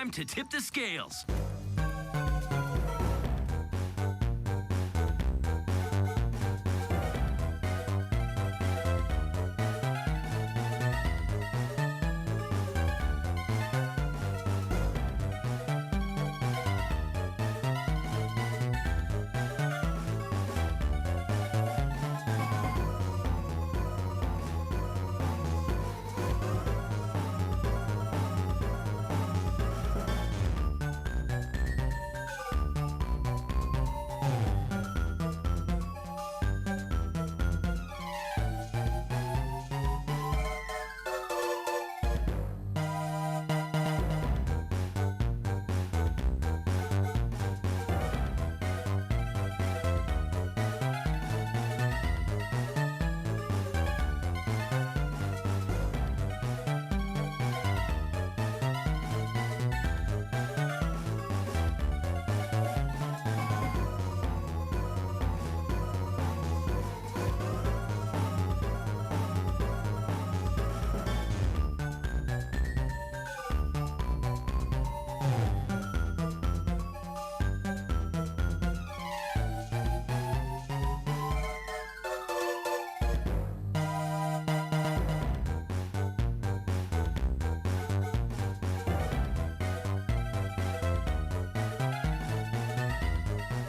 time to tip the scales.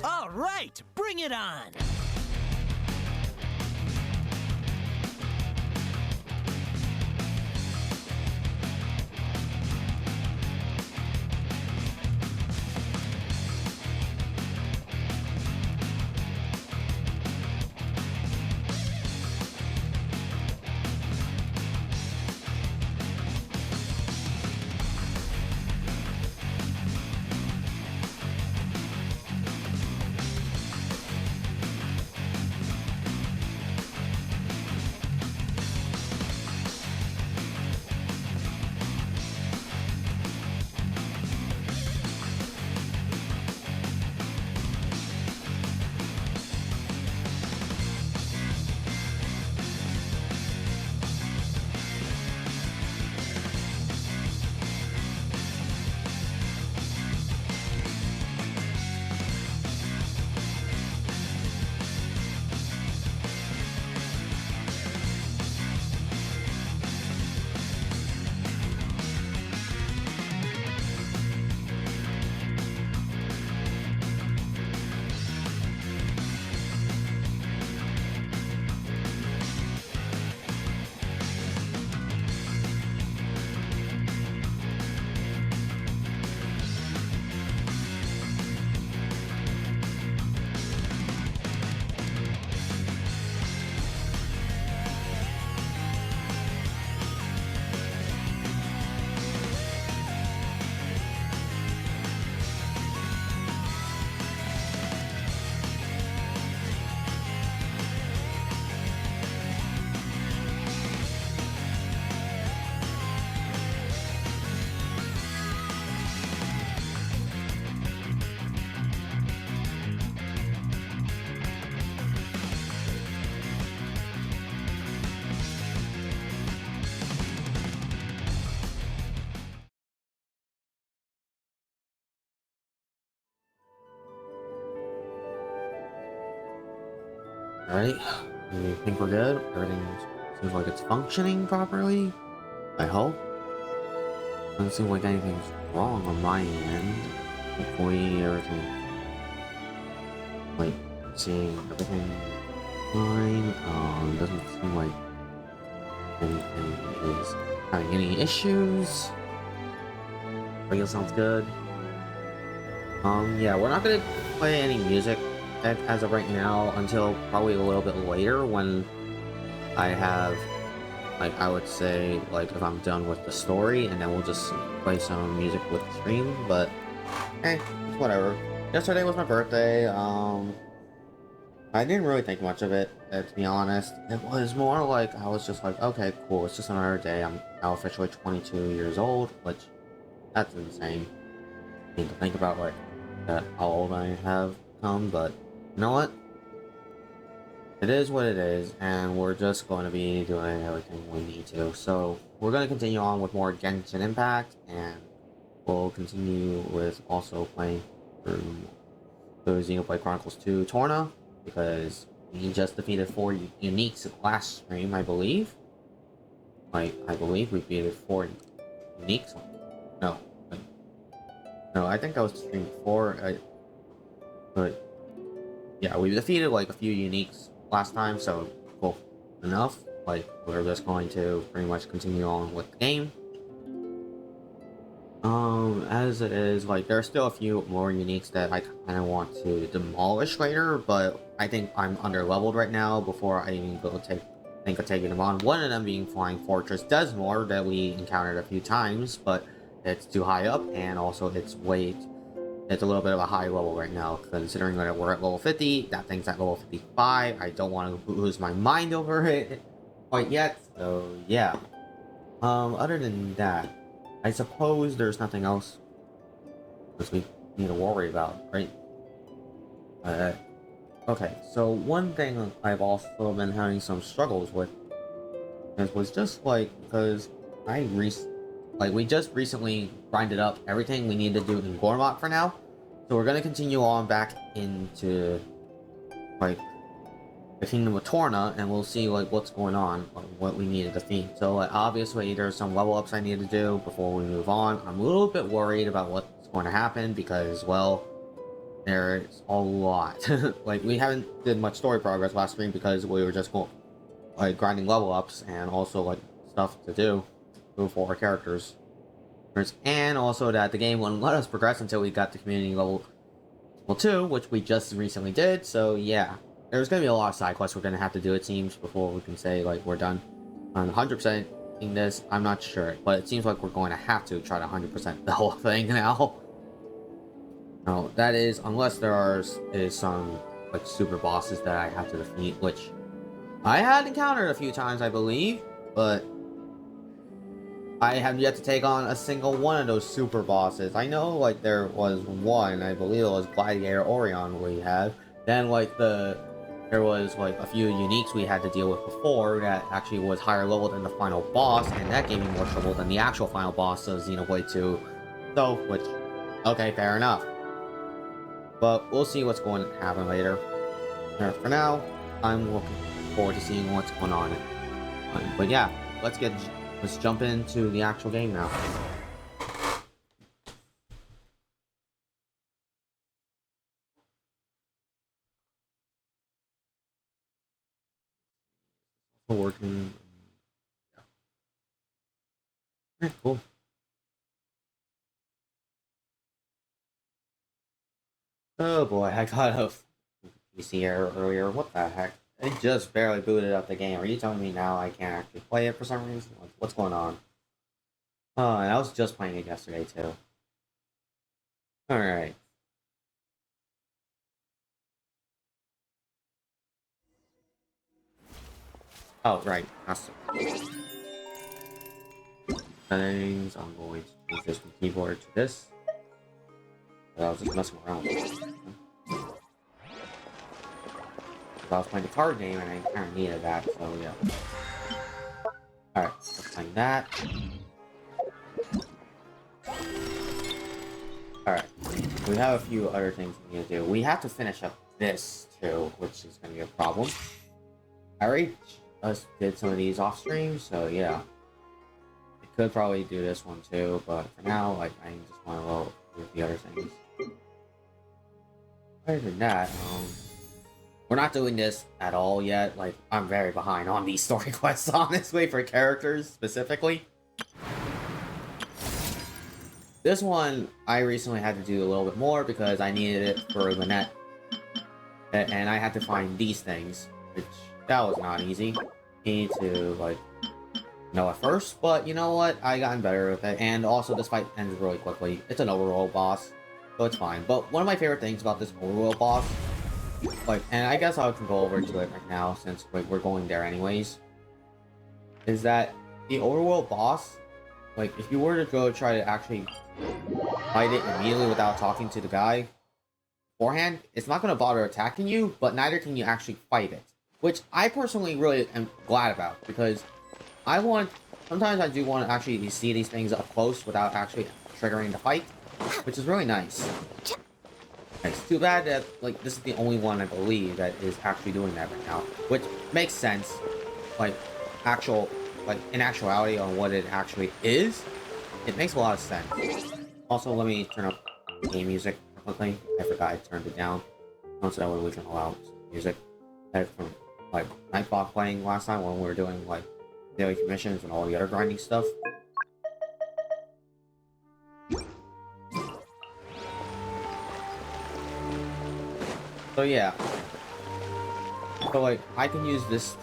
All right, bring it on! Alright, we think we're good. Everything seems like it's functioning properly. I hope. Doesn't seem like anything's wrong on my end. Hopefully everything, like, I'm seeing everything fine. Doesn't seem like anything is having any issues. Radio sounds good. Yeah, we're not gonna play any music as of right now until probably a little bit later when I have, like, I would say, like, if I'm done with the story, and then we'll just play some music with the stream. But hey, it's whatever. Yesterday was my birthday. I didn't really think much of it, to be honest. It was more like, I was just like, okay, cool, it's just another day. I'm now officially 22 years old, which, that's insane. I need to think about, like, that how old I have come, but you know what? It is what it is, and we're just going to be doing everything we need to. So, we're going to continue on with more Genshin Impact, and we'll continue with also playing through the Xenoblade Chronicles 2 Torna, because we just defeated 4 uniques last stream, I believe. I believe we defeated 4 uniques. No, no, I think that was the stream before. But yeah, we defeated like a few uniques last time, so cool enough. Like, we're just going to pretty much continue on with the game. As it is, like, there are still a few more uniques that I kind of want to demolish later, but I think I'm under leveled right now before I even go think of taking them on. One of them being Flying Fortress Desmore that we encountered a few times, but it's too high up, and also it's a little bit of a high level right now, considering that we're at level 50, that thing's at level 55. I don't want to lose my mind over it quite yet, so yeah. Other than that, I suppose there's nothing else we need to worry about, right? Okay, so one thing I've also been having some struggles with was just like, because we just recently grinded up everything we need to do in Gormok for now, so we're gonna continue on back into like the Kingdom of Torna, and we'll see like what's going on, what we need to defeat. So like, obviously there's some level ups I need to do before we move on. I'm a little bit worried about what's going to happen because, well, there's a lot. Like, we haven't did much story progress last stream because we were just like grinding level ups and also like stuff to do for our characters, and also that the game wouldn't let us progress until we got to community level 2, which we just recently did. So yeah, there's gonna be a lot of side quests we're gonna have to do, it seems, before we can say like we're done on 100% in this. I'm not sure, but it seems like we're going to have to try to 100% the whole thing now. No, that is unless there is some like super bosses that I have to defeat, which I had encountered a few times, I believe, but I have yet to take on a single one of those super bosses. I know like there was one, I believe it was Gladiator Orion we had. Then like there was like a few uniques we had to deal with before that actually was higher level than the final boss, and that gave me more trouble than the actual final boss of Xenoblade 2. So, which, okay, fair enough. But we'll see what's going to happen later. For now, I'm looking forward to seeing what's going on. But yeah, let's jump into the actual game now. Working. Yeah. Cool. Oh boy, I got a PC error earlier. What the heck? It just barely booted up the game. Are you telling me now I can't actually play it for some reason? What's going on? Oh, and I was just playing it yesterday too. Alright. Oh, right. Settings. I'm going to change this from keyboard to this. I was just messing around with it. I was playing the card game and I kind of needed that, so yeah. Alright, we're playing that. Alright, we have a few other things we need to do. We have to finish up this too, which is going to be a problem. I already did some of these off stream, so yeah. I could probably do this one too, but for now, like, I just want to roll with the other things. Other than that, we're not doing this at all yet. Like, I'm very behind on these story quests, honestly, for characters specifically. This one, I recently had to do a little bit more because I needed it for Lynette. And I had to find these things, which, that was not easy. Need to, like, know at first, but you know what? I gotten better with it, and also this fight ends really quickly. It's an overworld boss, so it's fine. But one of my favorite things about this overworld boss, like, and I guess I can go over to it right now since like, we're going there anyways, is that the overworld boss, like, if you were to go try to actually fight it immediately without talking to the guy beforehand, it's not going to bother attacking you, but neither can you actually fight it. Which I personally really am glad about, because sometimes I do want to actually see these things up close without actually triggering the fight, which is really nice. It's too bad that like this is the only one I believe that is actually doing that right now, which makes sense. Like in actuality on what it actually is, it makes a lot of sense. Also, let me turn up game music quickly. I forgot I turned it down. So that way we can allow music. From like Nightbot playing last time when we were doing like daily commissions and all the other grinding stuff. So yeah. So like I can use this.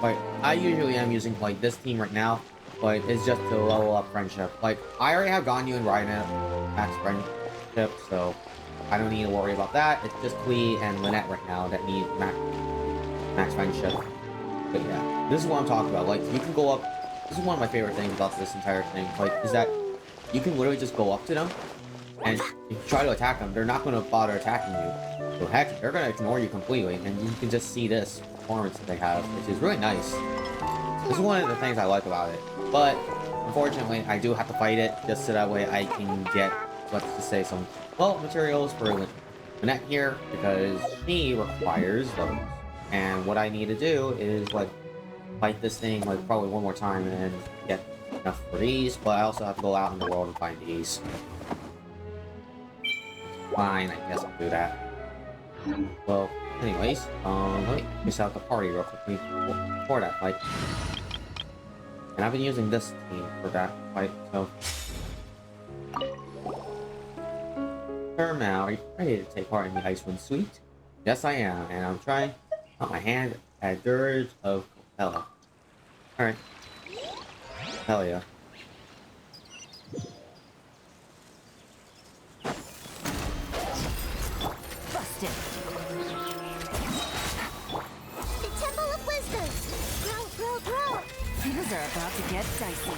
Like I usually am using like this team right now, but it's just to level up friendship. Like I already have Ganyu and Raiden at max friendship, so I don't need to worry about that. It's just Klee and Lynette right now that need max friendship. But yeah, this is what I'm talking about. Like, you can go up. This is one of my favorite things about this entire thing. Like, is that you can literally just go up to them, and if you try to attack them, they're not going to bother attacking you. So heck, they're going to ignore you completely, and you can just see this performance that they have, which is really nice. This is one of the things I like about it. But unfortunately, I do have to fight it just so that way I can get, let's just say, some materials for Lynette here, because she requires those. And what I need to do is like fight this thing like probably one more time and then get enough for these, but I also have to go out in the world and find these. Fine, I guess I'll do that. Well, anyways, let me miss out the party real quickly for that fight. And I've been using this team for that fight, so Termal, are you ready to take part in the Icewind Suite? Yes, I am, and I'm trying out my hand at Dirge of Capella. Alright. Hell yeah. Busted. The Temple of Wisdom. Grow. Things are about to get dicey.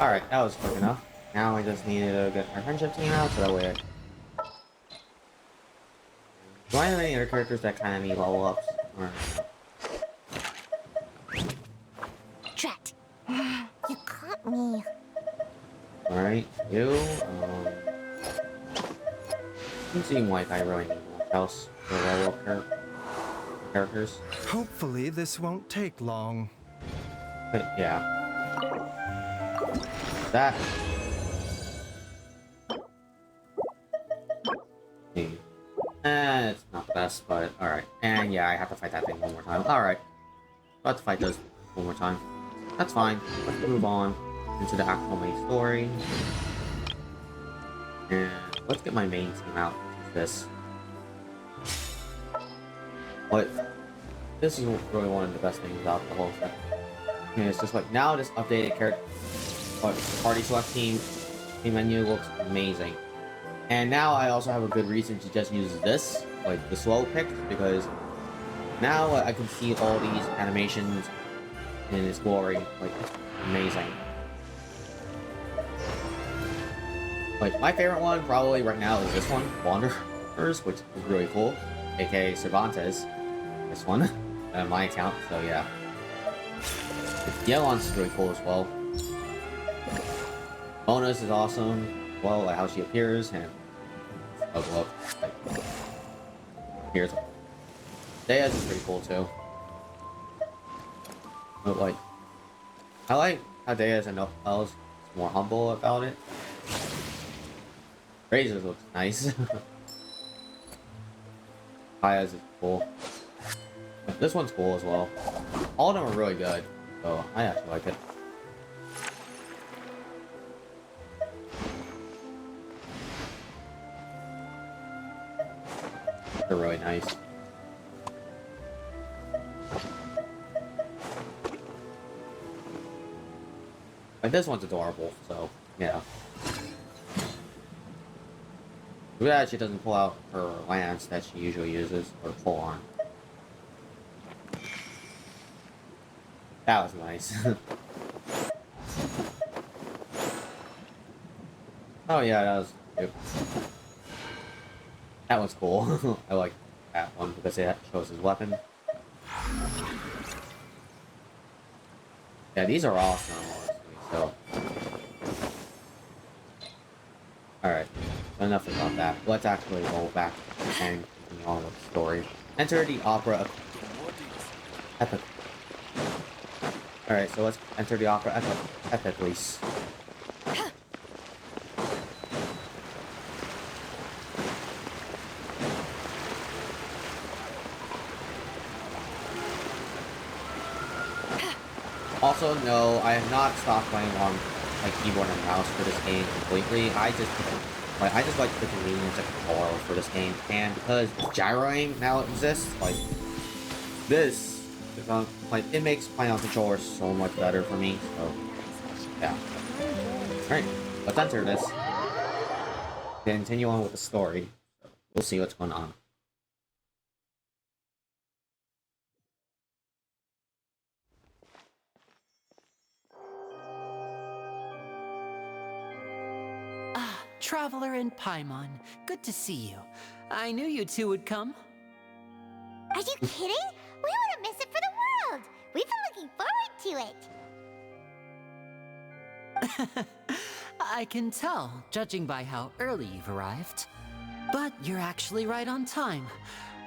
Alright, that was quick enough. Now I just need to get our friendship team out so that way do I have any other characters that kind of need level ups? Or... Drat. You caught me. Alright, you, doesn't seem like I really need much else for level up characters. Hopefully this won't take long. But yeah. That. It's not the best, but alright. And yeah, I have to fight that thing one more time. Alright. About to fight those one more time. That's fine. Let's move on into the actual main story. And let's get my main team out. This. But this is really one of the best things about the whole thing. And it's just like now this updated character party select team menu looks amazing. And now I also have a good reason to just use this, like the slow pick, because now I can see all these animations in its glory. Like, it's amazing. Like, my favorite one probably right now is this one, Wanderers, which is really cool, aka Cervantes. This one, my account, so yeah. Yelon's is really cool as well. Bonus is awesome. Well, like how she appears and well, like, here's Dea's is pretty cool too. But like, I like how Dea's and Els is more humble about it. Razors looks nice. Kaya's is cool. This one's cool as well. All of them are really good, so I actually like it. They're really nice. Like, this one's adorable, so yeah. Too bad she doesn't pull out her lance that she usually uses, or pull on. That was nice. Oh yeah, that was cute. That was cool. I like that one because it shows his weapon. Yeah, these are awesome, honestly, so... Alright, enough about that. Let's actually roll back and continue on with the story. Enter the opera epic. Alright, so let's enter the opera epically. Also, no, I have not stopped playing on like keyboard and mouse for this game completely. I just like the convenience of controller for this game, and because gyroing now exists, like this, like it makes playing on controller so much better for me. So yeah. All right, let's enter this. Continue on with the story. We'll see what's going on. Traveler and Paimon, good to see you. I knew you two would come. Are you kidding? We wouldn't miss it for the world. We've been looking forward to it. I can tell, judging by how early you've arrived. But you're actually right on time.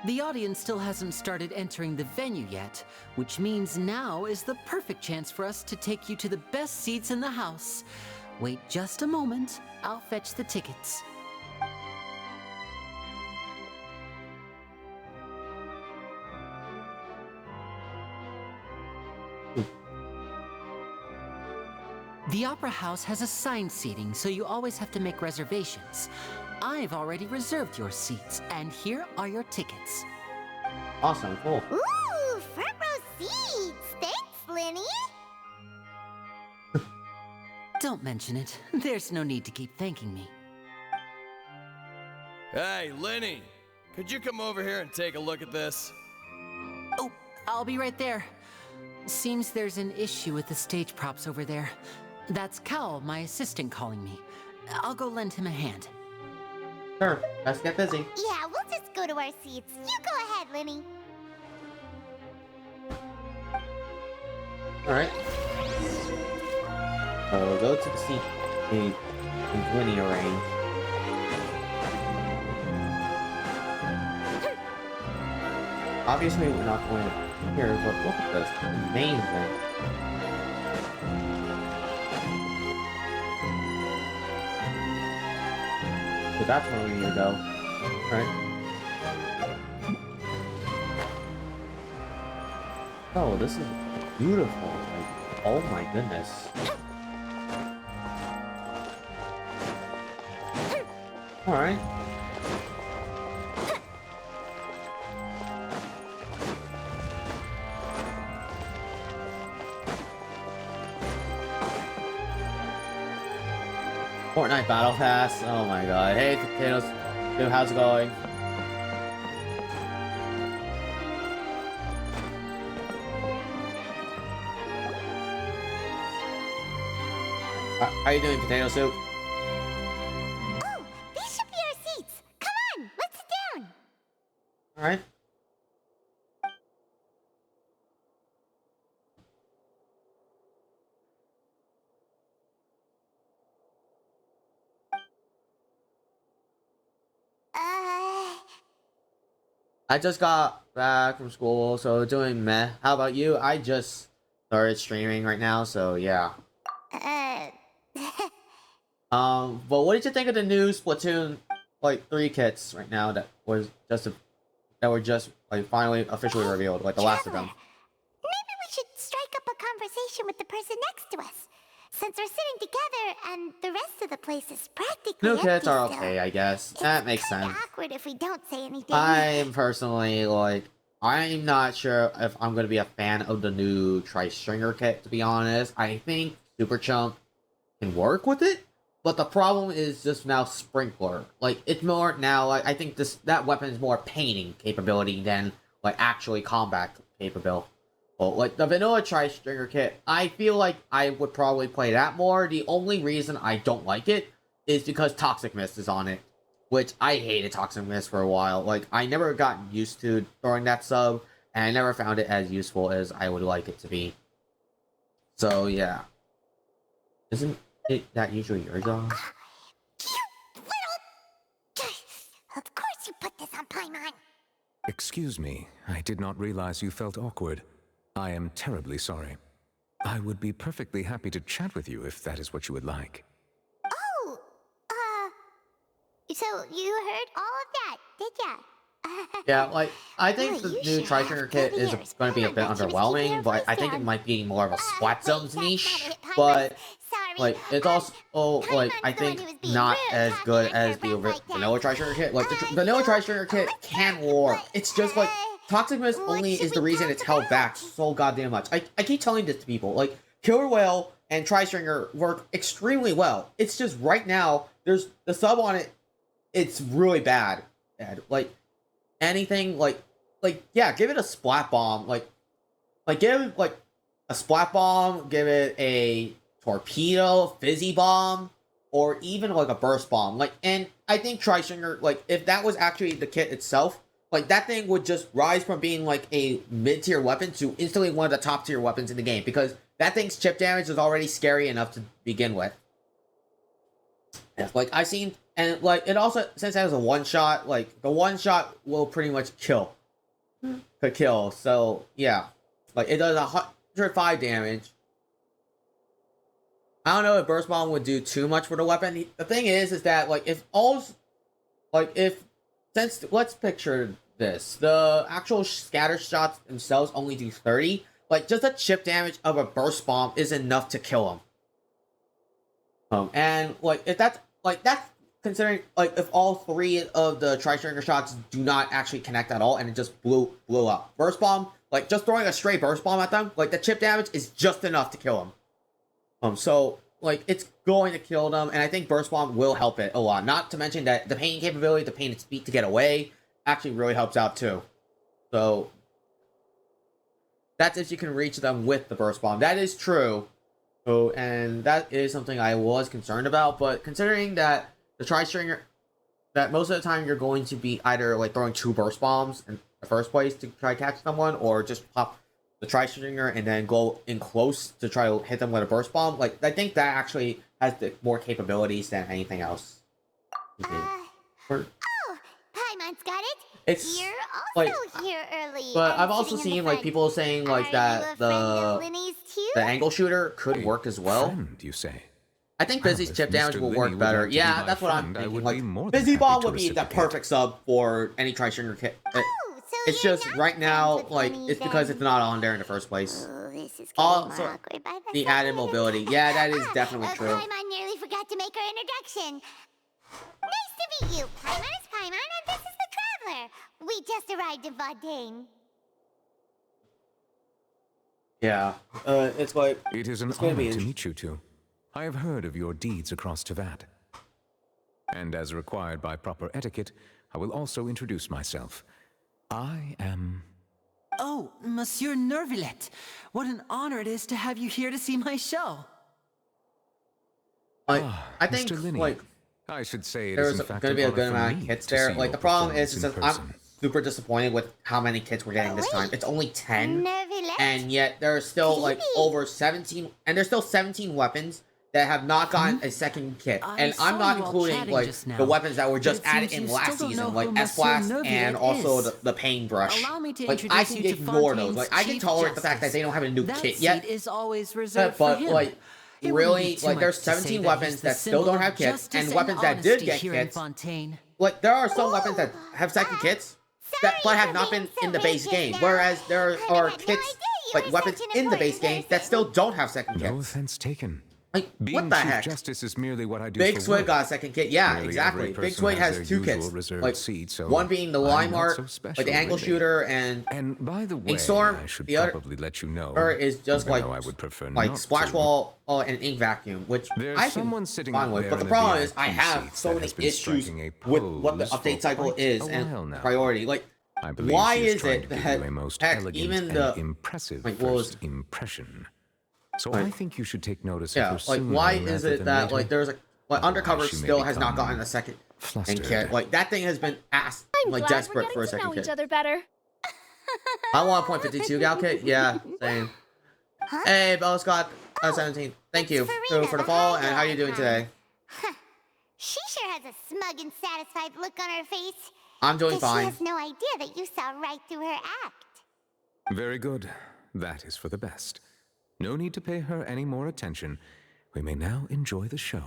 The audience still hasn't started entering the venue yet, which means now is the perfect chance for us to take you to the best seats in the house. Wait just a moment, I'll fetch the tickets. The Opera House has assigned seating, so you always have to make reservations. I've already reserved your seats, and here are your tickets. Awesome, cool. Ooh, front row seats. Thanks, Lenny. Don't mention it. There's no need to keep thanking me. Hey, Lenny! Could you come over here and take a look at this? Oh, I'll be right there. Seems there's an issue with the stage props over there. That's Cal, my assistant, calling me. I'll go lend him a hand. Sure, let's get busy. Yeah, we'll just go to our seats. You go ahead, Lenny. Alright. So we'll go to the seat in linear range. Obviously we're not going here, but look at this. Amazing. So that's where we need to go. Right? Oh, this is beautiful. Like, oh my goodness. Alright. Fortnite Battle Pass. Oh my god. Hey, Potatoes. Dude, how's it going? How you doing, Potato Soup? Oh, these should be our seats. Come on, let's sit down. Alright. I just got back from school, so doing meh. How about you? I just started streaming right now, so yeah. But what did you think of the new Splatoon, like, 3 kits right now that was just that were just like finally officially revealed, like the last of them? Maybe we should strike up a conversation with the person next to us, since we're sitting together and the rest of the place is practically New empty kits are still. okay, I guess. That makes Kinda sense. awkward if we don't say anything. I'm personally like, I'm not sure if I'm gonna be a fan of the new Tri-Stringer kit, to be honest. I think Super Chump can work with it, but the problem is just now Sprinkler. Like, it's more now, like, I think that weapon is more painting capability than like actually combat capable. Like the vanilla Tri-Stringer kit, I feel like I would probably play that more. The only reason I don't like it is because Toxic Mist is on it, which I hated Toxic Mist for a while. Like, I never got used to throwing that sub, and I never found it as useful as I would like it to be. So, yeah. Isn't it that usually your job? You little... Of course you put this on Paimon. Excuse me, I did not realize you felt awkward. I am terribly sorry. I would be perfectly happy to chat with you if that is what you would like. Oh, so you heard all of that, did ya? Yeah, like, I think Well, the you new should Tri-Stringer have kit good is ears. going to be a bit Paimon bet you was keeping underwhelming, her but voice I think it down. might be more of a Splat Wait, Zones that's not niche. it, Paimon. But, Sorry. like, it's also, like, I Paimon's the one think who was being not rude, as talking good under as her the breath like that. vanilla Tri-Stringer kit. Like, the Uh, vanilla you- Tri-Stringer kit what's can that? war. What, It's just, like, Toxic Mist what only should is the we reason talk it's held back about? so goddamn much. I keep telling this to people. Like, Killer Whale and Tri-Stringer work extremely well. It's just right now, there's the sub on it, it's really bad. Like, anything, like, yeah, give it a Splat Bomb. Like, give it, like, a Splat Bomb, give it a Torpedo, Fizzy Bomb, or even, like, a Burst Bomb. Like, and I think Tri-Stringer, like, if that was actually the kit itself, like, that thing would just rise from being, like, a mid-tier weapon to instantly one of the top-tier weapons in the game, because that thing's chip damage is already scary enough to begin with. Like, I've seen, and, like, it also, since it has a one-shot, like, the one-shot will pretty much kill. Could kill, so, yeah. Like, it does 105 damage. I don't know if Burst Bomb would do too much for the weapon. The thing is that, like, since, let's picture this. The actual scatter shots themselves only do 30. Like, just the chip damage of a Burst Bomb is enough to kill him. And, like, if that's considering, like, if all three of the Tri-Stringer shots do not actually connect at all and it just blew up. Burst Bomb, like, just throwing a straight Burst Bomb at them, like, the chip damage is just enough to kill them. So, like, it's going to kill them, and I think Burst Bomb will help it a lot. Not to mention that the pain capability, the pain speed to get away, actually really helps out too. So, that's if you can reach them with the Burst Bomb. That is true. So, and that is something I was concerned about, but considering that the Tri-Stringer, that most of the time you're going to be either, like, throwing 2 Burst Bombs in the first place to try to catch someone, or just pop the Tri-Stringer and then go in close to try to hit them with a Burst Bomb. Like, I think that actually has more capabilities than anything else. Oh, Paimon's got it. It's You're like, also here early. but and I've also sitting in the seen, like, front. people saying, like, Are that you a friend of Linny's too? the angle shooter could work as well. Friend, you say? I think Well, Busy's if chip damage Mr. will Linny work would better. like to be Yeah, my that's what I'm friend, I thinking. would Like, be more than Busy happy Bomb to would be the reciprocate. perfect sub for any Tri-Stringer kit. Oh, so It's you're just not right now, friends with like, Linny it's because then? it's not on there in the first place. Oh, this is getting Also, more awkward by the second. added mobility. Yeah, that is definitely true. Paimon nearly forgot to make her introduction. Nice to meet you. Paimon is Paimon, and this is the Traveler. We just arrived in Fontaine. Yeah, it's like, It is an It's gonna honor be to int- meet you two. I have heard of your deeds across Teyvat. And as required by proper etiquette, I will also introduce myself. I am... Oh, Monsieur Nervillet. What an honor it is to have you here to see my show. like, I think, Mr. Linny. like, I should say it there's is in fact going to be an a good honor for amount of me kits to there. see Like, your the problem is performance in that I'm person. super disappointed with how many kits we're getting this time. It's only 10, Nervillet? and yet there are still, like, Really? over 17, and there's still 17 weapons that have not gotten a second kit. I And saw I'm not you all including, chatting like, just now, the weapons that were but just it added seems in you last still don't season, know like who S-Blast Monsieur and Nervillet also is. the Paintbrush. Allow me to Like, I introduce can you to ignore those. Fontaine's Like, I can Chief tolerate the fact that Justice. they don't have a new That kit seat yet. is always reserved But, for him. like, It wouldn't be really, too like, there's much to say 17 that weapons he's the that still symbol don't of have kits, justice and weapons that did honesty get here in kits. Fontaine. Like, there are some weapons that have second kits, that but have not been in the base game, whereas there are kits, like, weapons in the base game that still don't have second No kits. offense taken. Like, Being what the Chief heck? Justice is merely what I do Big for Swig work. got a second kit. Yeah, Nearly exactly. every Big person Swig has has their 2 usual kits. reserved Like, seat, so one being the I'm Lime not Art, so like special, the angle really. shooter, and And by the way, Storm, I should the other- probably let you know. is just even like, though I would prefer like not Splash to. Wall and Ink Vacuum, which There's I someone can sitting fine up with. there But the in the problem is, I VIP have seats so that many has been issues striking a with what the pose update for cycle quite is a and while now. priority. Like, I believe why she is is trying it to give that you a most heck, elegant even and the impressive like, what was- first impression. So Like- I think you should take notice yeah, of her like sooner why is rather it than that later. like there's a like Otherwise, Undercover she may still has not become gotten a second flustered. kid? Like that thing has been asked I'm like glad we're desperate getting for a to second know kid. each other better. I want a point 52 gal kit. Yeah, same. Huh? Hey, Bella Scott, 17. Thank you Farina, for the the fall. high And how are you doing guy. today? She sure has a smug and satisfied look on her face. I'm doing Guess fine. she has no idea that you saw right through her act. Very good. That is for the best. No need to pay her any more attention. We may now enjoy the show.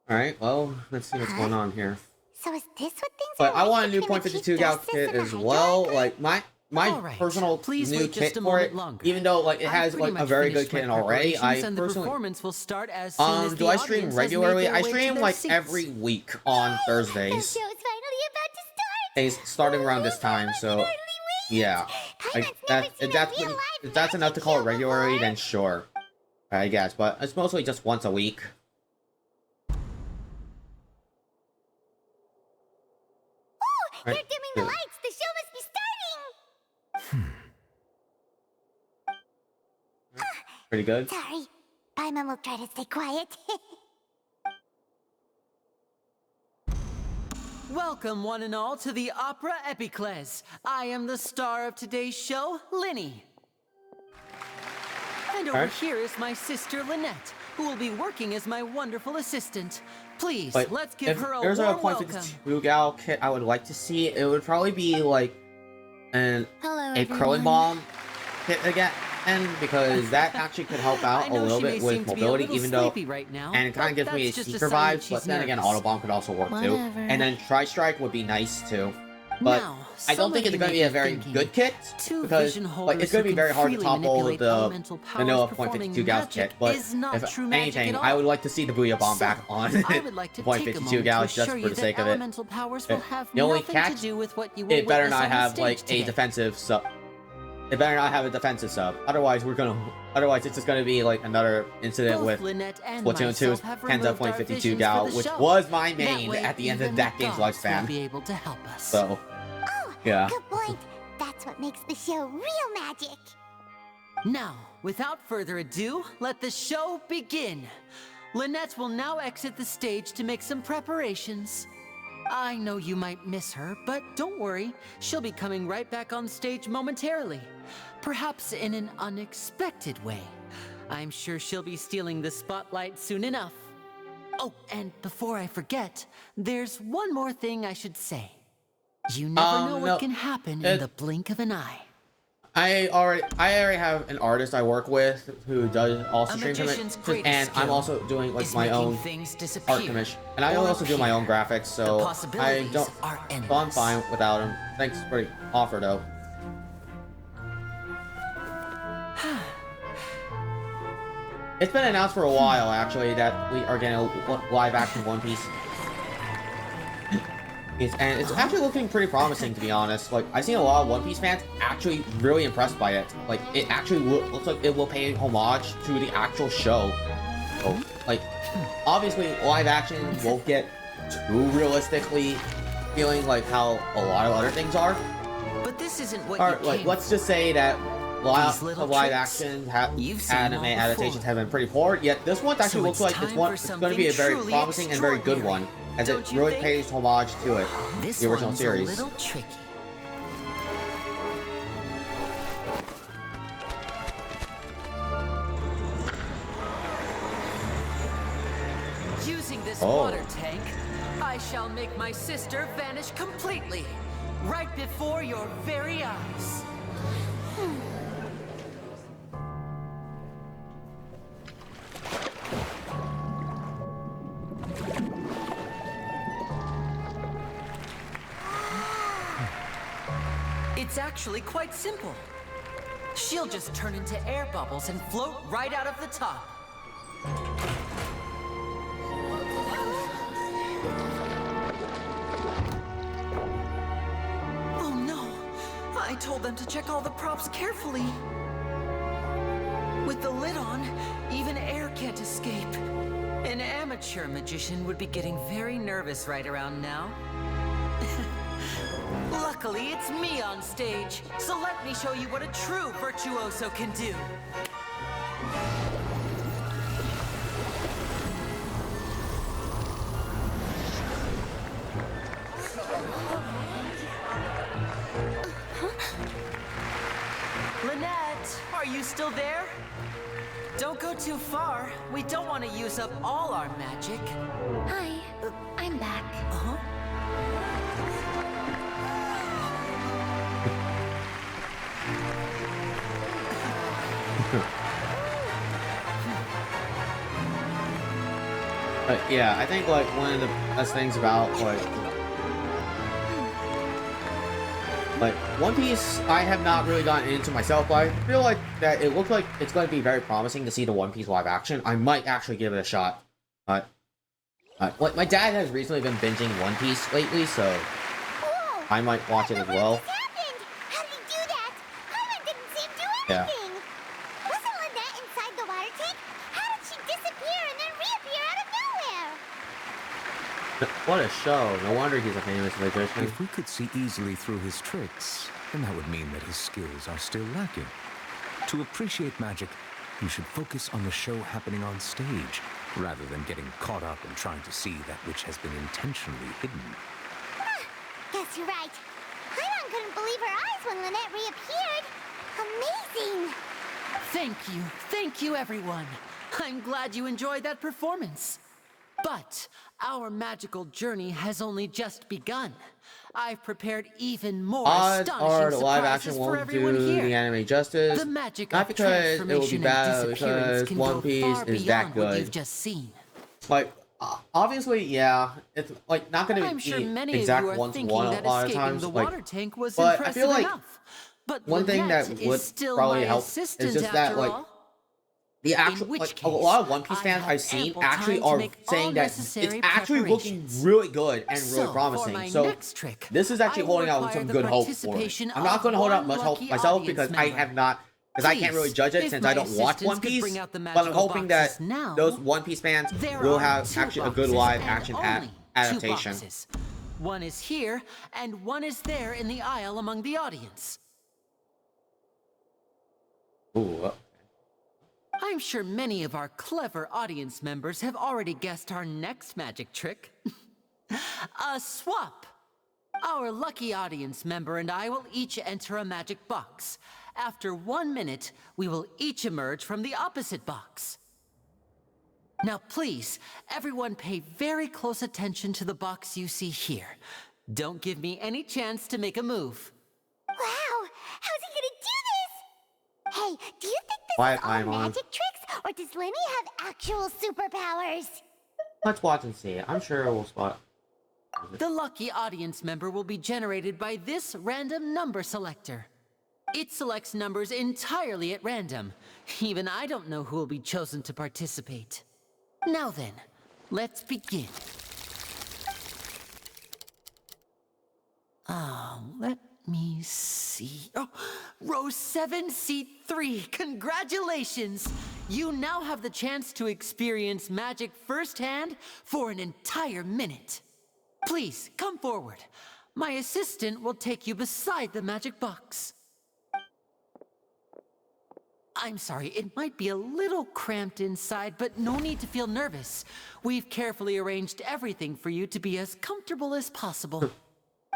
All right. Well, let's see what's going on here. So is this what things But are I like want a new between point the Chief 52 gal Justice kit and the as Hydra well. Emperor? Like my All right, personal please new wait just kit a for moment it, longer. even though like it I've has pretty like a much very good finished my kit already. I preparations, and the personally performance will start as soon as do the I stream audience has made regularly? their I way to stream their like seats. every week on The Thursdays. show's finally about to start. It's starting around this time, so yeah. Like if that's enough to call it regularly, then sure, I guess. But it's mostly just once a week. They're Right, dimming the good. lights. The show must be starting. Pretty good. Sorry. Paimon will try to stay quiet. Welcome, one and all, to the Opera Epicles. I am the star of today's show, Linny. And over Alright. here is my sister, Lynette, who will be working as my wonderful assistant. Please, But let's give if her a there's a warm point welcome. 52 gal kit I would like to see, it would probably be like Hello, a curling bomb kit again, because that actually could help I out a know little she may bit seem with to be a mobility, little even though sleepy right now, and it kind but of gives me a that's just a seeker sign vibe. she's But then again, nervous. auto bomb could also work too, Whatever. and then Tri Strike would be nice too. But Now, I some don't think of it's you going to may be a be very thinking, good kit, two because vision like it's holders going to who be very can hard to freely topple manipulate the elemental powers vanilla performing point 52 gal magic kit. But is not if true magic anything, at I all. would like to see the Booyah Bomb So, back on I would like to point take a 52 moment gal to just assure for you the that sake of it. elemental powers will have The only nothing catch, to do with what you will it better witness not on the have stage like today. a defensive sub. It better not have a defensive sub. Otherwise, Otherwise, it's just gonna be like another incident Both with Lynette and Splatoon 2's myself have Kenza removed point our 52 visions gal, for the which show. was my That main way, at the end of even that the game's gods will lifespan. be able to help us. So, Oh, yeah. good point. That's what makes the show real magic. Now, without further ado, let the show begin. Lynette will now exit the stage to make some preparations. I know you might miss her, but don't worry. She'll be coming right back on stage momentarily. Perhaps in an unexpected way. I'm sure she'll be stealing the spotlight soon enough. Oh, and before I forget, there's one more thing I should say. You never know what no. can happen in It- the blink of an eye. I already have an artist I work with who does also A stream magician's commit, greatest and I'm skill also doing like is my making own things disappear art commission, and I or also do my own appear. graphics, so The I possibilities don't. are So I'm endless. fine without him. Thanks for the offer, though. It's been announced for a while, actually, that we are getting a live action One Piece. And it's actually looking pretty promising, to be honest. Like, I've seen a lot of One Piece fans actually really impressed by it. Like, it actually looks like it will pay homage to the actual show. So, like, obviously, live action won't get too realistically feeling like how a lot of other things are. But this isn't what Or, you like, came let's just say that These live little live tricks, action you've seen anime all adaptations before. have been pretty poor, yet this one actually So looks it's like it's time one. for It's going to be a something very truly promising and very good one, as Don't it you really think? pays homage to it, This the original one's series. a little tricky. Using this Oh. water tank, I shall make my sister vanish completely, right before your very eyes. It's actually quite simple. She'll just turn into air bubbles and float right out of the top. Oh no! I told them to check all the props carefully. With the lid on, even air can't escape. An amateur magician would be getting very nervous right around now. Luckily, it's me on stage, so let me show you what a true virtuoso can do. Lynette, are you still there? Don't go too far. We don't want to use up all our magic. Hi, I'm back. Uh-huh. But yeah, I think like one of the best things about like One Piece, I have not really gotten into myself, but I feel like that it looks like it's going to be very promising to see the One Piece live action. I might actually give it a shot. Like my dad has recently been binging One Piece lately, so Whoa! I might watch it as well. What happened? How did he do that? Paimon didn't seem to do Yeah. anything. Wasn't Lynette inside the water tank? How did she disappear and then reappear out of nowhere? What a show! No wonder he's a famous magician. If we could see easily through his tricks, then that would mean that his skills are still lacking. To appreciate magic, you should focus on the show happening on stage, rather than getting caught up in trying to see that which has been intentionally hidden. Guess you're right. Paimon couldn't believe her eyes when Lynette reappeared. Amazing! Thank you everyone. I'm glad you enjoyed that performance. But our magical journey has only just begun. I've prepared even more Odds are astonishing the live surprises action for won't everyone do here. the anime justice. The magic Not of because it will be transformation bad, and disappearance because can One go Piece far is beyond that what you've good. just seen. Like, obviously, yeah, it's like not going to I'm be sure many of exact you are one-to-one thinking a that lot of escaping times. the Like, water tank was but I impressive feel like enough. But one thing that Lynette would is still probably my help is assistant just that, after like, all. the actual, which like, a case, lot of One Piece I fans have I've seen ample actually time to are make saying all that it's necessary actually looking preparations. really good and really So, for promising. my So next trick, this is actually I will holding out require some the good hope for it. participation I'm not of going to hold out one much hope lucky myself audience because I member. have not, because I can't really Please, judge it if since my I don't watch assistants One could Piece. bring out the But I'm magical hoping that boxes now, those One Piece fans there will are have 2 actually a good boxes live and action only 2 adaptation. boxes. One is here, and one is there in the aisle among the audience. Ooh. I'm sure many of our clever audience members have already guessed our next magic trick. A swap! Our lucky audience member and I will each enter a magic box. After 1 minute, we will each emerge from the opposite box. Now please, everyone pay very close attention to the box you see here. Don't give me any chance to make a move. Wow! How's he gonna do this? Hey, do you think this Quiet, is all I'm on. magic tricks, or does Lenny have actual superpowers? Let's watch and see. I'm sure we'll spot. The lucky audience member will be generated by this random number selector. It selects numbers entirely at random. Even I don't know who will be chosen to participate. Now then, let's begin. Let me see. Oh, row 7, seat 3. Congratulations! You now have the chance to experience magic firsthand for an entire minute. Please, come forward. My assistant will take you beside the magic box. I'm sorry, it might be a little cramped inside, but no need to feel nervous. We've carefully arranged everything for you to be as comfortable as possible.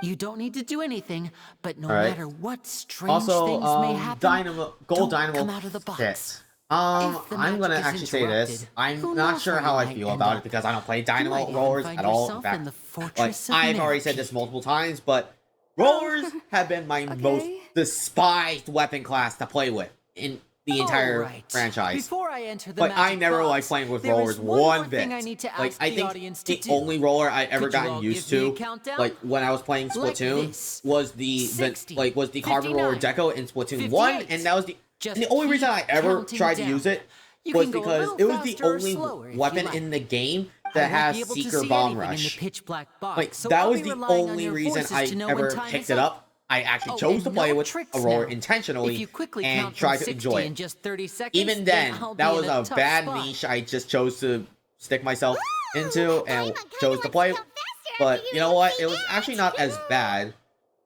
You don't need to do anything, but no matter what strange Also, things may happen, Gold don't Dynamo come out of the box. kit. If the I'm gonna magic is actually say this. interrupted, I'm who not knows sure where how you I might feel end about up. it because I don't play You Dynamo might even rollers find at all. In yourself fact, in the like fortress of I've already said Meropy. this multiple times, but rollers have been my most despised weapon class to play with in the entire Alright. franchise. Before I enter the But I magic never box, liked playing with there is rollers one one more bit. thing I need to Like ask I the think audience to the do. only roller I ever Could you all gotten used give me a to, countdown? like when I was playing Like Splatoon, this. was the 60, carbon roller 59, deco in Splatoon 1, 58. and that was the Just and the only reason I keep ever counting tried to down. use it You was can go a because little it was the faster or only slower if you weapon like. in the game I that won't has be able to Seeker see Bomb anything in the Rush. pitch black box, Like so that I'll was be the relying on only your reason voices I to know when ever time picked is it up. up. I actually Oh, chose and to play no with tricks a roller now. intentionally If you quickly and count try from to 60 enjoy in it. just 30 seconds, Even then, I'll that be was in a tough bad spot. niche I just chose to stick myself into and Paimon kinda chose wants to play. count faster But after you know what? say It was that. actually not as bad.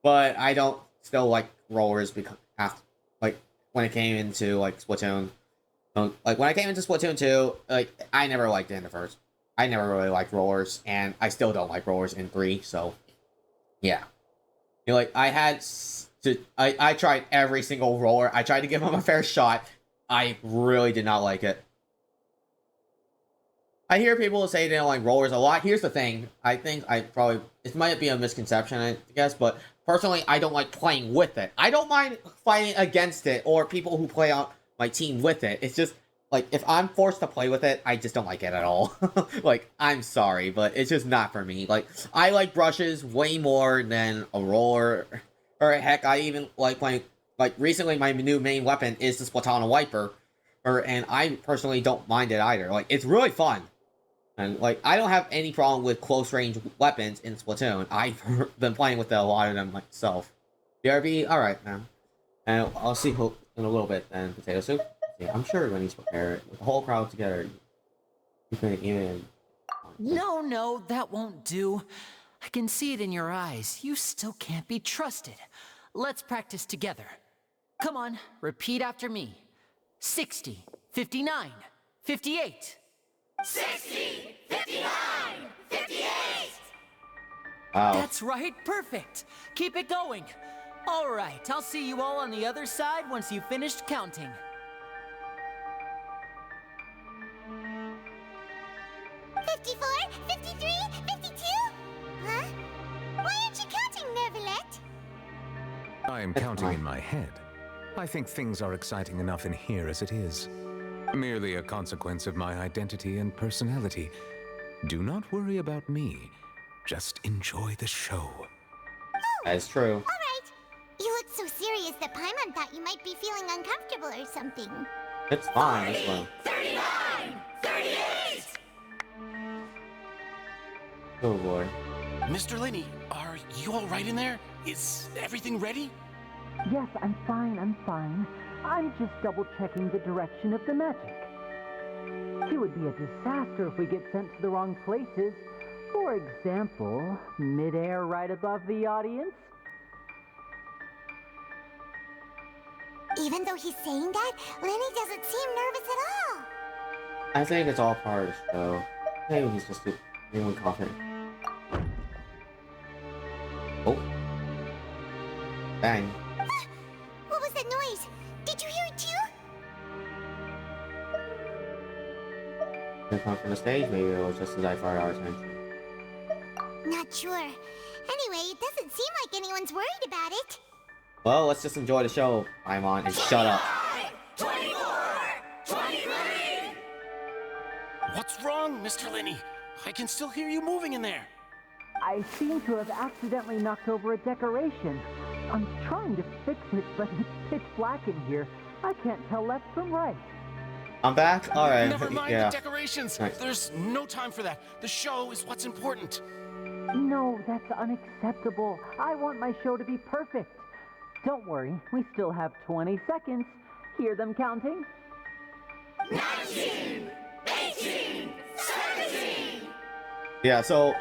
but I don't still like rollers because like when it came into like Splatoon, like when I came into Splatoon 2, like I never liked it in the first. I never really liked rollers, and I still don't like rollers in 3. So yeah, you know, like I tried every single roller. I tried to give them a fair shot. I really did not like it. I hear people say they don't like rollers a lot. Here's the thing. I think it might be a misconception, I guess, but personally, I don't like playing with it. I don't mind fighting against it or people who play on my team with it. It's just, like, if I'm forced to play with it, I just don't like it at all. Like, I'm sorry, but it's just not for me. Like, I like brushes way more than a roller. Or heck, I even like playing, like, recently my new main weapon is the Splatana Wiper. And I personally don't mind it either. Like, it's really fun. And, like, I don't have any problem with close-range weapons in Splatoon. I've been playing with a lot of them myself. BRB, alright, man. And I'll see Hope in a little bit, then Potato Soup. Yeah, I'm sure when he's prepared, with the whole crowd together, you can even... No, that won't do. I can see it in your eyes. You still can't be trusted. Let's practice together. Come on, repeat after me. 60, 59, 58... 60, 59, 58! Wow. That's right, perfect. Keep it going. All right, I'll see you all on the other side once you've finished counting. $54, $53, $52? Huh? Why aren't you counting, Nervalet? I am counting in my head. I think things are exciting enough in here as it is. Merely a consequence of my identity and personality. Do not worry about me. Just enjoy the show. That's true. All right. You look so serious that Paimon thought you might be feeling uncomfortable or something. It's fine, this one. 39, 38! Oh boy. Mr. Linney, are you all right in there? Is everything ready? Yes, I'm fine. I'm just double-checking the direction of the magic. It would be a disaster if we get sent to the wrong places. For example, mid-air right above the audience. Even though he's saying that, Lenny doesn't seem nervous at all. I think it's all part of the show. Maybe he's just feeling confident. Oh. Bang. What was that noise? Did you hear it too? Didn't come from the stage, maybe it was just as I fired our attention. Not sure. Anyway, it doesn't seem like anyone's worried about it. Well, let's just enjoy the show, Paimon, and shut up. 24, 23! What's wrong, Mr. Linney? I can still hear you moving in there. I seem to have accidentally knocked over a decoration. I'm trying to fix it, but it's pitch black in here. I can't tell left from right. I'm back? Alright. Never mind Yeah. the decorations. Nice. There's no time for that. The show is what's important. No, that's unacceptable. I want my show to be perfect. Don't worry, we still have 20 seconds. Hear them counting? 19, 18, 17! Yeah, so,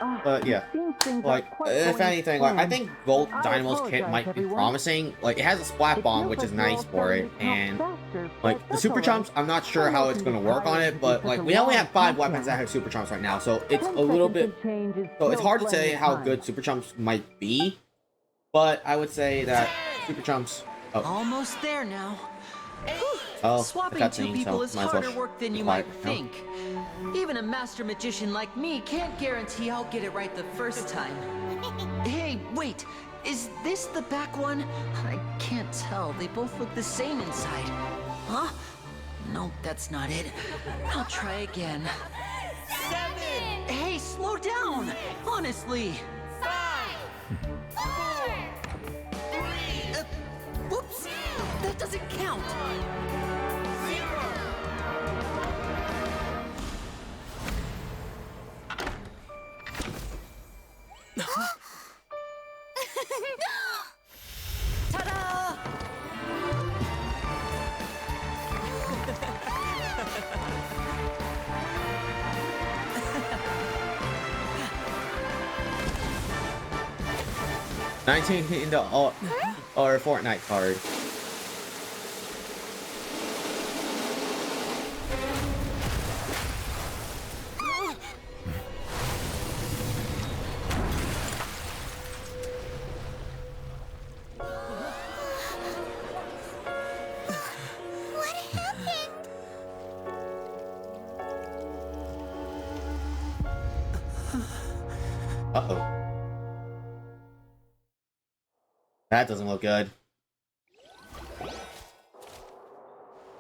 yeah. Seems things Like, aren't quite if going anything, as like, I planned. think Gold I Dynamo's kit apologize, might be everyone. promising. Like, it has a splat It bomb, feels which like is we're all nice for it, starting to count and, faster, like, but the that's Super all right. Chumps, I'm not sure how it's gonna work on it, but, like, we only have 5 weapons that have Super Chumps right now, so it's a little bit... So it's hard to say how good Super Chumps might be, but I would say that Super Chumps... Oh, Almost there now. oh, Swapping the two cutscene, people so is might as well harder work than be you quiet might now. think. Even a master magician like me can't guarantee I'll get it right the first time. Hey, wait, is this the back one? I can't tell, they both look the same inside. Huh? No, that's not it. I'll try again. 7! Hey, slow down! Honestly. 5! 4! 3! Whoops! That doesn't count! 0! Ta-da! 19 in the or Fortnite card. What happened? Uh-oh. That doesn't look good.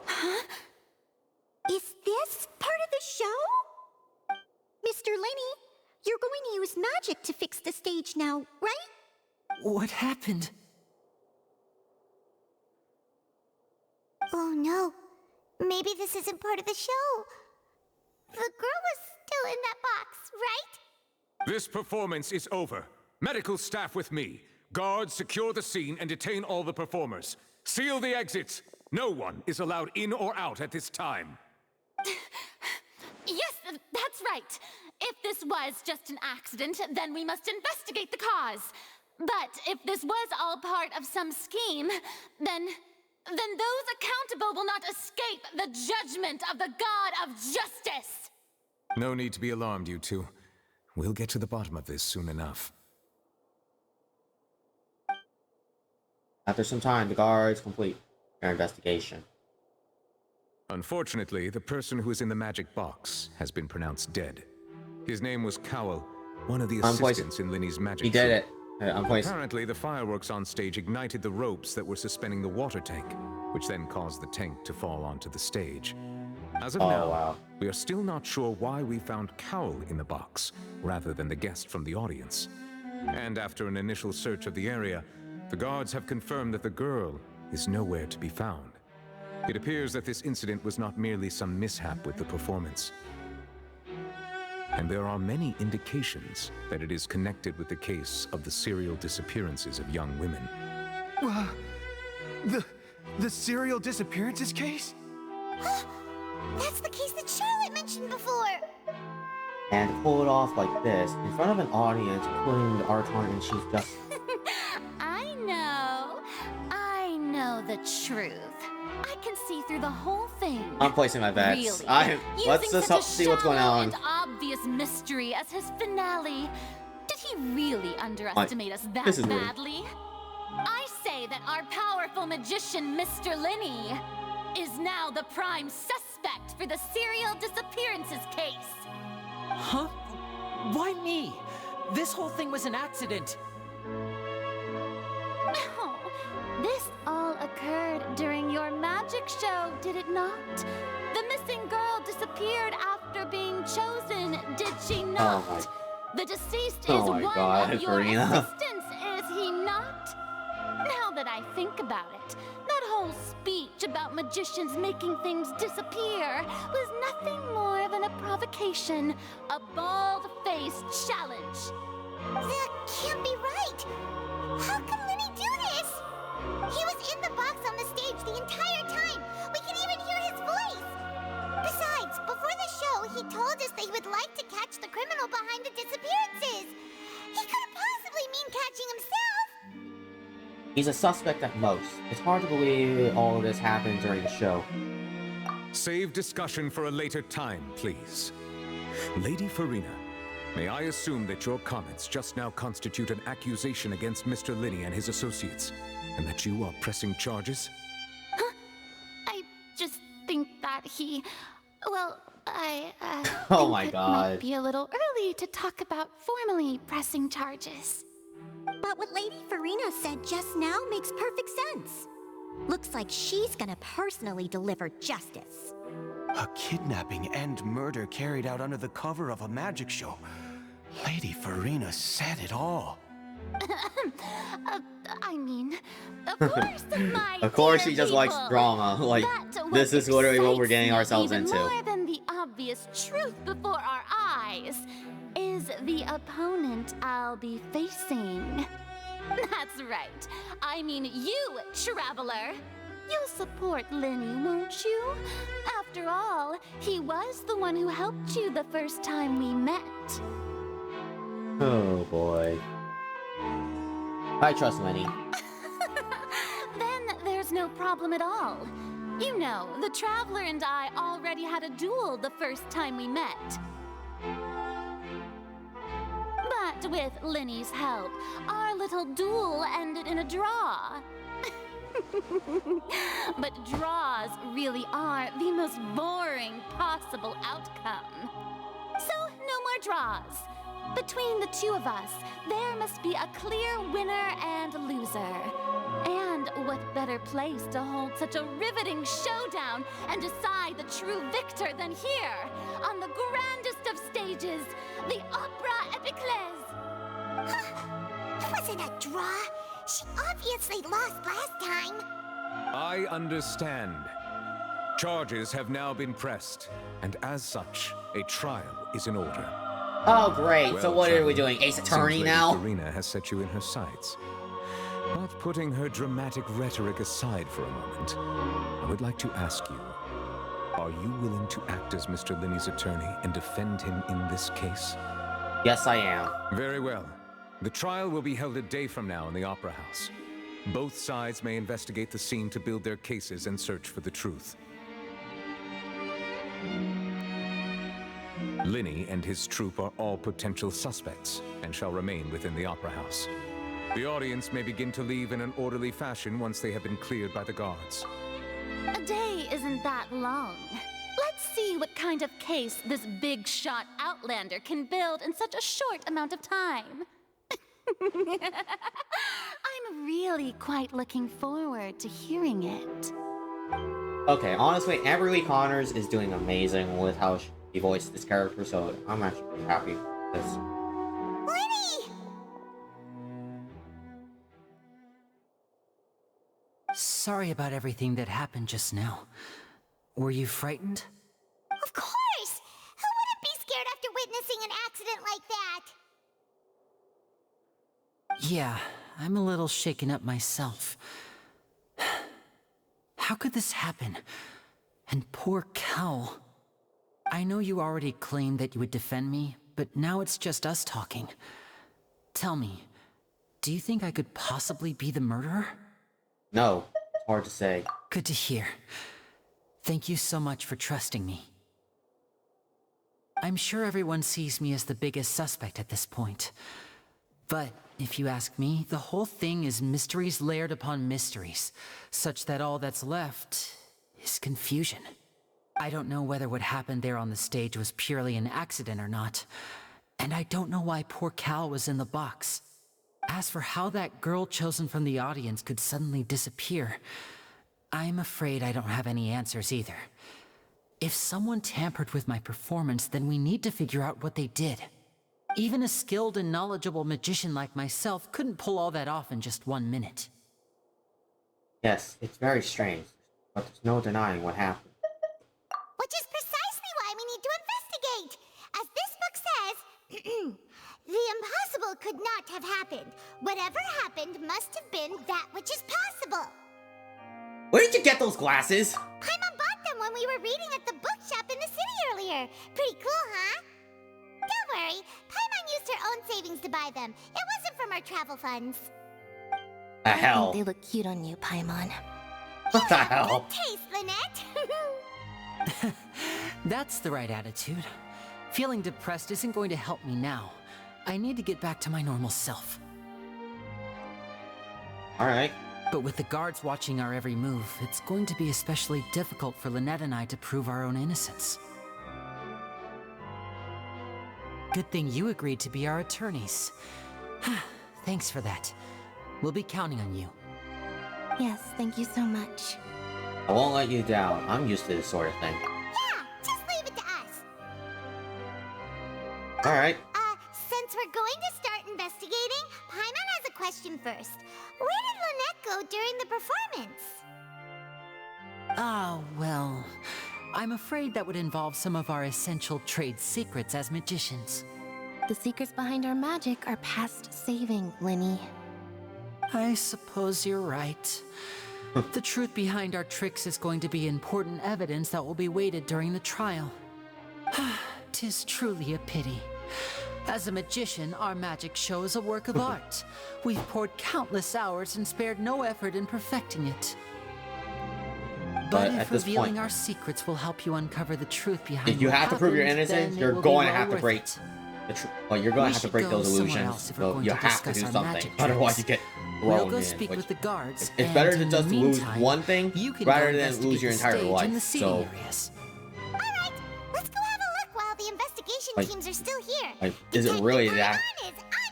Huh? Is this part of the show? Mr. Lenny, you're going to use magic to fix the stage now, right? What happened? Oh no. Maybe this isn't part of the show. The girl was still in that box, right? This performance is over. Medical staff with me. Guards, secure the scene and detain all the performers. Seal the exits. No one is allowed in or out at this time. Yes, that's right. If this was just an accident, then we must investigate the cause. But if this was all part of some scheme, then those accountable will not escape the judgment of the God of Justice. No need to be alarmed, you two. We'll get to the bottom of this soon enough. After some time, the guards complete their investigation. Unfortunately, the person who is in the magic box has been pronounced dead. His name was Cowell, one of the assistants in Linny's magic. He did it. Apparently, the fireworks on stage ignited the ropes that were suspending the water tank, which then caused the tank to fall onto the stage. As of now, we are still not sure why we found Cowell in the box, rather than the guest from the audience. And after an initial search of the area, the guards have confirmed that the girl is nowhere to be found. It appears that this incident was not merely some mishap with the performance. And there are many indications that it is connected with the case of the serial disappearances of young women. The serial disappearances case? That's the case that Charlotte mentioned before. And to pull it off like this, in front of an audience, including the Archon and Chief Justice. I know the truth. I can see through the whole thing. I'm placing my bets. Really? Let's just see what's going on. And obvious mystery as his finale. Did he really underestimate us that badly? I say that our powerful magician, Mr. Linny, is now the prime suspect for the serial disappearances case. Huh? Why me? This whole thing was an accident. No, this all occurred during your magic show, did it not? The missing girl disappeared after being chosen, did she not? The deceased is one of your assistants, is he not? Now that I think about it, that whole speech about magicians making things disappear was nothing more than a provocation, a bald-faced challenge. That can't be right. How can Linny do this? He was in the box on the stage the entire time. We can even hear his voice. Besides, before the show, he told us that he would like to catch the criminal behind the disappearances. He couldn't possibly mean catching himself. He's a suspect at most. It's hard to believe all of this happened during the show. Save discussion for a later time, please. Lady Farina, may I assume that your comments just now constitute an accusation against Mr. Linny and his associates, and that you are pressing charges? I just think that he... Well, I Oh my think God. It might be a little early to talk about formally pressing charges. But what Lady Farina said just now makes perfect sense. Looks like she's gonna personally deliver justice. A kidnapping and murder carried out under the cover of a magic show. Lady Farina said it all. I mean, of course, my Of course, dear she just likes people. drama. Like, But what this is literally what we're excites getting me ourselves even into. More than the obvious truth before our eyes is the opponent I'll be facing. That's right. I mean you, Traveler. You'll support Linny, won't you? After all, he was the one who helped you the first time we met. Oh boy. I trust Lenny. Then there's no problem at all. You know, the Traveler and I already had a duel the first time we met. But with Linny's help, our little duel ended in a draw. But draws really are the most boring possible outcome. So, no more draws. Between the two of us, there must be a clear winner and loser. And what better place to hold such a riveting showdown and decide the true victor than here, on the grandest of stages, the Opera Epiclese. It wasn't a draw. She obviously lost last time. I understand. Charges have now been pressed, and as such, a trial is in order. Oh, great. So Well, what are we Traveler, doing? Ace Attorney seems Lady now? Farina has set you in her sights. But putting her dramatic rhetoric aside for a moment, I would like to ask you, are you willing to act as Mr. Linney's attorney and defend him in this case? Yes, I am. Very well. The trial will be held a day from now in the Opera House. Both sides may investigate the scene to build their cases and search for the truth. Linney and his troupe are all potential suspects and shall remain within the Opera House. The audience may begin to leave in an orderly fashion once they have been cleared by the guards. A day isn't that long. Let's see what kind of case this big shot outlander can build in such a short amount of time. I'm really quite looking forward to hearing it. Okay, honestly, every week Connors is doing amazing with how she voiced this character, so I'm actually pretty happy with this. Lenny! Sorry about everything that happened just now. Were you frightened? Of course! Who wouldn't be scared after witnessing an accident like that? Yeah, I'm a little shaken up myself. How could this happen? And poor Cal. I know you already claimed that you would defend me, but now it's just us talking. Tell me, do you think I could possibly be the murderer? No, it's hard to say. Good to hear. Thank you so much for trusting me. I'm sure everyone sees me as the biggest suspect at this point. But if you ask me, the whole thing is mysteries layered upon mysteries, such that all that's left is confusion. I don't know whether what happened there on the stage was purely an accident or not, and I don't know why poor Cal was in the box. As for how that girl chosen from the audience could suddenly disappear, I'm afraid I don't have any answers either. If someone tampered with my performance, then we need to figure out what they did. Even a skilled and knowledgeable magician like myself couldn't pull all that off in just 1 minute. Yes, it's very strange, but there's no denying what happened. Which is precisely why we need to investigate! As this book says, the impossible could not have happened. Whatever happened must have been that which is possible. Where did you get those glasses? Paimon bought them when we were reading at the bookshop in the city earlier. Pretty cool, huh? Don't worry, Paimon used her own savings to buy them. It wasn't from our travel funds. The hell? They look cute on you, Paimon. What the hell? Good taste, Lynette. That's the right attitude. Feeling depressed isn't going to help me now. I need to get back to my normal self. Alright. But with the guards watching our every move, it's going to be especially difficult for Lynette and I to prove our own innocence. Good thing you agreed to be our attorneys. Thanks for that. We'll be counting on you. Yes, thank you so much. I won't let you down. I'm used to this sort of thing. Yeah, just leave it to us. Alright. Since we're going to start investigating, Paimon has a question first. Where did Lynette go during the performance? Well, I'm afraid that would involve some of our essential trade secrets as magicians. The secrets behind our magic are past saving, Linny. I suppose you're right. The truth behind our tricks is going to be important evidence that will be weighted during the trial. 'Tis truly a pity. As a magician, our magic show is a work of art. We've poured countless hours and spared no effort in perfecting it. But if revealing our secrets will help you uncover the truth behind if you have to prove your innocence, you're going to have to break you're going to have to break those illusions. So you have to do something. Otherwise, you get We'll go speak with the guards. It's better to just lose one thing rather than lose your entire life. So, alright, let's go have a look while the investigation teams are still here. Like, is it really that?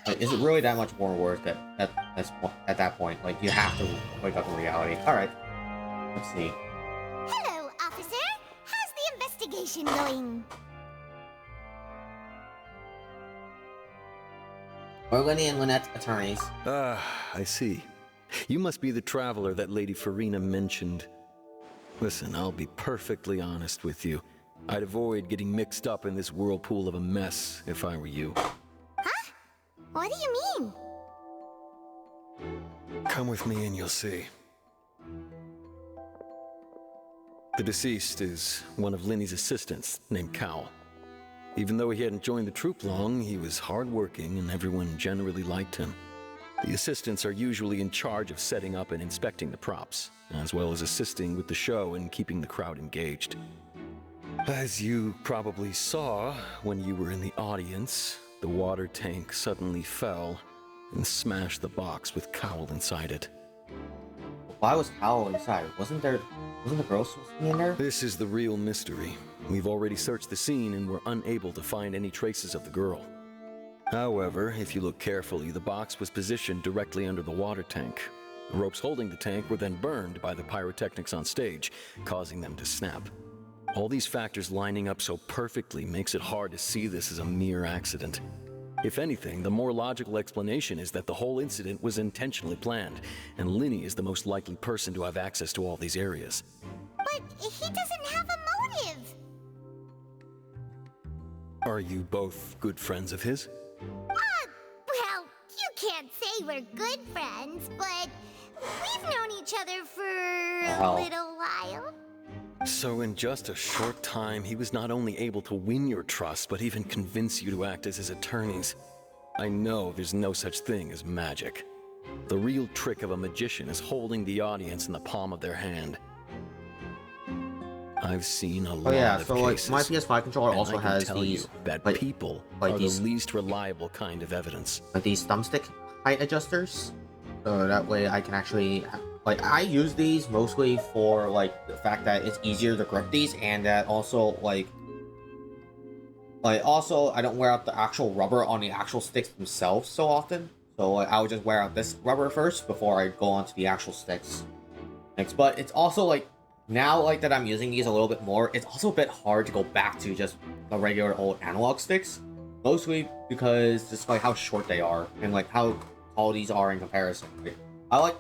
Is it really that much more worth it at that point? Like, you have to wake up in reality. All right, let's see. Hello, officer. How's the investigation going? Burgundy and Lynette's attorneys. Ah, I see. You must be the traveler that Lady Farina mentioned. Listen, I'll be perfectly honest with you. I'd avoid getting mixed up in this whirlpool of a mess if I were you. Huh? What do you mean? Come with me and you'll see. The deceased is one of Linny's assistants named Cal. Even though he hadn't joined the troupe long, he was hardworking and everyone generally liked him. The assistants are usually in charge of setting up and inspecting the props, as well as assisting with the show and keeping the crowd engaged. As you probably saw when you were in the audience, the water tank suddenly fell and smashed the box with Cowl inside it. Why was Cowl inside? Wasn't the girl supposed to be in there? This is the real mystery. We've already searched the scene and were unable to find any traces of the girl. However, if you look carefully, the box was positioned directly under the water tank. The ropes holding the tank were then burned by the pyrotechnics on stage, causing them to snap. All these factors lining up so perfectly makes it hard to see this as a mere accident. If anything, the more logical explanation is that the whole incident was intentionally planned, and Linny is the most likely person to have access to all these areas. But he doesn't have a motive. Are you both good friends of his? Well, you can't say we're good friends, but we've known each other for a little while. So in just a short time, he was not only able to win your trust, but even convince you to act as his attorneys. I know there's no such thing as magic. The real trick of a magician is holding the audience in the palm of their hand. I've seen a lot of cases. So my PS5 controller also has these that people are the least reliable kind of evidence. Like these thumbstick height adjusters, so that way I can actually I use these mostly for like the fact that it's easier to grip these, and that also also I don't wear out the actual rubber on the actual sticks themselves so often. So I would just wear out this rubber first before I go onto the actual sticks. But it's also now that I'm using these a little bit more, it's also a bit hard to go back to just the regular old analog sticks, mostly because just how short they are and how tall these are in comparison. I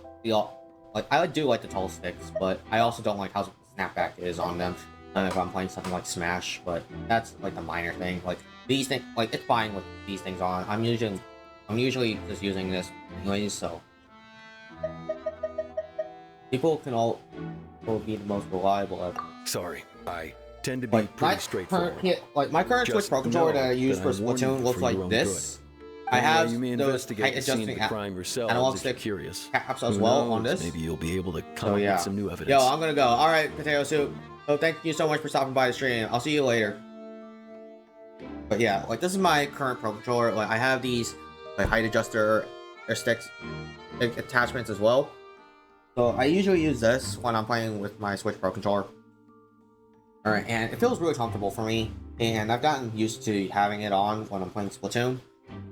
do like the tall sticks, but I also don't like how the snapback is on them if I'm playing something like Smash, but that's the minor thing. These things, it's fine with these things on. I'm usually just using this anyways, so people can all be the most reliable ever. Sorry, I tend to be pretty straightforward. My current Switch Pro controller that I use for Splatoon looks like this. I have those height adjusting analog stick caps as well on this. Maybe you'll be able to come up with some new evidence. Yo, I'm gonna go. All right, Potato Soup. So thank you so much for stopping by the stream. I'll see you later. But yeah, this is my current Pro controller. I have these height adjuster sticks attachments as well. So I usually use this when I'm playing with my Switch Pro controller. All right, and it feels really comfortable for me, and I've gotten used to having it on when I'm playing Splatoon.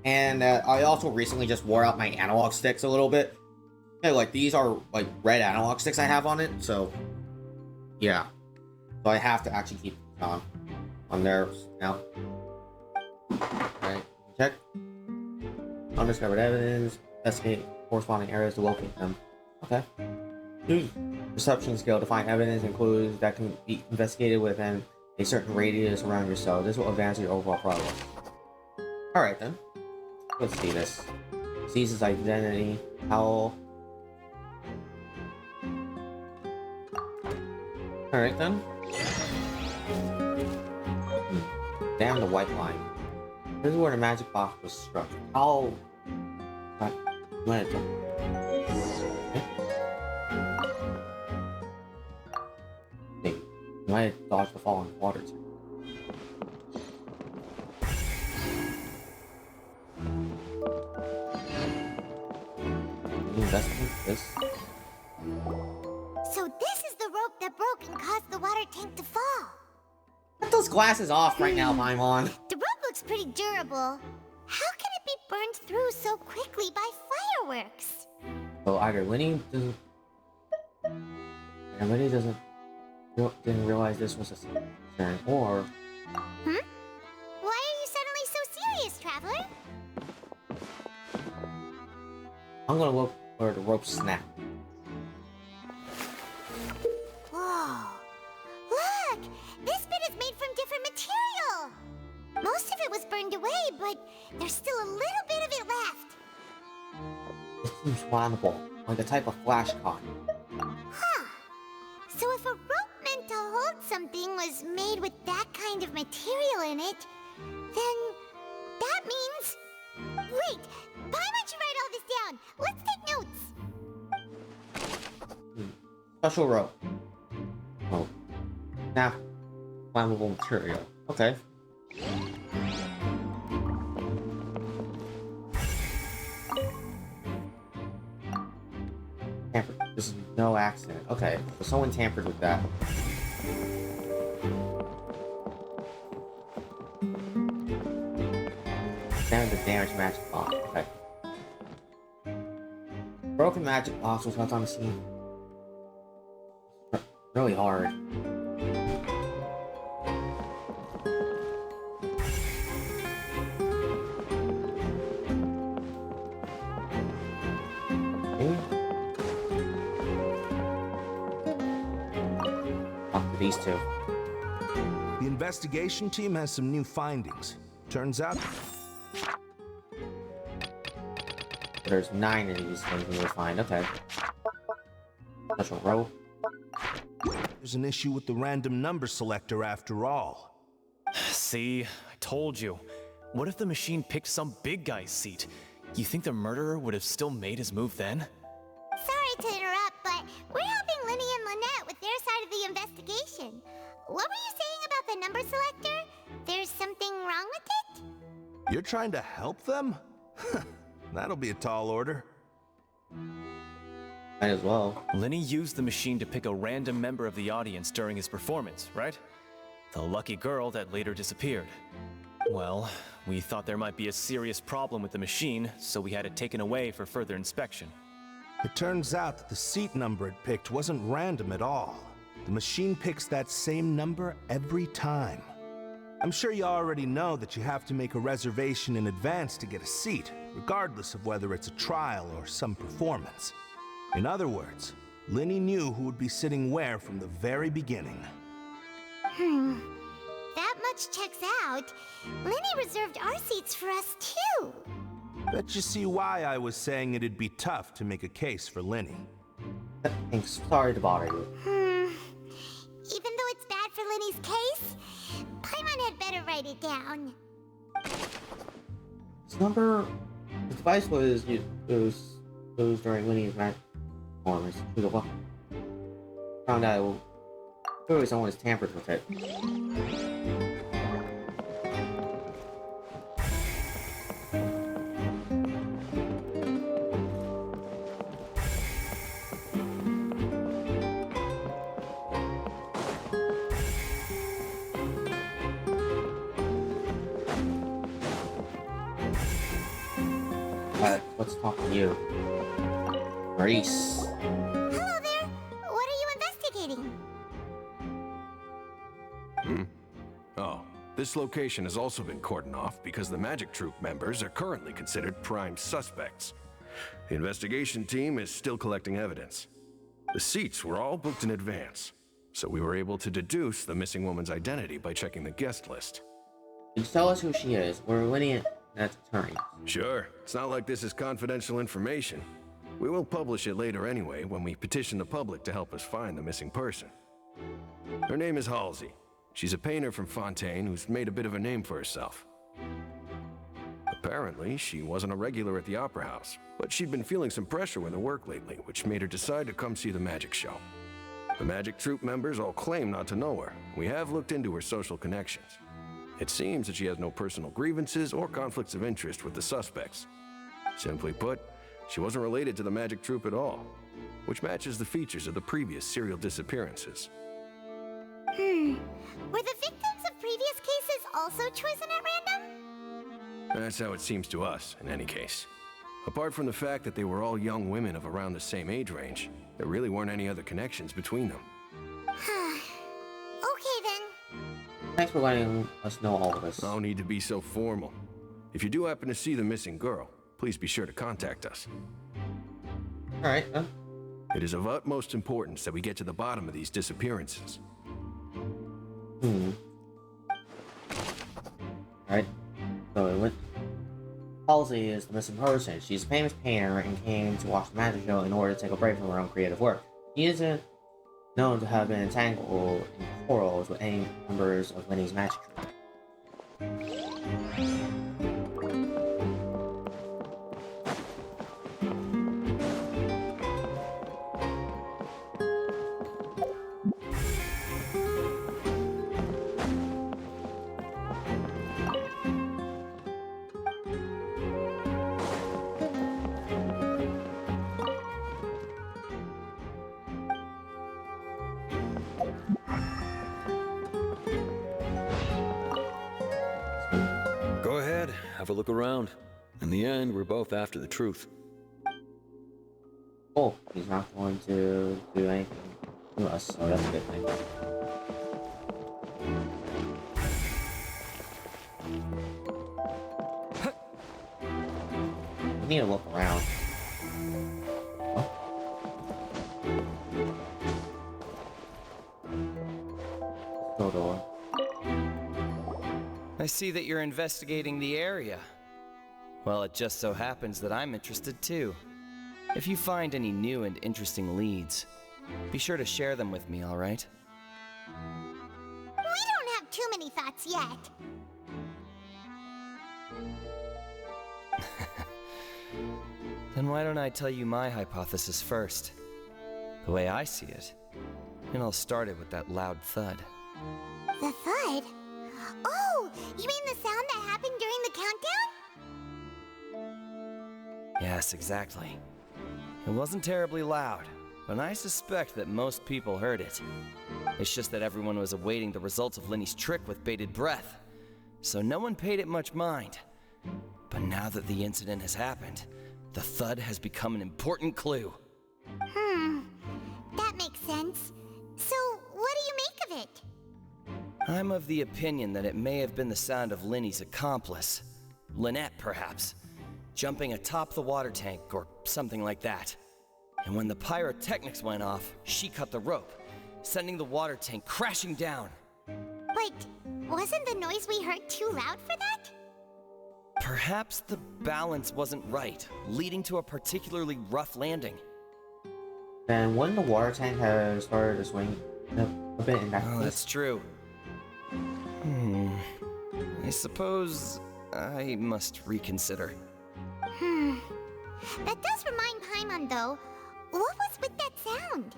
And I also recently just wore out my analog sticks a little bit. Yeah, these are red analog sticks I have on it, so yeah. So I have to actually keep it on there now. Alright, check. Undiscovered evidence. Investigate corresponding areas to locate them. Okay. Perception skill to find evidence includes that can be investigated within a certain radius around your cell. This will advance your overall progress. Alright then. Let's see this. Seizes identity. Howl. Alright then. Damn the white line. This is where the magic box was struck. I'll let it go. Okay. You might have dodged the falling water too. Investigate this. So this is the rope that broke and caused the water tank to fall. Put those glasses off right now, Paimon. The rope looks pretty durable. How can it be burned through so quickly by fireworks? So either Lenny didn't realize this was a concern, or Why are you suddenly so serious, Traveler? I'm gonna look for the rope snap. Whoa! Look! This bit is made from different material! Most of it was burned away, but there's still a little bit of it left. It seems flammable, like a type of flash cotton. Huh. So if a rope meant to hold something was made with that kind of material in it, then that means... Wait! Paimon should write all this down! Let's take notes! Special rope. Oh. Snap. Flammable material. Okay. Tampered. This is no accident. Okay, so someone tampered with that. Examine the damaged magic box. Okay. Broken magic box was left on the scene. Really hard. These two. The investigation team has some new findings. Turns out there's 9 of these things we will find. Okay. Special rope. There's an issue with the random number selector after all. See, I told you. What if the machine picked some big guy's seat? You think the murderer would have still made his move then? Sorry to interrupt, but we're helping Linny and Lynette with their side of the investigation. What were you saying about the number selector? There's something wrong with it? You're trying to help them? That'll be a tall order. Might as well. Linny used the machine to pick a random member of the audience during his performance, right? The lucky girl that later disappeared. Well, we thought there might be a serious problem with the machine, so we had it taken away for further inspection. It turns out that the seat number it picked wasn't random at all. The machine picks that same number every time. I'm sure you already know that you have to make a reservation in advance to get a seat, regardless of whether it's a trial or some performance. In other words, Linny knew who would be sitting where from the very beginning. That much checks out. Linny reserved our seats for us too. Bet you see why I was saying it'd be tough to make a case for Linny. Thanks. Sorry to bother you. Even though it's bad for Linny's case, Paimon had better write it down. This number... The device was used during Linny's magic performance. Found out clearly someone has tampered with it. Let's talk to you. Maurice. Hello there. What are you investigating? Oh, this location has also been cordoned off because the Magic Troupe members are currently considered prime suspects. The investigation team is still collecting evidence. The seats were all booked in advance, so we were able to deduce the missing woman's identity by checking the guest list. Can you tell us who she is? We're Linny and attorney. Sure. It's not like this is confidential information. We will publish it later anyway when we petition the public to help us find the missing person. Her name is Halsey. She's a painter from Fontaine who's made a bit of a name for herself. Apparently, she wasn't a regular at the Opera House, but she'd been feeling some pressure with her work lately, which made her decide to come see the magic show. The magic troupe members all claim not to know her. We have looked into her social connections. It seems that she has no personal grievances or conflicts of interest with the suspects. Simply put, she wasn't related to the magic troupe at all, which matches the features of the previous serial disappearances. Were the victims of previous cases also chosen at random? That's how it seems to us, in any case. Apart from the fact that they were all young women of around the same age range, there really weren't any other connections between them. Okay then. Thanks for letting us know all of this. No need to be so formal. If you do happen to see the missing girl, please be sure to contact us. Alright, then. It is of utmost importance that we get to the bottom of these disappearances. Alright. So Halsey is the missing person. She's a famous painter and came to watch the magic show in order to take a break from her own creative work. She isn't known to have been entangled in quarrels with any members of Lenny's magic troupe. Go ahead, have a look around. In the end, we're both after the truth. Oh, he's not going to do anything to us, so that's a good thing. We need to look around. Oh. Door. I see that you're investigating the area. Well, it just so happens that I'm interested too. If you find any new and interesting leads, be sure to share them with me, alright? We don't have too many thoughts yet. Then why don't I tell you my hypothesis first? The way I see it. And I'll start it with that loud thud. The thud? Oh, you mean the sound that happened during the countdown? Yes, exactly. It wasn't terribly loud, but I suspect that most people heard it. It's just that everyone was awaiting the results of Lenny's trick with bated breath, so no one paid it much mind. But now that the incident has happened, the thud has become an important clue. That makes sense. So, what do you make of it? I'm of the opinion that it may have been the sound of Lenny's accomplice, Lynette perhaps, jumping atop the water tank or something like that. And when the pyrotechnics went off, she cut the rope, sending the water tank crashing down. But wasn't the noise we heard too loud for that? Perhaps the balance wasn't right, leading to a particularly rough landing. Then wouldn't the water tank have started to swing a bit in that case? That's true. I suppose I must reconsider. That does remind Paimon, though. What was with that sound?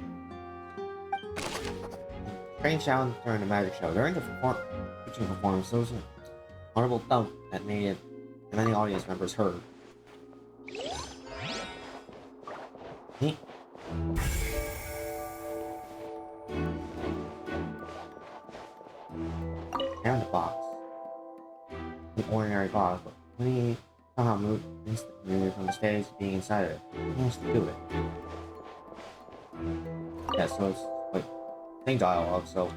Strange sound during the magic show. During the featuring performance, there was an audible thump that many audience members heard. Down the box. An ordinary box, but when he somehow moved instantly from the stage to being inside of it, he wants to do it. Yeah, so it's like same dialogue, so.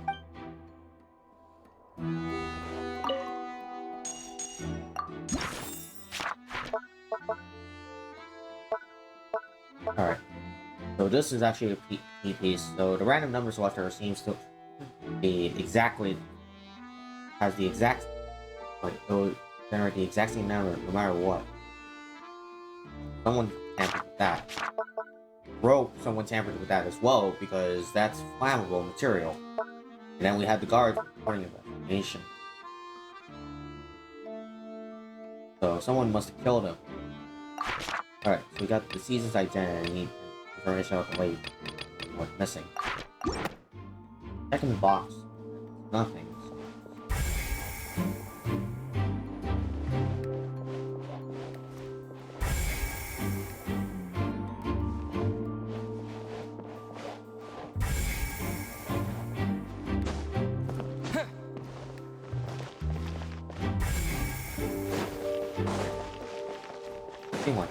Alright. So this is actually a key piece. So the random number selector seems to be has the exact, like, it will generate the exact same number no matter what. Someone tampered with that. Someone tampered with that as well because that's flammable material. And then we had the guards reporting the information. So someone must have killed him. Alright, so we got the deceased's identity and information about the lady. What's missing? Checking the box. Nothing. One.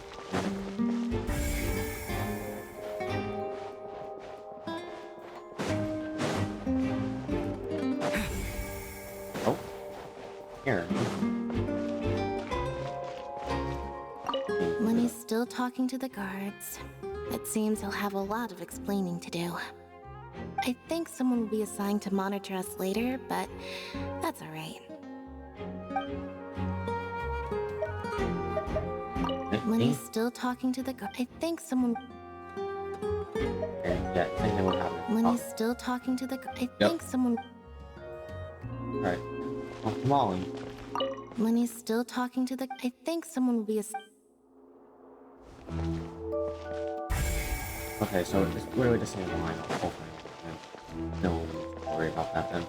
Oh, here. Lenny's still talking to the guards. It seems he'll have a lot of explaining to do. I think someone will be assigned to monitor us later, but that's alright. Lenny's still talking to the guard. I think someone. Yeah, I think what happened. Lenny's still talking to the guard. I think someone. Alright. Oh, Molly. Lenny's still talking to the. I think someone will be Okay, so it's literally the same line of the whole thing. No one needs to worry about that then.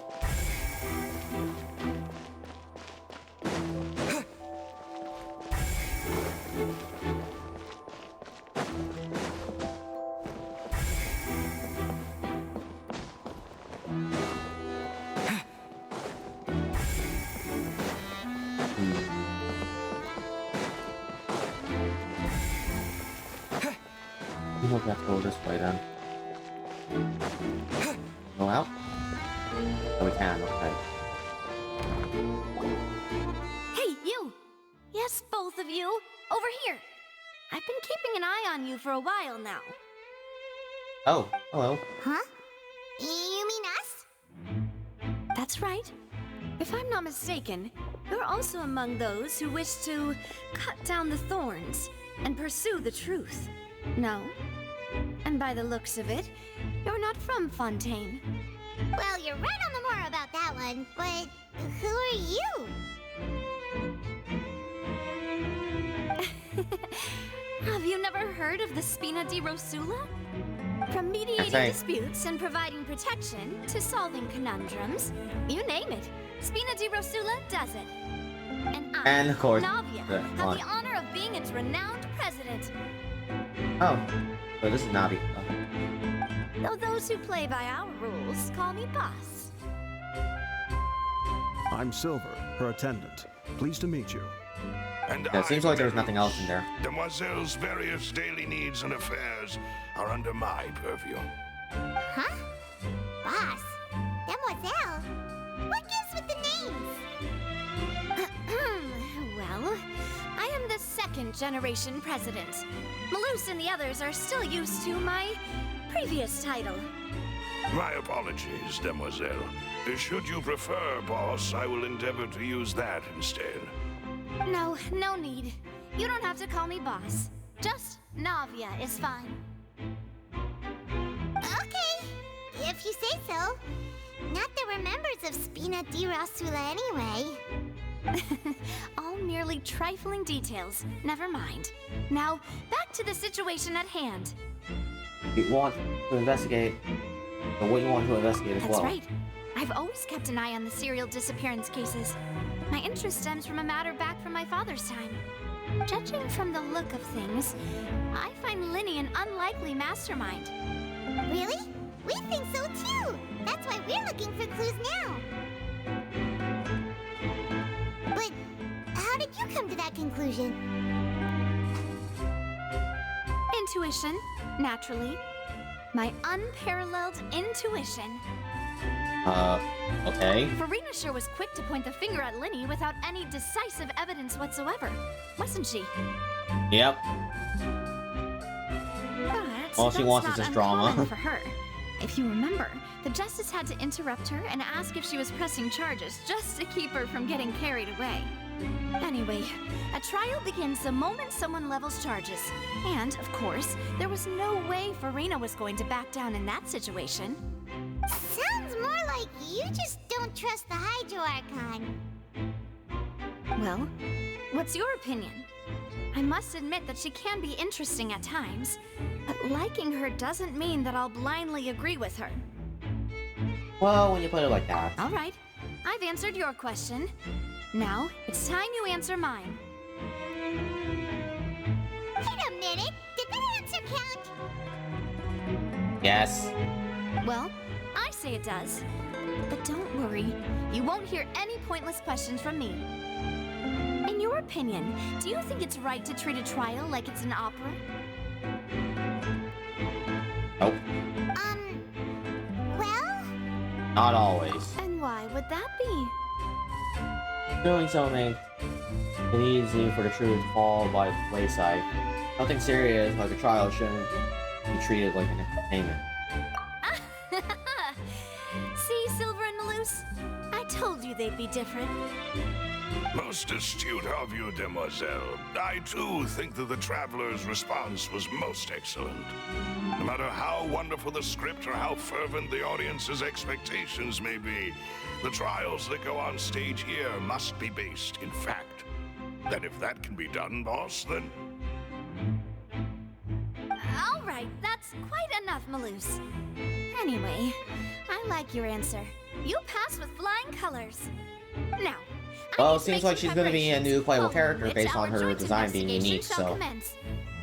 I think we have to go this way then. Go out? Oh, we can, okay. Hey, you! Yes, both of you! Over here! I've been keeping an eye on you for a while now. Oh, hello. Huh? You mean us? That's right. If I'm not mistaken, you're also among those who wish to cut down the thorns and pursue the truth. No? And by the looks of it, you're not from Fontaine. Well, you're right on the more about that one, but who are you? Have you never heard of the Spina di Rosula? From mediating disputes and providing protection to solving conundrums, you name it, Spina di Rosula does it. And I, of course, Navia, have the honor of being its renowned president. Oh, so this is Navi. Though those who play by our rules call me boss. I'm Silver, her attendant. Pleased to meet you. And yeah, it seems like there's nothing else in there. Demoiselle's various daily needs and affairs are under my purview. Huh? Boss? Demoiselle? What gives with the names? Well, I am the second generation president. Malus and the others are still used to my previous title. My apologies, Demoiselle. Should you prefer, boss, I will endeavor to use that instead. No, no need. You don't have to call me boss. Just Navia is fine. Okay, if you say so. Not that we're members of Spina di Rosula anyway. All merely trifling details. Never mind. Now, back to the situation at hand. You want to investigate, or what you want to investigate as well. That's right. I've always kept an eye on the serial disappearance cases. My interest stems from a matter back from my father's time. Judging from the look of things, I find Linny an unlikely mastermind. Really? We think so too! That's why we're looking for clues now. But how did you come to that conclusion? Intuition, naturally. My unparalleled intuition. Okay. Farina sure was quick to point the finger at Linny without any decisive evidence whatsoever, wasn't she? Yep. But all she wants is just drama. For her. If you remember, the Justice had to interrupt her and ask if she was pressing charges just to keep her from getting carried away. Anyway, a trial begins the moment someone levels charges. And, of course, there was no way Farina was going to back down in that situation. Sounds more like you just don't trust the Hydro Archon. Well, what's your opinion? I must admit that she can be interesting at times, but liking her doesn't mean that I'll blindly agree with her. Well, when you put it like that. All right, I've answered your question. Now, it's time you answer mine. Wait a minute! Did that answer count? Yes. Well, I say it does. But don't worry, you won't hear any pointless questions from me. In your opinion, do you think it's right to treat a trial like it's an opera? Nope. Well? Not always. And why would that be? Doing so makes it easy for the truth to fall by the wayside. Nothing serious like a trial shouldn't be treated like an entertainment. See, Silver and Maloose? I told you they'd be different. Most astute of you, demoiselle. I too think that the Traveler's response was most excellent. No matter how wonderful the script or how fervent the audience's expectations may be, the trials that go on stage here must be based in fact. And if that can be done, boss, then... All right, that's quite enough, Maloose. Anyway, I like your answer. You pass with flying colors. Now, well, it seems like she's going to be a new playable character based on her design being unique, so... Commence.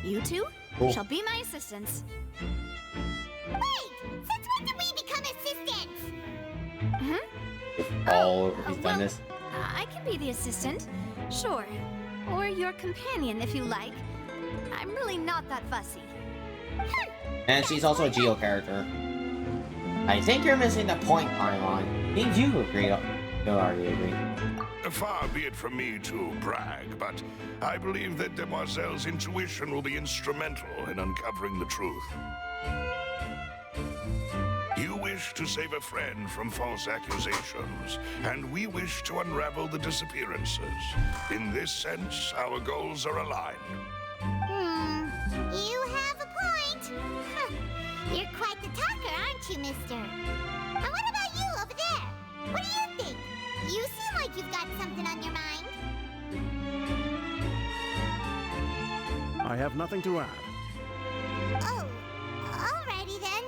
You two shall be my assistants. Wait! Since when did we become assistants? He's done this. I can be the assistant, sure. Or your companion, if you like. I'm really not that fussy. And she's also a Geo character. I think you're missing the point, Paimon. Did you agree? No, I already agree. Far be it from me to brag, but I believe that Demoiselle's intuition will be instrumental in uncovering the truth. You wish to save a friend from false accusations, and we wish to unravel the disappearances. In this sense, our goals are aligned. You have a point. Huh. You're quite the talker, aren't you, mister? And what about you over there? What do you think? You seem like you've got something on your mind. I have nothing to add. Oh, alrighty then.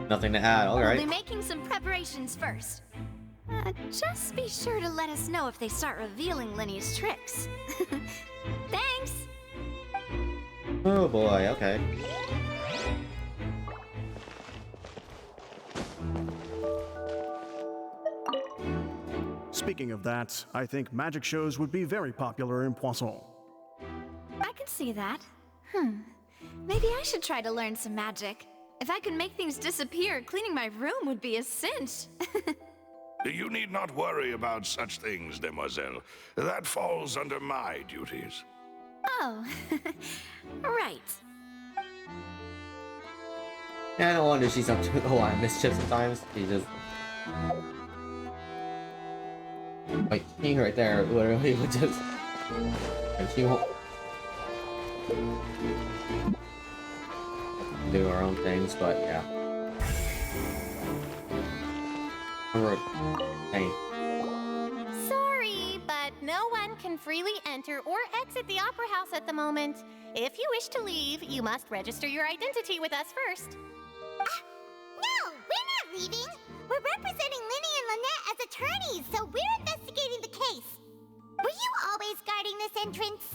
Nothing to add, alright. We'll be making some preparations first. Just be sure to let us know if they start revealing Linny's tricks. Thanks! Oh boy, okay. Speaking of that, I think magic shows would be very popular in Poisson. I can see that. Maybe I should try to learn some magic. If I could make things disappear, cleaning my room would be a cinch. You need not worry about such things, demoiselle. That falls under my duties. Oh, right. Yeah, no wonder she's up to a lot of mischief sometimes. She just... Like, he right there literally would just... And she won't... do her own things, but yeah. Hey. Sorry, but no one can freely enter or exit the Opera House at the moment. If you wish to leave, you must register your identity with us first. No, we're not leaving. We're representing Linny and Lynette as attorneys, so we're investigating the case. Were you always guarding this entrance?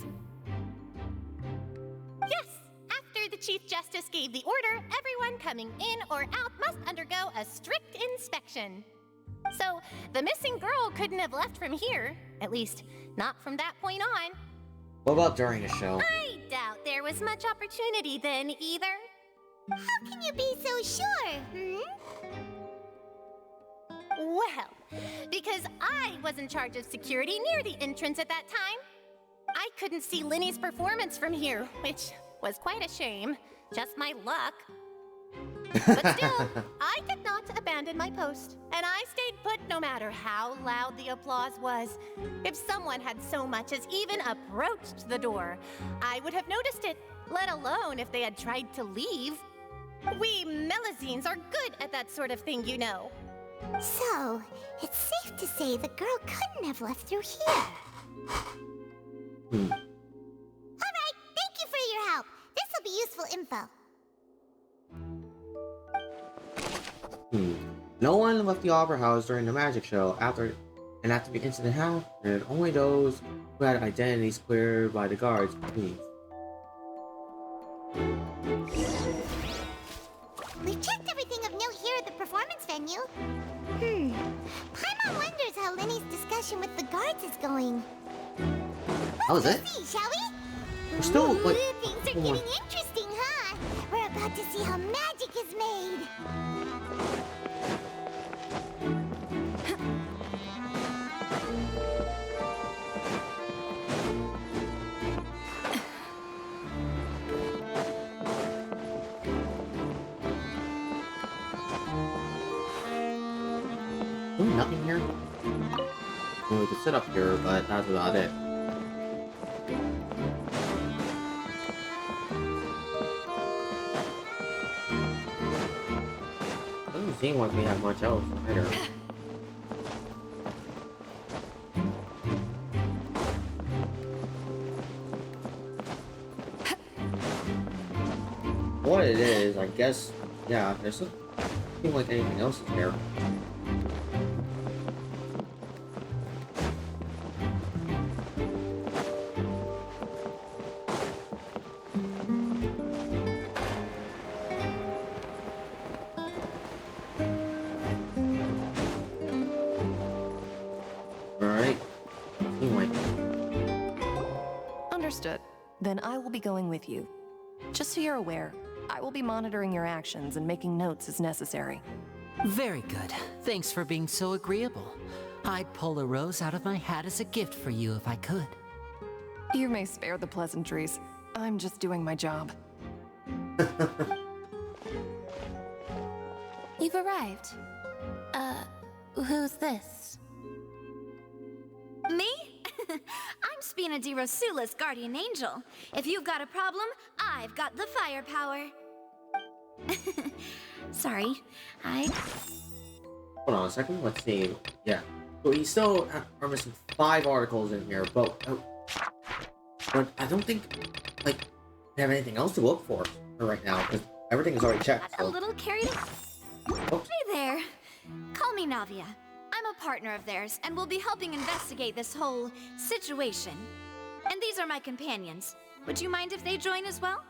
Yes. After the Chief Justice gave the order, everyone coming in or out must undergo a strict inspection. So, the missing girl couldn't have left from here. At least, not from that point on. What about during the show? I doubt there was much opportunity then, either. How can you be so sure, Well, because I was in charge of security near the entrance at that time. I couldn't see Linny's performance from here, which was quite a shame. Just my luck. But still, I did not abandon my post, and I stayed put no matter how loud the applause was. If someone had so much as even approached the door, I would have noticed it, let alone if they had tried to leave. We Melazines are good at that sort of thing, you know. So, it's safe to say the girl couldn't have left through here. Alright, thank you for your help. This'll be useful info. No one left the Opera House during the magic show after the incident happened. Only those who had identities cleared by the guards. We've checked everything of note here at the performance venue. Paimon wonders how Linny's discussion with the guards is going. How is it? Let's see, shall we? We're still, like... Things are getting interesting, huh? We're about to see how magic is made. Nothing here? Well, we could sit up here, but that's about it. Doesn't seem like we have much else either. What it is, I guess, yeah, there's nothing like anything else in here. Understood. Then I will be going with you. Just so you're aware, I will be monitoring your actions and making notes as necessary. Very good. Thanks for being so agreeable. I'd pull a rose out of my hat as a gift for you if I could. You may spare the pleasantries. I'm just doing my job. You've arrived. Who's this? Me? I'm Spina di Rosula's guardian angel. If you've got a problem, I've got the firepower. Sorry, Hold on a second, let's see. Yeah. So we still are missing 5 articles in here, but I don't think, like, we have anything else to look for right now, because everything is already checked. a little carried. Hey there. Call me Navia. I'm a partner of theirs, and will be helping investigate this whole situation. And these are my companions. Would you mind if they join as well?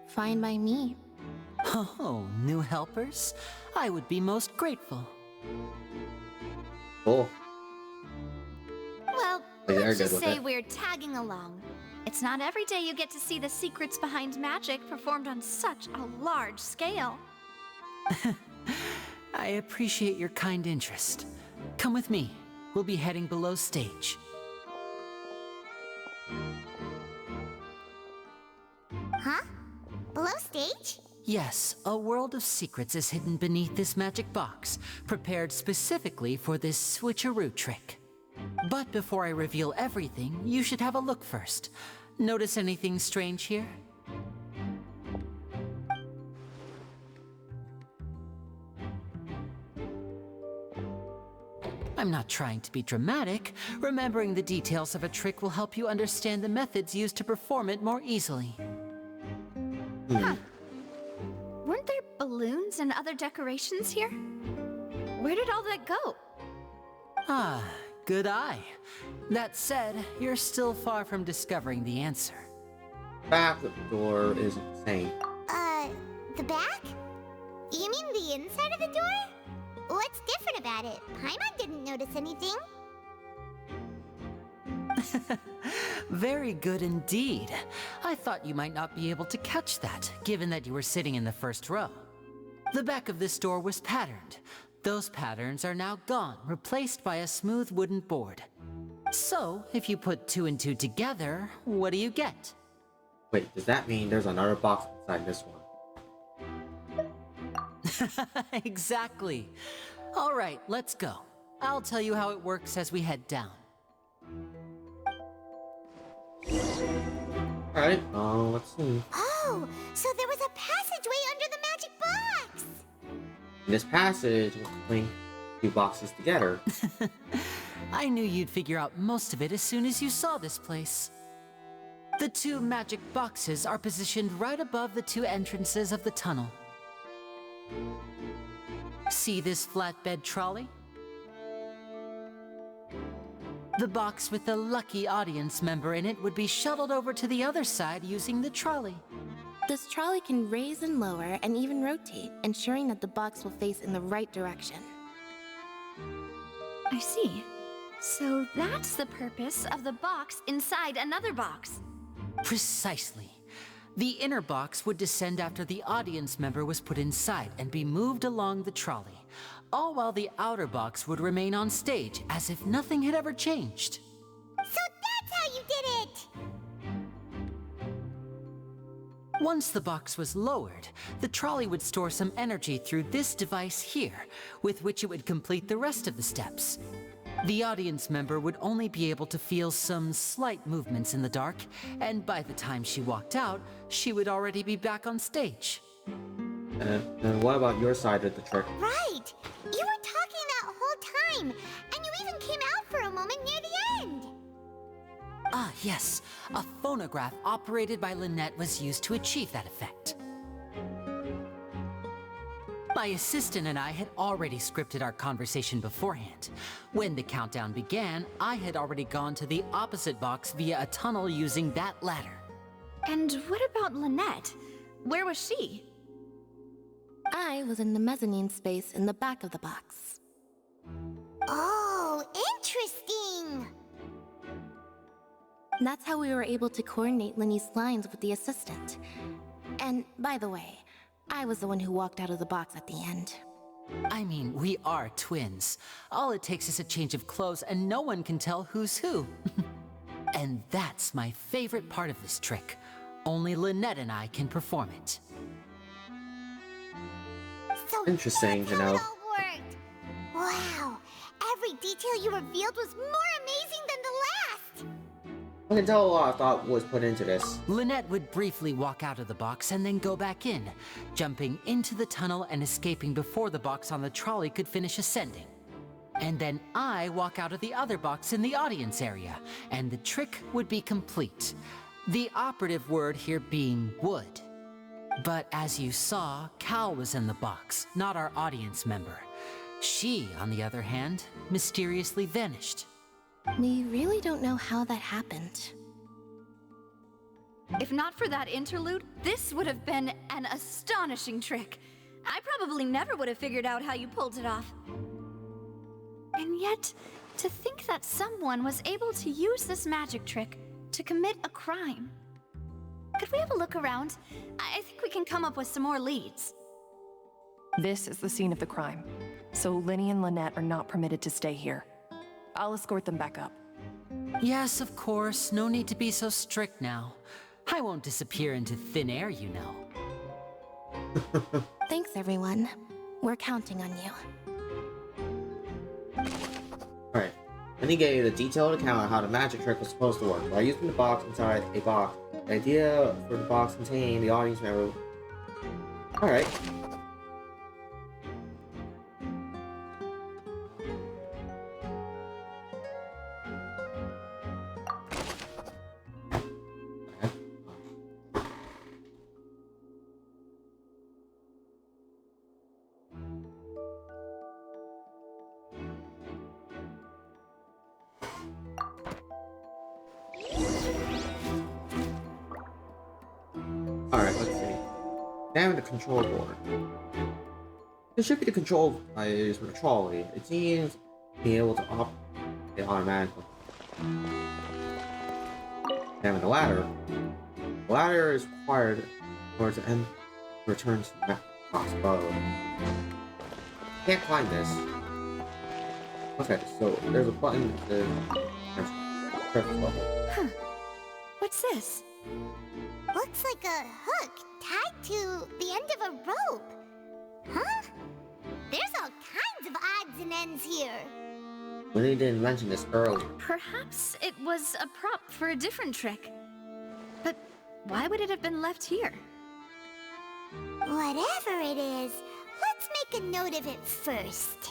Fine by me. Oh, new helpers? I would be most grateful. Cool. Well, They're let's good just with say it. we're tagging along. It's not every day you get to see the secrets behind magic performed on such a large scale. I appreciate your kind interest. Come with me. We'll be heading below stage. Huh? Below stage? Yes, a world of secrets is hidden beneath this magic box, prepared specifically for this switcheroo trick. But before I reveal everything, you should have a look first. Notice anything strange here? I'm not trying to be dramatic. Remembering the details of a trick will help you understand the methods used to perform it more easily. Huh. Weren't there balloons and other decorations here? Where did all that go? Ah, good eye. That said, you're still far from discovering the answer. Back of the door is insane. The back? You mean the inside of the door? What's different about it? Paimon didn't notice anything. Very good indeed. I thought you might not be able to catch that, given that you were sitting in the first row. The back of this door was patterned. Those patterns are now gone, replaced by a smooth wooden board. So, if you put 2 and 2 together, what do you get? Wait, does that mean there's another box inside this one? Exactly. All right, let's go. I'll tell you how it works as we head down. Alright, let's see. Oh, so there was a passageway under the magic box! In this passage, we'll link two boxes together. I knew you'd figure out most of it as soon as you saw this place. The two magic boxes are positioned right above the two entrances of the tunnel. See this flatbed trolley? The box with the lucky audience member in it would be shuttled over to the other side using the trolley. This trolley can raise and lower and even rotate, ensuring that the box will face in the right direction. I see. So that's the purpose of the box inside another box. Precisely. The inner box would descend after the audience member was put inside and be moved along the trolley, all while the outer box would remain on stage as if nothing had ever changed. So that's how you did it! Once the box was lowered, the trolley would store some energy through this device here, with which it would complete the rest of the steps. The audience member would only be able to feel some slight movements in the dark, and by the time she walked out, she would already be back on stage. And what about your side of the trick? Right! You were talking that whole time, and you even came out for a moment near the end! Ah, yes. A phonograph operated by Lynette was used to achieve that effect. My assistant and I had already scripted our conversation beforehand. When the countdown began, I had already gone to the opposite box via a tunnel using that ladder. And what about Lynette? Where was she? I was in the mezzanine space in the back of the box. Oh, interesting! That's how we were able to coordinate Linny's lines with the assistant. And, by the way, I was the one who walked out of the box at the end. I mean, we are twins. All it takes is a change of clothes and no one can tell who's who. And that's my favorite part of this trick. Only Lynette and I can perform it. So interesting that's to how know. it all worked. Wow! Every detail you revealed was more amazing than the last! I can tell a lot of thought was put into this. Lynette would briefly walk out of the box and then go back in, jumping into the tunnel and escaping before the box on the trolley could finish ascending. And then I walk out of the other box in the audience area, and the trick would be complete. The operative word here being would. But as you saw, Cal was in the box, not our audience member. She, on the other hand, mysteriously vanished. We really don't know how that happened. If not for that interlude, this would have been an astonishing trick. I probably never would have figured out how you pulled it off. And yet, to think that someone was able to use this magic trick to commit a crime. Could we have a look around? I think we can come up with some more leads. This is the scene of the crime, so Linny and Lynette are not permitted to stay here. I'll escort them back up. Yes, of course. No need to be so strict now. I won't disappear into thin air, you know. Thanks, everyone. We're counting on you. Alright. Then he gave a detailed account of how the magic trick was supposed to work. By using the box inside a box. The idea for the box contained the audience member. Alright. Alright, let's see. Examine the control board. This should be the control device for the trolley. It seems to be able to operate automatically. Examine the ladder. The ladder is required in order to return to the box above. Can't climb this. Okay, so there's a button that says surface level. Huh. What's this? Looks like a hook tied to the end of a rope. Huh? There's all kinds of odds and ends here. Winnie didn't mention this earlier. Perhaps it was a prop for a different trick. But why would it have been left here? Whatever it is, let's make make a note of it first.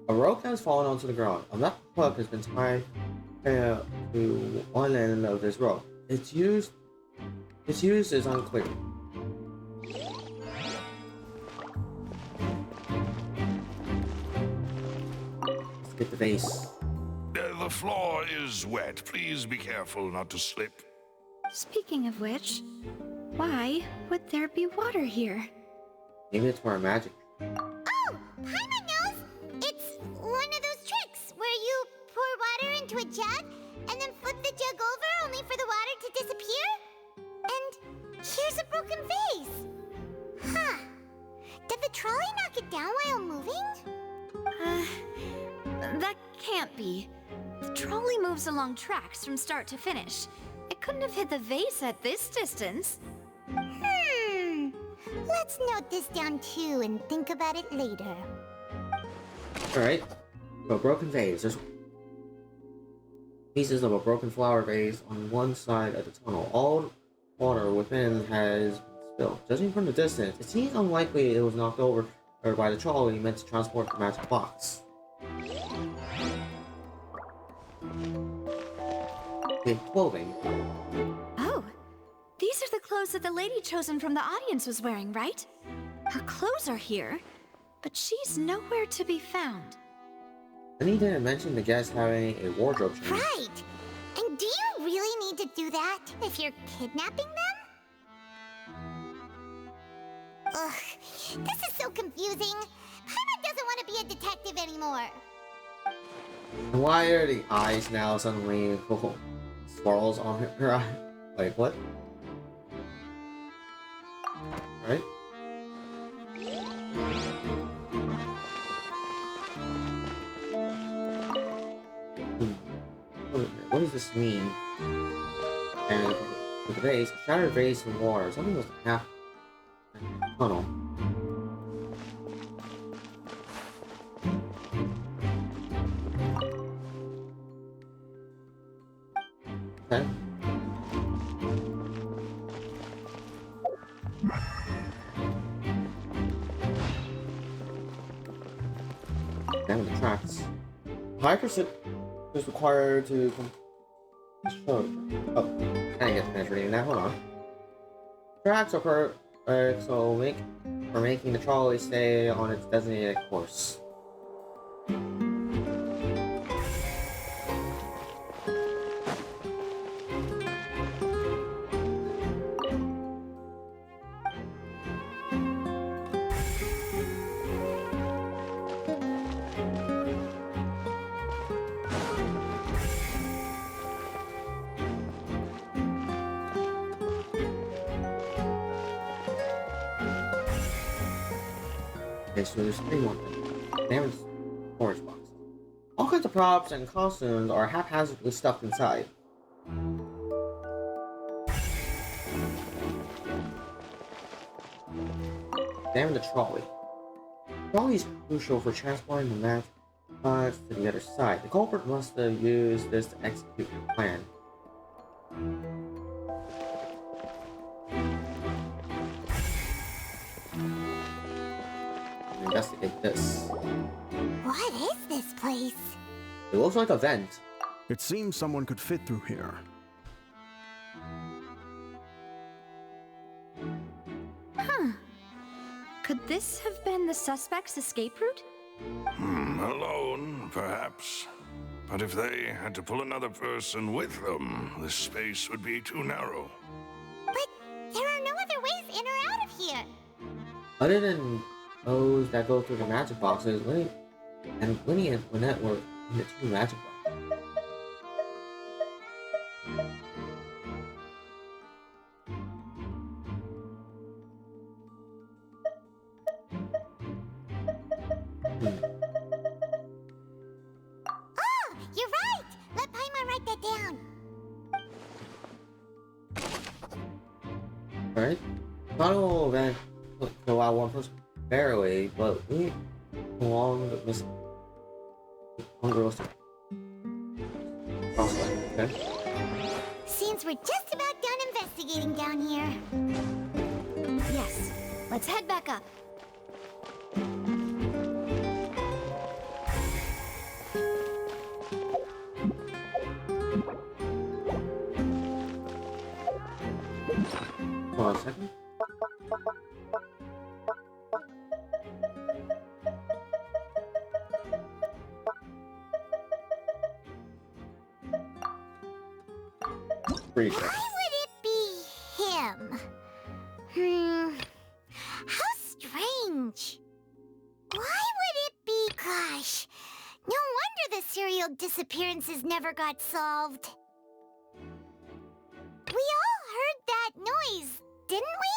A rope has fallen onto the ground. A metal hook has been tied to one end of this rope. Its use is unclear. Let's get the vase. The floor is wet. Please be careful not to slip. Speaking of which, why would there be water here? Maybe it's for our magic. Oh, Paimon knows! It's one of those tricks where you pour water into a jug and then flip the jug over only for the water to disappear? And here's a broken vase. Huh. Did the trolley knock it down while moving? That can't be. The trolley moves along tracks from start to finish. It couldn't have hit the vase at this distance. Let's note this down too and think about it later. Alright. So, broken vase. There's pieces of a broken flower vase on one side of the tunnel. All water within has been spilled. Judging from the distance, it seems unlikely it was knocked over by the trolley meant to transport the magic box. Okay, clothing. Oh, these are the clothes that the lady chosen from the audience was wearing, right? Her clothes are here, but she's nowhere to be found. Lenny didn't mention the guest having a wardrobe change. Right! And do you really need to do that if you're kidnapping them? Ugh, this is so confusing. Paimon doesn't want to be a detective anymore. And why are the eyes now suddenly swirls on her eye? Like, what? Alright. What does this mean? And with the vase, a shattered vase in water. Something was half tunnel. Okay. Down the tracks. High percent is required to show. Oh, I didn't get to finish reading that. Hold on. Tracks are perfect, so for making the trolley stay on its designated course. Okay, so there's 3 more things. Damn, storage box. All kinds of props and costumes are haphazardly stuffed inside. Damn the trolley. The trolley is crucial for transporting the magic box to the other side. The culprit must have used this to execute the plan. Investigate this. What is this place? It looks like a vent. It seems someone could fit through here. Huh. Could this have been the suspect's escape route? Alone, perhaps. But if they had to pull another person with them, the space would be too narrow. But there are no other ways in or out of here. Other than those that go through the magic boxes, Lenny and Lynette were in the 2 magic boxes. Oh, you're right! Let Paimon write that down. Alright. Tunnel event will allow one person barely, but we along the missing unrealistic crossway. Okay. Seems we're just about done investigating down here. Yes. Let's head back up. Hold on a second. Why would it be him? How strange. Why would it be? Gosh, no wonder the serial disappearances never got solved. We all heard that noise, didn't we?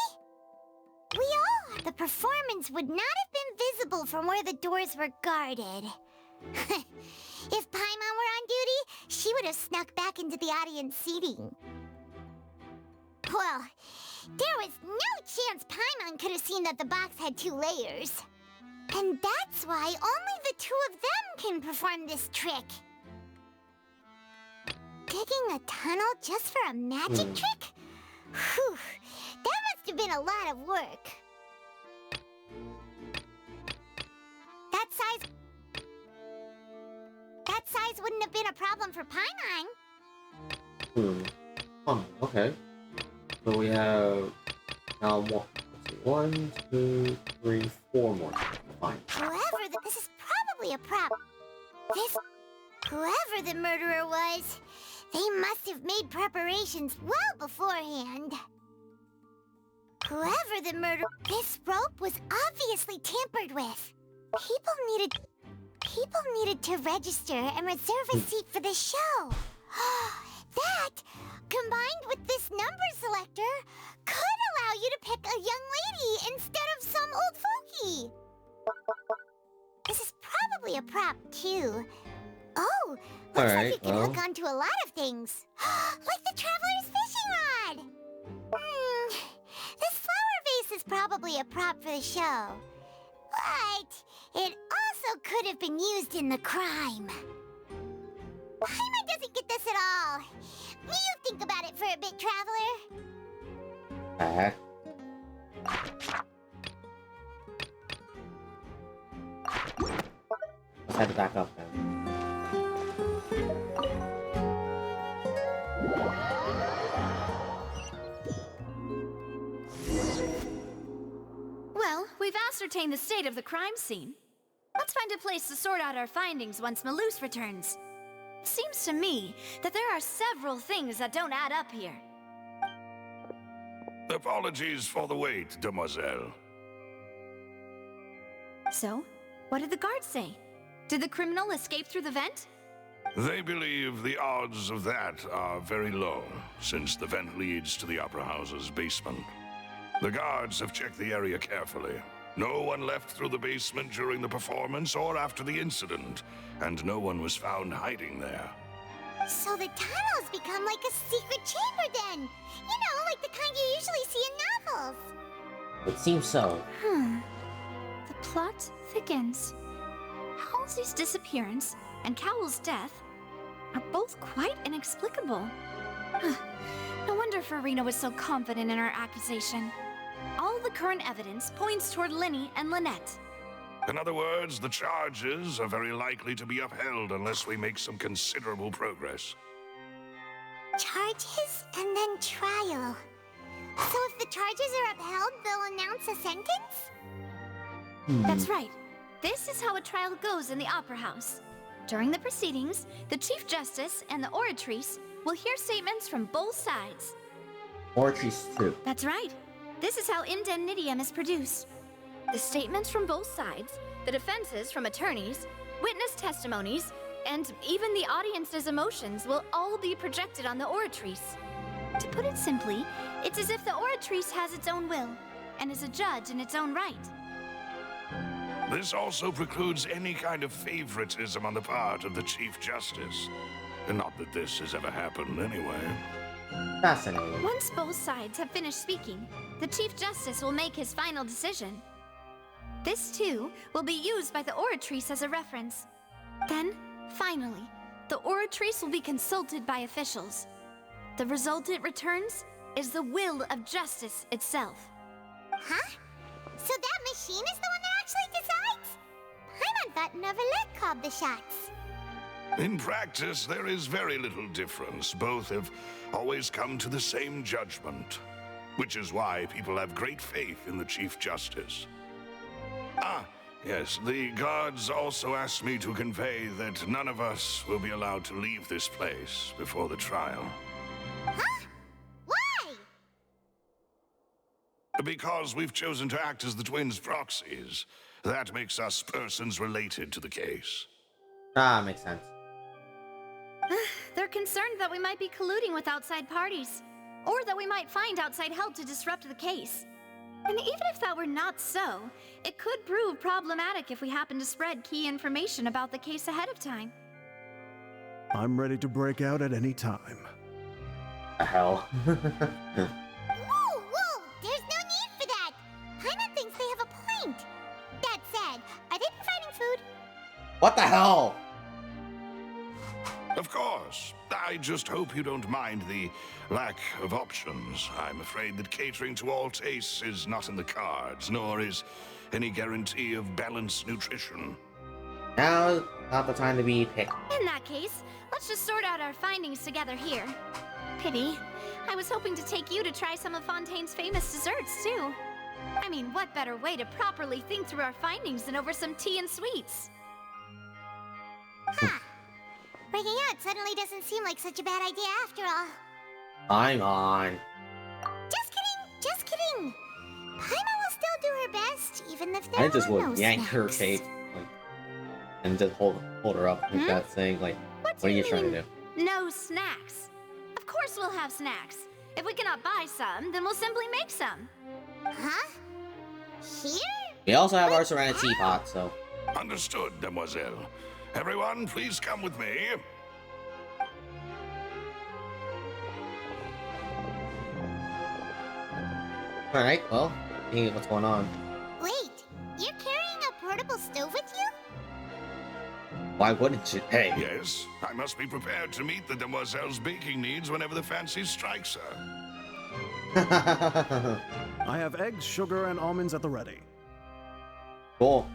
The performance would not have been visible from where the doors were guarded. If Paimon were on duty, she would have snuck back into the audience seating. Well, there was no chance Paimon could have seen that the box had 2 layers. And that's why only the 2 of them can perform this trick. Digging a tunnel just for a magic trick? Whew, that must have been a lot of work. That size wouldn't have been a problem for Paimon. Oh, okay. So we have now more. Let's see, 1, 2, 3, 4 more. Fine. This is probably a problem. Whoever the murderer was, they must have made preparations well beforehand. This rope was obviously tampered with. People needed to register and reserve a seat for the show. That, combined with this number selector, could allow you to pick a young lady instead of some old fogey. This is probably a prop, too. Oh, looks like it can hook onto a lot of things. Like the Traveler's fishing rod. This flower vase is probably a prop for the show. But it also could have been used in the crime. Paimon doesn't get this at all. You think about it for a bit, Traveler. Let's head back up then. Well, we've ascertained the state of the crime scene. Let's find a place to sort out our findings once Malus returns. Seems to me that there are several things that don't add up here. Apologies for the wait, demoiselle. So, what did the guards say? Did the criminal escape through the vent? They believe the odds of that are very low, since the vent leads to the Opera House's basement. The guards have checked the area carefully. No one left through the basement during the performance or after the incident, and no one was found hiding there. So the tunnel's become like a secret chamber then! You know, like the kind you usually see in novels! It seems so. The plot thickens. Halsey's disappearance and Cowell's death are both quite inexplicable. No wonder Farina was so confident in her accusation. All the current evidence points toward Linny and Lynette. In other words, the charges are very likely to be upheld unless we make some considerable progress. Charges and then trial. So if the charges are upheld, they'll announce a sentence? That's right. This is how a trial goes in the Opera House. During the proceedings, the Chief Justice and the Oratrice will hear statements from both sides. Oratrice too. That's right. This is how indemnitium is produced. The statements from both sides, the defenses from attorneys, witness testimonies, and even the audience's emotions will all be projected on the Oratrice. To put it simply, it's as if the Oratrice has its own will, and is a judge in its own right. This also precludes any kind of favoritism on the part of the Chief Justice. Not that this has ever happened anyway. Fascinating. Once both sides have finished speaking, the Chief Justice will make his final decision. This, too, will be used by the Oratrice as a reference. Then, finally, the Oratrice will be consulted by officials. The result it returns is the will of justice itself. Huh? So that machine is the one that actually decides? Paimon thought Neverlet called the shots. In practice, there is very little difference. Both have always come to the same judgment, which is why people have great faith in the Chief Justice. Ah, yes, the guards also asked me to convey that none of us will be allowed to leave this place before the trial. Huh? Why? Because we've chosen to act as the twins' proxies. That makes us persons related to the case. Ah, makes sense. They're concerned that we might be colluding with outside parties, or that we might find outside help to disrupt the case. And even if that were not so, it could prove problematic if we happen to spread key information about the case ahead of time. I'm ready to break out at any time. The hell? Whoa, there's no need for that. Paimon thinks they have a point. That said, are they providing food? What the hell? Of course. I just hope you don't mind the lack of options. I'm afraid that catering to all tastes is not in the cards, nor is any guarantee of balanced nutrition. Now, not the time to be picky. In that case, let's just sort out our findings together here. Pity. I was hoping to take you to try some of Fontaine's famous desserts, too. I mean, what better way to properly think through our findings than over some tea and sweets? Huh. Breaking out suddenly doesn't seem like such a bad idea after all. I'm on. Just kidding. Paimon will still do her best, even if there I just are would no yank snacks. her cape, like, and just hold her up like that, saying like, "What are you trying to do?" No snacks. Of course we'll have snacks. If we cannot buy some, then we'll simply make some. Huh? Here? We also have our Serenity pot, so. Understood, Demoiselle. Everyone, please come with me. Alright, well, hey, what's going on? Wait, you're carrying a portable stove with you? Why wouldn't you? Hey. Yes, I must be prepared to meet the Demoiselle's baking needs whenever the fancy strikes her. I have eggs, sugar, and almonds at the ready. Cool.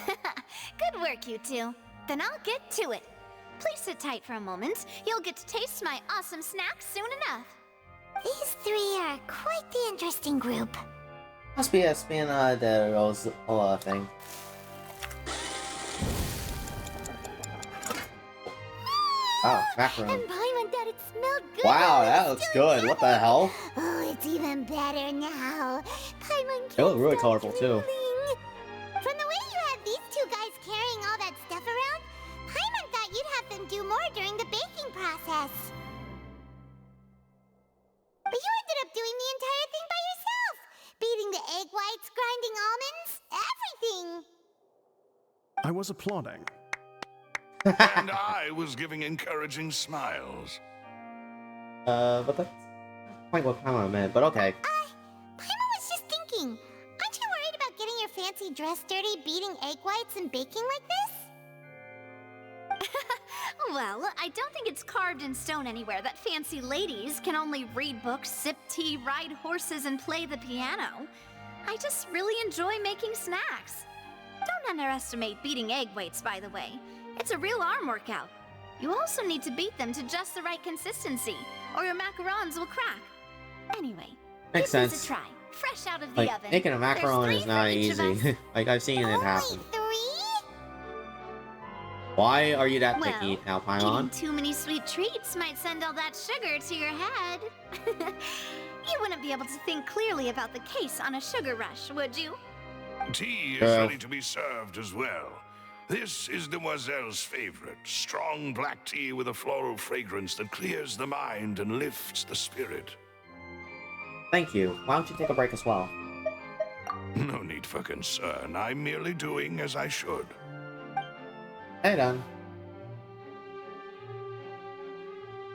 Good work, you two. Then I'll get to it. Please sit tight for a moment. You'll get to taste my awesome snacks soon enough. These three are quite the interesting group. Must be a spin the Rose thing. Oh, macaron. And Paimon thought it smelled good. Wow, that looks good. What the hell? Oh, it's even better now. Paimon It was really colorful too. From the way you had these two guys carrying all that stuff around, Paimon thought you'd have them do more during the baking process. But you ended up doing the entire thing by yourself. Beating the egg whites, grinding almonds, everything. I was applauding. And I was giving encouraging smiles. But that's quite what Paimon meant, but okay. Paimon was just thinking, aren't you worried about getting your fancy dress dirty beating egg whites and baking like this? Well, I don't think it's carved in stone anywhere that fancy ladies can only read books, sip tea, ride horses, and play the piano. I just really enjoy making snacks. Don't underestimate beating egg whites, by the way. It's a real arm workout. You also need to beat them to just the right consistency, or your macarons will crack. Anyway, Makes give these sense. a try. Fresh out of the Like, oven. making a There's macaron 3 is not for each of us. easy. Like, I've seen it happen. 3? Why are you that Well, picky now, eating Paimon? too many sweet treats might send all that sugar to your head. You wouldn't be able to think clearly about the case on a sugar rush, would you? Tea is ready to be served as well. This is Demoiselle's favorite, strong black tea with a floral fragrance that clears the mind and lifts the spirit. Thank you. Why don't you take a break as well? No need for concern. I'm merely doing as I should. Hey, done.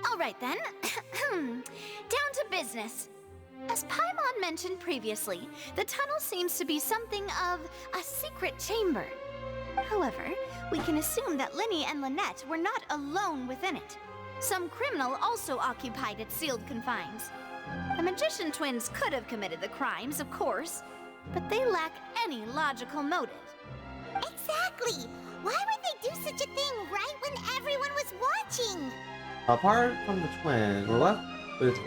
All right then. Down to business. As Paimon mentioned previously, the tunnel seems to be something of a secret chamber. However, we can assume that Linny and Lynette were not alone within it. Some criminal also occupied its sealed confines. The magician twins could have committed the crimes, of course, but they lack any logical motive. Exactly! Why would they do such a thing right when everyone was watching? Apart from the twins, we're left with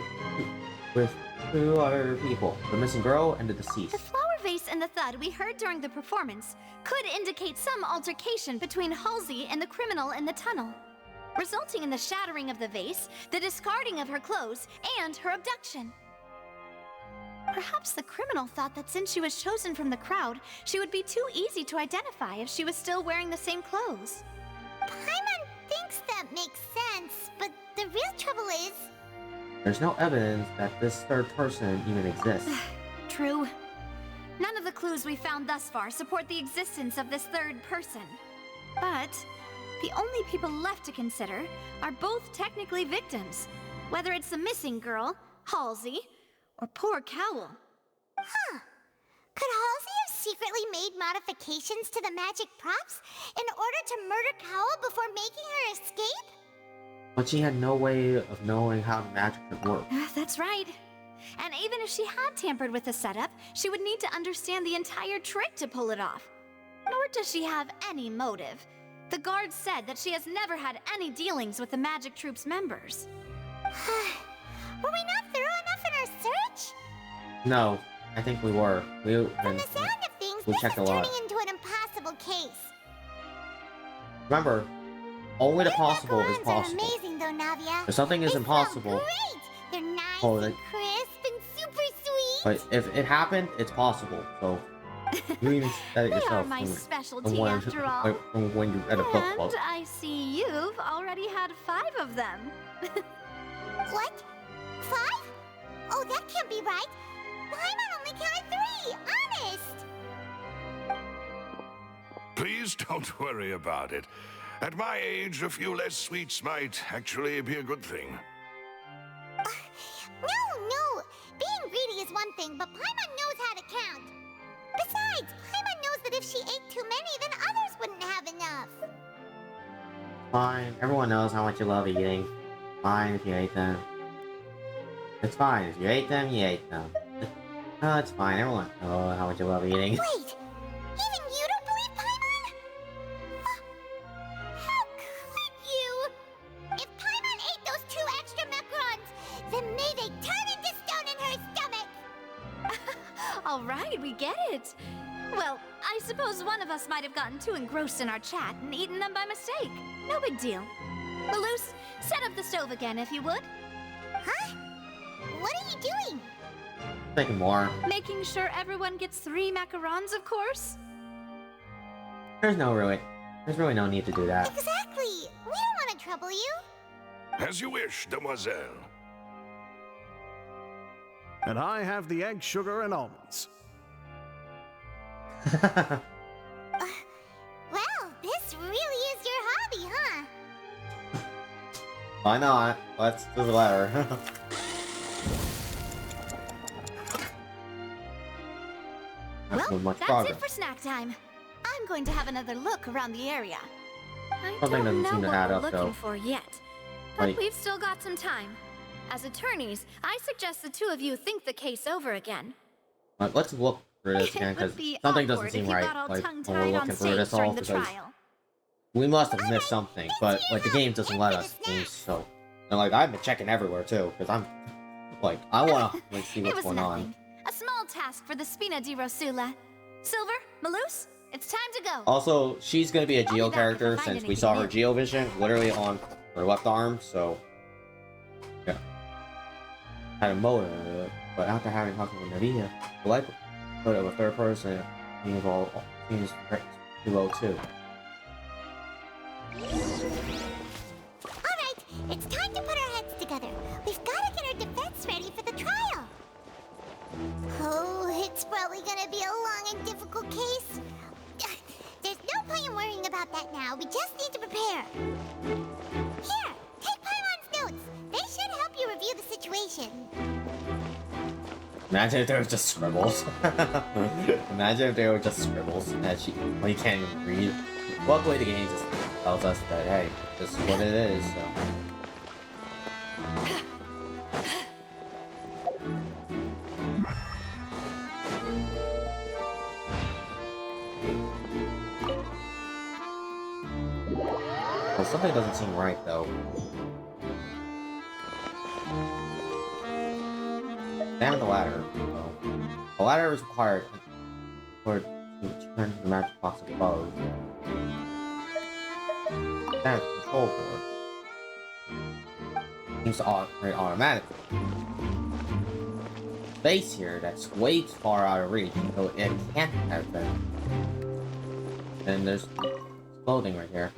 two other people: the missing girl and the deceased. The flower vase and the thud we heard during the performance could indicate some altercation between Halsey and the criminal in the tunnel, resulting in the shattering of the vase, the discarding of her clothes, and her abduction. Perhaps the criminal thought that since she was chosen from the crowd, she would be too easy to identify if she was still wearing the same clothes. Paimon thinks that makes sense, but the real trouble is... There's no evidence that this third person even exists. True. None of the clues we found thus far support the existence of this third person. But the only people left to consider are both technically victims, whether it's the missing girl, Halsey, or poor Cowl. Huh. Could Halsey have secretly made modifications to the magic props in order to murder Cowl before making her escape? But she had no way of knowing how the magic could work. That's right. And even if she had tampered with the setup, she would need to understand the entire trick to pull it off. Nor does she have any motive. The guard said that she has never had any dealings with the magic troop's members. Were we not thorough enough in our search? No, I think we were. From the sound of things, we this checked is a lot. turning into an impossible case. Remember, only the possible is Macarons are possible. amazing though, Navia. If something is They impossible, smell great. They're nice Oh, and crisp and super sweet. but if it happened, it's possible. So you even said it They yourself. are my from specialty when, after all. like, from when you read a book club. And I see you've already had 5 of them. What? 5? Oh, that can't be right. Paimon only counted 3. Honest. Please don't worry about it. At my age, a few less sweets might actually be a good thing. No. Being greedy is one thing, but Paimon knows how to count. Besides, Paimon knows that if she ate too many, then others wouldn't have enough. Fine. Everyone knows how much you love eating. Fine if you ate them. It's fine. If you ate them, you ate them. No, it's fine. Everyone knows how much you love eating. Wait! Even you don't believe Paimon? How could you? If Paimon ate those 2 extra macarons, then may they turn into stone in her stomach! All right, we get it. Well, I suppose one of us might have gotten too engrossed in our chat and eaten them by mistake. No big deal. Malus, set up the stove again if you would. Huh? What are you doing? Making more. Making sure everyone gets 3 macarons, of course. There's really no need to do that. Exactly! We don't want to trouble you. As you wish, demoiselle. And I have the egg, sugar, and almonds. Well, this really is your hobby, huh? Why not? Let's do the letter. Well, much that's progress. it for snack time. I'm going to have another look around the area. I Something don't doesn't know seem to what add we're up, looking though. for yet, but Like- we've still got some time. As attorneys, I suggest the 2 of you think the case over again. Let's look for this again, It would because be something awkward doesn't seem if you right. got all Like, when tongue-tied we're on looking for stage this during all, the because trial. we must have missed something, but, like, the game doesn't let us think so. And, like, I've been checking everywhere, too, because I'm, like, I want to, like, see It what's was going nothing. on. A small task for the Spina di Rosula. Silver, Malus, it's time to go. Also, she's going to be a Geo character, find since we anything saw her new. Geo vision literally on her left arm, so... Yeah. Had a motive, but after having talked with Nadia, the likelihood of a third person being involved seems too low, too. Alright, it's time to put our heads together. We've got to get our defense ready for the trial. Oh, it's probably gonna be a long and difficult case. There's no point in worrying about that now. We just need to prepare. Here, take Paimon's notes. They should help you review the situation. Imagine if they were just scribbles. Imagine if they were just scribbles that we can't even read. Luckily, the game just tells us that, hey, this is what it is, so. something doesn't seem right, though. Down the ladder. Oh. The ladder is required for to return to the magic box above. Down the control board. Seems to operate automatically. Space here that's way too far out of reach, so it can't have been. And there's clothing right here.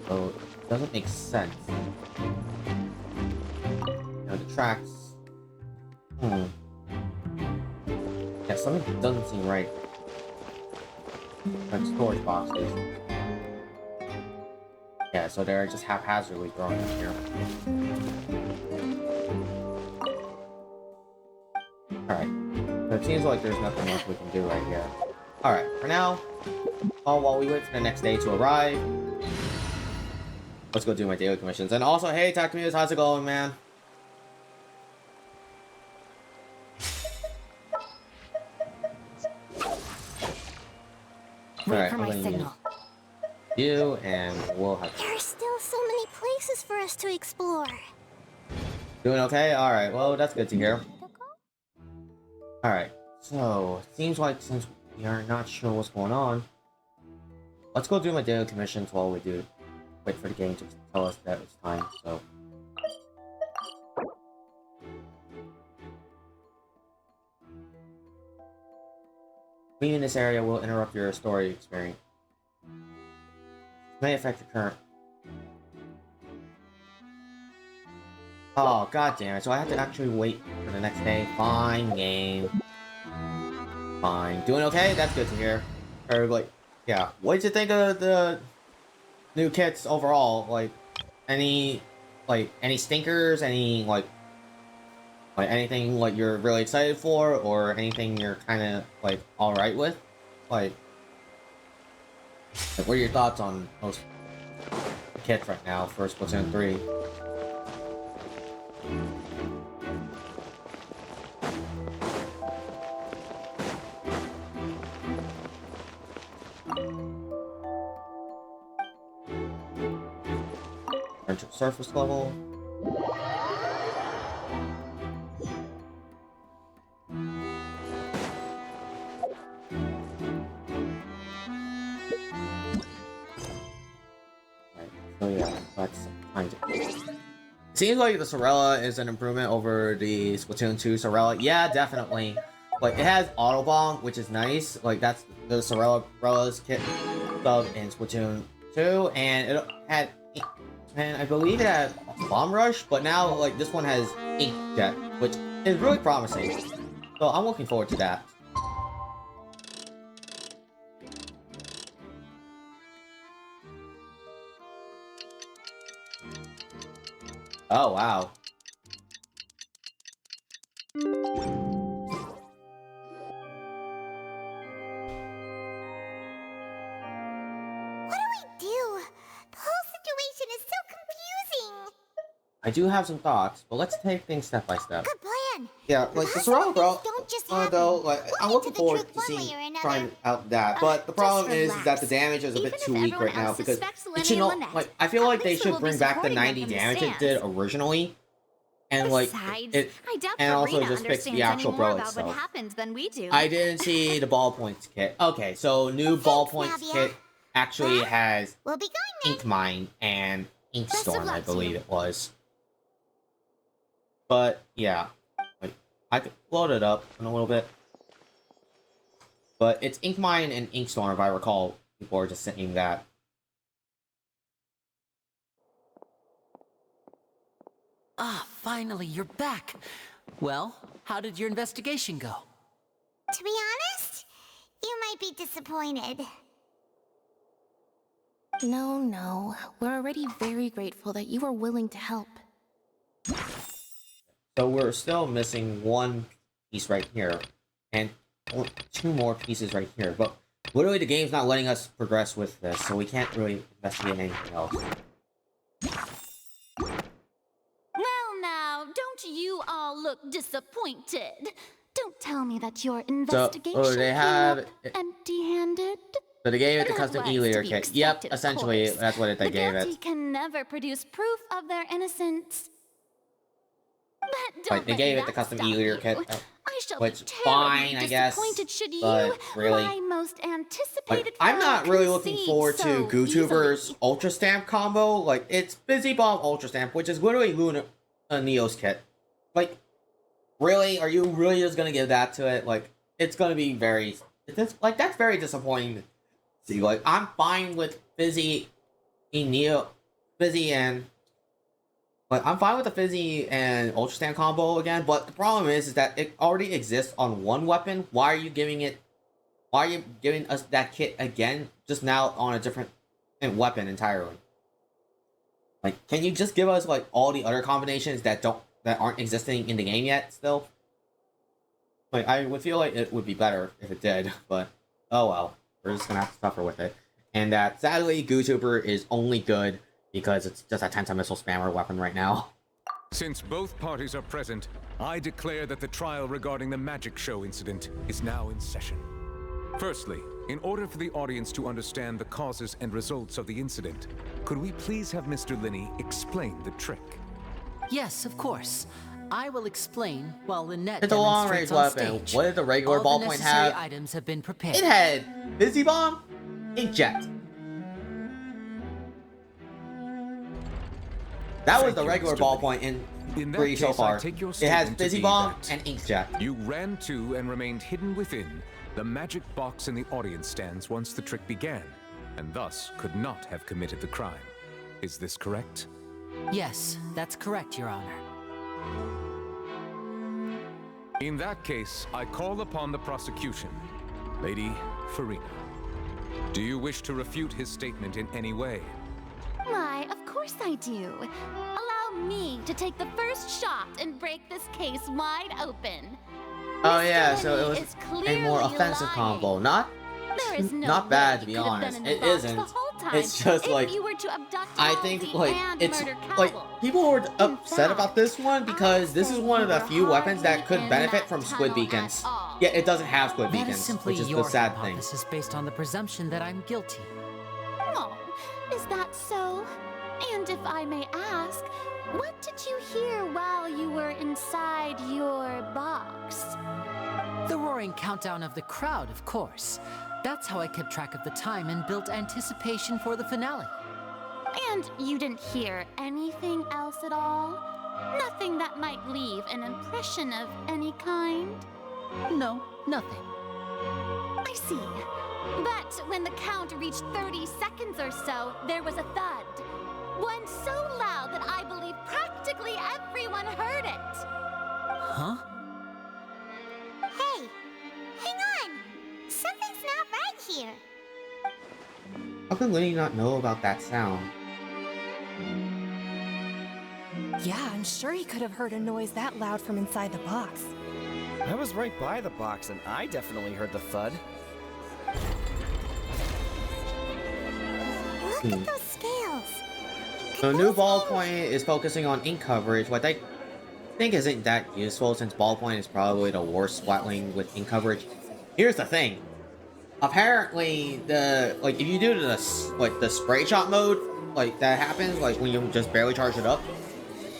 So it doesn't make sense. Now the tracks. Yeah, something doesn't seem right. Like storage boxes. Yeah, so they're just haphazardly thrown in here. Alright. So it seems like there's nothing else we can do right here. Alright, for now, while we wait for the next day to arrive, let's go do my daily commissions. And also, hey, Takamius, how's it going, man? Wait for my signal. You and we'll have. There are still so many places for us to explore. Doing okay? Alright, well, that's good to hear. Alright, so, seems like since we are not sure what's going on, let's go do my daily commissions while we do wait for the game to tell us that it's time, so. Leaving this area will interrupt your story experience. It may affect your current. Oh, god damn it. So I have to actually wait for the next day. Fine, game. Fine. Doing okay? That's good to hear. Or, like, yeah. What did you think of the new kits overall? Like, any stinkers? Any, like anything, like, you're really excited for? Or anything you're kind of, like, alright with? Like, what are your thoughts on most kits right now for Splatoon 3? Surface level. So yeah, that's kind of. Seems like the Sorella is an improvement over the Splatoon 2 Sorella. Yeah, definitely. Like, it has Auto Bomb, which is nice. Like, that's the Sorella's kit stuff in Splatoon 2, and it had. And I believe it had Bomb Rush, but now, like, this one has Inkjet, which is really promising. So I'm looking forward to that. Oh, wow. I do have some thoughts, but let's take things step by step. Good plan. Yeah, like the Sorella bro, though, like I'm looking the forward truth to one seeing way or another. trying out that. But the problem is that the damage is a bit too weak right now because it should not, like I feel like they should bring back the 90 damage it did originally, and like it, and also just fix the actual bro itself. I didn't see the ballpoints kit. Okay, so new ballpoints kit actually has Ink Mine and Inkstorm, I believe it was. But yeah, like I could load it up in a little bit. But it's Ink Mine and Inkstorm, if I recall. People are just saying that. Ah, finally, you're back. Well, how did your investigation go? To be honest, you might be disappointed. No. We're already very grateful that you were willing to help. So we're still missing one piece right here, and two more pieces right here. But literally the game's not letting us progress with this, so we can't really investigate anything else. Well now, don't you all look disappointed? Don't tell me that your investigation they have came up empty-handed. So they gave it the That custom was e-leader to be kit. Yep, expected, of essentially, course. that's what they The gave guilty it. can never produce proof of their innocence. But don't Like, they let gave it the that custom stop e-leader you. kit. I shall Which, be terribly fine, I guess. disappointed should you, But really, my most anticipated like, I'm not foe, really looking concede forward to so GooTuber's easily. Ultra Stamp combo. Like, it's Busy Bomb Ultra Stamp, which is literally Luna Neo's kit. Like, really? Are you really just gonna give that to it? Like, it's gonna be very... that's very disappointing. See, like, I'm fine with Busy and... Like, I'm fine with the Fizzy and Ultra Stamp combo again, but the problem is that it already exists on one weapon. Why are you giving us that kit again, just now on a different weapon entirely? Like, can you just give us, like, all the other combinations that aren't existing in the game yet, still? Like, I would feel like it would be better if it did, but oh well. We're just gonna have to suffer with it. And that, sadly, GooTuber is only good because it's just a Tenta Missile Spammer weapon right now. Since both parties are present, I declare that the trial regarding the magic show incident is now in session. Firstly, in order for the audience to understand the causes and results of the incident, could we please have Mr. Linney explain the trick? Yes, of course. I will explain while Lynette It's a long-range demonstrates on weapon. stage. What did the regular All the ballpoint necessary have? items have been prepared. It had Busy Bomb, Inkjet. That was the regular ballpoint in 3 so far. It has Busy Bomb and Inkjet. You ran to and remained hidden within the magic box in the audience stands once the trick began, and thus could not have committed the crime. Is this correct? Yes, that's correct, Your Honor. In that case, I call upon the prosecution. Lady Farina, do you wish to refute his statement in any way? Why, of course I do. Allow me to take the first shot and break this case wide open. Oh yeah, so it Linney was is a more clearly offensive lying. combo. Not bad, to be honest. It isn't. It's just like, I think like it's like people were upset about this one because this is one of the few weapons that could benefit from squid beacons. Yet it doesn't have squid That is beacons, simply which is your the sad thing. hypothesis based on the presumption that I'm guilty. Oh, is that so? And if I may ask, what did you hear while you were inside your box? The roaring countdown of the crowd, of course. That's how I kept track of the time and built anticipation for the finale. And you didn't hear anything else at all? Nothing that might leave an impression of any kind? No, nothing. I see. But when the count reached 30 seconds or so, there was a thud. One so loud that I believe practically everyone heard it. Huh? Hey, hang on. Something's not right here. How could Linny not know about that sound? Yeah, I'm sure he could have heard a noise that loud from inside the box. I was right by the box, and I definitely heard the thud. Look at those scales. The new ballpoint is focusing on ink coverage, what I think isn't that useful since ballpoint is probably the worst Splatling with ink coverage. Here's the thing. Apparently, if you do the spray shot mode, like that happens, like when you just barely charge it up,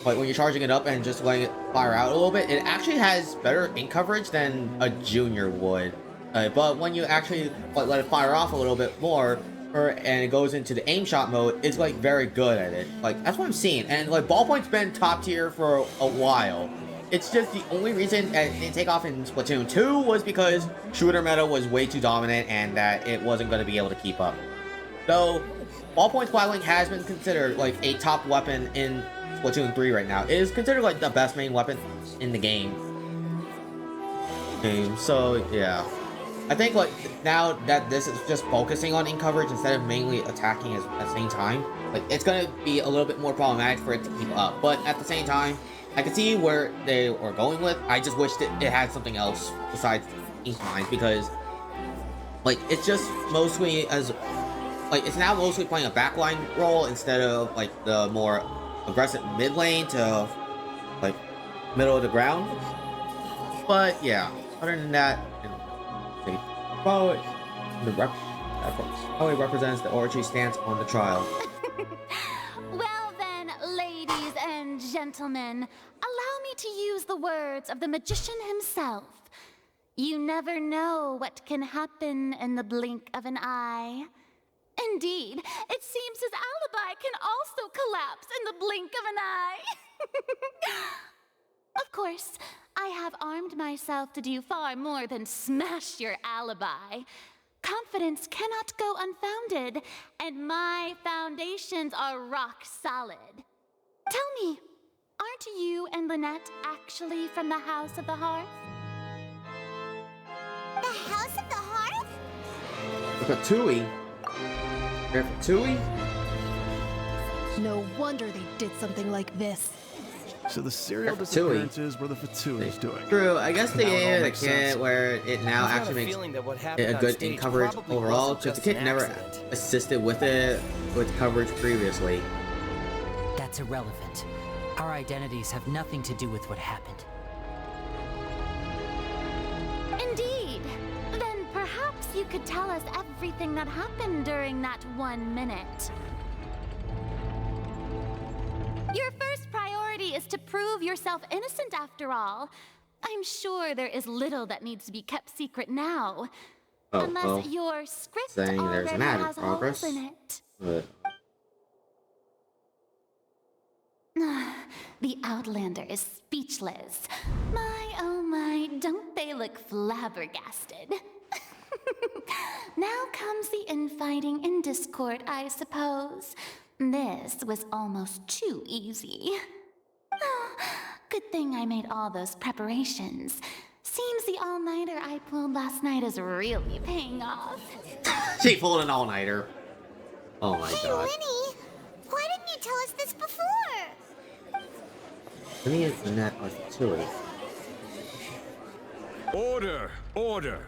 like when you're charging it up and just letting it fire out a little bit, it actually has better ink coverage than a junior would. But when you actually let it fire off a little bit more, and it goes into the aim shot mode, it's like very good at it. Like that's what I'm seeing, and like ballpoint's been top tier for a while. It's just the only reason it didn't take off in Splatoon 2 was because shooter meta was way too dominant and that it wasn't going to be able to keep up. So, ballpoint Splatling has been considered like a top weapon in Splatoon 3 right now. It is considered like the best main weapon in the game. So, yeah. I think like now that this is just focusing on ink coverage instead of mainly attacking at the same time, like it's going to be a little bit more problematic for it to keep up. But at the same time, I can see where they were going with. I just wished it had something else besides ink mines because, like, it's just mostly it's now mostly playing a backline role instead of like the more aggressive mid lane to like middle of the ground. But yeah, other than that, Of course. How he represents the orgy stance on the trial. Well then, ladies and gentlemen, allow me to use the words of the magician himself. You never know what can happen in the blink of an eye. Indeed, it seems his alibi can also collapse in the blink of an eye. Of course, I have armed myself to do far more than smash your alibi. Confidence cannot go unfounded, and my foundations are rock solid. Tell me, aren't you and Lynette actually from the House of the Hearth? The House of the Hearth? Look at Tui. Here for Tui? No wonder they did something like this. So the serial Fatui. disappearances were the Fatui's doing. True, I guess they Now it all added a makes kit sense. where it now I've got actually a makes feeling that what it happened a on good in stage coverage probably overall, wasn't because the just kit an never accident. assisted with it with coverage previously. That's irrelevant. Our identities have nothing to do with what happened. Indeed. Then perhaps you could tell us everything that happened during that 1 minute. Your first priority is to prove yourself innocent after all. I'm sure there is little that needs to be kept secret now. Oh, Unless well, your script saying already there's an ad in has progress. holes in it. But The Outlander is speechless. My, oh my, don't they look flabbergasted? Now comes the infighting and discord, I suppose. This was almost too easy. Good thing I made all those preparations. Seems the all-nighter I pulled last night is really paying off. she pulled an all-nighter. Oh my Hey, god. Lenny, why didn't you tell us this before? Lenny and Lynette are Fatui. Order! Order!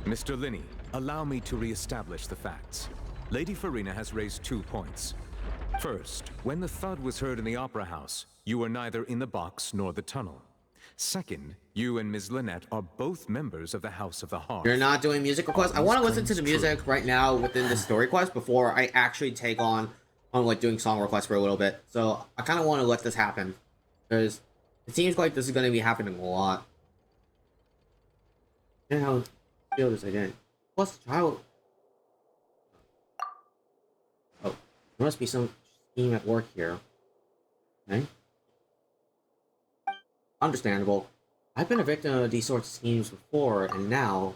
Mr. Linney, allow me to re-establish the facts. Lady Farina has raised 2 points. First, when the thud was heard in the Opera House, you were neither in the box nor the tunnel. Second, you and Ms. Lynette are both members of the House of the Hearth. You're not doing music requests? I want to listen to the Claims music right now within the story quest before I actually take on like doing song requests for a little bit. So I kind of want to let this happen because it seems like this is going to be happening a lot. And how feel this again? Plus, child. Oh, there must be some scheme at work here. Okay. Understandable. I've been a victim of these sorts of schemes before, and now...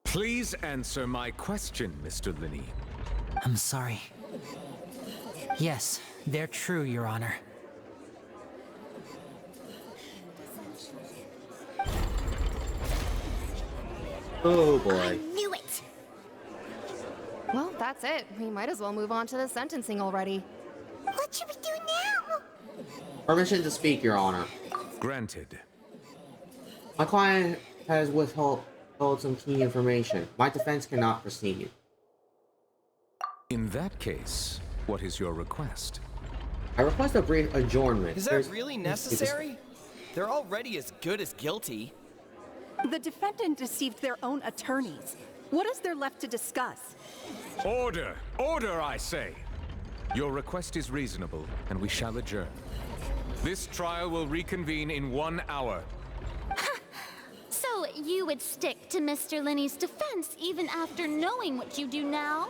Please answer my question, Mr. Linney. I'm sorry. Yes, they're true, Your Honor. Oh boy. I knew it! Well, that's it. We might as well move on to the sentencing already. What should we do now? Permission to speak, Your Honor. Granted. My client has withheld some key information. My defense cannot proceed. In that case, what is your request? I request a brief adjournment. Is that really necessary? They're already as good as guilty. The defendant deceived their own attorneys. What is there left to discuss? Order! Order, I say! Your request is reasonable, and we shall adjourn. This trial will reconvene in 1 hour. So you would stick to Mr. Linney's defense even after knowing what you do now?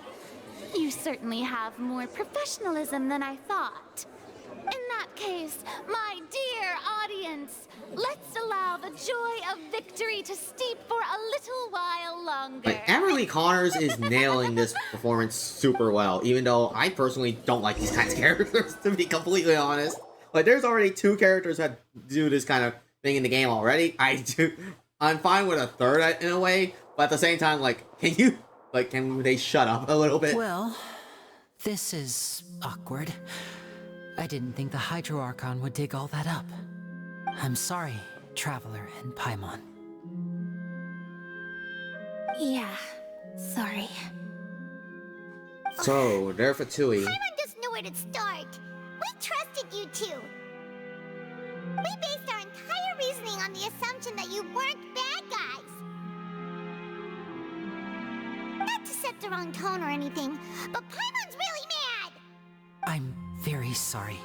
You certainly have more professionalism than I thought. In that case, my dear audience, let's allow the joy of victory to steep for a little while longer. Like, Emily Connors is nailing this performance super well, even though I personally don't like these kinds of characters, to be completely honest. Like, there's already 2 characters that do this kind of thing in the game already. I'm fine with a third in a way, but at the same time, like, can they shut up a little bit? Well, this is awkward. I didn't think the Hydro Archon would dig all that up. I'm sorry, Traveler and Paimon. Yeah, sorry. So, there for Tui. Paimon doesn't know where to start. We trusted you two. We based our entire reasoning on the assumption that you weren't bad guys. the wrong tone or anything, but Paimon's really mad! I'm very sorry.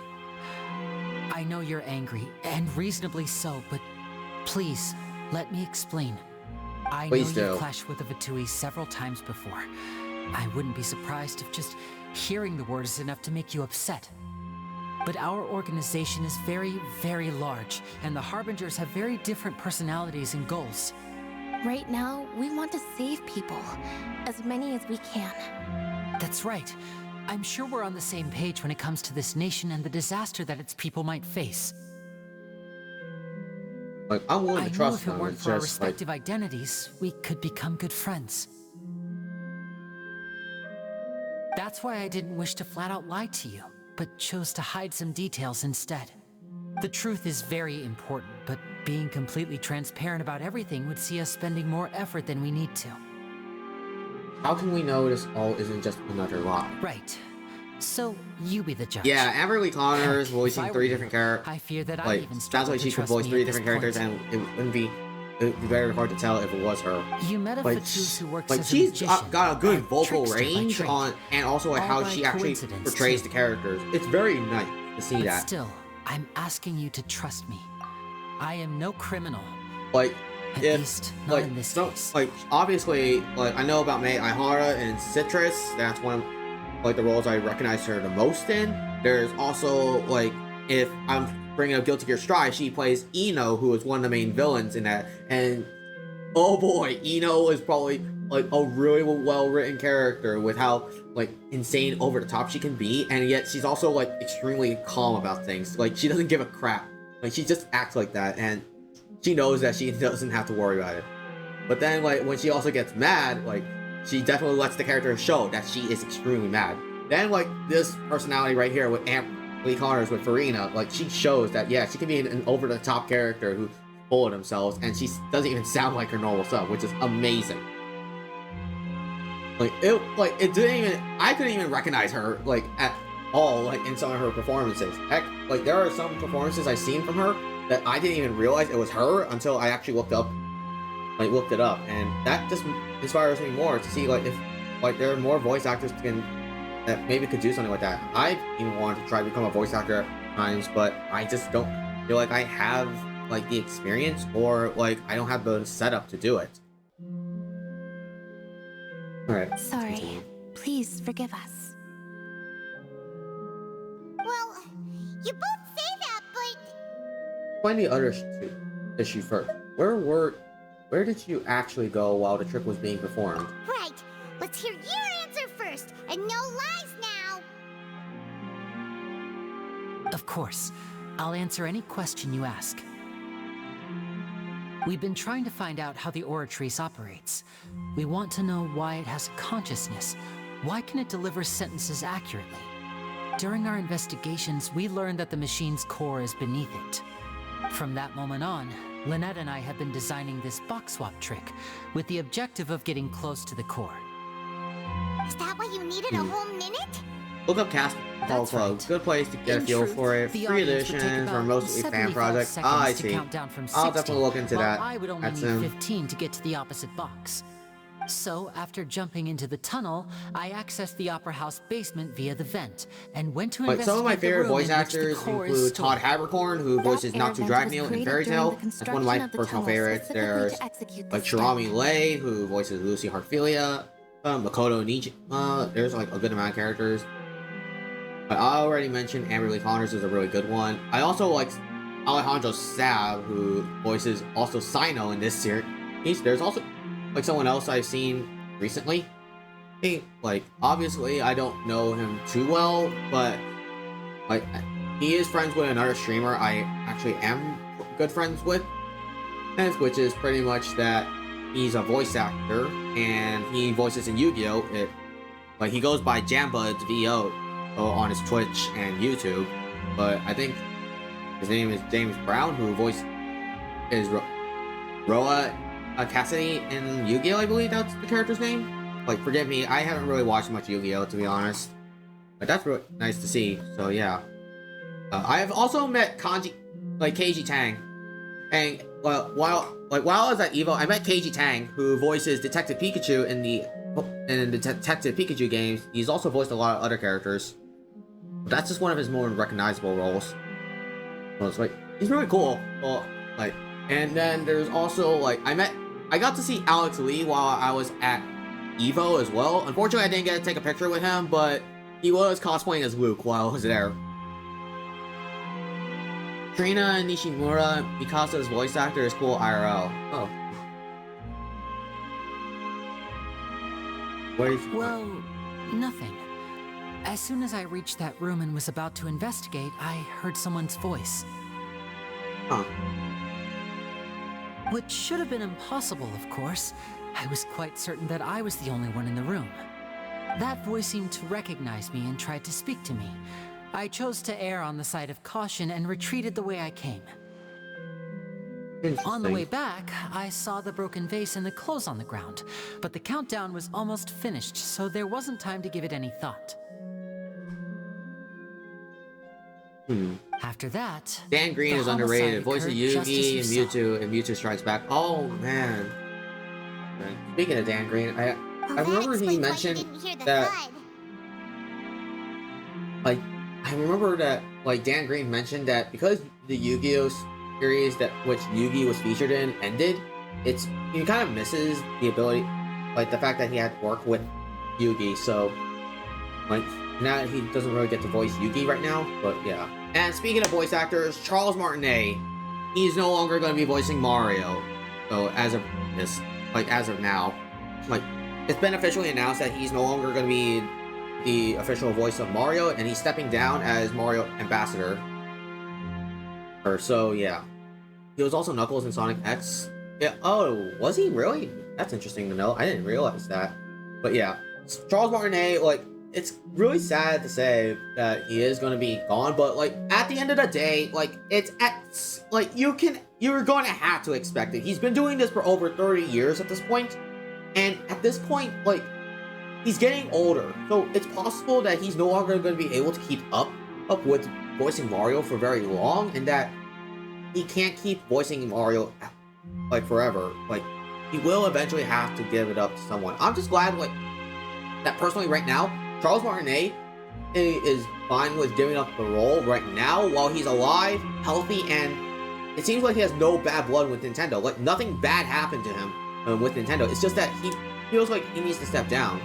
I know you're angry, and reasonably so, but please, let me explain. I know you've clashed with the Vatui several times before. I wouldn't be surprised if just hearing the word is enough to make you upset. But our organization is very, very large, and the Harbingers have very different personalities and goals. Right now, we want to save people. As many as we can. That's right. I'm sure we're on the same page when it comes to this nation and the disaster that its people might face. Like, I'm willing to trust them. I know if it weren't for our just, respective identities, we could become good friends. That's why I didn't wish to flat out lie to you, but chose to hide some details instead. The truth is very important, but being completely transparent about everything would see us spending more effort than we need to. How can we know this all isn't just another lie? Right. So, you be the judge. Yeah, Amberly Connors voicing 3 different characters. I fear that like, I even sounds like she could voice 3 different characters, and it would be very hard to tell if it was her. You met a Fatuz who works as a she's magician, got a good vocal trickster by range trade. on, and also like how she actually portrays the characters. It's very nice to see that. Still, I'm asking you to trust me. I am no criminal. Like, At if least not in this case. Like, obviously, like I know about Mei Aihara and Citrus. That's one of like the roles I recognize her the most in. There's also like, if I'm bringing up Guilty Gear Strive, she plays Ino, who is one of the main villains in that. And oh boy, Ino is probably like a really well-written character with how like insane over the top she can be, and yet she's also like extremely calm about things. Like, she doesn't give a crap. Like, she just acts like that, and she knows that she doesn't have to worry about it. But then, like, when she also gets mad, like, she definitely lets the character show that she is extremely mad. Then, like, this personality right here with Amberly Connors with Farina, like, she shows that, yeah, she can be an over-the-top character who's full of themselves, and she doesn't even sound like her normal self, which is amazing. Like, it didn't even, I couldn't even recognize her, like, at all, like, in some of her performances. Heck, like, there are some performances I've seen from her that I didn't even realize it was her until I actually looked it up, and that just inspires me more to see, like, if, like, there are more voice actors that maybe could do something like that. I even wanted to try to become a voice actor at times, but I just don't feel like I have, like, the experience, or, like, I don't have the setup to do it. Alright. Sorry. Please forgive us. Well, you both say that, but... Find the other issue first. Where did you actually go while the trick was being performed? Right. Let's hear your answer first, and no lies now! Of course. I'll answer any question you ask. We've been trying to find out how the Oratrice operates. We want to know why it has a consciousness. Why can it deliver sentences accurately? During our investigations, we learned that the machine's core is beneath it. From that moment on, Lynette and I have been designing this box swap trick with the objective of getting close to the core. Is that why you needed a whole minute? Look up Cast Ball Club. Right. Good place to get a feel for it. Free editions or mostly fan projects. Ah, I see. I'll definitely look into that. I would only need 15 to get to the opposite box. So, after jumping into the tunnel, I accessed the Opera House basement via the vent, and went to investigate some of my favorite the room voice actors include Todd Habercorn, who voices Natsu Dragneel in Fairy Tail. That's one of my personal favorites. There's like Shirami Lei, who voices Lucy Hartfilia. Makoto Nijima. There's like a good amount of characters. I already mentioned Amberly Connors is a really good one. I also like Alejandro Sab, who voices also Sino in this series. There's also like someone else I've seen recently. Like, obviously I don't know him too well, but like, he is friends with another streamer I actually am good friends with, which is pretty much that he's a voice actor and he voices in Yu-Gi-Oh! Like, he goes by Jambuds VO on his Twitch and YouTube, but I think his name is James Brown, who is Roa Cassidy in Yu-Gi-Oh! I believe that's the character's name. Like, forgive me, I haven't really watched much Yu-Gi-Oh! To be honest, but that's really nice to see. So yeah, I have also met Keiji Tang, and while I was at EVO, I met Keiji Tang, who voices Detective Pikachu in the and in the Detective Pikachu games, he's also voiced a lot of other characters. But that's just one of his more recognizable roles. Well, it's like he's really cool. Well, like, and then there's also like I got to see Alex Lee while I was at Evo as well. Unfortunately, I didn't get to take a picture with him, but he was cosplaying as Luke while I was there. Trina Nishimura, Mikasa's voice actor, is cool IRL. Oh. Well, nothing. As soon as I reached that room and was about to investigate, I heard someone's voice. Huh. Which should have been impossible, of course. I was quite certain that I was the only one in the room. That voice seemed to recognize me and tried to speak to me. I chose to err on the side of caution and retreated the way I came. On the way back, I saw the broken vase and the clothes on the ground, but the countdown was almost finished, so there wasn't time to give it any thought. After that, Dan Green is underrated. Voice of Yugi and Mewtwo and Mewtwo Strikes Back. Oh man. Speaking of Dan Green, I remember he mentioned that like I remember that like Dan Green mentioned that because the Yu-Gi-Oh series that which Yugi was featured in ended, he kind of misses the ability, like the fact that he had to work with Yugi. So like now he doesn't really get to voice Yugi right now, but yeah. And speaking of voice actors, Charles Martinet, he's no longer going to be voicing Mario. So as of this, like as of now, like it's been officially announced that he's no longer going to be the official voice of Mario, and he's stepping down as Mario ambassador. Or so, yeah. He was also Knuckles in Sonic X. Yeah. Oh, was he really? That's interesting to know. I didn't realize that. But yeah, Charles Martinet, like, it's really sad to say that he is going to be gone, but like at the end of the day, like you're going to have to expect it. He's been doing this for over 30 years at this point, and at this point, like he's getting older, so it's possible that he's no longer going to be able to keep up with voicing Mario for very long, and that he can't keep voicing Mario like forever. Like he will eventually have to give it up to someone. I'm just glad like that personally right now. Charles Martinet is fine with giving up the role right now while he's alive, healthy, and it seems like he has no bad blood with Nintendo. Like, nothing bad happened to him with Nintendo. It's just that he feels like he needs to step down.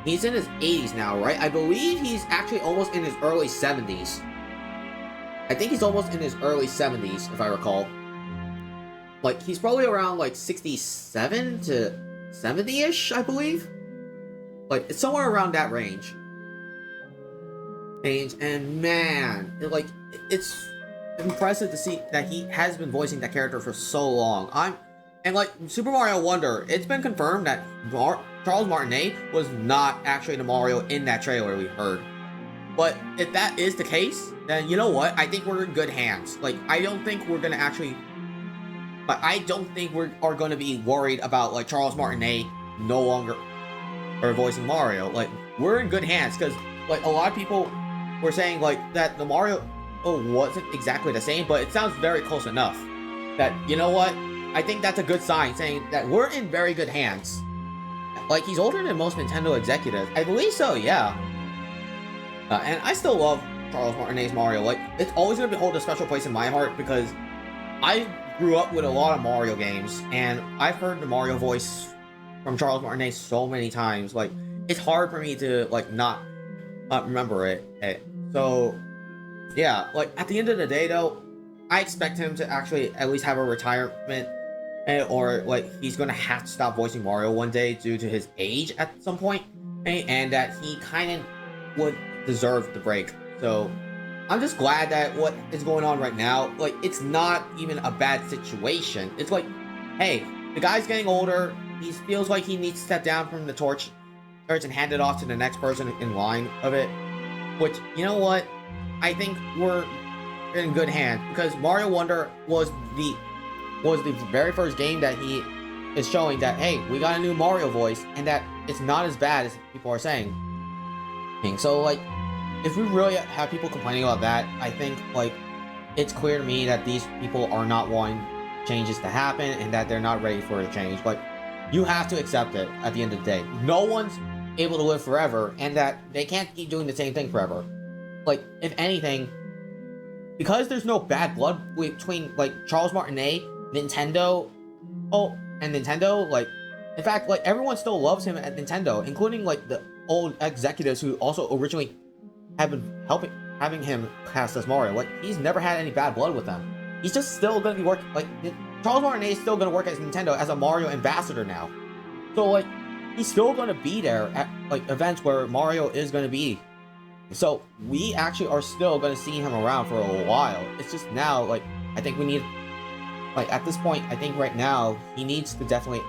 He's in his 80s now, right? I believe he's actually almost in his early 70s. I think he's almost in his early 70s, if I recall. Like, he's probably around, like, 67 to 70-ish, I believe. Like, it's somewhere around that range. And man, it's impressive to see that he has been voicing that character for so long. And like Super Mario Wonder, it's been confirmed that Charles Martinet was not actually the Mario in that trailer we heard. But if that is the case, then you know what? I think we're in good hands. Like, I don't think we're gonna actually, but I don't think we are gonna be worried about like Charles Martinet no longer or voicing Mario. Like, we're in good hands, because like a lot of people were saying like that the Mario wasn't exactly the same, but it sounds very close enough that, you know what, I think that's a good sign, saying that we're in very good hands. Like, he's older than most Nintendo executives, I believe so, yeah. And I still love Charles Martinet's Mario. Like, it's always going to hold a special place in my heart, because I grew up with a lot of Mario games, and I've heard the Mario voice from Charles Martinet so many times. Like, it's hard for me to like not remember it. So yeah, like at the end of the day though, I expect him to actually at least have a retirement, or like he's gonna have to stop voicing Mario one day due to his age at some point, and that he kind of would deserve the break. So I'm just glad that what is going on right now, like, it's not even a bad situation. It's like, hey, the guy's getting older. He feels like he needs to step down from the torch and hand it off to the next person in line of it. Which, you know what? I think we're in good hands, because Mario Wonder was the very first game that he is showing that, hey, we got a new Mario voice, and that it's not as bad as people are saying. So like, if we really have people complaining about that, I think like it's clear to me that these people are not wanting changes to happen, and that they're not ready for a change. Like, you have to accept it at the end of the day. No one's able to live forever, and that they can't keep doing the same thing forever. Like, if anything, because there's no bad blood between, like, Charles Martinet, Nintendo, and Nintendo, like, in fact, like, everyone still loves him at Nintendo, including, like, the old executives who also originally have been having him cast as Mario. Like, he's never had any bad blood with them. He's just still gonna be working, like, Charles Martinet is still gonna work as Nintendo as a Mario ambassador now. So, like, he's still gonna be there at, like, events where Mario is gonna be. So, we actually are still gonna see him around for a while. It's just now, like, I think we need, like, at this point, I think right now, he needs to definitely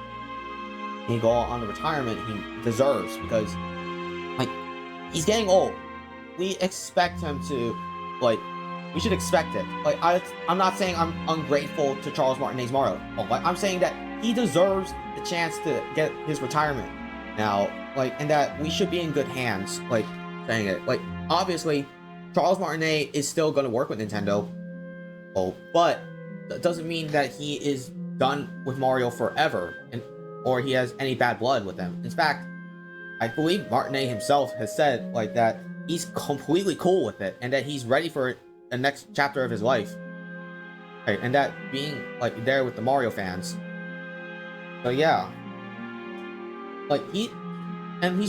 go on the retirement he deserves, because, like, he's getting old. We expect him to, like, we should expect it. Like, I'm not saying I'm ungrateful to Charles Martinet's Mario. Like, I'm saying that he deserves the chance to get his retirement now. Like, and that we should be in good hands. Like, saying it. Like, obviously, Charles Martinet is still going to work with Nintendo. But that doesn't mean that he is done with Mario forever, or he has any bad blood with them. In fact, I believe Martinet himself has said, like, that he's completely cool with it, and that he's ready for the next chapter of his life. Right, and that being, like, there with the Mario fans. So yeah. Like, he's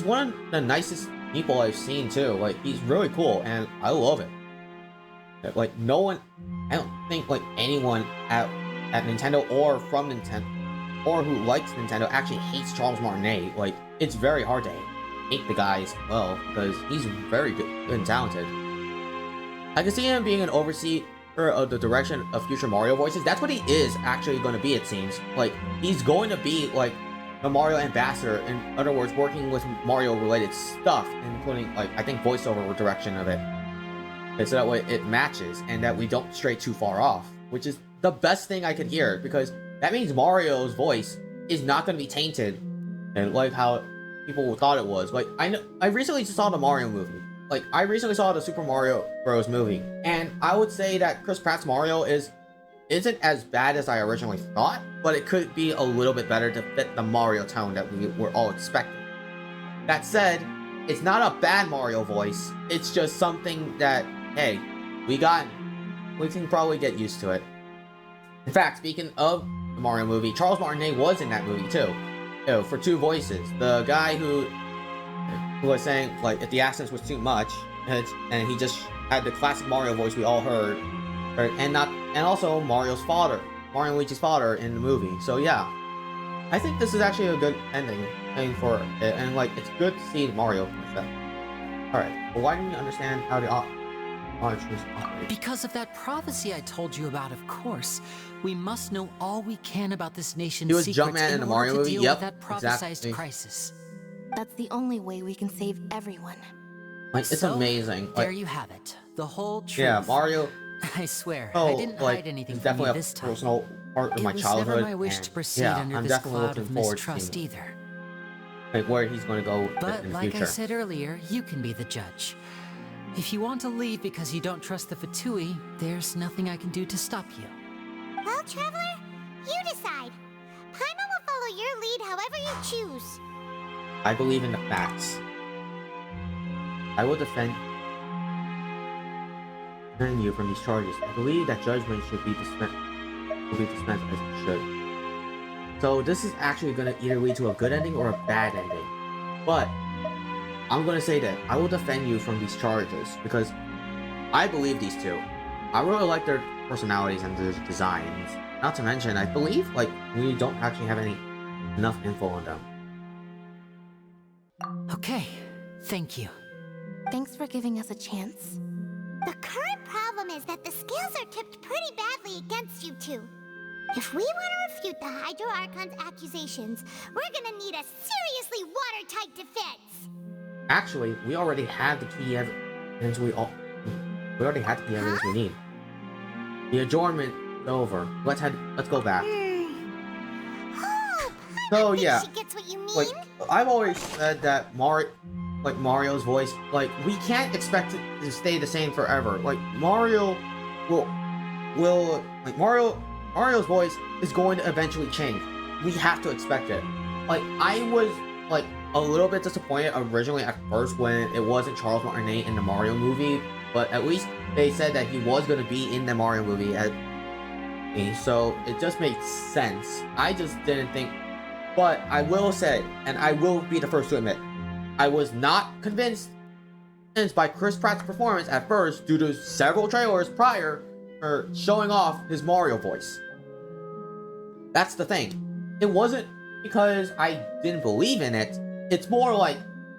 one of the nicest people I've seen too. Like, he's really cool, and I love it. Like, no one, I don't think, like, anyone at Nintendo or from Nintendo or who likes Nintendo actually hates Charles Martinet. Like, it's very hard to hate the guy as well, because he's very good and talented. I can see him being an overseer of the direction of future Mario voices. That's what he is actually going to be, it seems. Like, he's going to be, like, the Mario ambassador, in other words, working with Mario-related stuff, including, like, I think voiceover direction of it. Okay, so that way it matches, and that we don't stray too far off, which is the best thing I could hear, because that means Mario's voice is not going to be tainted, and like how people thought it was. Like, I recently saw the Mario movie. Like, I recently saw the Super Mario Bros. Movie, and I would say that Chris Pratt's Mario isn't as bad as I originally thought, but it could be a little bit better to fit the Mario tone that we were all expecting. That said, it's not a bad Mario voice. It's just something that, hey, we can probably get used to it. In fact, speaking of the Mario movie, Charles Martinet was in that movie too. You know, for two voices. The guy who was saying, like, if the accents was too much, and he just had the classic Mario voice we all heard, and also Mario and Luigi's father in the movie. So yeah, I think this is actually a good ending for it, and like, it's good to see Mario with that. All right, well, why didn't you understand how the monitors operate? Because of that prophecy I told you about, of course. We must know all we can about this nation's secrets. He was Jumpman in the Mario movie. Deal Yep, with that prophesized exactly. crisis. That's the only way we can save everyone. Like, it's so, amazing. Like, there you have it. The whole truth. Yeah, Mario. I swear, I didn't hide anything from you this time. Personal part of my childhood. It was never my wish to proceed under I'm this definitely cloud of looking forward mistrust to either. Like, where he's going to go But in the like future. I said earlier, you can be the judge. If you want to leave because you don't trust the Fatui, there's nothing I can do to stop you. Well, Traveler, you decide. Paimon will follow your lead however you choose. I believe in the facts. I will defend you from these charges. I believe that judgment should be dispensed as it should. So this is actually going to either lead to a good ending or a bad ending. But I'm going to say that I will defend you from these charges because I believe these two. I really like their personalities and their designs. Not to mention, I believe, like, we don't actually have enough info on them. Okay, thank you. Thanks for giving us a chance. The current problem is that the scales are tipped pretty badly against you two. If we want to refute the Hydro Archon's accusations, we're gonna need a seriously watertight defense. Actually, we already have the key evidence we already have the key evidence we need. The adjournment is over. Let's go back. So yeah, She gets what you mean? like, I've always said that Mario's voice, like, we can't expect it to stay the same forever. Like, Mario's voice is going to eventually change. We have to expect it. like, I was, like, a little bit disappointed originally at first when it wasn't Charles Martinet in the Mario movie, but at least they said that he was going to be in the Mario movie, so it just made sense. I just didn't think, but I will say, and I will be the first to admit, I was not convinced by Chris Pratt's performance at first due to several trailers prior for showing off his Mario voice. That's the thing. It wasn't because I didn't believe in it. It's more like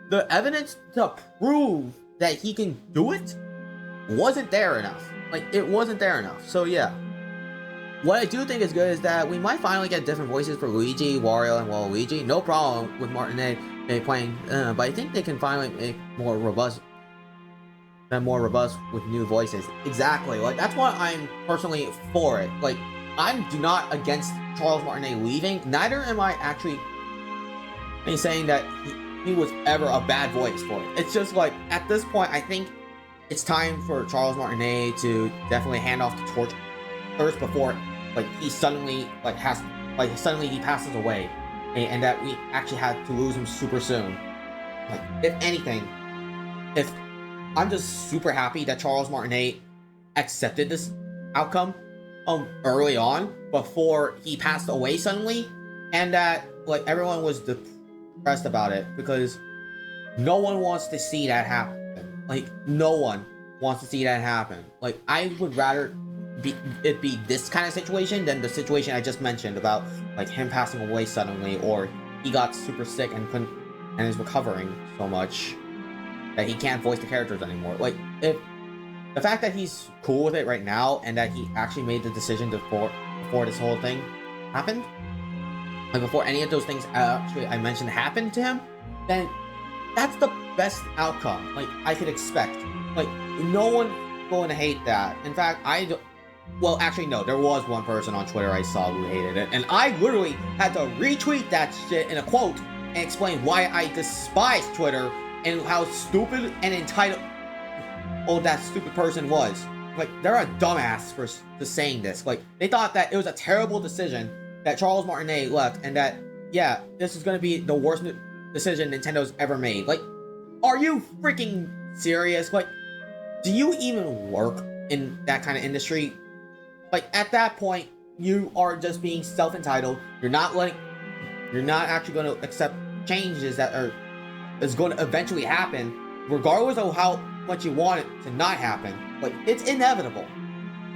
the evidence to prove that he can do it wasn't there enough. Like, it wasn't there enough. So yeah. What I do think is good is that we might finally get different voices for Luigi, Wario, and Waluigi. No problem with Martinet playing, but I think they can finally make more robust with new voices. Exactly. Like, that's why I'm personally for it. Like, I do not against Charles Martinet leaving. Neither am I actually saying that he was ever a bad voice for it. It's just like, at this point, I think it's time for Charles Martinet to definitely hand off the torch first before, like, he suddenly, suddenly he passes away, and that we actually had to lose him super soon. Like, if anything, I'm just super happy that Charles Martinet accepted this outcome early on before he passed away suddenly, and that, like, everyone was depressed about it, because no one wants to see that happen. Like, no one wants to see that happen. Like, I would rather it be this kind of situation than the situation I just mentioned about, like, him passing away suddenly, or he got super sick and is recovering so much that he can't voice the characters anymore. Like, if the fact that he's cool with it right now and that he actually made the decision before this whole thing happened, like, before any of those things I mentioned happened to him, then that's the best outcome, like, I could expect. Like, no one's going to hate that. In fact, well, actually, no, there was one person on Twitter I saw who hated it, and I literally had to retweet that shit in a quote and explain why I despise Twitter and how stupid and entitled that stupid person was. Like, they're a dumbass for saying this. Like, they thought that it was a terrible decision that Charles Martinet left, and that, yeah, this is gonna be the worst decision Nintendo's ever made. Like, are you freaking serious? Like, do you even work in that kind of industry? Like, at that point, you are just being self-entitled. You're not actually going to accept changes that is going to eventually happen, regardless of how much you want it to not happen. Like, it's inevitable.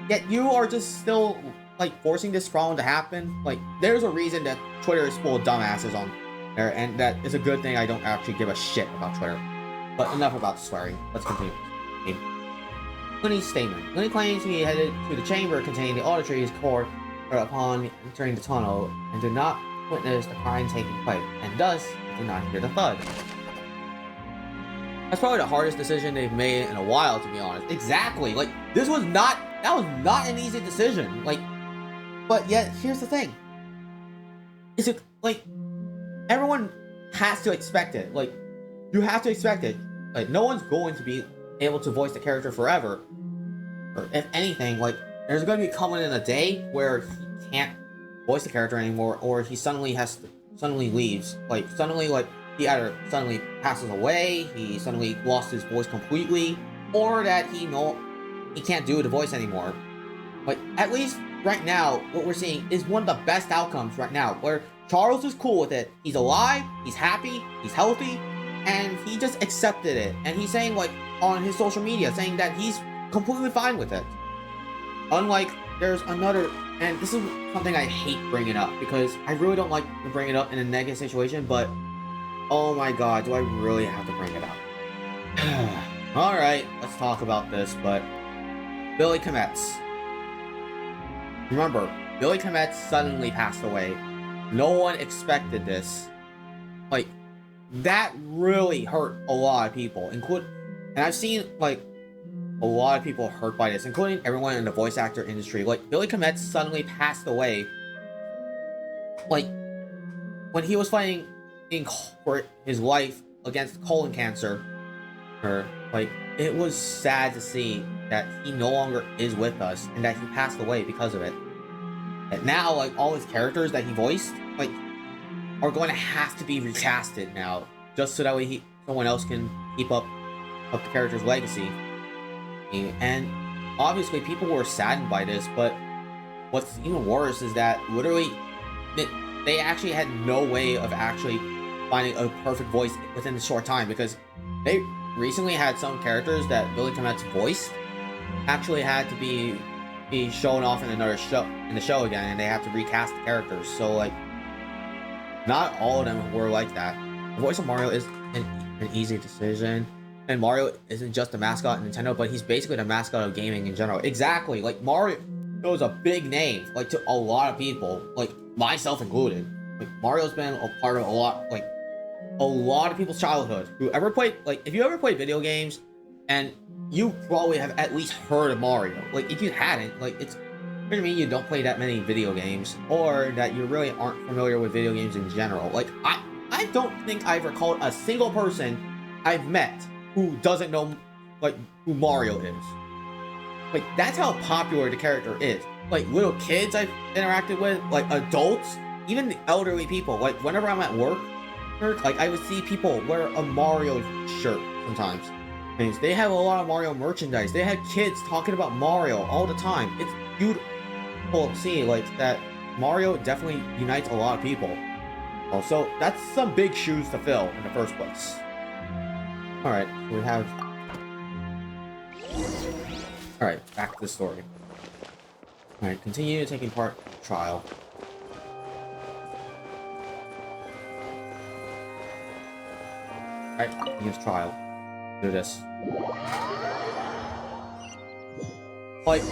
Yet you are just still, like, forcing this problem to happen. Like, there's a reason that Twitter is full of dumbasses on there, and that is a good thing. I don't actually give a shit about Twitter. But enough about swearing. Let's continue. Lenny's statement. Lenny claims he headed to the chamber containing the Auditory's core upon entering the tunnel and did not witness the crime taking place, and thus did not hear the thud. That's probably the hardest decision they've made in a while, to be honest. Exactly. Like, that was not an easy decision. Like, but yet, here's the thing. Is it, like, everyone has to expect it. Like, you have to expect it. Like, no one's going to be able to voice the character forever. Or if anything, like, there's going to be coming in a day where he can't voice the character anymore, or he suddenly leaves. Like, suddenly, like, he either suddenly passes away, he suddenly lost his voice completely, or that he can't do the voice anymore. Like, at least right now, what we're seeing is one of the best outcomes right now, where Charles is cool with it. He's alive, he's happy, he's healthy, and he just accepted it. And he's saying, like, on his social media, saying that he's completely fine with it. Unlike, there's another, and this is something I hate bringing up, because I really don't like to bring it up in a negative situation, but oh my god, do I really have to bring it up? Alright, let's talk about this, but Billy Kometz. Remember, Billy Kometz suddenly passed away. No one expected this. Like, that really hurt a lot of people, and I've seen, like, a lot of people hurt by this, including everyone in the voice actor industry. Like, Billy Kometz suddenly passed away. Like, when he was fighting for his life against colon cancer, like, it was sad to see that he no longer is with us, and that he passed away because of it. And now, like, all his characters that he voiced, like, are going to have to be recasted now, just so that way someone else can keep up the character's legacy. And obviously, people were saddened by this, but what's even worse is that literally they actually had no way of actually finding a perfect voice within a short time, because they recently had some characters that Billy Comet's voiced actually had to be shown off in another show again, and they have to recast the characters. So like, not all of them were like that. The voice of Mario is an easy decision, and Mario isn't just the mascot of Nintendo, but he's basically the mascot of gaming in general. Exactly, like Mario is a big name, like to a lot of people, like myself included. Like Mario's been a part of a lot of people's childhood. If you ever played video games, and you probably have at least heard of Mario. Like if you hadn't, like it's what I mean, you don't play that many video games, or that you really aren't familiar with video games in general. Like I don't think I've recalled a single person I've met who doesn't know like who Mario is. Like that's how popular the character is. Like little kids I've interacted with, like adults, even the elderly people. Like whenever I'm at work, like I would see people wear a Mario shirt sometimes. And they have a lot of Mario merchandise. They had kids talking about Mario all the time. It's beautiful to see like that. Mario definitely unites a lot of people. Also, that's some big shoes to fill in the first place. Alright, we have... Alright, back to the story. Alright, continue taking part in the trial. Alright, use trial. Do this. Like,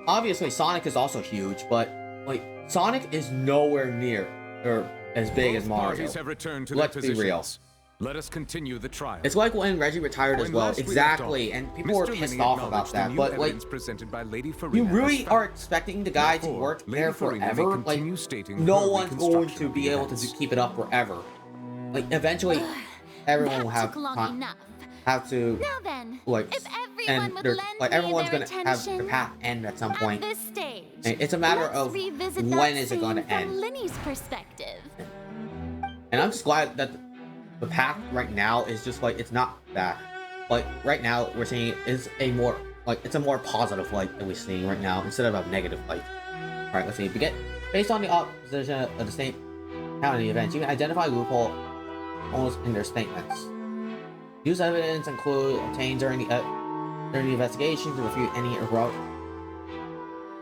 obviously Sonic is also huge, but like Sonic is nowhere near or as big as Mario. Parties have returned to Let's their be real. positions. Let us continue the trial. It's like when Reggie retired as well. Exactly, and people were pissed off about that. But like, you really are expecting the guy to work there forever? Like, no one's going to be able to keep it up forever. Like, eventually, everyone will have to Now then, like, if and would they're, lend like me everyone's their gonna have their attention path end at some point. At this stage, And it's a matter let's of revisit when that is it going to scene from end. Linny's perspective. And I'm just glad that the path right now is just like, it's not that. Like right now we're seeing is a more like, it's a more positive light that we're seeing right now instead of a negative light. All right, let's see. Based on the opposition of the state county events, you can identify loophole almost in their statements. Use evidence include obtained during the investigation to refute any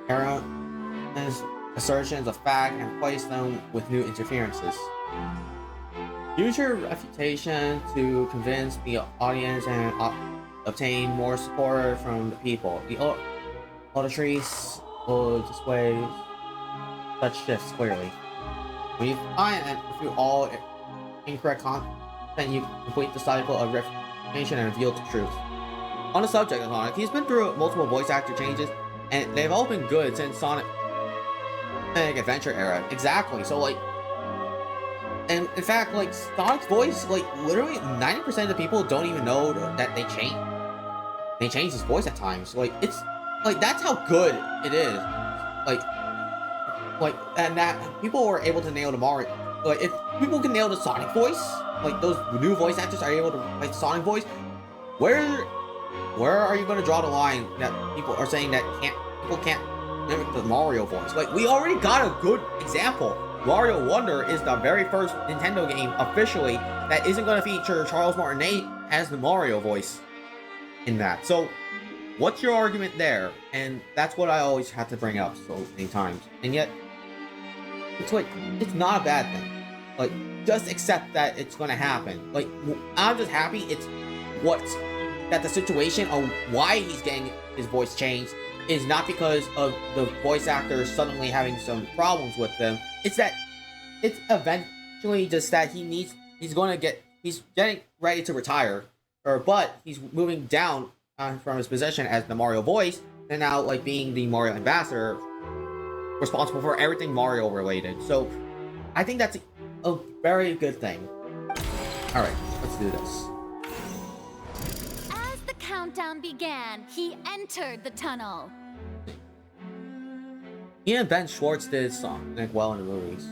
erroneous assertions of fact and replace them with new interferences. Use your reputation to convince the audience and obtain more support from the people. The auditories will display such shifts clearly. When you find and refute all incorrect content, you complete the cycle of refutation and reveal the truth. On the subject of Sonic, he's been through multiple voice actor changes, and they've all been good since Sonic Adventure era. Exactly. So like, and in fact, like Sonic's voice, like literally 90% of the people don't even know that they change his voice at times. Like it's like that's how good it is. Like and that people were able to nail the Mario. Like if people can nail the Sonic voice, like those new voice actors are able to play the Sonic voice, where are you going to draw the line that people are saying that people can't mimic the Mario voice? Like we already got a good example. Mario Wonder is the very first Nintendo game officially that isn't going to feature Charles Martinet as the Mario voice in that. So what's your argument there? And that's what I always have to bring up so many times. And yet it's like, it's not a bad thing. Like, just accept that it's going to happen. Like, I'm just happy it's that the situation of why he's getting his voice changed is not because of the voice actors suddenly having some problems with them. It's that it's eventually just that he's getting ready to retire, but he's moving down from his position as the Mario voice, and now like being the Mario ambassador, responsible for everything Mario related. So I think that's a very good thing. All right, let's do this. As the countdown began, he entered the tunnel. He and Ben Schwartz did Sonic well in the movies.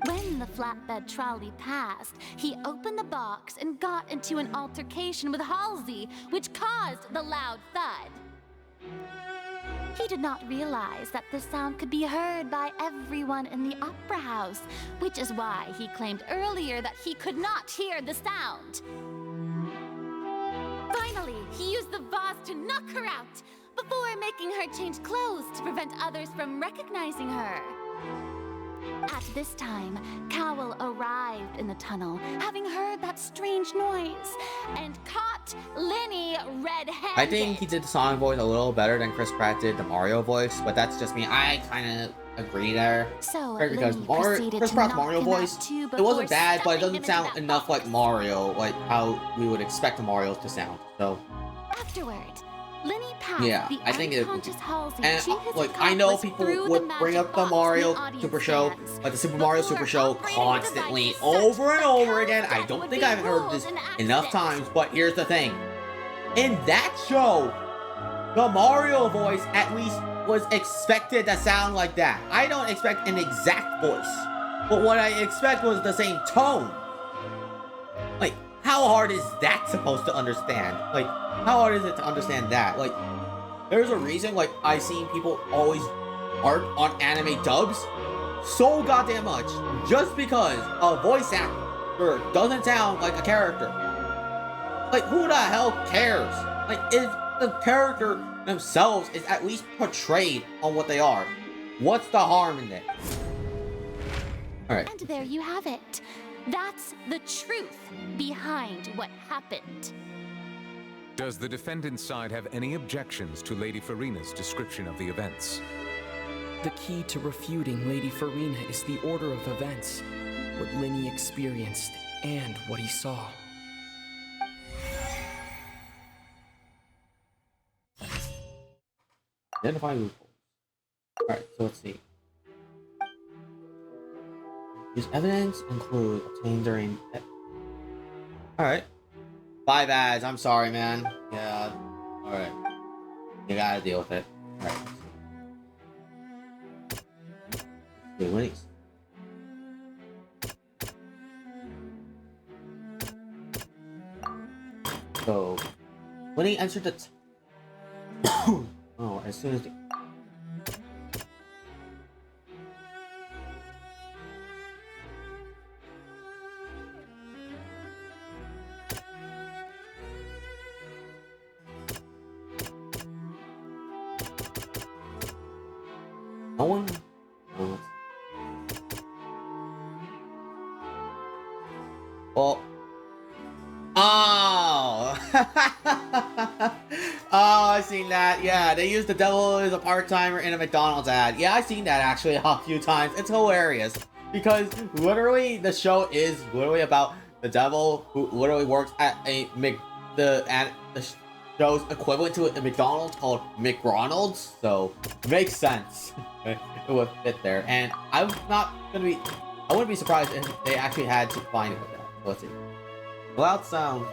When the flatbed trolley passed, he opened the box and got into an altercation with Halsey, which caused the loud thud. He did not realize that the sound could be heard by everyone in the opera house, which is why he claimed earlier that he could not hear the sound. Finally, he used the vase to knock her out, before making her change clothes to prevent others from recognizing her. At this time, Cowell arrived in the tunnel, having heard that strange noise, and caught Linny red-handed. I think he did the Sonic voice a little better than Chris Pratt did the Mario voice, but that's just me. I kind of agree there. So Because Chris Pratt's Mario voice, it wasn't bad, but it doesn't sound enough like Mario, like how we would expect the Marios to sound. So afterward, Linny passed yeah, the I think it. unconscious Halsey And to his like I know accomplice people through would the bring magic up the box Mario the audience Super Show, stands. like the Super Mario Super Show constantly, over and over again. I don't think I've heard this enough times, but here's the thing. In that show, the Mario voice at least was expected to sound like that. I don't expect an exact voice, but what I expect was the same tone. Like, how hard is that supposed to understand? Like, how hard is it to understand that? Like, there's a reason, like, I've seen people always art on anime dubs so goddamn much just because a voice actor doesn't sound like a character. Like, who the hell cares? Like, if the character themselves is at least portrayed on what they are, what's the harm in it? Alright. And there you have it. That's the truth behind what happened. Does the defendant's side have any objections to Lady Farina's description of the events? The key to refuting Lady Farina is the order of events, what Linny experienced and what he saw. Identify loopholes. Alright, so let's see. These evidence include obtained during... Alright. 5 ads, I'm sorry, man. Yeah. Alright. You gotta deal with it. Alright. Okay, Winnie's. So, Winnie entered the... Oh, as soon as the... No one... Oh. Well... Oh! Oh, I seen that. Yeah, they used the devil as a part-timer in a McDonald's ad. Yeah, I seen that actually a few times. It's hilarious. Because literally, the show is literally about the devil who literally works at a the show's equivalent to a McDonald's called McDonald's. So, makes sense. It would fit there. And I wouldn't be surprised if they actually had to find it with that. So let's see. Loud sound.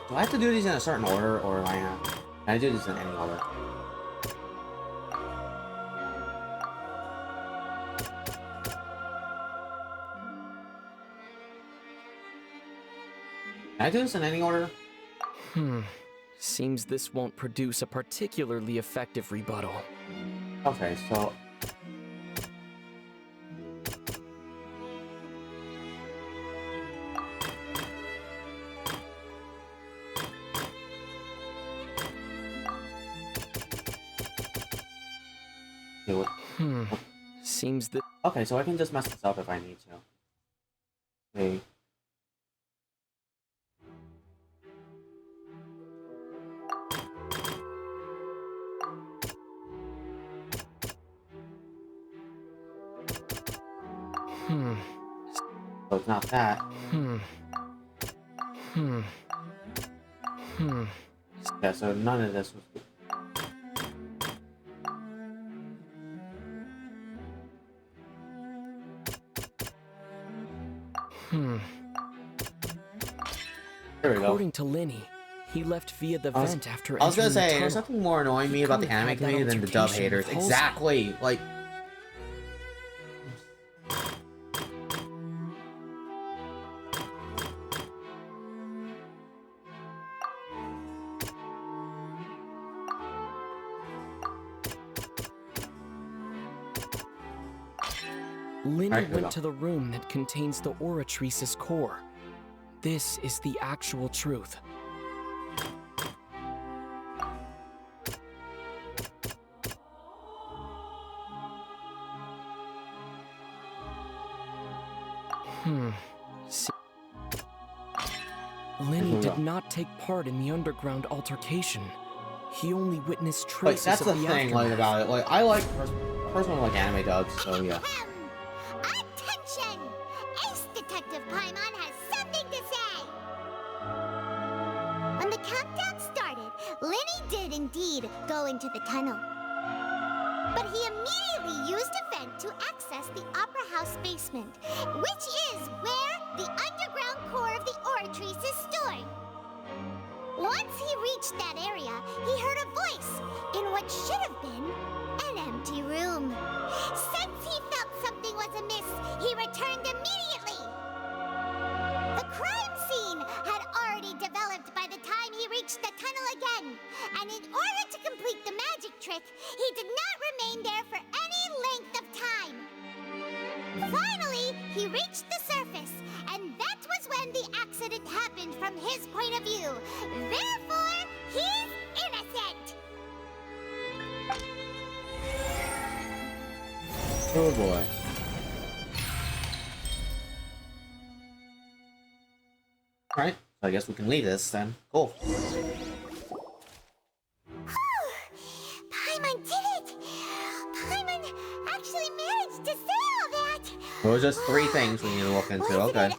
Do I have to do these in a certain order, or can I do this in any order? Can I do this in any order? Seems this won't produce a particularly effective rebuttal. Okay, so... Seems that... Okay, so I can just mess this up if I need to. Okay. So it's not that. Yeah, so none of this was. There we go. According to Linny, he left via the vent after I was gonna entering the say, there's tunnel. something more annoying me about the anime community than the dub haters. Exactly! Like... Linny went to the room that contains the Oratrice's core. This is the actual truth. Linny did not take part in the underground altercation. He only witnessed traces that's of the the thing, aftermath. like, about it. Like, I like... Personally, like anime dubs, so yeah. Attention! Ace Detective Paimon has something to say! When the countdown started, Linny did indeed go into the tunnel. But he immediately used a vent to access the Opera House basement, which is where the underground core of the Oratrice is stored. Once he reached that area, he heard a voice in what should have been an empty room. Since he felt something was amiss, he returned immediately. The crime scene had already developed by the time he reached the tunnel again, and in order to complete the magic trick, he did not remain there for any length of time. Finally, he reached the surface, and that was when the accident happened from his point of view. Therefore, he's innocent. Oh boy. Alright, so I guess we can leave this then. Cool. Paimon did it! Paimon actually managed to say all that! Well, there's just 3 things we need to look into, okay.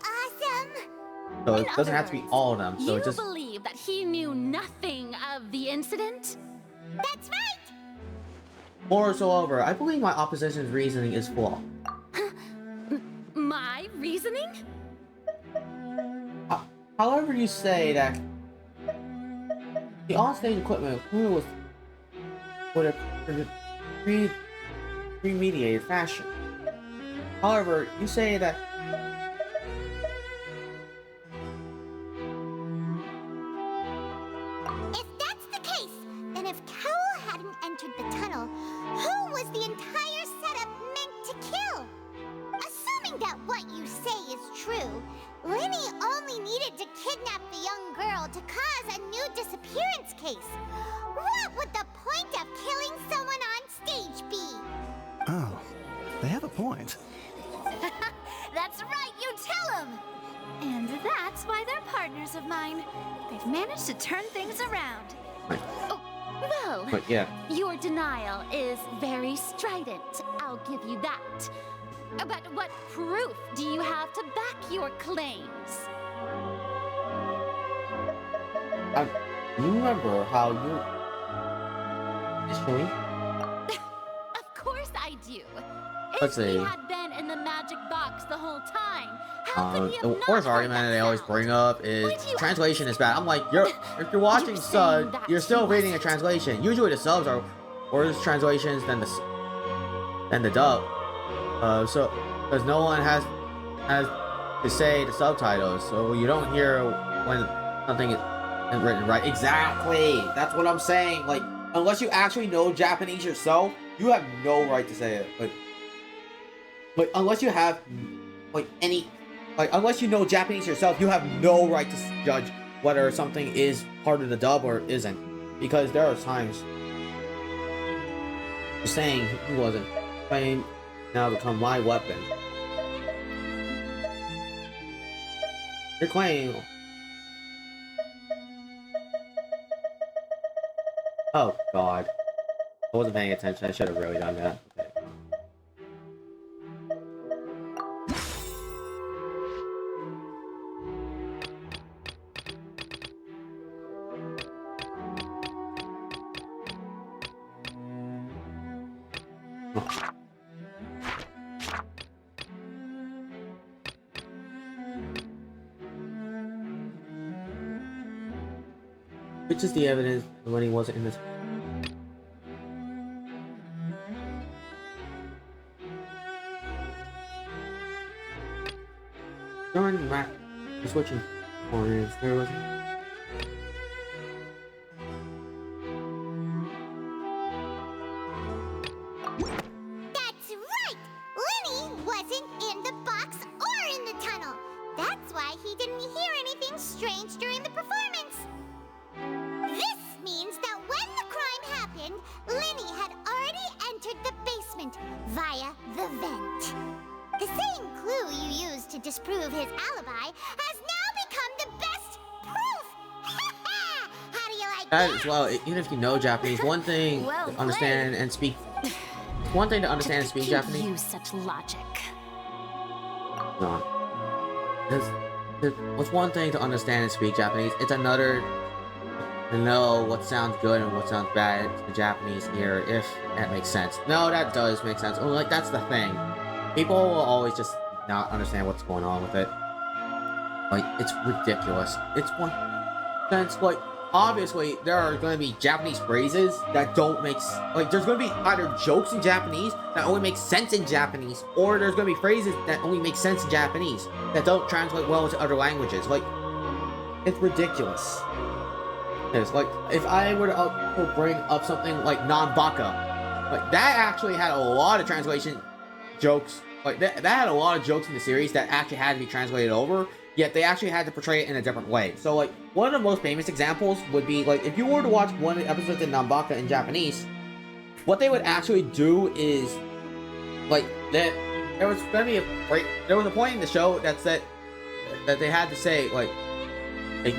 So it doesn't have to be all of them, so You it just... believe that he knew nothing of the incident? That's right! Moreover, I believe my opposition's reasoning is flawed. My reasoning? However you say that the on-stage equipment would have premeditated fashion. However, you say that If that's the case, then if Cowell hadn't entered the tunnel, who was the entire setup meant to kill? Assuming that what you say is true, Linny only needed to kidnap the young girl to cause a new disappearance case. What would the point of killing someone on stage be? Oh, they have a point. That's right, you tell them! And that's why they're partners of mine. They've managed to turn things around. Oh, well, but yeah. Your denial is very strident, I'll give you that. But what proof do you have to back your claims? You remember how you initially? Of course I do. Let's If he see. had been in the magic box the whole time, how could he have The not worst heard argument that they always sound? bring up is translation is bad. I'm like, if you're watching sub, you're still reading a translation. Usually the subs are worse translations than the dub. So because no one has to say the subtitles, so you don't hear when something is written right. Exactly. That's what I'm saying. Like, unless you actually know Japanese yourself, you have no right to say it. Like unless you have unless you know Japanese yourself, you have no right to judge whether something is part of the dub or isn't, because there are times you're saying he wasn't playing now become my weapon. You're claiming. Oh God, I wasn't paying attention. I should have really done that. Okay. Which is the evidence when he wasn't in this. During the switching corners, there was. That's right! Lenny wasn't in the box or in the tunnel. That's why he didn't hear anything strange during the performance. This means that when the crime happened, Lenny had already entered the basement via the vent. The same clue you used to disprove his alibi has now become the best proof! How do you like That that? as well, even if you know Japanese, one thing Well to understand and speak. One thing to understand and speak Japanese. Use such logic. No. What's one thing to understand and speak Japanese? It's another to know what sounds good and what sounds bad to the Japanese ear, if that makes sense. No, that does make sense. Well, like, that's the thing. People will always just not understand what's going on with it. Like, it's ridiculous. It's one sense, like, obviously, there are going to be Japanese phrases that don't make like, there's going to be either jokes in Japanese that only make sense in Japanese, or there's going to be phrases that only make sense in Japanese that don't translate well into other languages. Like, it's ridiculous. It's like, if I were to bring up something like Nanbaka, like, that actually had a lot of translation jokes. Like, that had a lot of jokes in the series that actually had to be translated over, yet they actually had to portray it in a different way. So, like, one of the most famous examples would be, like, if you were to watch one of the episodes of Nanbaka in Japanese, what they would actually do is, like, there was going to be there was a point in the show that said that they had to say, like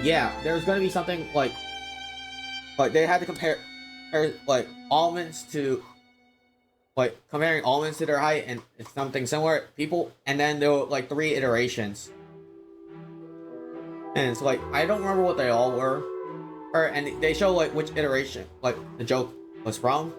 yeah, there's going to be something like they had to compare like almonds to, like, comparing almonds to their height, and it's something similar. People, and then there were like 3 iterations, and it's like, I don't remember what they all were, and they show like which iteration like the joke was from.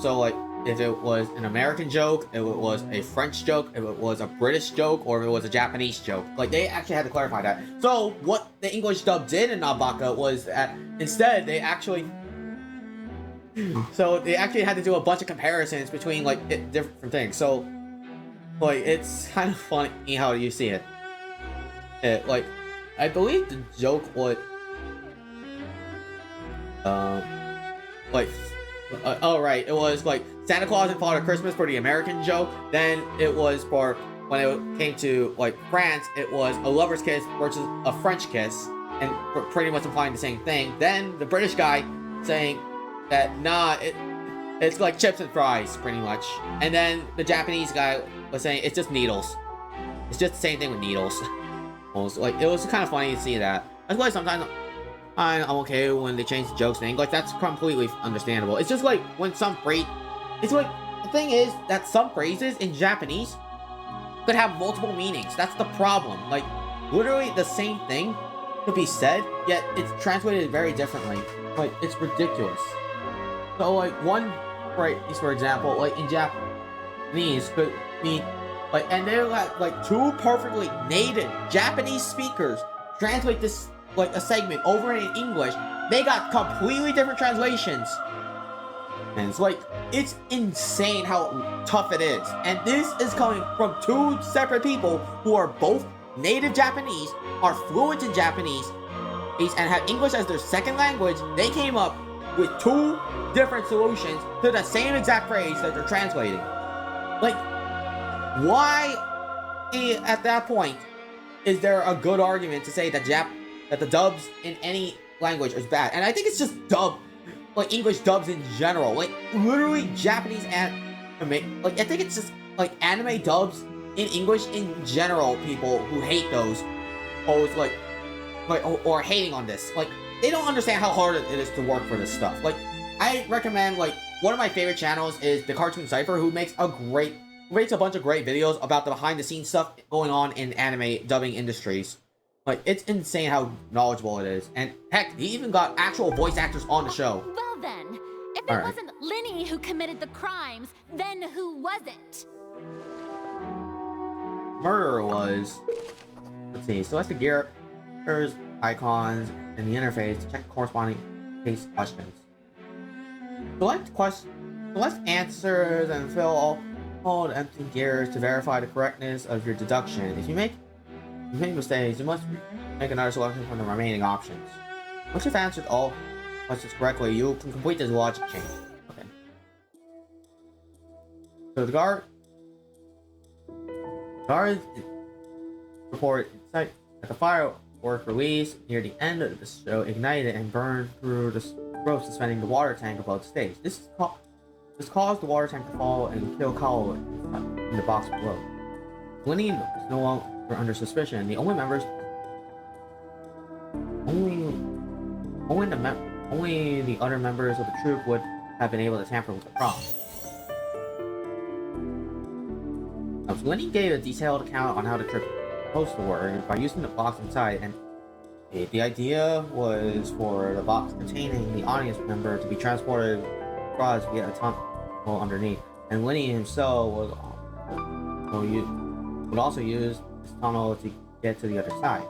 So like, if it was an American joke, if it was a French joke, if it was a British joke, or if it was a Japanese joke. Like, they actually had to clarify that. So what the English dub did in Nanbaka was that instead they actually had to do a bunch of comparisons between like different things. So like, it's kind of funny how you see it. Like, I believe the joke was oh right, it was like Santa Claus and Father Christmas for the American joke. Then it was for when it came to like France, it was a lover's kiss versus a French kiss, and pretty much implying the same thing. Then the British guy saying that nah, it's like chips and fries pretty much, and then the Japanese guy was saying it's just needles. It's just the same thing with needles. Like, it was kind of funny to see that. That's why sometimes I'm okay when they change the jokes in English. That's completely understandable. It's just like when some phrase, it's like, the thing is that some phrases in Japanese could have multiple meanings. That's the problem. Like, literally the same thing could be said, yet it's translated very differently. Like, it's ridiculous. So like, one phrase, for example, like in Japanese could mean like, and they're like 2 perfectly native Japanese speakers translate this like a segment over in English. They got completely different translations, and it's like, it's insane how tough it is. And this is coming from 2 separate people who are both native Japanese, are fluent in Japanese, and have English as their second language. They came up with 2 different solutions to the same exact phrase that they're translating. Like, why at that point is there a good argument to say that that the dubs in any language is bad? And I think it's just like English dubs in general, like literally Japanese anime. Like, I think it's just like anime dubs in English in general. People who hate those, always like or hating on this, like, they don't understand how hard it is to work for this stuff. Like, I recommend, like, one of my favorite channels is the Cartoon Cypher, who makes a bunch of great videos about the behind-the-scenes stuff going on in anime dubbing industries. Like, it's insane how knowledgeable it is. And heck, he even got actual voice actors on the show. Well then, if it wasn't Lenny who committed the crimes, then who was it? Murderer was... Let's see, Celeste Garrett's icons in the interface to check corresponding case questions. Select answers and fill all the empty gears to verify the correctness of your deduction. If you make mistakes, you must make another selection from the remaining options. Once you've answered all questions correctly, you can complete this logic chain. Okay. So the guards report insight that the firework release near the end of the show ignited and burned through the rope suspending the water tank above the stage. This caused the water tank to fall and kill Cowell in the box below. Lenny is no longer under suspicion. The only the other members of the troupe would have been able to tamper with the prop. Lenny gave a detailed account on how the trip was supposed to work by using the box inside, and the idea was for the box containing the audience member to be transported across via a tunnel underneath, and Lenny himself would also use this tunnel to get to the other side.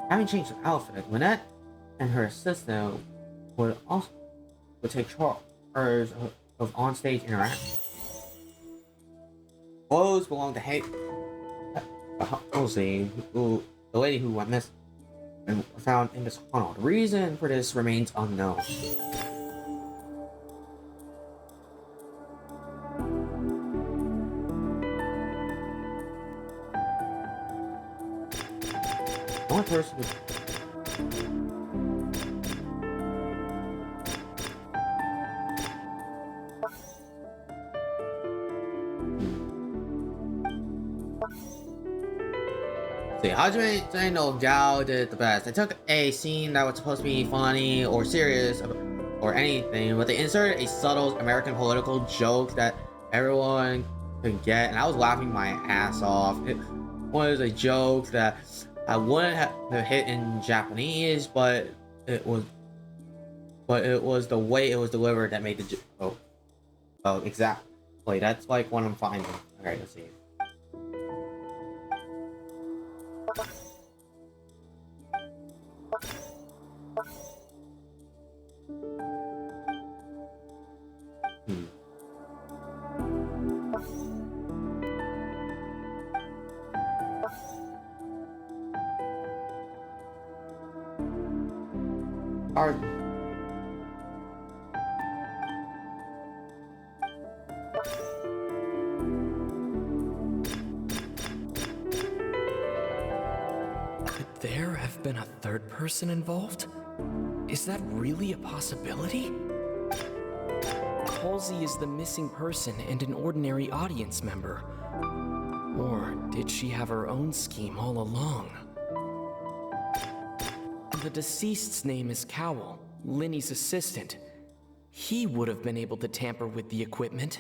Having changed her outfit, Lynette and her assistant would take charge of on-stage interaction. Clothes belonged to Halsey, the lady who went missing and found in this tunnel. The reason for this remains unknown. The only person who Hajime no Gao did the best. They took a scene that was supposed to be funny or serious or anything, but they inserted a subtle American political joke that everyone could get, and I was laughing my ass off. It was a joke that I wouldn't have hit in Japanese, but it was the way it was delivered that made the joke. Oh, exactly. That's like what I'm finding. Alright, let's see. Could there have been a third person involved? Is that really a possibility? Halsey is the missing person and an ordinary audience member. Or did she have her own scheme all along? The deceased's name is Cowell, Linny's assistant. He would have been able to tamper with the equipment.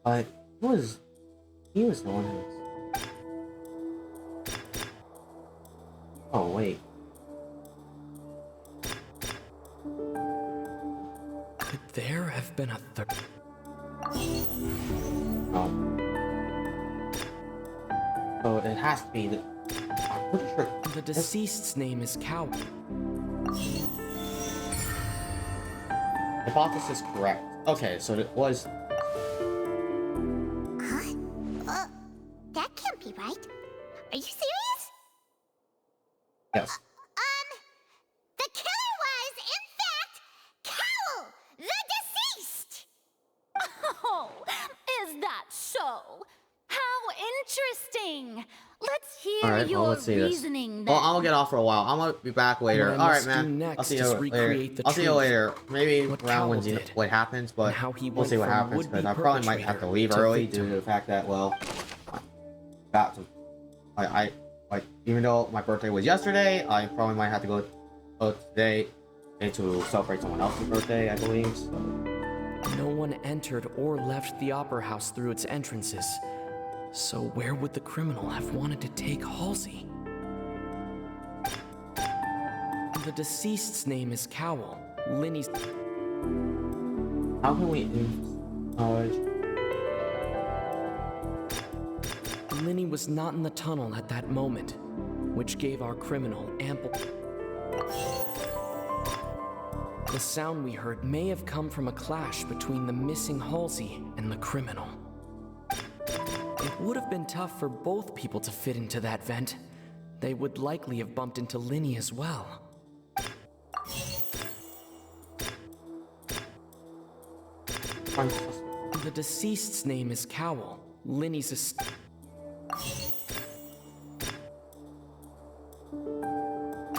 But he was the one who was... Oh, wait. Could there have been a third? So it has to be the... I'm pretty sure... The deceased's name is Cowell. Hypothesis correct. Okay, so it was... That can't be right. Are you serious? Yes. The killer was, in fact, Cowell, the deceased! Oh, is that so? How interesting! Let's hear Alright, your well, let's see reasoning this. then. Well, I'll get off for a while. I'm gonna be back later. Alright, man. I'll see you later. I'll see you later. Maybe around when what happens, but we'll see what happens, because I probably might have to leave early due to the fact that, well, I even though my birthday was yesterday, I probably might have to go today to celebrate someone else's birthday, I believe, so. No one entered or left the opera house through its entrances. So where would the criminal have wanted to take Halsey? The deceased's name is Cowell, Linny's... How can we... Linny was not in the tunnel at that moment. which gave our criminal ample... The sound we heard may have come from a clash between the missing Halsey and the criminal. It would have been tough for both people to fit into that vent. They would likely have bumped into Linny as well. The deceased's name is Cowell. Linny's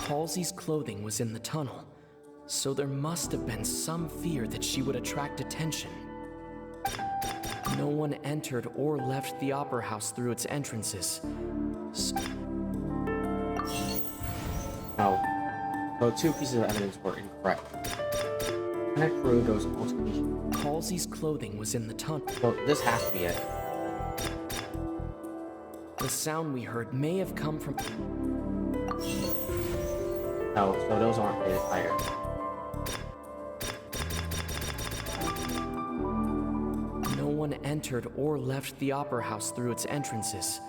Halsey's clothing was in the tunnel, so there must have been some fear that she would attract attention. No one entered or left the Opera House through its entrances. No. So 2 pieces of evidence were incorrect. Can I prove there was an altercation? Halsey's clothing was in the tunnel. So this has to be it. The sound we heard may have come from... No, so those aren't it either. No one entered or left the Opera House through its entrances.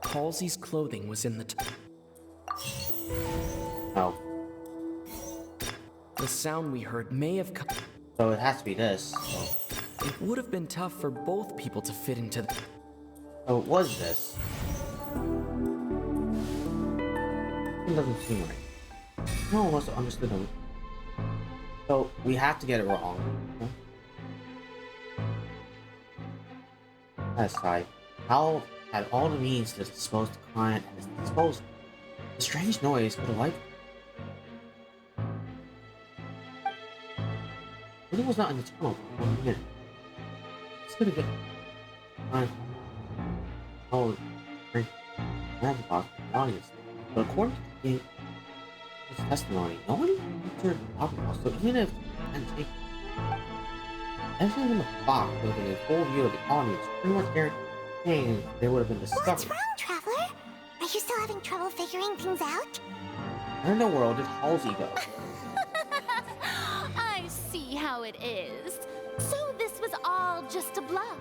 Halsey's clothing was in the... No. The sound we heard may have come... So it has to be this. So. It would have been tough for both people to fit into the... So it was this. It doesn't seem right. No one must have understood them. So we have to get it wrong. Aside, how had all the means to dispose the client and his disposal? The strange noise could have liked. Really was not in the tunnel for 1 minute. It's gonna get oh, magic box for the audience. But according to his testimony, no one entered the opera house, so even if and take everything in the box would have been in full view of the audience, pretty much guaranteeing they would have been discovered. What's wrong, Traveler? Are you still having trouble figuring things out? Where in the world did Halsey go? I see how it is. So this was all just a bluff.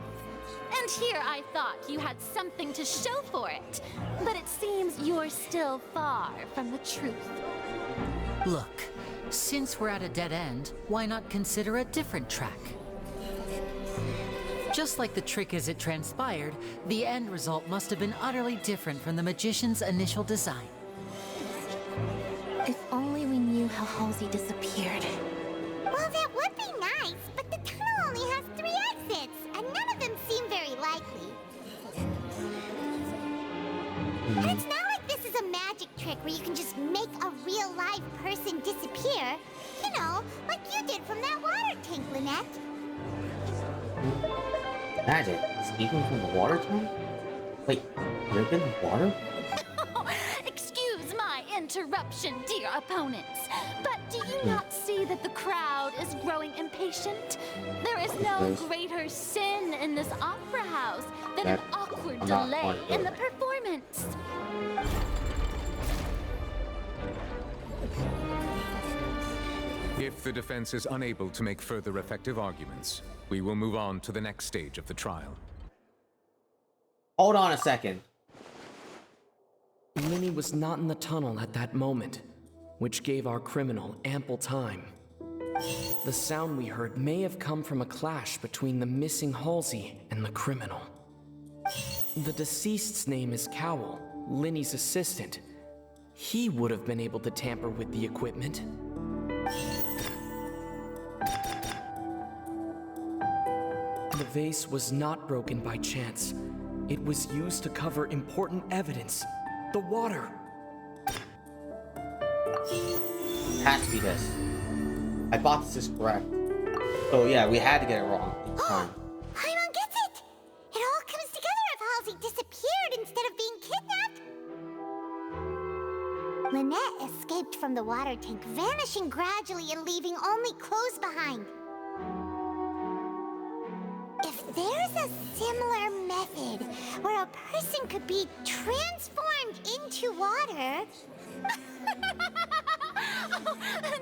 And here I thought you had something to show for it. But it seems you're still far from the truth. Look, since we're at a dead end, why not consider a different track? Just like the trick as it transpired, the end result must have been utterly different from the magician's initial design. If only we knew how Halsey disappeared. Well, that would be nice, but the tunnel only has 3 exits, and none of them seem very likely. And it's not like this is a magic trick where you can just make a real live person disappear. You know, like you did from that water tank, Lynette. Magic? Escaping from the water tank? Wait, live in water? Excuse my interruption, dear opponents, but do you not see that the crowd is growing impatient? There is no greater sin in this opera house than an awkward delay in the performance. If the defense is unable to make further effective arguments, we will move on to the next stage of the trial. Hold on a second. Linny was not in the tunnel at that moment, which gave our criminal ample time. The sound we heard may have come from a clash between the missing Halsey and the criminal. The deceased's name is Cowell, Linny's assistant. He would have been able to tamper with the equipment. The vase was not broken by chance. It was used to cover important evidence. The water. Has to be this. I thought this is correct. So yeah, we had to get it wrong each time. Paimon gets it! It all comes together if Halsey disappeared instead of being kidnapped. Lynette escaped from the water tank, vanishing gradually and leaving only clothes behind. If there's a similar method where a person could be transformed into water... Oh,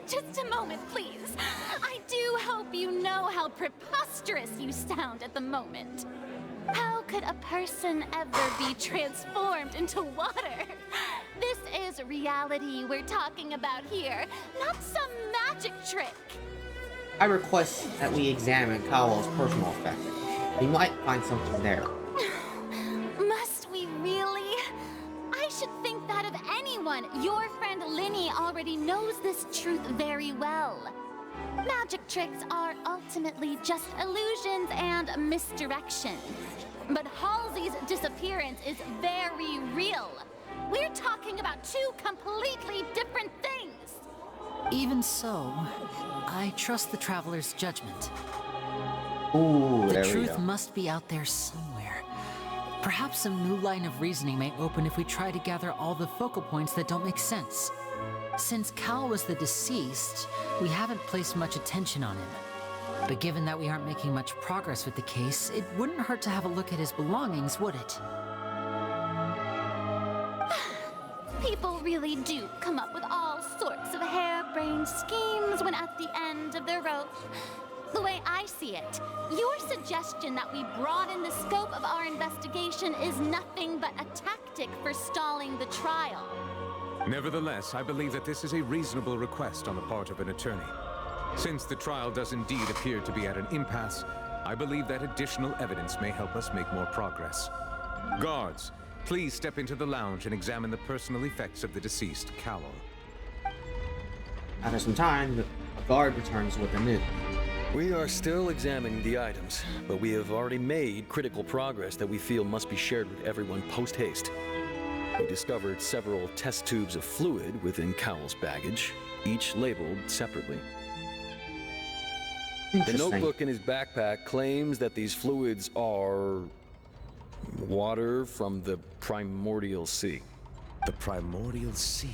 just a moment, please. I do hope you know how how preposterous you sound at the moment. How could a person ever be transformed into water? This is reality we're talking about here, not some magic trick. I request that we examine Cowell's personal effects. We might find something there. Must we really? I should think that of anyone. Your friend Linny already knows this truth very well. Magic tricks are ultimately just illusions and misdirection. But Halsey's disappearance is very real. We're talking about two completely different things. Even so, I trust the Traveler's judgment. Ooh, the truth must be out there somewhere. Perhaps some new line of reasoning may open if we try to gather all the focal points that don't make sense. Since Cal was the deceased, we haven't placed much attention on him. But given that we aren't making much progress with the case, it wouldn't hurt to have a look at his belongings, would it? People really do come up with all sorts of harebrained schemes when at the end of their rope. The way I see it, your suggestion that we broaden the scope of our investigation is nothing but a tactic for stalling the trial. Nevertheless, I believe that this is a reasonable request on the part of an attorney. Since the trial does indeed appear to be at an impasse, I believe that additional evidence may help us make more progress. Guards, please step into the lounge and examine the personal effects of the deceased Cowell. After some time, a guard returns with a new. We are still examining the items, but we have already made critical progress that we feel must be shared with everyone post-haste. We discovered several test tubes of fluid within Cowell's baggage, each labeled separately. The notebook in his backpack claims that these fluids are water from the Primordial Sea. The Primordial Sea?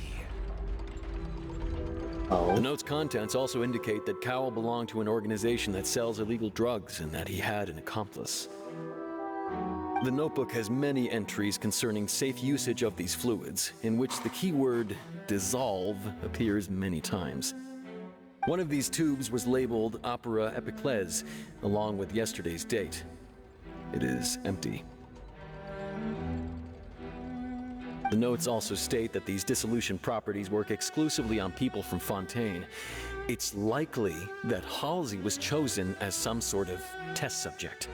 The note's contents also indicate that Cowell belonged to an organization that sells illegal drugs and that he had an accomplice. The notebook has many entries concerning safe usage of these fluids, in which the keyword dissolve appears many times. One of these tubes was labeled Opera Epiclese, along with yesterday's date. It is empty. The notes also state that these dissolution properties work exclusively on people from Fontaine. It's likely that Halsey was chosen as some sort of test subject.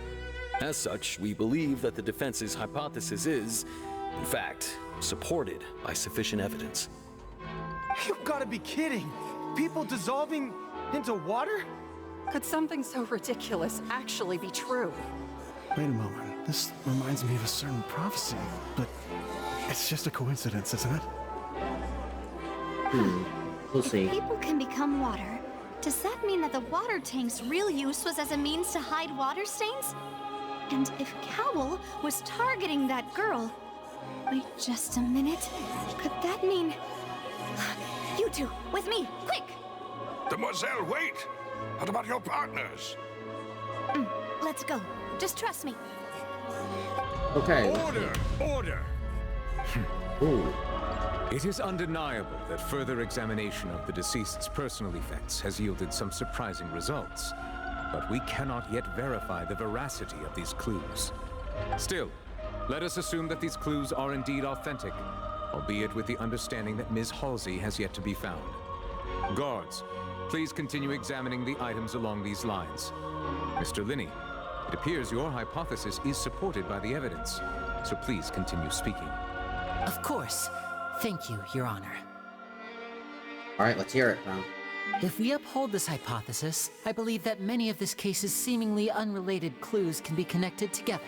As such, we believe that the defense's hypothesis is, in fact, supported by sufficient evidence. You've got to be kidding! People dissolving into water? Could something so ridiculous actually be true? Wait a moment. This reminds me of a certain prophecy, but it's just a coincidence, isn't it? We'll see. If people can become water, does that mean that the water tank's real use was as a means to hide water stains? And if Cowell was targeting that girl... Wait just a minute. Could that mean... You two, with me, quick! Demoiselle, wait! What about your partners? Let's go. Just trust me. Okay. Order! Order! Ooh. It is undeniable that further examination of the deceased's personal effects has yielded some surprising results, but we cannot yet verify the veracity of these clues. Still, let us assume that these clues are indeed authentic, albeit with the understanding that Ms. Halsey has yet to be found. Guards, please continue examining the items along these lines. Mr. Linney, it appears your hypothesis is supported by the evidence, so please continue speaking. Of course. Thank you, Your Honor. All right, let's hear it, Brown. If we uphold this hypothesis, I believe that many of this case's seemingly unrelated clues can be connected together.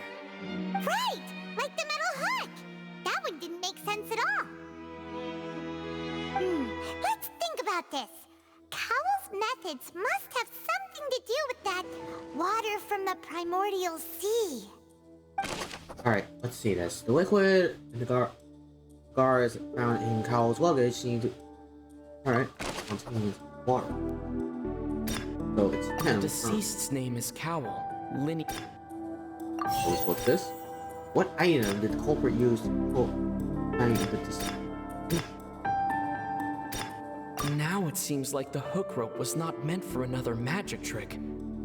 Right! Like the metal hook! That one didn't make sense at all. Let's think about this. Cowell's methods must have something to do with that water from the Primordial Sea. Alright, let's see this. The liquid in the guards found in Cowell's luggage seemed to... Alright, contains water. So it's him. The deceased's name is Cowell. Linny. What's this? What item did the culprit use to pull the deceased? Now it seems like the hook rope was not meant for another magic trick,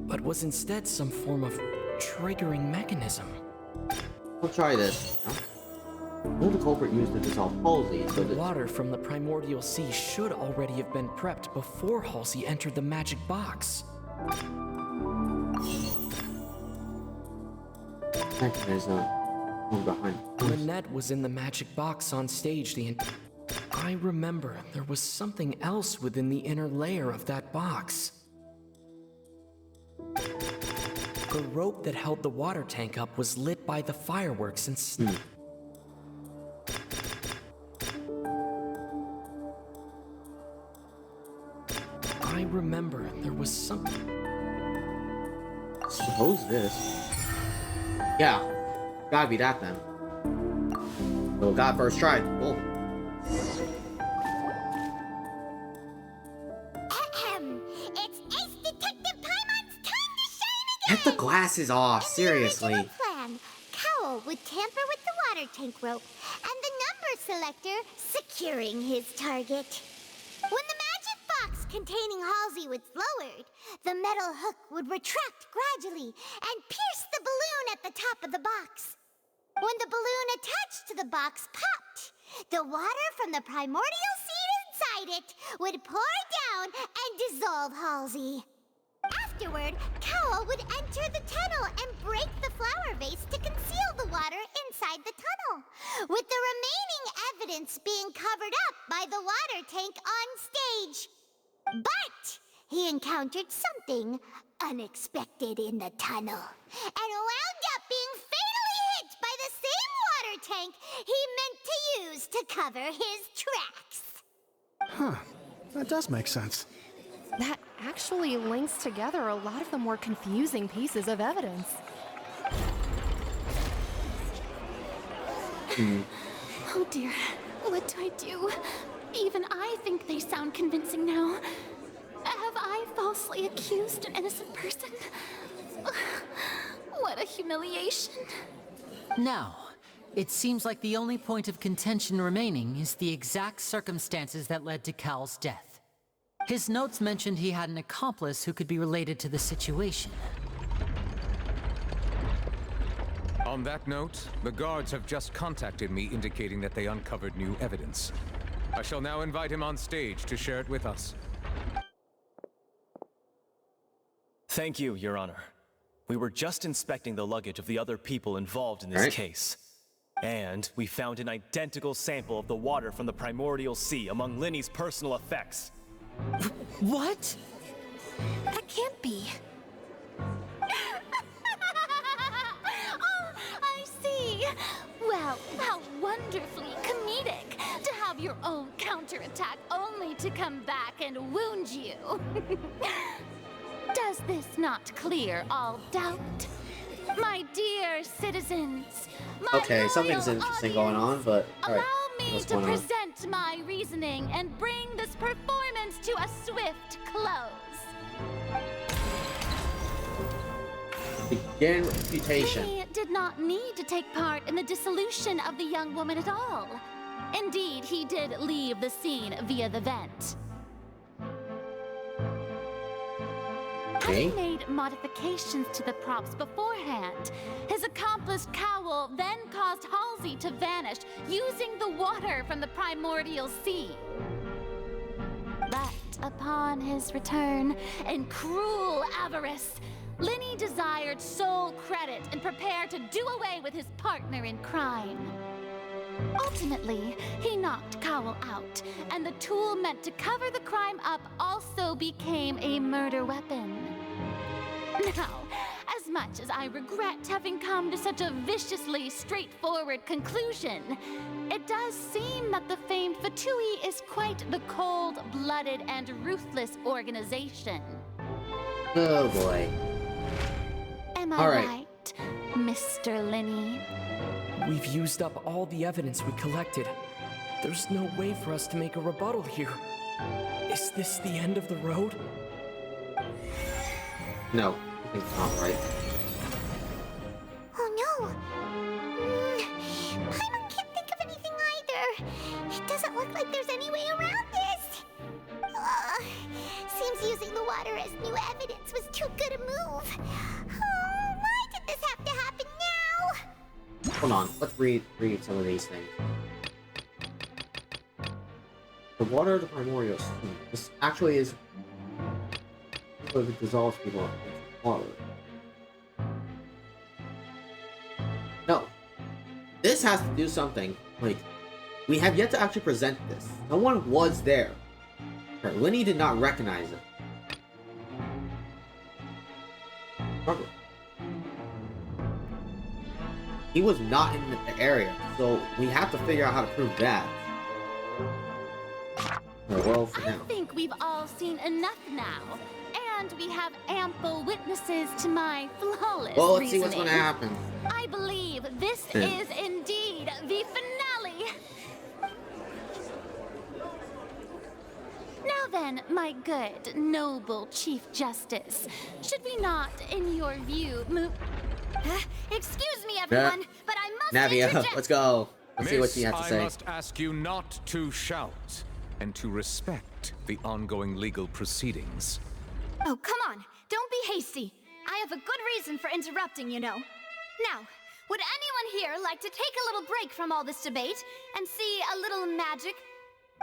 but was instead some form of triggering mechanism. We'll try this. Will the culprit use to dissolve Halsey? The water from the primordial sea should already have been prepped before Halsey entered the magic box. Mechanism. Behind. Lynette was in the magic box on stage I remember there was something else within the inner layer of that box. The rope that held the water tank up was lit by the fireworks and I remember there was something. Suppose this. Yeah, gotta be that then. Oh god, first try. Cool. It's Ace Detective Paimon's time to shine again! Get the glasses off, seriously. In the original plan, Cowl would tamper with the water tank rope and the number selector securing his target. When the magic box containing Halsey was lowered, the metal hook would retract gradually and pierce the balloon at the top of the box. When the balloon attached to the box popped, the water from the primordial seed inside it would pour down and dissolve Halsey. Afterward, Cowl would enter the tunnel and break the flower vase to conceal the water inside the tunnel, with the remaining evidence being covered up by the water tank on stage. But he encountered something unexpected in the tunnel and wound up being fatally hit by the same water tank he meant to use to cover his tracks. Huh. That does make sense. That actually links together a lot of the more confusing pieces of evidence. Oh dear, what do I do? Even I think they sound convincing now. Have I falsely accused an innocent person? What a humiliation. Now, it seems like the only point of contention remaining is the exact circumstances that led to Cal's death. His notes mentioned he had an accomplice who could be related to the situation. On that note, the guards have just contacted me indicating that they uncovered new evidence. I shall now invite him on stage to share it with us. Thank you, Your Honor. We were just inspecting the luggage of the other people involved in this case. And we found an identical sample of the water from the primordial sea among Linny's personal effects. What? That can't be. Oh, I see. Well, how wonderfully comedic to have your own counterattack only to come back and wound you. Does this not clear all doubt? My dear citizens, my okay, something's interesting going on, but alright. allow me to present my reasoning and bring this performance to a swift close. Begin reputation. He did not need to take part in the dissolution of the young woman at all. Indeed, he did leave the scene via the vent. Having made modifications to the props beforehand, his accomplice Cowl then caused Halsey to vanish using the water from the primordial sea. But upon his return, in cruel avarice, Linny desired sole credit and prepared to do away with his partner in crime. Ultimately, he knocked Cowl out, and the tool meant to cover the crime up also became a murder weapon. Now, as much as I regret having come to such a viciously straightforward conclusion, it does seem that the famed Fatui is quite the cold-blooded and ruthless organization. Oh boy. Am I right, Mr. Linny? We've used up all the evidence we collected. There's no way for us to make a rebuttal here. Is this the end of the road? No, I think it's not right. Oh no! Paimon can't think of anything either. It doesn't look like there's any way around this. Seems using the water as new evidence was too good a move. Oh, why did this have to happen now? Hold on, let's read some of these things. The water of the primordial sea. This actually is what it dissolves people into water. No. This has to do something. Like, we have yet to actually present this. No one was there. Lenny did not recognize it. Remember, he was not in the area, so we have to figure out how to prove that. Well, for now. I think we've all seen enough now, and we have ample witnesses to my flawless Well, let's reasoning. see what's gonna happen. I believe this is indeed the finale. Now then, my good, noble Chief Justice, should we not, in your view, move... excuse me, everyone, but I must Navia, interject... let's go. Let's see what Miss, you have to say. I must ask you not to shout and to respect the ongoing legal proceedings. Oh, come on. Don't be hasty. I have a good reason for interrupting, you know. Now, would anyone here like to take a little break from all this debate and see a little magic?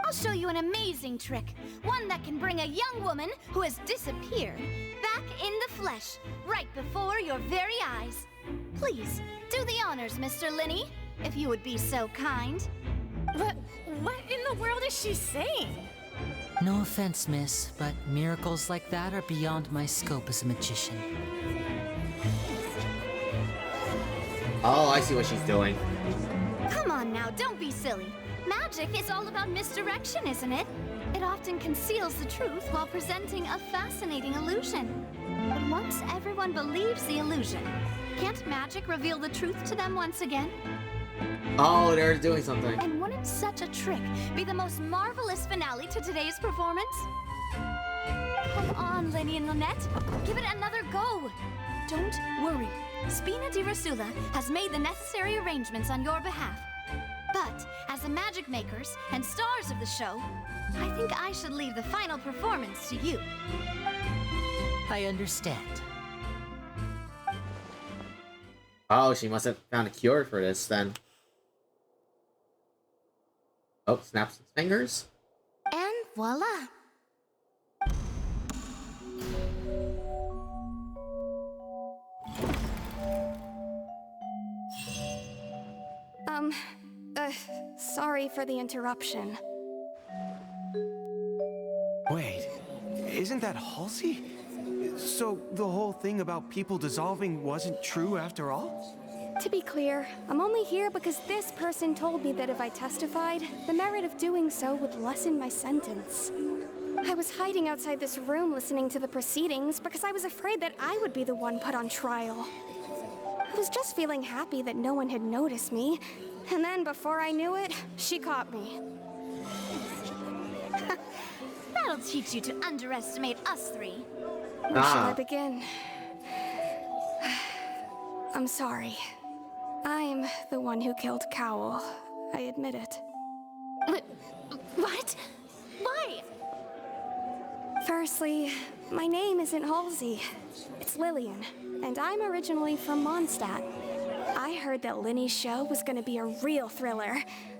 I'll show you an amazing trick. One that can bring a young woman who has disappeared back in the flesh, right before your very eyes. Please, do the honors, Mr. Linney, if you would be so kind. What in the world is she saying? No offense, miss, but miracles like that are beyond my scope as a magician. Oh, I see what she's doing. Come on now, don't be silly. Magic is all about misdirection, isn't it? It often conceals the truth while presenting a fascinating illusion. But once everyone believes the illusion, can't magic reveal the truth to them once again? Oh, they're doing something. And wouldn't such a trick be the most marvelous finale to today's performance? Come on, Lenny and Lynette. Give it another go. Don't worry. Spina di Rasula has made the necessary arrangements on your behalf. But as the magic makers and stars of the show, I think I should leave the final performance to you. I understand. Oh, she must have found a cure for this then. Oh, snaps his fingers. And voila. Sorry for the interruption. Wait, isn't that Halsey? So the whole thing about people dissolving wasn't true after all? To be clear, I'm only here because this person told me that if I testified, the merit of doing so would lessen my sentence. I was hiding outside this room listening to the proceedings because I was afraid that I would be the one put on trial. I was just feeling happy that no one had noticed me, and then before I knew it, she caught me. That'll teach you to underestimate us three. Where should I begin? I'm sorry. I'm the one who killed Cowl. I admit it. What? Why? Firstly, my name isn't Halsey. It's Lillian, and I'm originally from Mondstadt. I heard that Linny's show was gonna be a real thriller,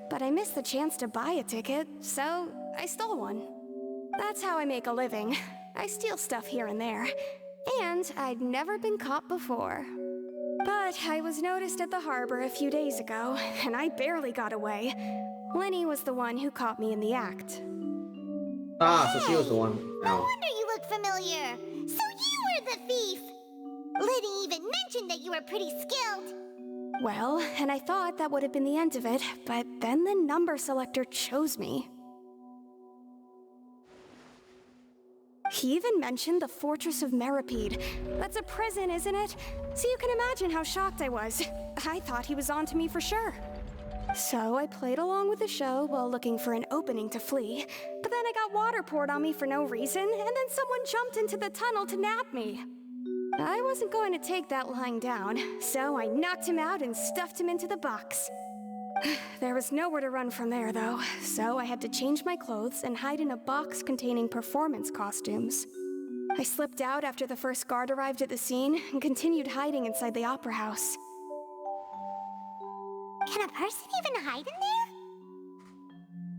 but I missed the chance to buy a ticket, so I stole one. That's how I make a living. I steal stuff here and there, and I'd never been caught before. But I was noticed at the harbor a few days ago, and I barely got away. Linny was the one who caught me in the act. Ah, so she was the one. No wonder you look familiar. So you were the thief. Liddy even mentioned that you were pretty skilled. Well, and I thought that would have been the end of it, but then the number selector chose me. He even mentioned the Fortress of Meripede. That's a prison, isn't it? So you can imagine how shocked I was. I thought he was onto me for sure. So I played along with the show while looking for an opening to flee, but then I got water poured on me for no reason, and then someone jumped into the tunnel to nab me. I wasn't going to take that lying down, so I knocked him out and stuffed him into the box. There was nowhere to run from there, though, so I had to change my clothes and hide in a box containing performance costumes. I slipped out after the first guard arrived at the scene and continued hiding inside the opera house. Can a person even hide in there?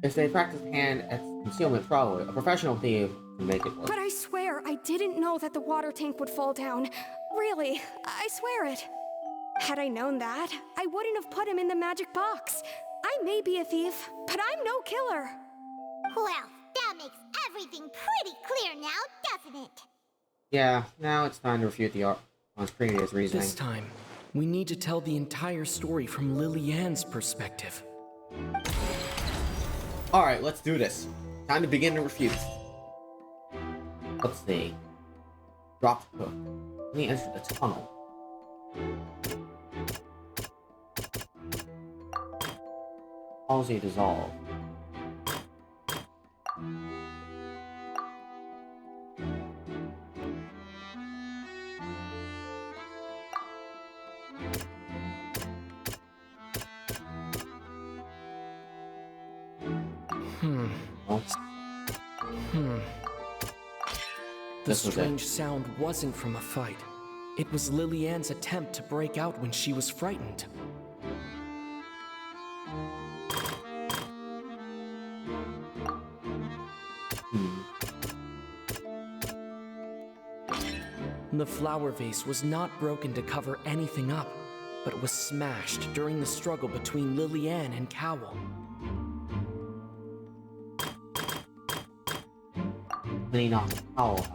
If they practice hand at concealment, probably. A professional thief can make it work. But I swear, I didn't know that the water tank would fall down. Really, I swear it. Had I known that, I wouldn't have put him in the magic box. I may be a thief, but I'm no killer. Well, that makes everything pretty clear now, doesn't it? Yeah, now it's time to refute the on previous reasoning. This time, we need to tell the entire story from Lily-Ann's perspective. Alright, let's do this. Time to begin to refute. Let's see. Drop the hook. Let me enter the tunnel. Palsy dissolve. The strange sound wasn't from a fight. It was Lily-Ann's attempt to break out when she was frightened. The flower vase was not broken to cover anything up, but was smashed during the struggle between Lily-Ann and Cowell. Clean off Cowell.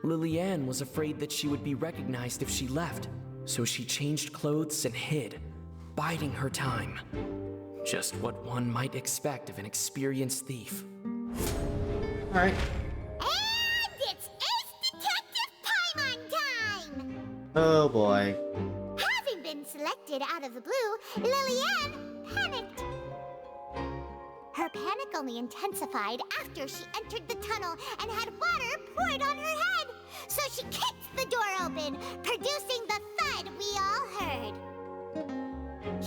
Lily-Ann was afraid that she would be recognized if she left, so she changed clothes and hid, biding her time. Just what one might expect of an experienced thief. Alright. And it's Ace Detective Paimon time! Oh boy. Having been selected out of the blue, Lily-Ann panicked. Her panic only intensified after she entered the tunnel and had water poured on her head. So she kicked the door open, producing the thud we all heard.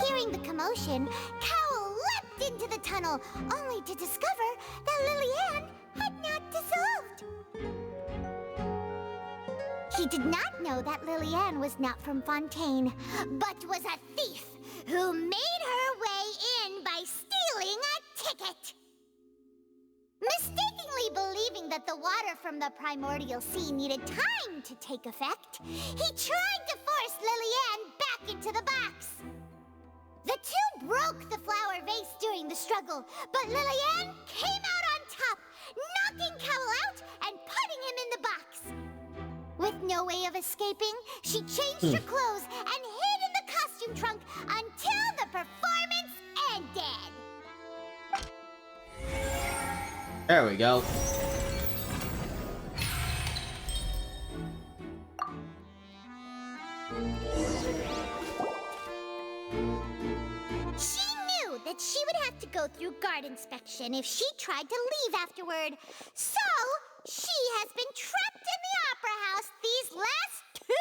Hearing the commotion, Cowell leapt into the tunnel, only to discover that Lily-Ann had not dissolved. He did not know that Lily-Ann was not from Fontaine, but was a thief who made her way in by stealing a ticket. Mistakenly believing that the water from the primordial sea needed time to take effect, he tried to force Lily-Ann back into the box. The two broke the flower vase during the struggle, but Lily-Ann came out on top, knocking Cowell out and putting him in the box. With no way of escaping, she changed her clothes and hid in the costume trunk until the performance ended. There we go. She knew that she would have to go through guard inspection if she tried to leave afterward. So, she has been trapped in the opera house these last 2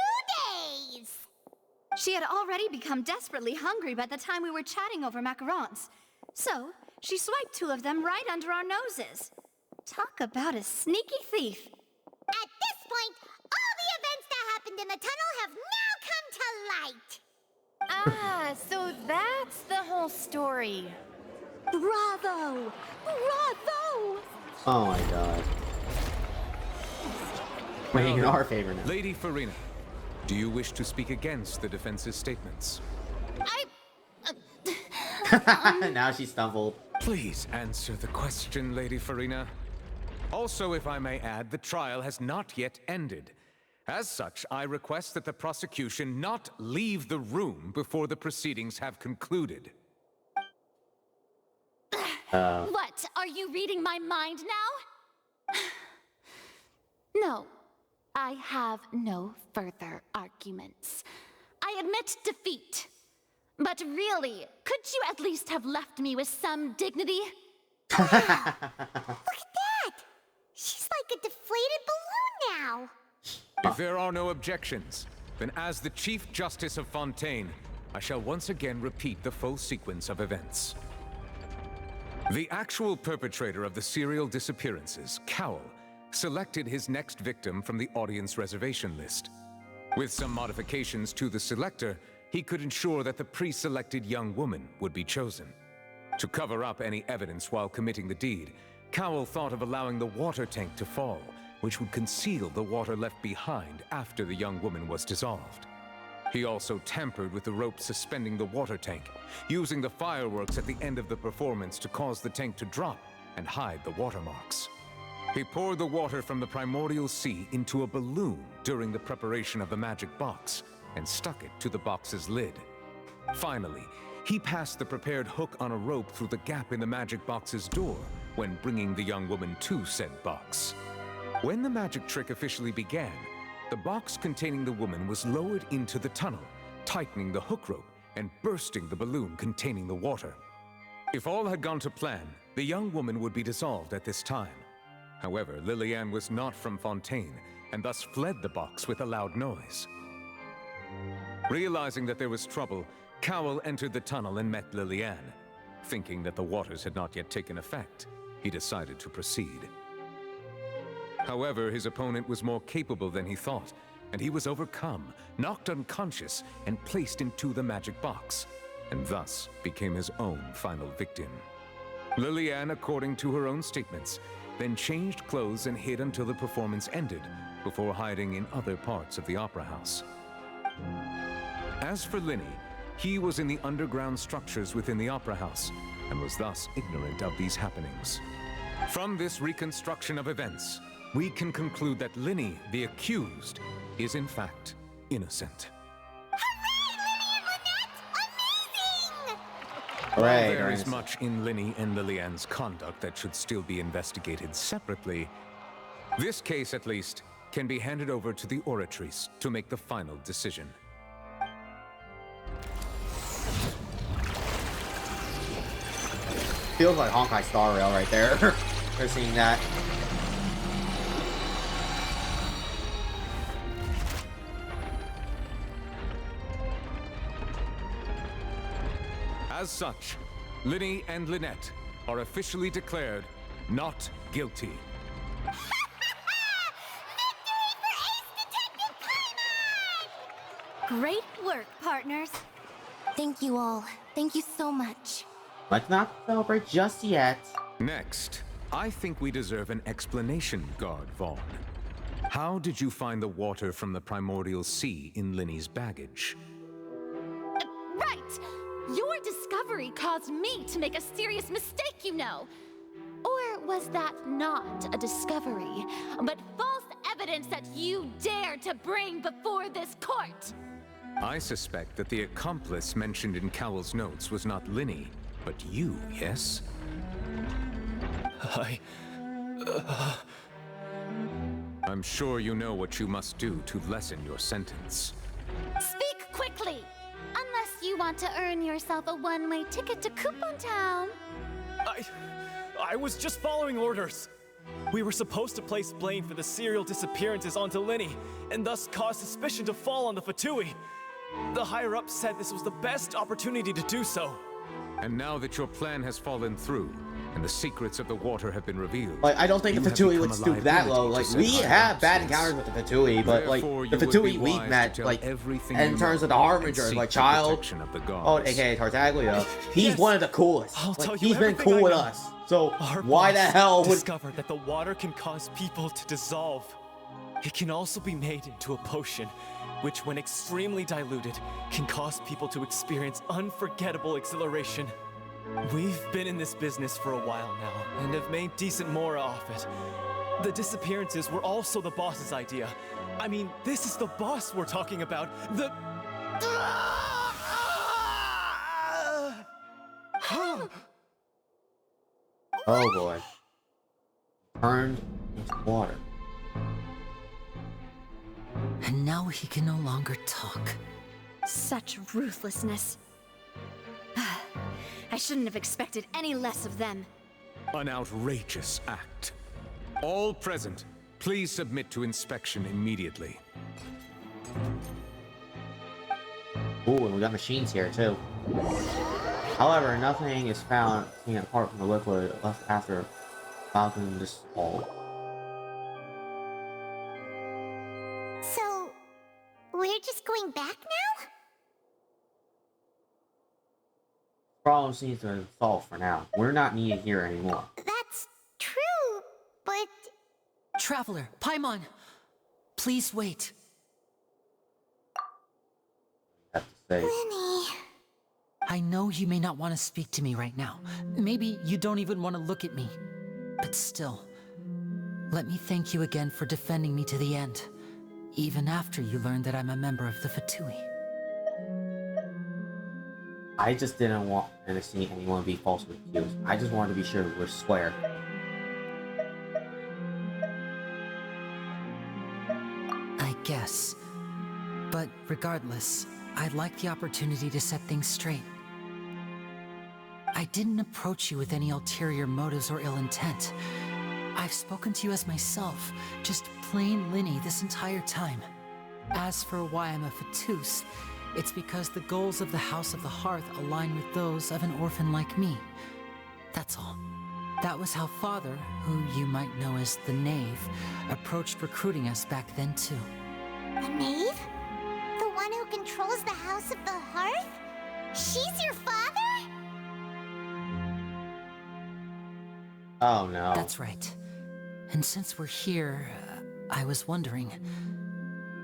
days. She had already become desperately hungry by the time we were chatting over macarons. So, she swiped 2 of them right under our noses. Talk about a sneaky thief. At this point, all the events that happened in the tunnel have now come to light. Ah, so that's the whole story. Bravo! Bravo! Oh my god. Weighing in our favor now. Lady Farina, do you wish to speak against the defense's statements? Now she stumbled. Please answer the question, Lady Farina. Also, if I may add, the trial has not yet ended. As such, I request that the prosecution not leave the room before the proceedings have concluded. What? Are you reading my mind now? No, I have no further arguments. I admit defeat. But really, could you at least have left me with some dignity? Look at that! She's like a deflated balloon now. If there are no objections, then as the Chief Justice of Fontaine, I shall once again repeat the full sequence of events. The actual perpetrator of the serial disappearances, Cowl, selected his next victim from the audience reservation list. With some modifications to the selector, he could ensure that the pre-selected young woman would be chosen. To cover up any evidence while committing the deed, Cowl thought of allowing the water tank to fall, which would conceal the water left behind after the young woman was dissolved. He also tampered with the rope suspending the water tank, using the fireworks at the end of the performance to cause the tank to drop and hide the watermarks. He poured the water from the primordial sea into a balloon during the preparation of the magic box and stuck it to the box's lid. Finally, he passed the prepared hook on a rope through the gap in the magic box's door when bringing the young woman to said box. When the magic trick officially began, the box containing the woman was lowered into the tunnel, tightening the hook rope and bursting the balloon containing the water. If all had gone to plan, the young woman would be dissolved at this time. However, Lillian was not from Fontaine and thus fled the box with a loud noise. Realizing that there was trouble, Cowl entered the tunnel and met Lillian. Thinking that the waters had not yet taken effect, he decided to proceed. However, his opponent was more capable than he thought, and he was overcome, knocked unconscious, and placed into the magic box, and thus became his own final victim. Lillian, according to her own statements, then changed clothes and hid until the performance ended, before hiding in other parts of the opera house. As for Linny, he was in the underground structures within the opera house, and was thus ignorant of these happenings. From this reconstruction of events, we can conclude that Linny, the accused, is in fact innocent. While there is much in Linny and Lillian's conduct that should still be investigated separately, this case, at least, can be handed over to the Oratrice to make the final decision. Feels like Honkai Star Rail right there. For seeing that. As such, Linny and Lynette are officially declared not guilty. Great work, partners. Thank you all. Thank you so much. Let's not celebrate just yet. Next, I think we deserve an explanation, Guard Vaughn. How did you find the water from the primordial sea in Linny's baggage? Right! Your discovery caused me to make a serious mistake, you know. Or was that not a discovery, but false evidence that you dared to bring before this court? I suspect that the accomplice mentioned in Cowell's notes was not Linny, but you, yes? I'm sure you know what you must do to lessen your sentence. Speak quickly! Unless you want to earn yourself a one-way ticket to Coupon Town. I was just following orders. We were supposed to place blame for the serial disappearances onto Linny, and thus cause suspicion to fall on the Fatui. The higher-ups said this was the best opportunity to do so. And now that your plan has fallen through, and the secrets of the water have been revealed... Like, I don't think the Fatui would stoop that low. Like, we have bad encounters with the Fatui, but, like, the Fatui we've met, like, in terms of the Harbingers, like, Child, aka Tartaglia, he's one of the coolest. Like, he's been cool with us. So, why the hell would... discovered that the water can cause people to dissolve. It can also be made into a potion, which, when extremely diluted, can cause people to experience unforgettable exhilaration. We've been in this business for a while now, and have made decent more off it. The disappearances were also the boss's idea. I mean, this is the boss we're talking about. The... Oh boy. Turned into water. And now he can no longer talk. Such ruthlessness. I shouldn't have expected any less of them. An outrageous act. All present, please submit to inspection immediately. Ooh, and we got machines here too. However, nothing is found seen apart from the liquid left after Falcon dissolved. So, we're just going back now? Problem seems to have solved for now. We're not needed here anymore. That's true, but... Traveler, Paimon! Please wait. I have to say. Lenny... I know you may not want to speak to me right now. Maybe you don't even want to look at me. But still, let me thank you again for defending me to the end, even after you learned that I'm a member of the Fatui. I just didn't want to see anyone be falsely accused. I just wanted to be sure we're square. I guess. But regardless, I'd like the opportunity to set things straight. I didn't approach you with any ulterior motives or ill intent. I've spoken to you as myself, just plain Linny this entire time. As for why I'm a Fatus, it's because the goals of the House of the Hearth align with those of an orphan like me. That's all. That was how Father, who you might know as the Knave, approached recruiting us back then too. The Knave? The one who controls the House of the Hearth? She's your father? Oh no. That's right. And since we're here, I was wondering,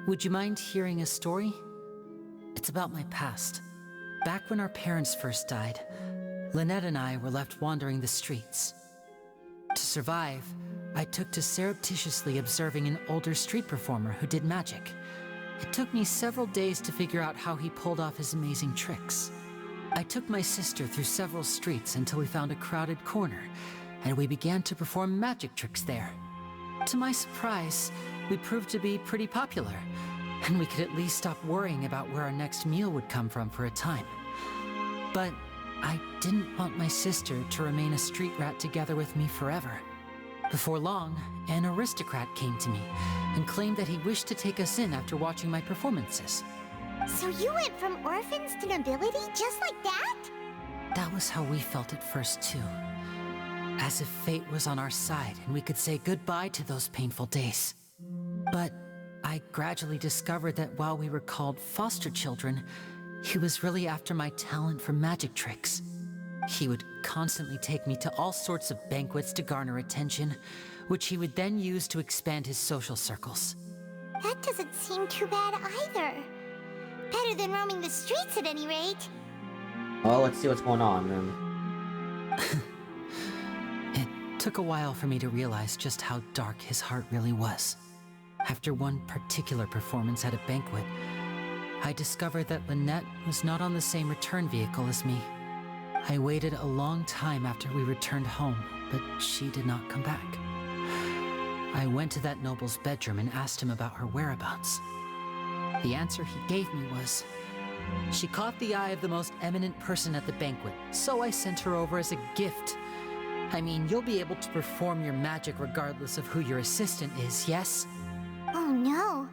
would you mind hearing a story? It's about my past. Back when our parents first died, Lynette and I were left wandering the streets. To survive, I took to surreptitiously observing an older street performer who did magic. It took me several days to figure out how he pulled off his amazing tricks. I took my sister through several streets until we found a crowded corner, and we began to perform magic tricks there. To my surprise, we proved to be pretty popular, and we could at least stop worrying about where our next meal would come from for a time. But I didn't want my sister to remain a street rat together with me forever. Before long, an aristocrat came to me and claimed that he wished to take us in after watching my performances. So you went from orphans to nobility just like that? That was how we felt at first too. As if fate was on our side and we could say goodbye to those painful days. But I gradually discovered that while we were called foster children, he was really after my talent for magic tricks. He would constantly take me to all sorts of banquets to garner attention, which he would then use to expand his social circles. That doesn't seem too bad either. Better than roaming the streets at any rate. Well, let's see what's going on then. It took a while for me to realize just how dark his heart really was. After one particular performance at a banquet, I discovered that Lynette was not on the same return vehicle as me. I waited a long time after we returned home, but she did not come back. I went to that noble's bedroom and asked him about her whereabouts. The answer he gave me was, she caught the eye of the most eminent person at the banquet, so I sent her over as a gift. I mean, you'll be able to perform your magic regardless of who your assistant is, yes? Oh no.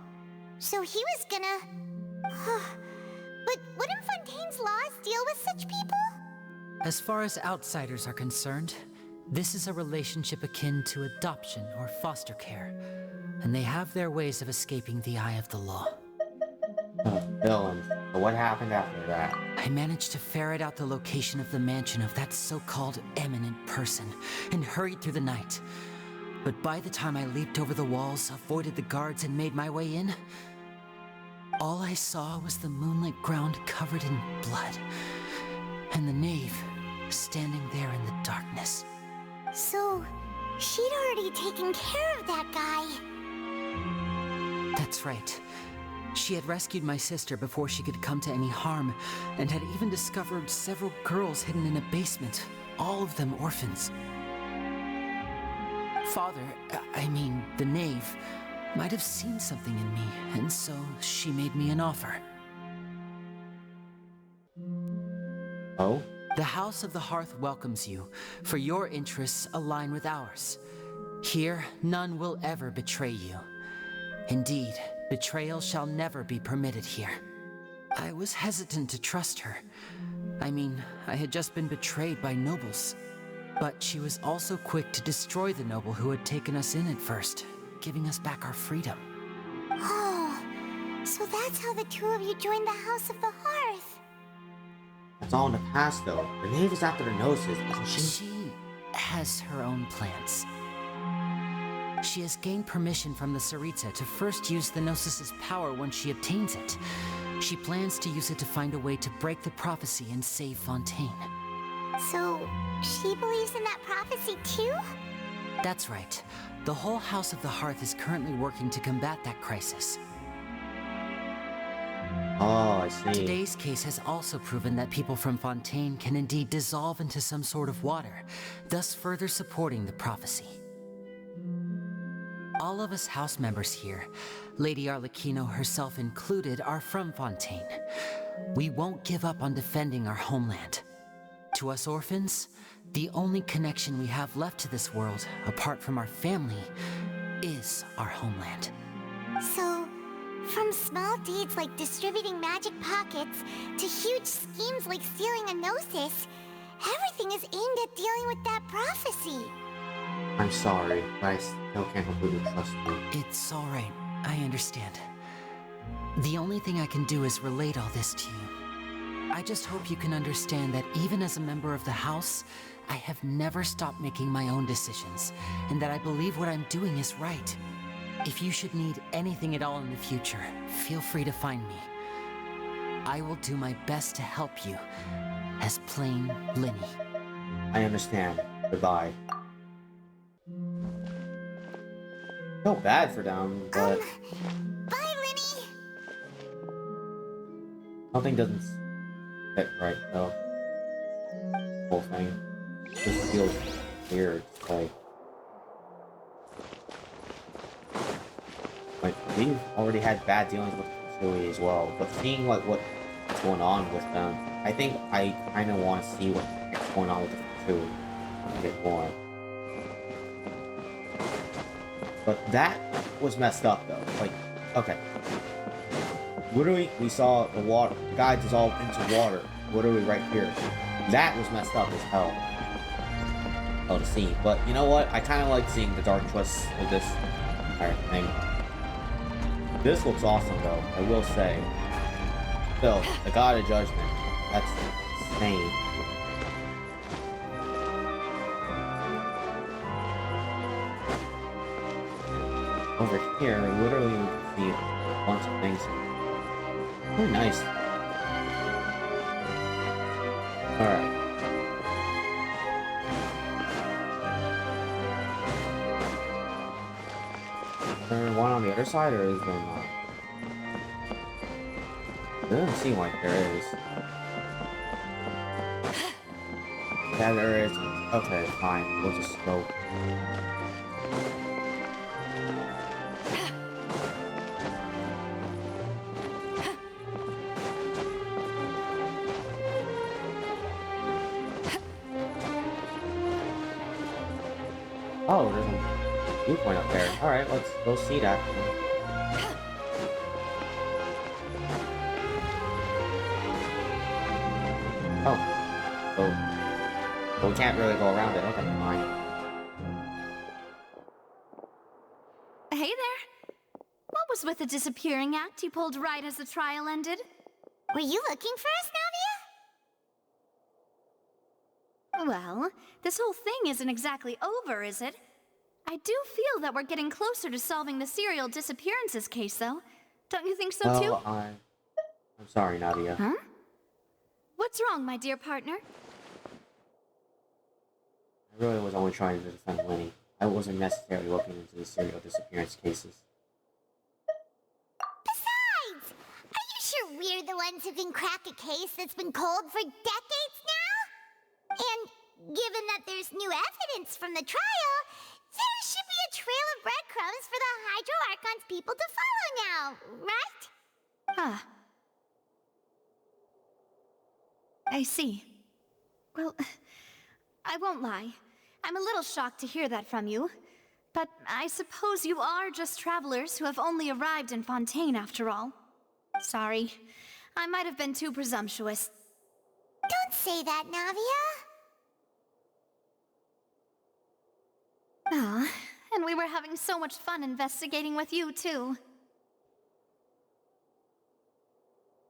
So he was gonna... But wouldn't Fontaine's laws deal with such people? As far as outsiders are concerned, this is a relationship akin to adoption or foster care, and they have their ways of escaping the eye of the law. Villains. But what happened after that? I managed to ferret out the location of the mansion of that so-called eminent person and hurried through the night. But by the time I leaped over the walls, avoided the guards, and made my way in, all I saw was the moonlit ground covered in blood, and the knave standing there in the darkness. So, she'd already taken care of that guy. That's right. She had rescued my sister before she could come to any harm, and had even discovered several girls hidden in a basement, all of them orphans. Father, I mean, the knave, might have seen something in me, and so she made me an offer. Oh? The House of the Hearth welcomes you, for your interests align with ours. Here, none will ever betray you. Indeed, betrayal shall never be permitted here. I was hesitant to trust her, I mean, I had just been betrayed by nobles. But she was also quick to destroy the noble who had taken us in at first, giving us back our freedom. Oh, so that's how the two of you joined the House of the Hearth. That's all in the past, though. The knave is after the noses, isn't she? She has her own plans. She has gained permission from the Tsaritsa to first use the Gnosis' power once she obtains it. She plans to use it to find a way to break the prophecy and save Fontaine. So, she believes in that prophecy too? That's right. The whole House of the Hearth is currently working to combat that crisis. Oh, I see. Today's case has also proven that people from Fontaine can indeed dissolve into some sort of water, thus further supporting the prophecy. All of us house members here, Lady Arlecchino herself included, are from Fontaine. We won't give up on defending our homeland. To us orphans, the only connection we have left to this world, apart from our family, is our homeland. So, from small deeds like distributing magic pockets to huge schemes like stealing a Gnosis, everything is aimed at dealing with that prophecy. I'm sorry, but I still can't completely trust you. It's alright, I understand. The only thing I can do is relate all this to you. I just hope you can understand that even as a member of the House, I have never stopped making my own decisions, and that I believe what I'm doing is right. If you should need anything at all in the future, feel free to find me. I will do my best to help you, as plain Linny. I understand. Goodbye. Feel bad for them, but Bye, Linny! something doesn't fit right, though. Whole thing just feels weird. Like we've already had bad dealings with Sui as well, but seeing what's going on with them, I think I kind of want to see what's going on with the Sui a bit more. But that was messed up, though. Like, okay. Literally, we saw the water, the guy dissolve into water. Literally right here. That was messed up as hell. Oh, to see. But you know what? I kind of like seeing the dark twists with this entire thing. This looks awesome, though. I will say. Still, the God of Judgment. That's insane. Over here, literally, you can see a bunch of things. Very nice. Alright. Is there one on the other side, or is there not? It doesn't seem like there is. Yeah, there is. Okay, fine. We'll just go. Oh, there's a viewpoint up there. Alright, let's go see that. Oh. But we can't really go around it. Okay, fine. Hey there. What was with the disappearing act you pulled right as the trial ended? Were you looking for us, Navia? Well, this whole thing isn't exactly over, is it? I do feel that we're getting closer to solving the serial disappearances case, though. Don't you think so, too? I'm sorry, Nadia. Huh? What's wrong, my dear partner? I really was only trying to defend Lenny. I wasn't necessarily looking into the serial disappearance cases. Besides, are you sure we're the ones who can crack a case that's been cold for decades now? And given that there's new evidence from the trial, there should be a trail of breadcrumbs for the Hydro Archon's people to follow now, right? Huh. I see. Well, I won't lie. I'm a little shocked to hear that from you. But I suppose you are just travelers who have only arrived in Fontaine after all. Sorry. I might have been too presumptuous. Don't say that, Navia. Ah, and we were having so much fun investigating with you, too.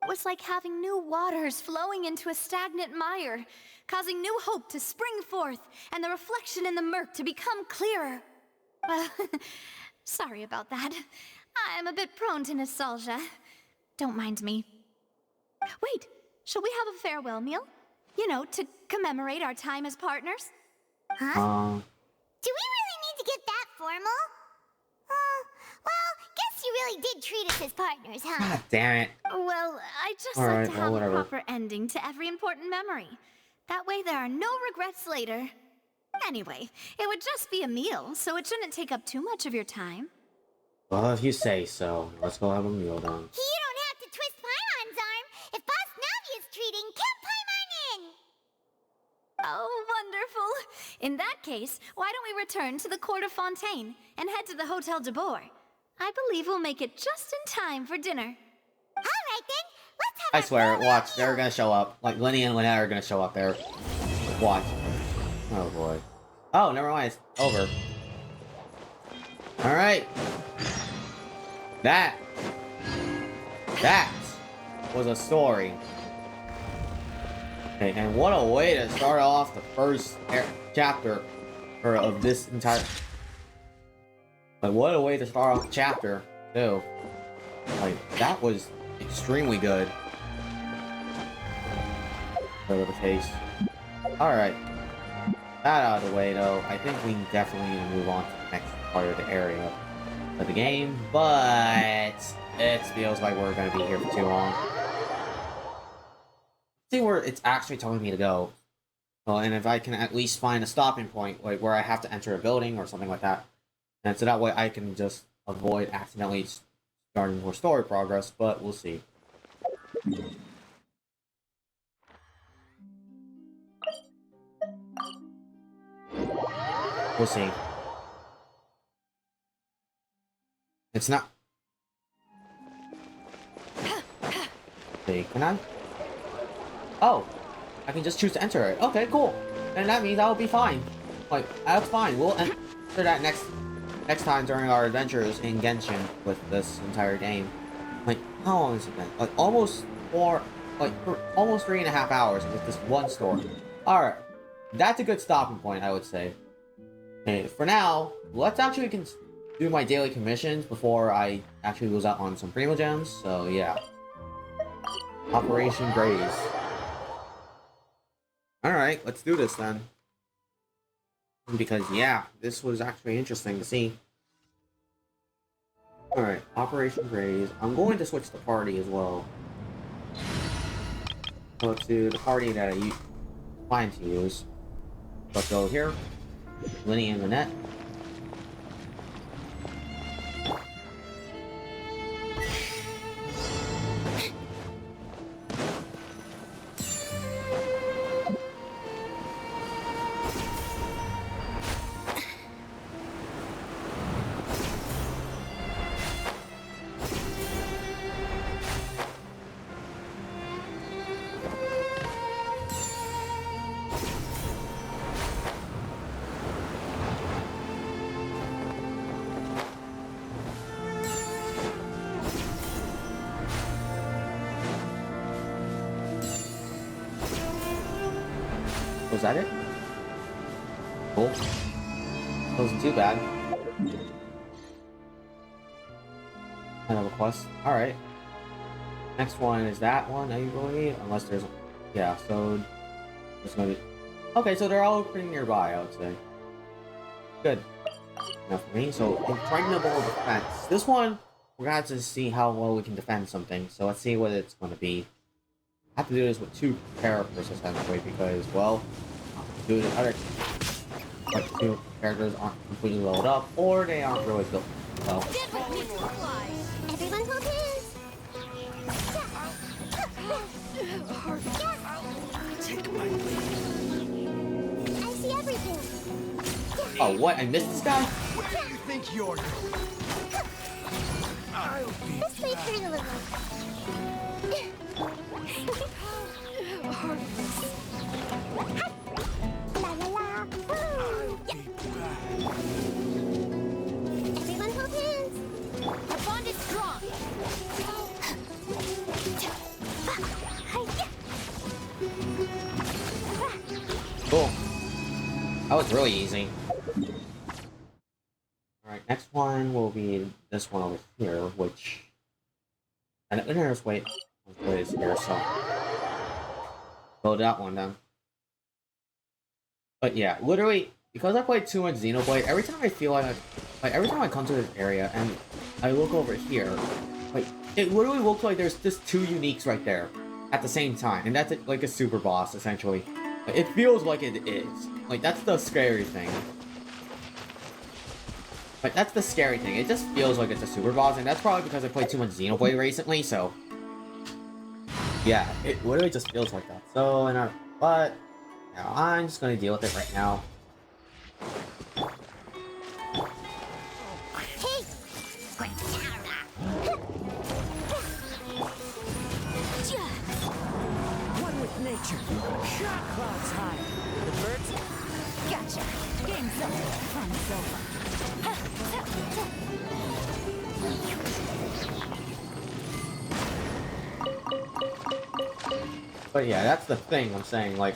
It was like having new waters flowing into a stagnant mire, causing new hope to spring forth, and the reflection in the murk to become clearer. Sorry about that. I'm a bit prone to nostalgia. Don't mind me. Wait, shall we have a farewell meal? You know, to commemorate our time as partners? Huh? Do we really need to get that formal? Well, guess you really did treat us as partners, huh? God damn it. Well, I just All like right, to well, have whatever. a proper ending to every important memory. That way there are no regrets later. Anyway, it would just be a meal, so it shouldn't take up too much of your time. Well, if you say so, let's go have a meal then. You don't have to twist Paimon's arm. If Boss Navia's treating, count Paimon in! Oh, wonderful. In that case, why don't we return to the court of Fontaine and head to the Hotel de Boer? I believe we'll make it just in time for dinner. Alright then, let's have I swear, watch, they're gonna show up. Like, Lenny and Lynette are gonna show up there. Watch. Oh boy. Oh, never mind, it's over. Alright. That was a story. Okay, and what a way to start off the first chapter of this entire. Like, what a way to start off the chapter, too. Like, that was extremely good. Whatever the case. Alright. That out of the way, though, I think we definitely need to move on to the next part of the area of the game, but it feels like we're going to be here for too long. See where it's actually telling me to go. Well, and if I can at least find a stopping point, like where I have to enter a building or something like that, and so that way I can just avoid accidentally starting more story progress, but we'll see. We'll see. It's not. See, can I? Oh, I can just choose to enter it. Okay, cool. And that means I'll be fine. Like, that's fine. We'll enter that next time during our adventures in Genshin with this entire game. Like, how long has it been? Like, almost 3.5 hours with this one story. Alright. That's a good stopping point, I would say. Okay, for now, let's actually do my daily commissions before I actually lose out on some Primo Gems. So, yeah. Operation Graze. Alright, let's do this then. Because, yeah, this was actually interesting to see. Alright, Operation Graze. I'm going to switch the party as well. Go to the party that I plan to use. Let's go here. Lenny and Lynette. Was that it? Cool. Wasn't too bad. Another quest. Alright. Next one is that one, I believe. Unless there's... Yeah, so... There's gonna be... Okay, so they're all pretty nearby, I would say. Good. Enough for me. So, impregnable defense. This one, we're gonna have to see how well we can defend something. So let's see what it's gonna be. I have to do this with 2 characters essentially because, well, do the other like 2 characters aren't completely leveled up or they aren't really built well. Everyone hold hands. Take my lead. I see everything. Oh, what? I missed this guy? Where do you think you're going? I'll be This way through the little. heartless. La la la. Woo. Yeah. Everyone hold hands. Our bond is strong. Cool. That was really easy. Alright, next one will be this one over here, which... And there's wait is here, so... Load that one down. But yeah, literally, because I played too much Xenoblade, every time I feel like every time I come to this area and I look over here, like, it literally looks like there's just two uniques right there at the same time, and that's like a super boss, essentially. It feels like it is. Like, that's the scary thing. Like, that's the scary thing. It just feels like it's a super boss, and that's probably because I played too much Xenoblade recently, so... Yeah, it literally just feels like that. So, but... Yeah, I'm just gonna deal with it right now. One with nature. Shot clouds high. The birds? Gotcha. Game's over. Fun's over. But yeah, that's the thing I'm saying, like,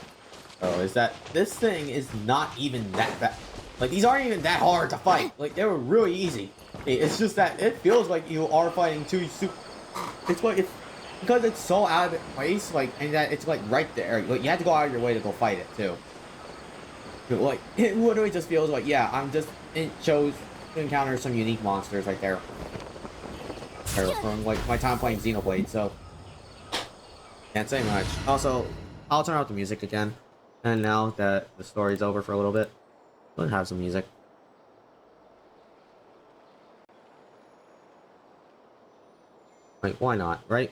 is that this thing is not even that bad. Like, these aren't even that hard to fight. Like, they were really easy. It's just that it feels like you are fighting two super... It's like, it's because it's so out of place, like, and that it's like right there. Like, you have to go out of your way to go fight it, too. Like, it literally just feels like, yeah, it chose to encounter some unique monsters right there. From, like, my time playing Xenoblade, so... Can't say much. Also, I'll turn off the music again. And now that the story's over for a little bit, we'll have some music. Like, why not, right?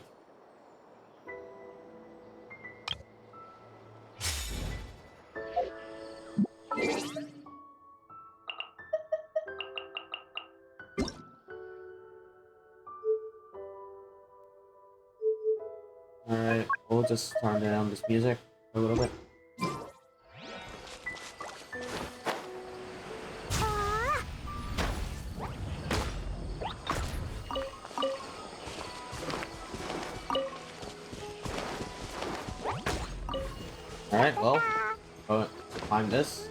Alright, we'll just turn down this music a little bit. Alright, well, find this.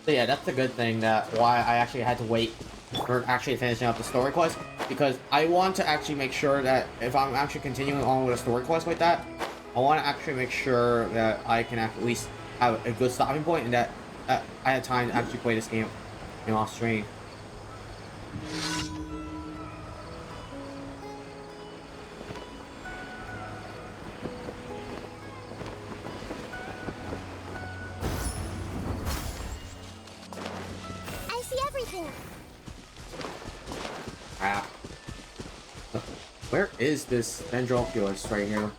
So yeah, that's the good thing, that why I actually had to wait for actually finishing up the story quest, because I want to actually make sure that if I'm actually continuing on with a story quest like that, I want to actually make sure that I can at least have a good stopping point, and that I had time to actually play this game off stream. Where is this Dendroculus right here?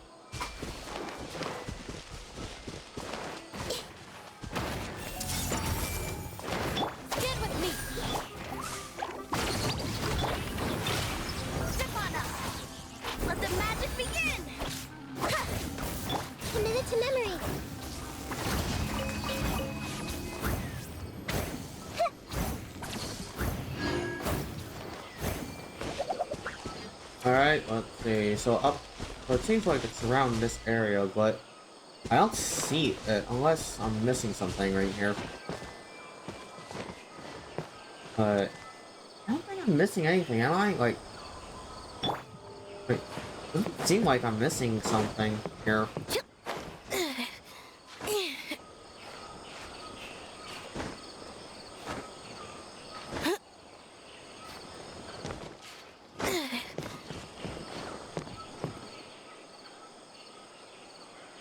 Stand with me. Step on up. Let the magic begin. Committed to memory. Alright, let's see. So it seems like it's around this area, but I don't see it unless I'm missing something right here. But I don't think I'm missing anything, am I? Like, wait, it doesn't seem like I'm missing something here.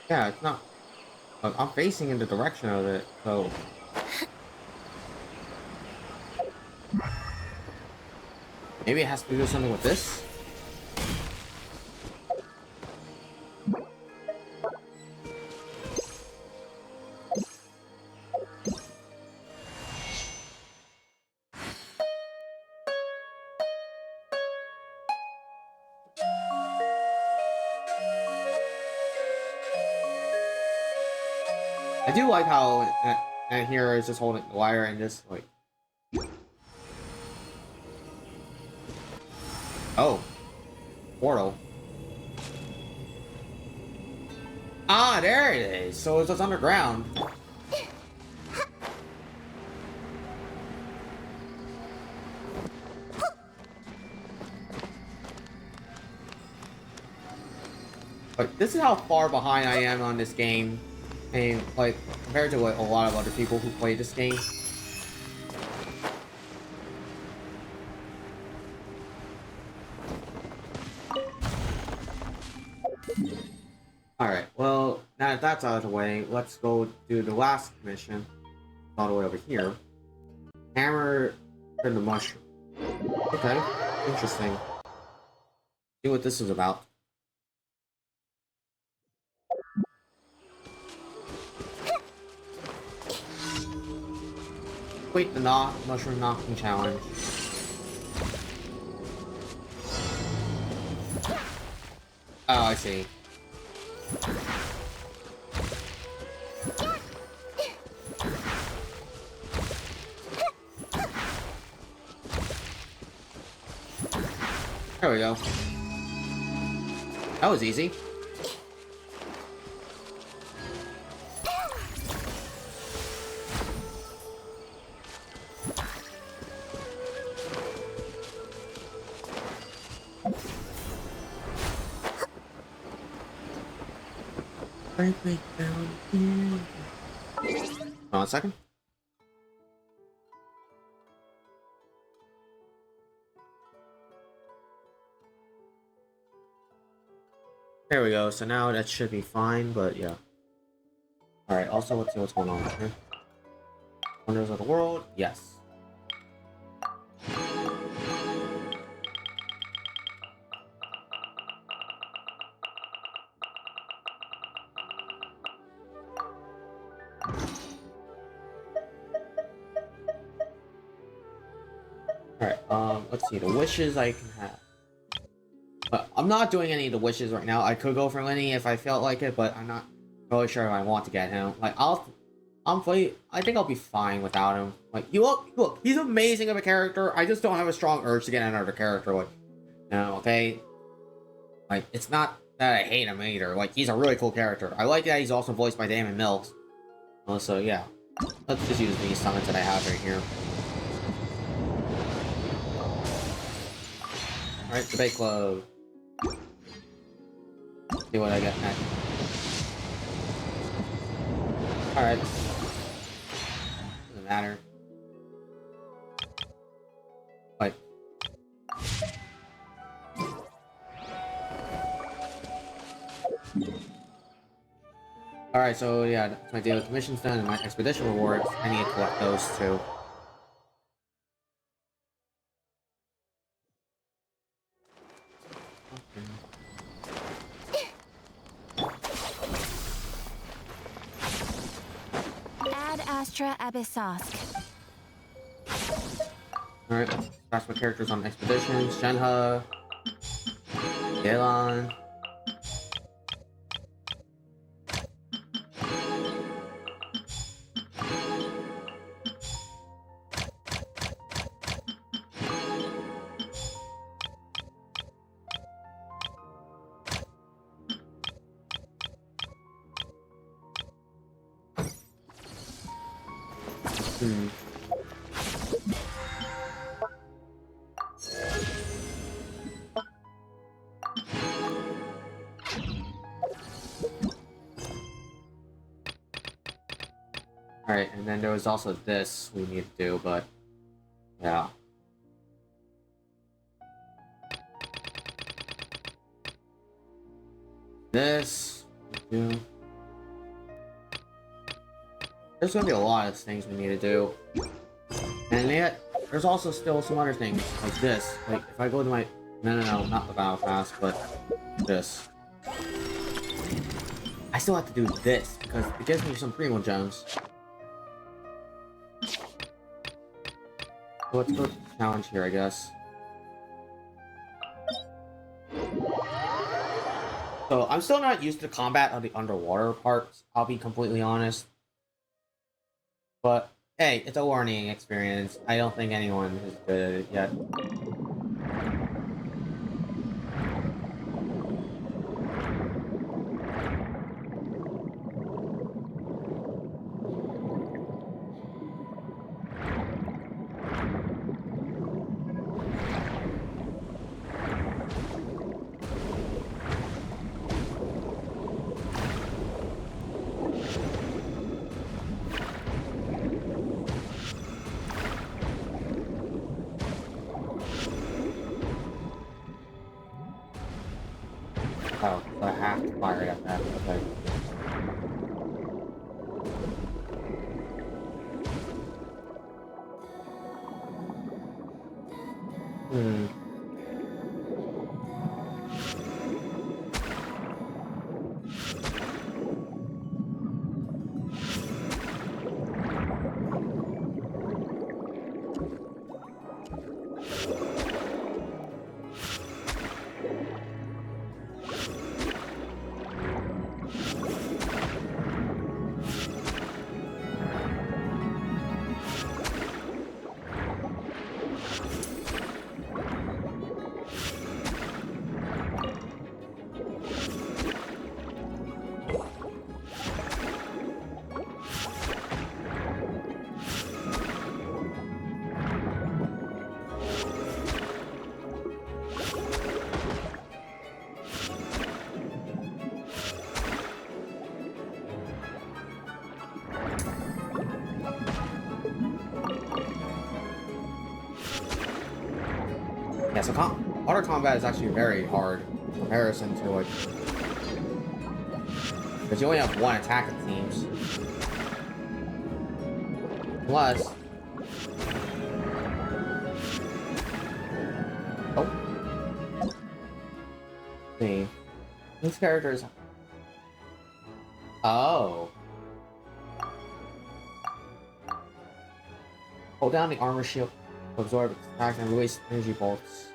Yeah, it's not. I'm facing in the direction of it, so. Maybe it has to do something with this? I do like how and here is just holding the wire and just like. Oh, portal. Ah, there it is. So it's just underground. Like, this is how far behind I am on this game. And, like, compared to like, a lot of other people who play this game. Alright, well, now that that's out of the way, let's go do the last mission. All the way over here. Hammer and the mushroom. Okay, interesting. See what this is about. Wait, the mushroom knocking challenge. Oh, I see. There we go. That was easy. Hold on a second. There we go. So now that should be fine, but yeah. Alright, also let's see what's going on here. Wonders of the world? Yes. Alright, let's see, the wishes I can have. But I'm not doing any of the wishes right now. I could go for Lenny if I felt like it, but I'm not really sure if I want to get him. Like, I think I'll be fine without him. Like, look, he's amazing of a character. I just don't have a strong urge to get another character. Like, no, okay? Like, it's not that I hate him either. Like, he's a really cool character. I like that he's also voiced by Damon Mills. So, yeah. Let's just use these summons that I have right here. Alright, debate club. See what I get next. Alright. Doesn't matter. Like. Alright, so yeah, that's my daily commissions done and my expedition rewards. I need to collect those too. Ad Astra Abyssosk. Alright, that's my characters on expeditions. Shenhe. Yelan. Alright, and then there was also this we need to do, but yeah. This we do. There's gonna be a lot of things we need to do. And yet, there's also still some other things, like this. Like, if I go to my... No, not the Battle Pass, but this. I still have to do this, because it gives me some Primo Gems. So let's go to the challenge here, I guess. So, I'm still not used to combat on the underwater parts, I'll be completely honest. But hey, it's a learning experience. I don't think anyone is good at it yet. Oh, so I have to fire it at that. Okay. Hmm. Yeah, so water combat is actually very hard in comparison to it. Because you only have one attack, it seems. Plus... Oh. Let's see. These characters... Oh. Hold down the armor shield to absorb attack and release energy bolts.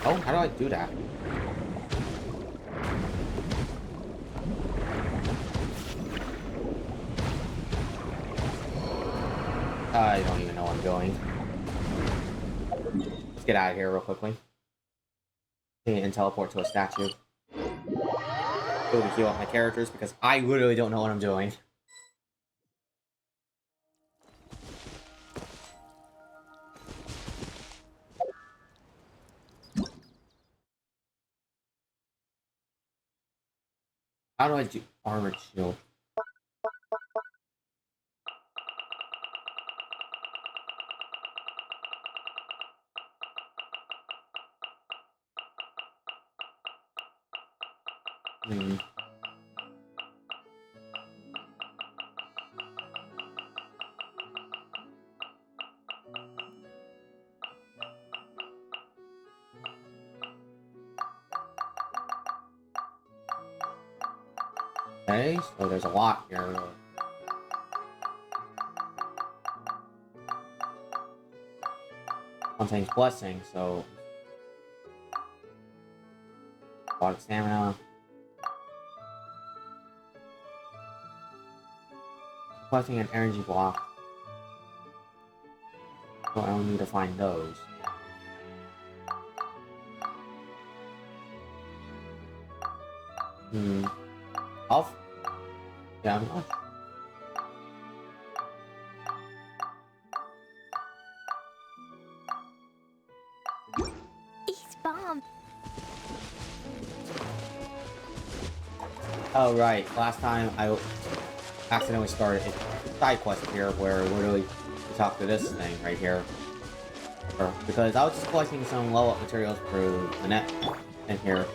Oh, how do I do that? I don't even know what I'm doing. Let's get out of here real quickly. And teleport to a statue. Go to heal up my characters because I literally don't know what I'm doing. How do I do armored shield? Hmm. Okay, so there's a lot here. Fontaine's blessing, so a lot of stamina. Collecting an energy block. So I only need to find those. Hmm. Off? Yeah, I'm not. East bomb. Oh, right. Last time I accidentally started a side quest here where literally we talk to this thing right here. Because I was just collecting some low-up materials through the net in here.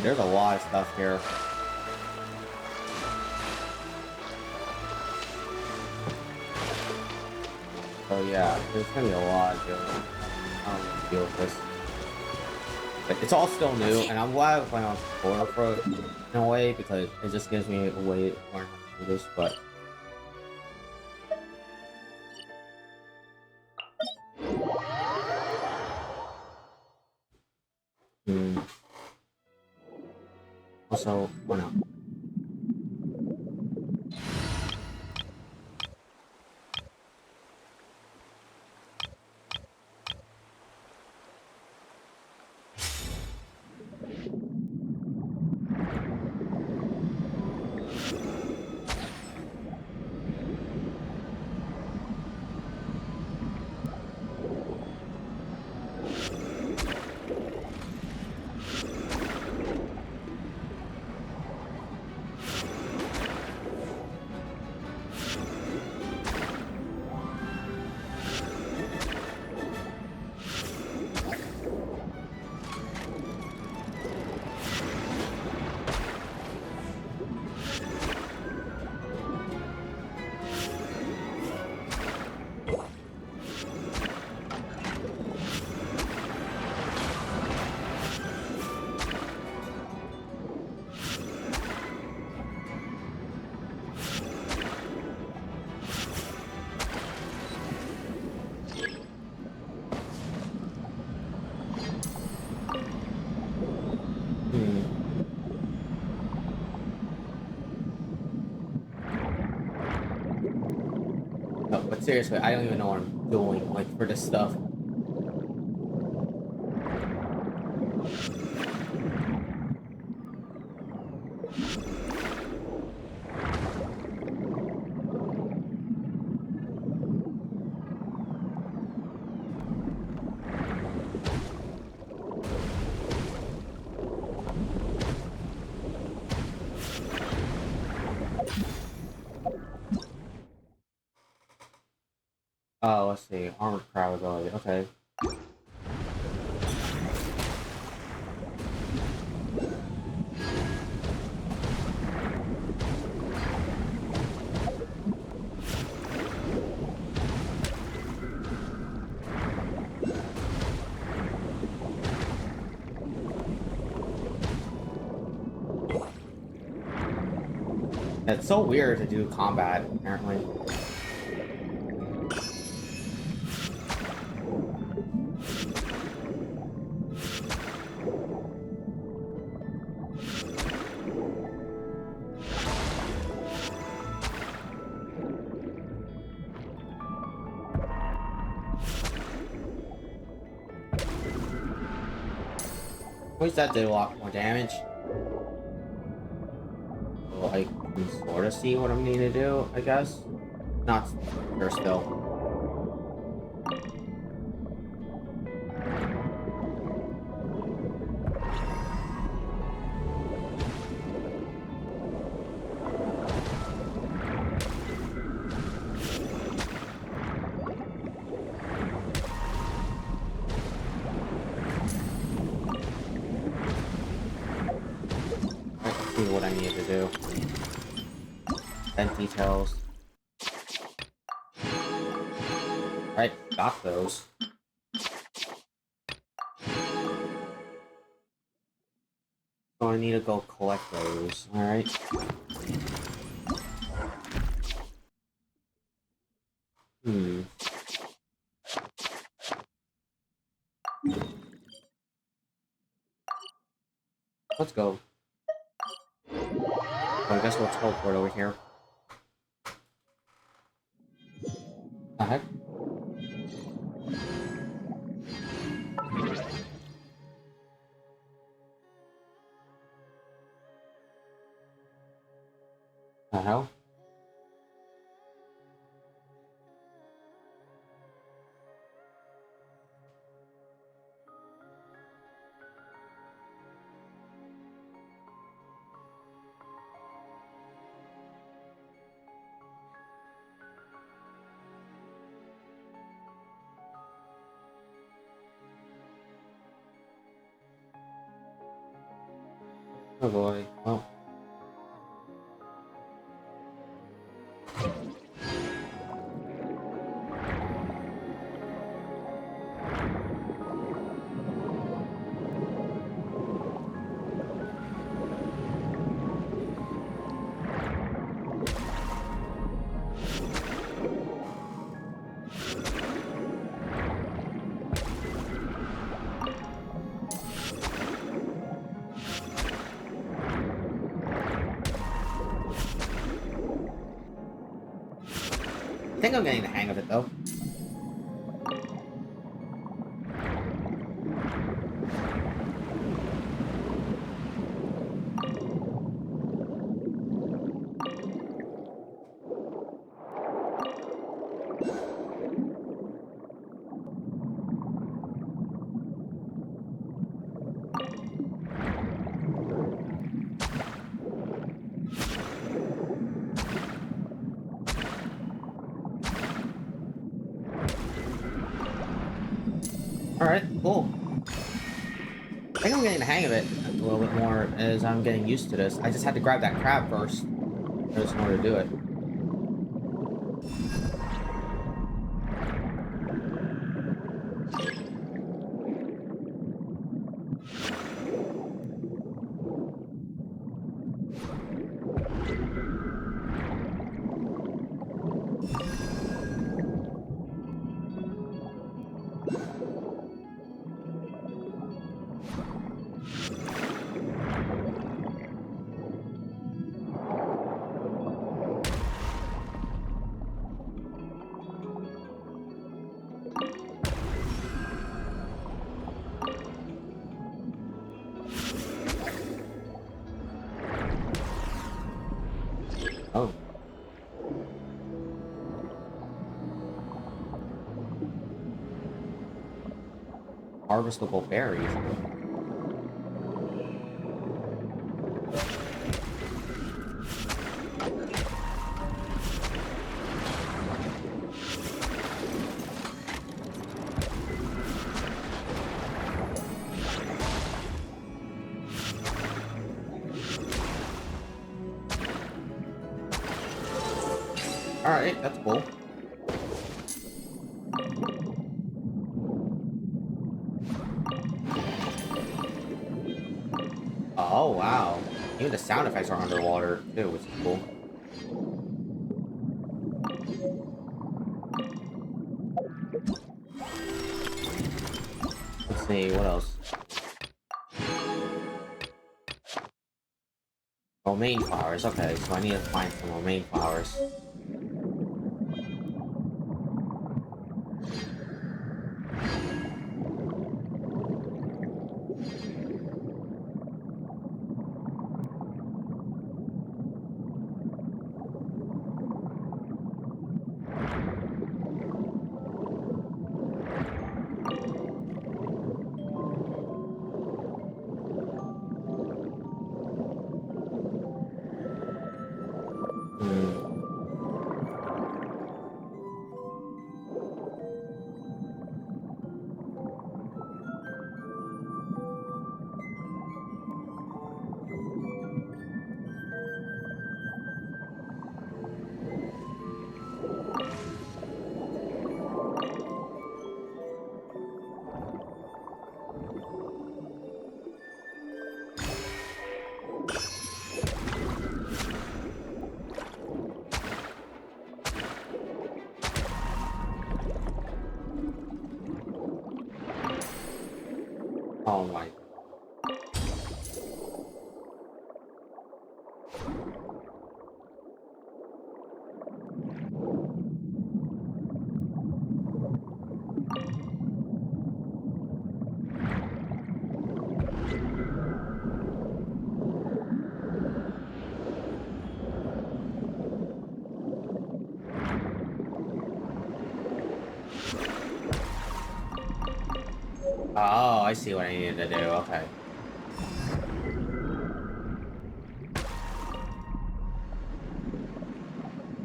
There's a lot of stuff here. So yeah, there's gonna be a lot of dealing. I don't know deal with this. But it's all still new, and I'm glad I'm playing on support for it in a way, because it just gives me a way to learn how to do this, but also, why not? No, but seriously, I don't even know what I'm doing, like, for this stuff. Oh, let's see. Armored crowd ability. Okay. It's so weird to do combat, apparently. At least that did a lot more damage. Well, I can sort of see what I'm needing to do, I guess. Not sure still. Let's see what I need to do. Vent details. Right, got those. So I need to go collect those, alright? Let's go. Well, I guess we'll teleport over here. The heck? The hell? Oh boy. Well. I think I'm getting the hang of it though. Alright, cool. I think I'm getting the hang of it a little bit more as I'm getting used to this. I just had to grab that crab first in order to do it. Oh. Harvestable berries. Alright, that's cool. Oh, wow. Even the sound effects are underwater, too, which is cool. Let's see, what else? Romaine flowers, okay, so I need to find some romaine flowers. Oh my. Oh, I see what I needed to do, okay.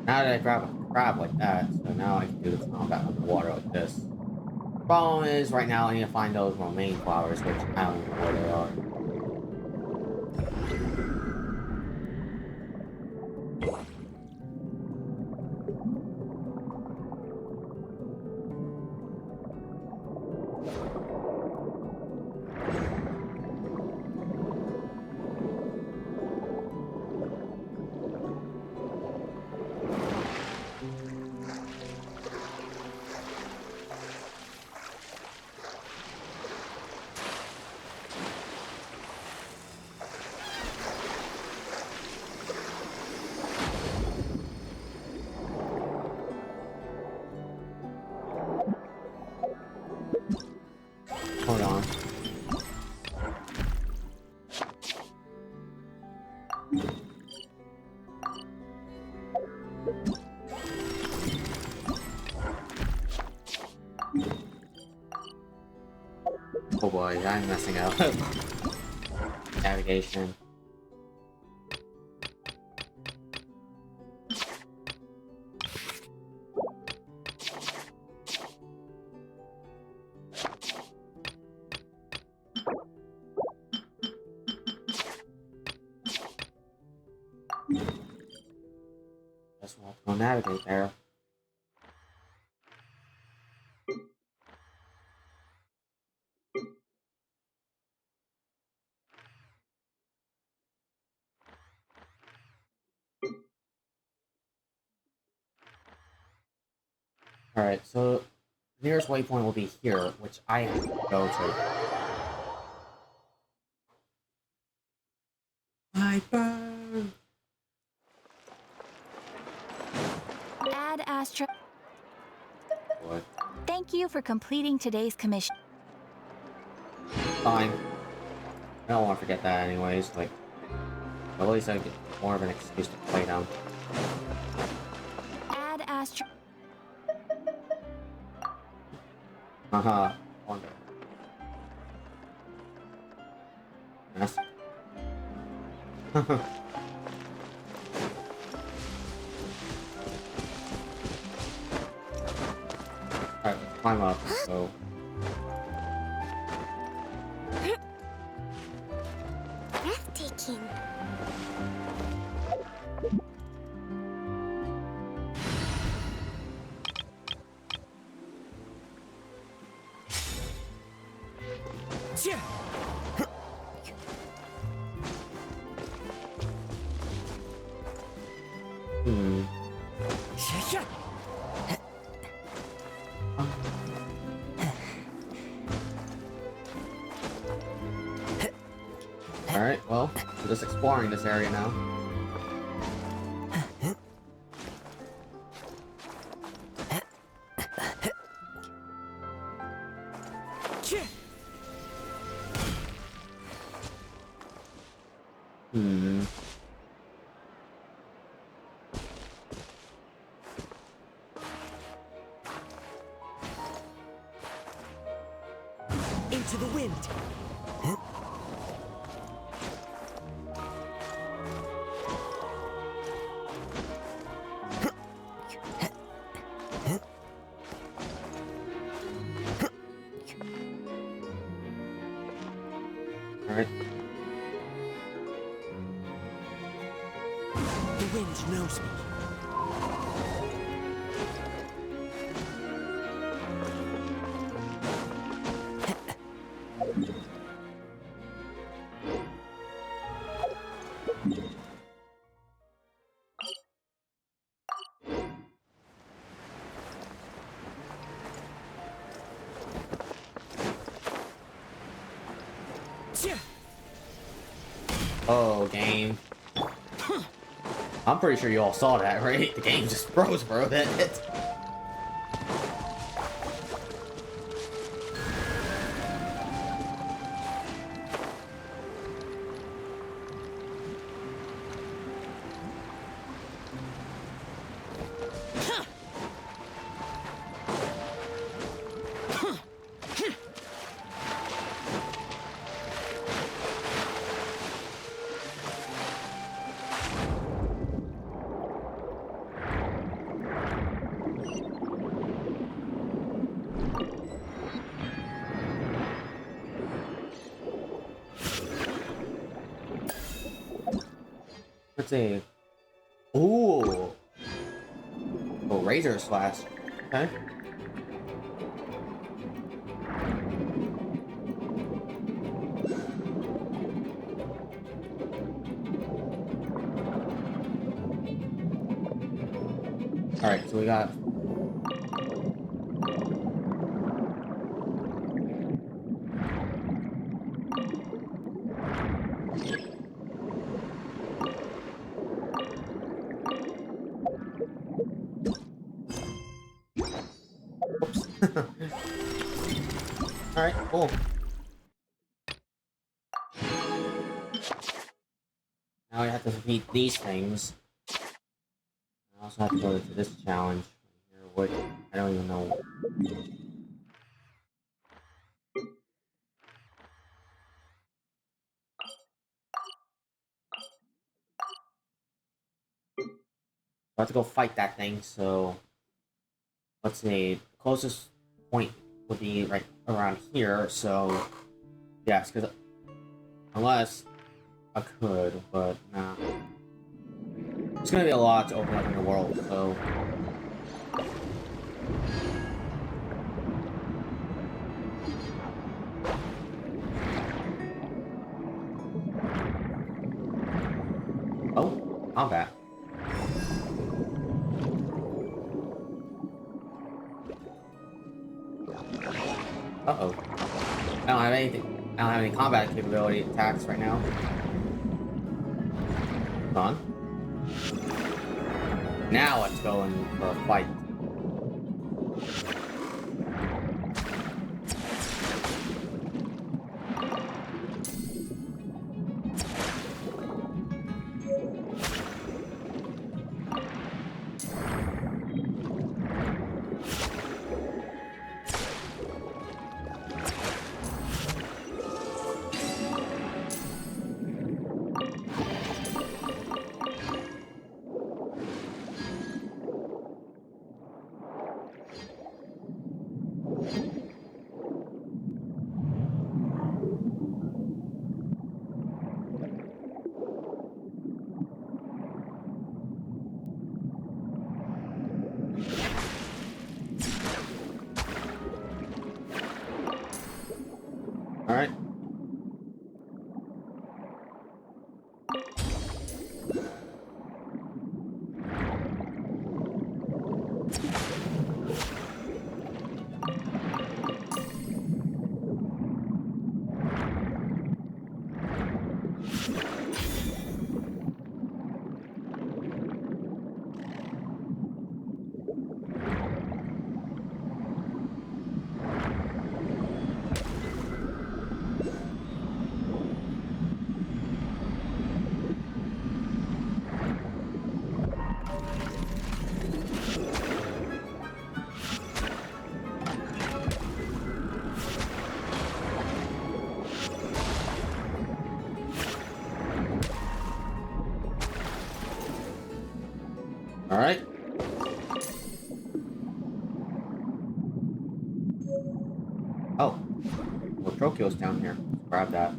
Now that I grab a crab like that, so now I can do the combat underwater like this. Problem is, right now I need to find those romaine flowers, which I don't know where they are. boy, I'm messing up. Navigation. Guess we'll have to go navigate there. Alright, so the nearest waypoint will be here, which I have to go to. Ad Astra. What? Thank you for completing today's commission. Fine. I don't want to forget that anyways, like, at least I get more of an excuse to play them. Ad Astra. Haha, wonder. Yes. Alright, let's climb up, so... Breathtaking. Hmm. Alright, well, we're just exploring this area now. Hmm. Into the wind. Alright. The wind knows me. Oh, game. I'm pretty sure you all saw that, right? The game just froze, bro. That let's see. Ooh. Oh, razor slash. Okay. Alright, so we got... Oops. Alright, cool. Now I have to defeat these things. I also have to go to this challenge here, which I don't even know. have to go fight that thing, so let's see. Closest point would be right around here, so yes, because unless I could, but nah. It's gonna be a lot to open up in the world, so. Oh, combat. Uh-oh. I don't have anything. I don't have any combat capability attacks right now. Hold on. Now let's go in for a fight. Alright. Alright. Oh. Well, Trokyo's down here. Grab that.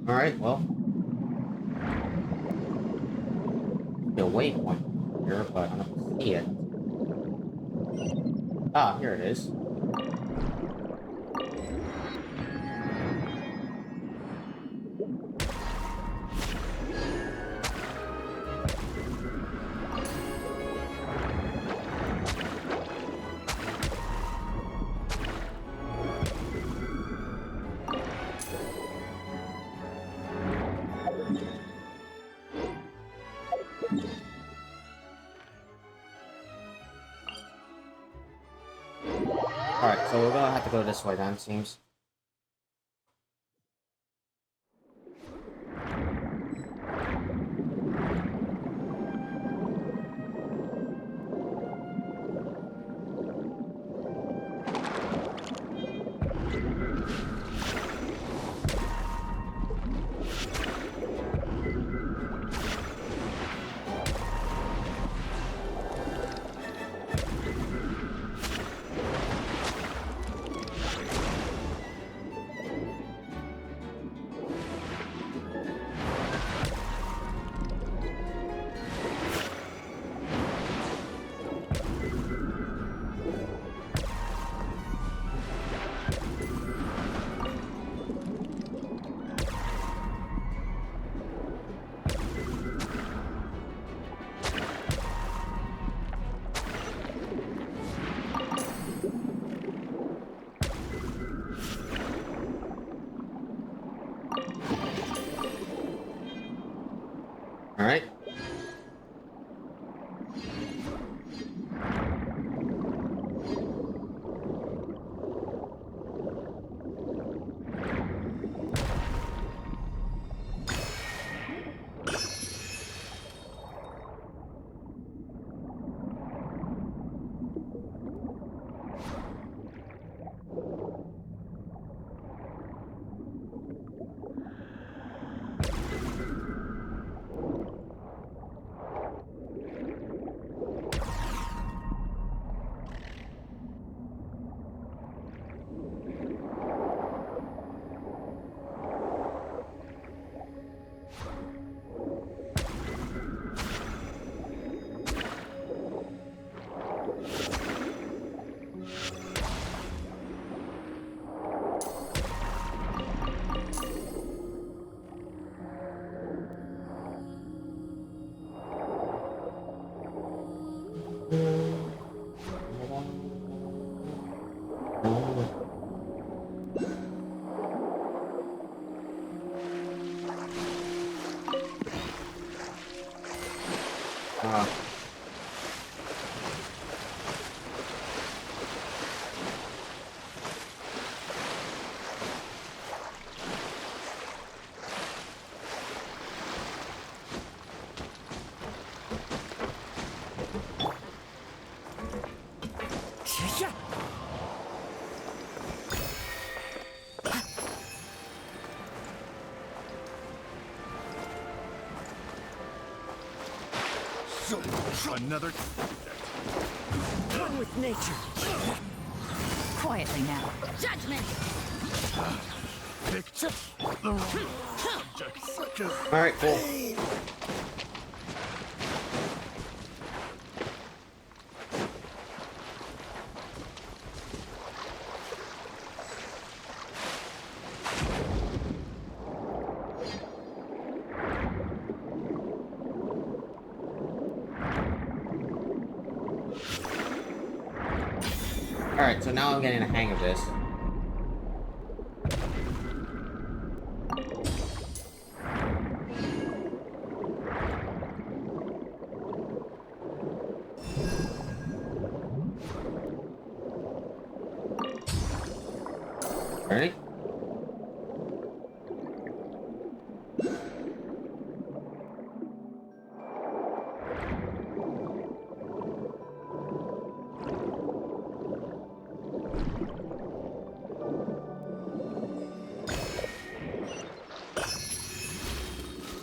Alright, well. The waypoint here, but I don't see it. Ah, here it is. Alright, so we're gonna have to go this way then, it seems. Alright. Another one with nature. Quietly now. Judgment. All right, cool. Alright, so now I'm getting the hang of this. Ready?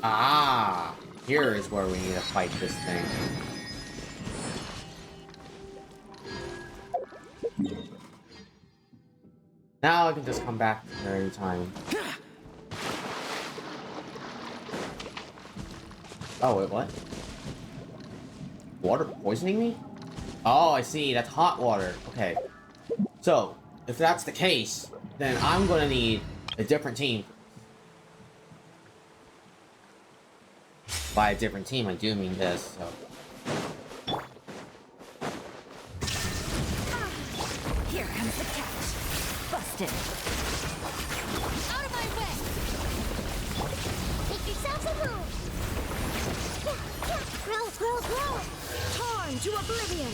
Ah, here is where we need to fight this thing. Now I can just come back at any time. Oh, wait, what? Water poisoning me? Oh, I see. That's hot water. Okay. So, if that's the case, then I'm gonna need a different team. By a different team, I do mean this, so. Here comes the catch. Busted. Out of my way! Make yourselves a move! Grow, grow, grow! Torn to oblivion!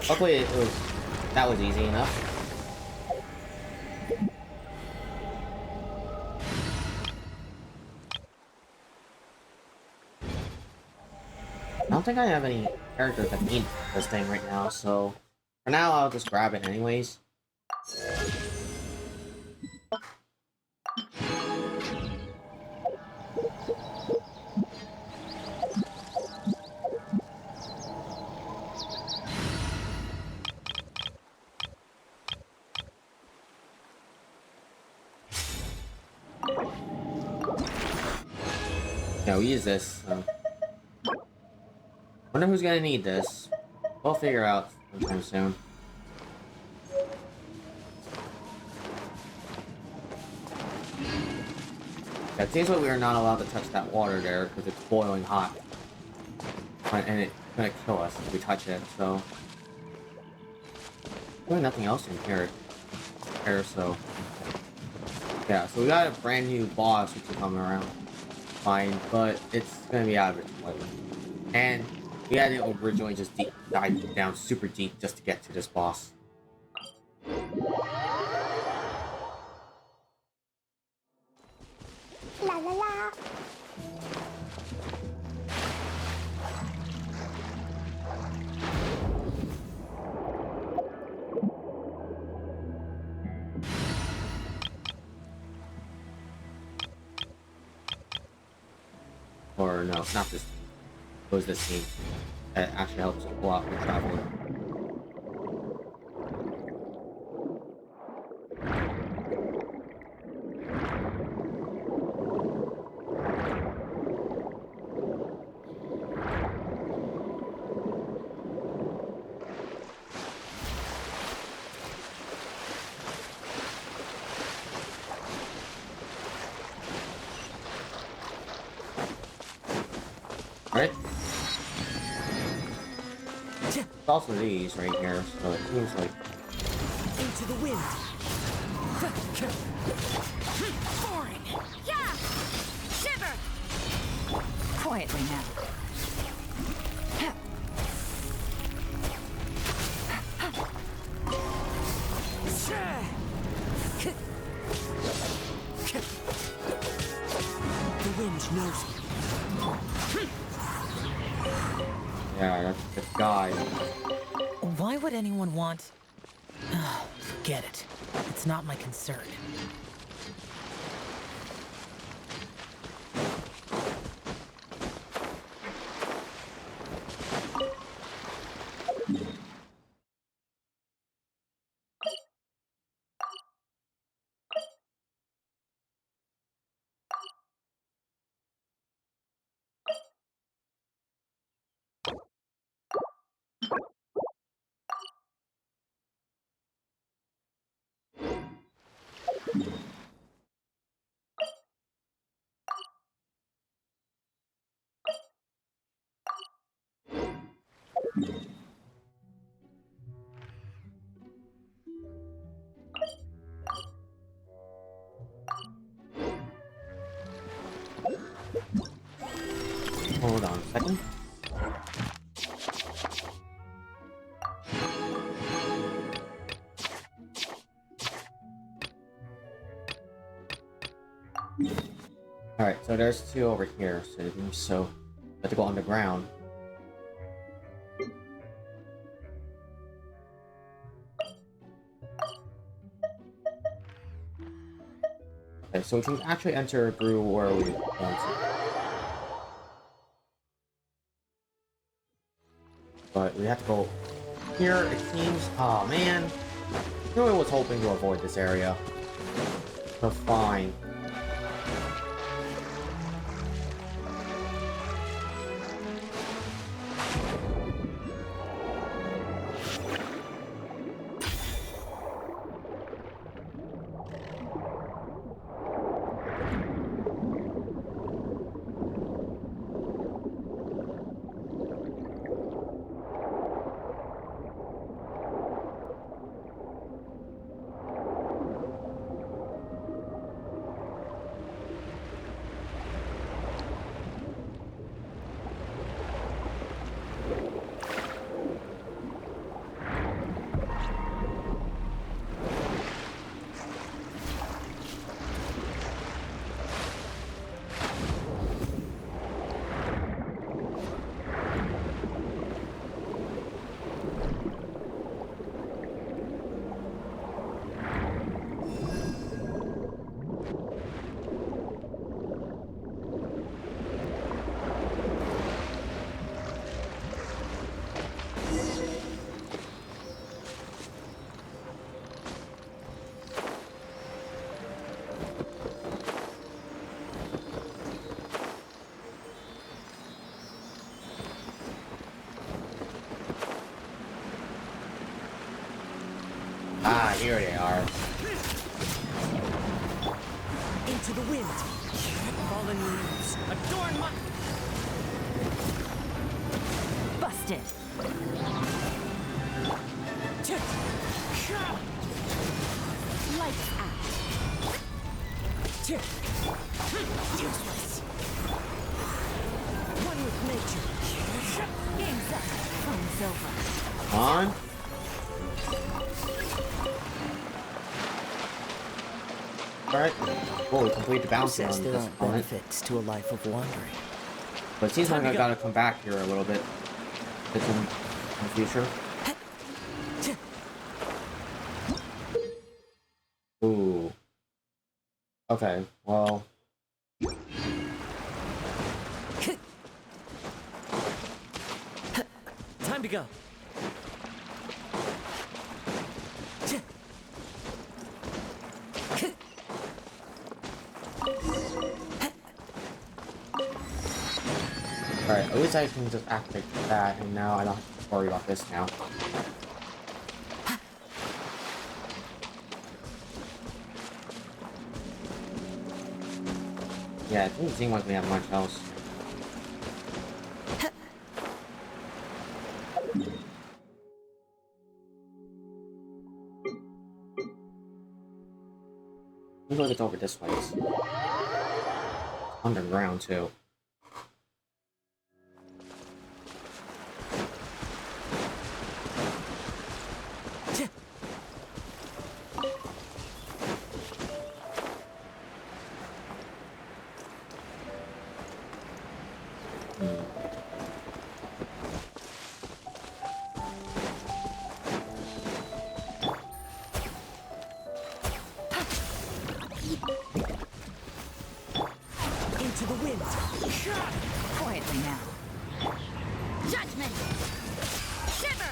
Luckily, that was easy enough. I don't think I have any characters that need this thing right now, so for now I'll just grab it anyways. Yeah, we use this. Wonder who's gonna need this. We'll figure out sometime soon. Yeah, it seems like we are not allowed to touch that water there because it's boiling hot. And it's gonna kill us if we touch it, so. There's nothing else in here. So. Yeah, so we got a brand new boss which is coming around. Fine, but it's gonna be average play. And we had to originally just dive down super deep just to get to this boss. La la la. Or no, not this. It was this scene that actually helps a lot with traveling. Right? It's also these right here, so it seems like Into the wind. Boring. Yeah. Shiver. Quietly now. The wind knows me. yeah, that's the guy. Why would anyone want... Forget it. It's not my concern. Hold on a second. Alright, so there's two over here, so I have to go underground. Okay, so we can actually enter through where we want to. But we have to go here, it seems. Oh man. I really was hoping to avoid this area. But fine. Ah, here they are. Into the wind. Fallen leaves. Adorn my... Busted. Lights out. Useless. One with nature. Game's up. Fun's over. Come on. Alright. Cool, we complete the bounty on There this aren't opponent. benefits to a life of wandering. But it seems like I gotta come back here a little bit. It's in the future. Ooh. Okay, well. Time to go. Alright, at least I can just activate that, and now I don't have to worry about this now. Yeah, it doesn't seem like we have much else. Seems like it's over this way. It's underground too. Into the wind. Quietly now. Judgment! Shiver!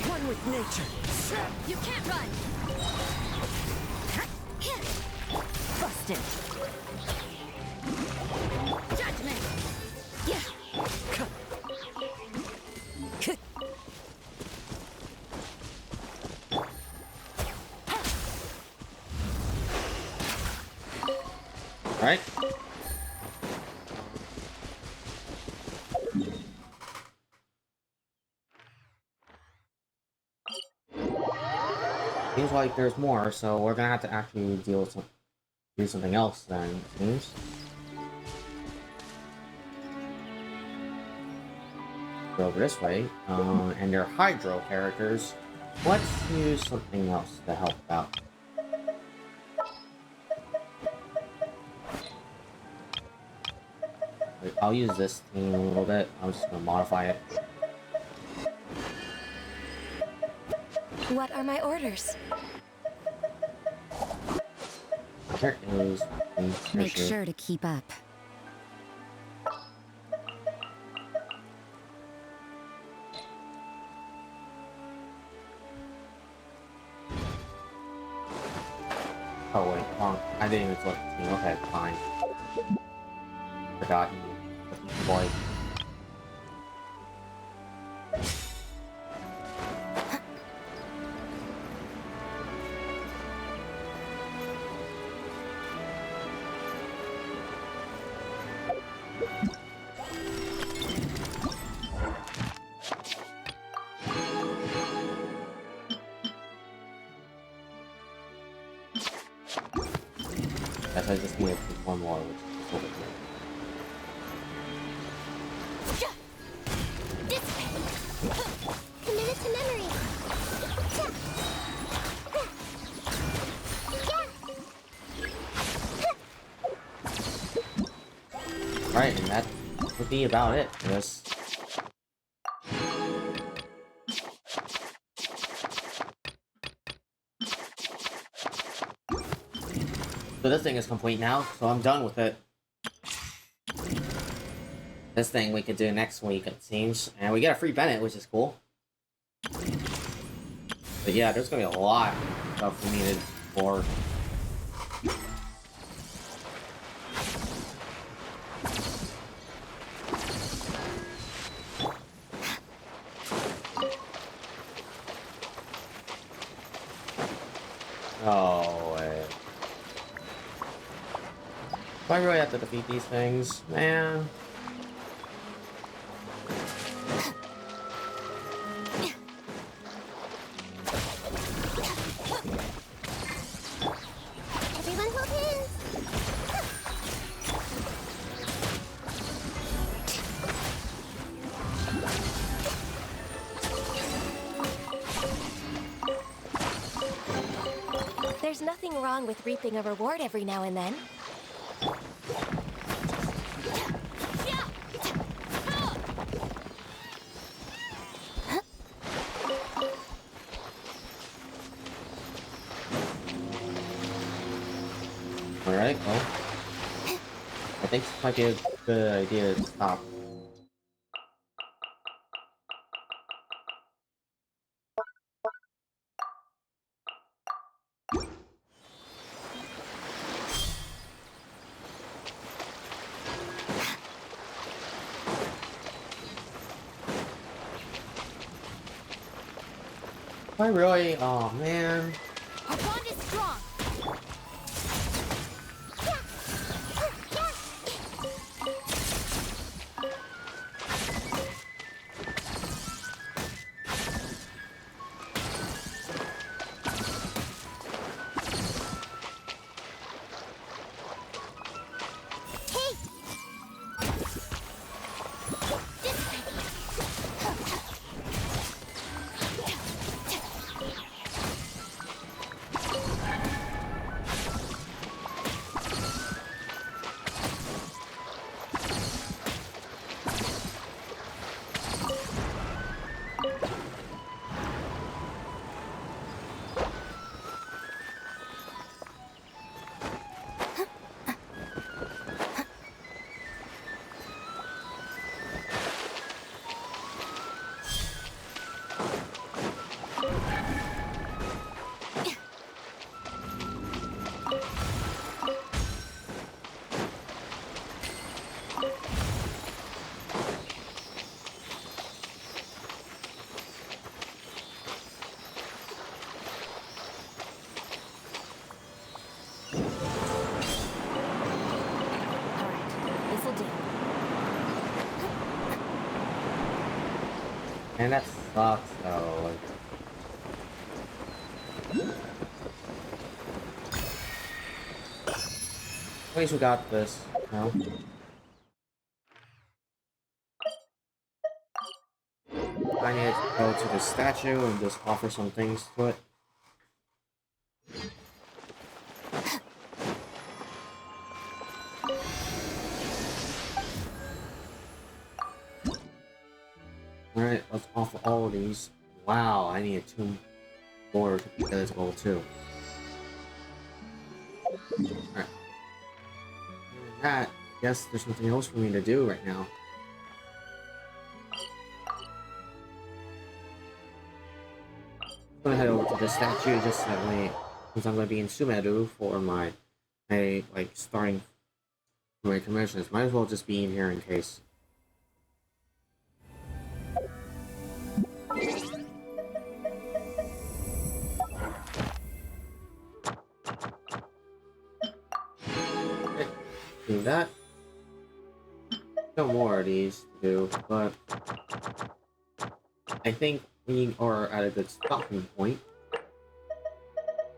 One with nature. You can't run! Busted. Judgment! Yeah! Alright. Seems like there's more, so we're gonna have to actually deal with do something else then, it seems. Go over this way, and they're Hydro characters. Let's use something else to help out. I'll use this team a little bit. I'm just gonna modify it. What are my orders? Here is Make sure to keep up. Oh wait, wrong. I didn't even select the team. Okay, fine. Forgot you. Boy. Guess I just need to pick one more, which is over here. Commit it to memory. Right, and that would be about it for this. So this thing is complete now, so I'm done with it. This thing we could do next week, it seems. And we get a free Bennett, which is cool. But yeah, there's gonna be a lot of stuff we needed for. Oh, wait. Do I really have to defeat these things? Man. nothing wrong with reaping a reward every now and then. Alright, well, I think this might be a good idea to stop. I really, oh man. Our bond is strong. And that sucks though. At least we got this, you know? I need to go to the statue and just offer some things to it. Alright, let's offer all of these. Wow, I need 2 more to get this goal too. Alright. That, I guess there's nothing else for me to do right now. I'm gonna head over to the statue just that way, since I'm gonna be in Sumeru for my like starting my commissions. Might as well just be in here in case. Do that. No more of these to do, but I think we are at a good stopping point.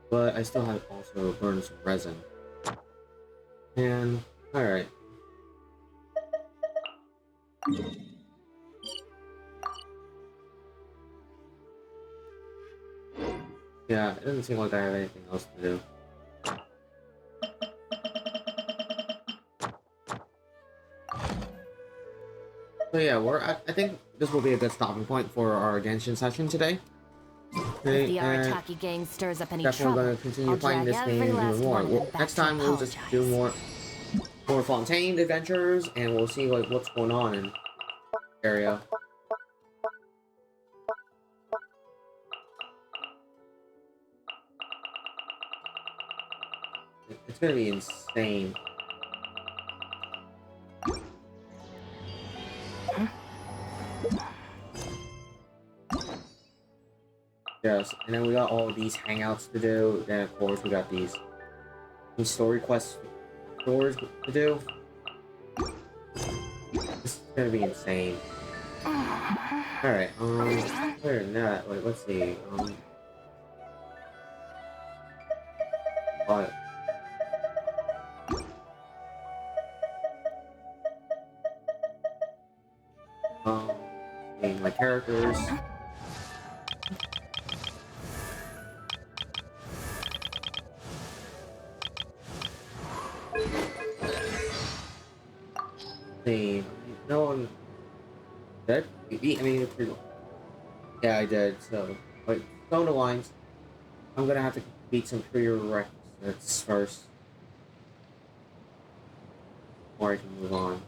But I still have also burned some resin. And alright. Yeah, it doesn't seem like I have anything else to do. So yeah, I think this will be a good stopping point for our Genshin session today. Okay, If the Arataki gang stirs up any definitely trouble, going to continue I'll playing drag this game every even last more. one of them back Next to time we'll just do more Fontaine adventures, and we'll see like what's going on in the area. It's gonna be insane. Yes, and then we got all of these hangouts to do. Then of course we got these story quests stores to do. This is gonna be insane. Alright, other than that, like let's see, but my characters. see. No one. Did I mean, yeah, I did. So, but Zone Lines, I'm gonna have to beat some prerequisites first, before I can move on.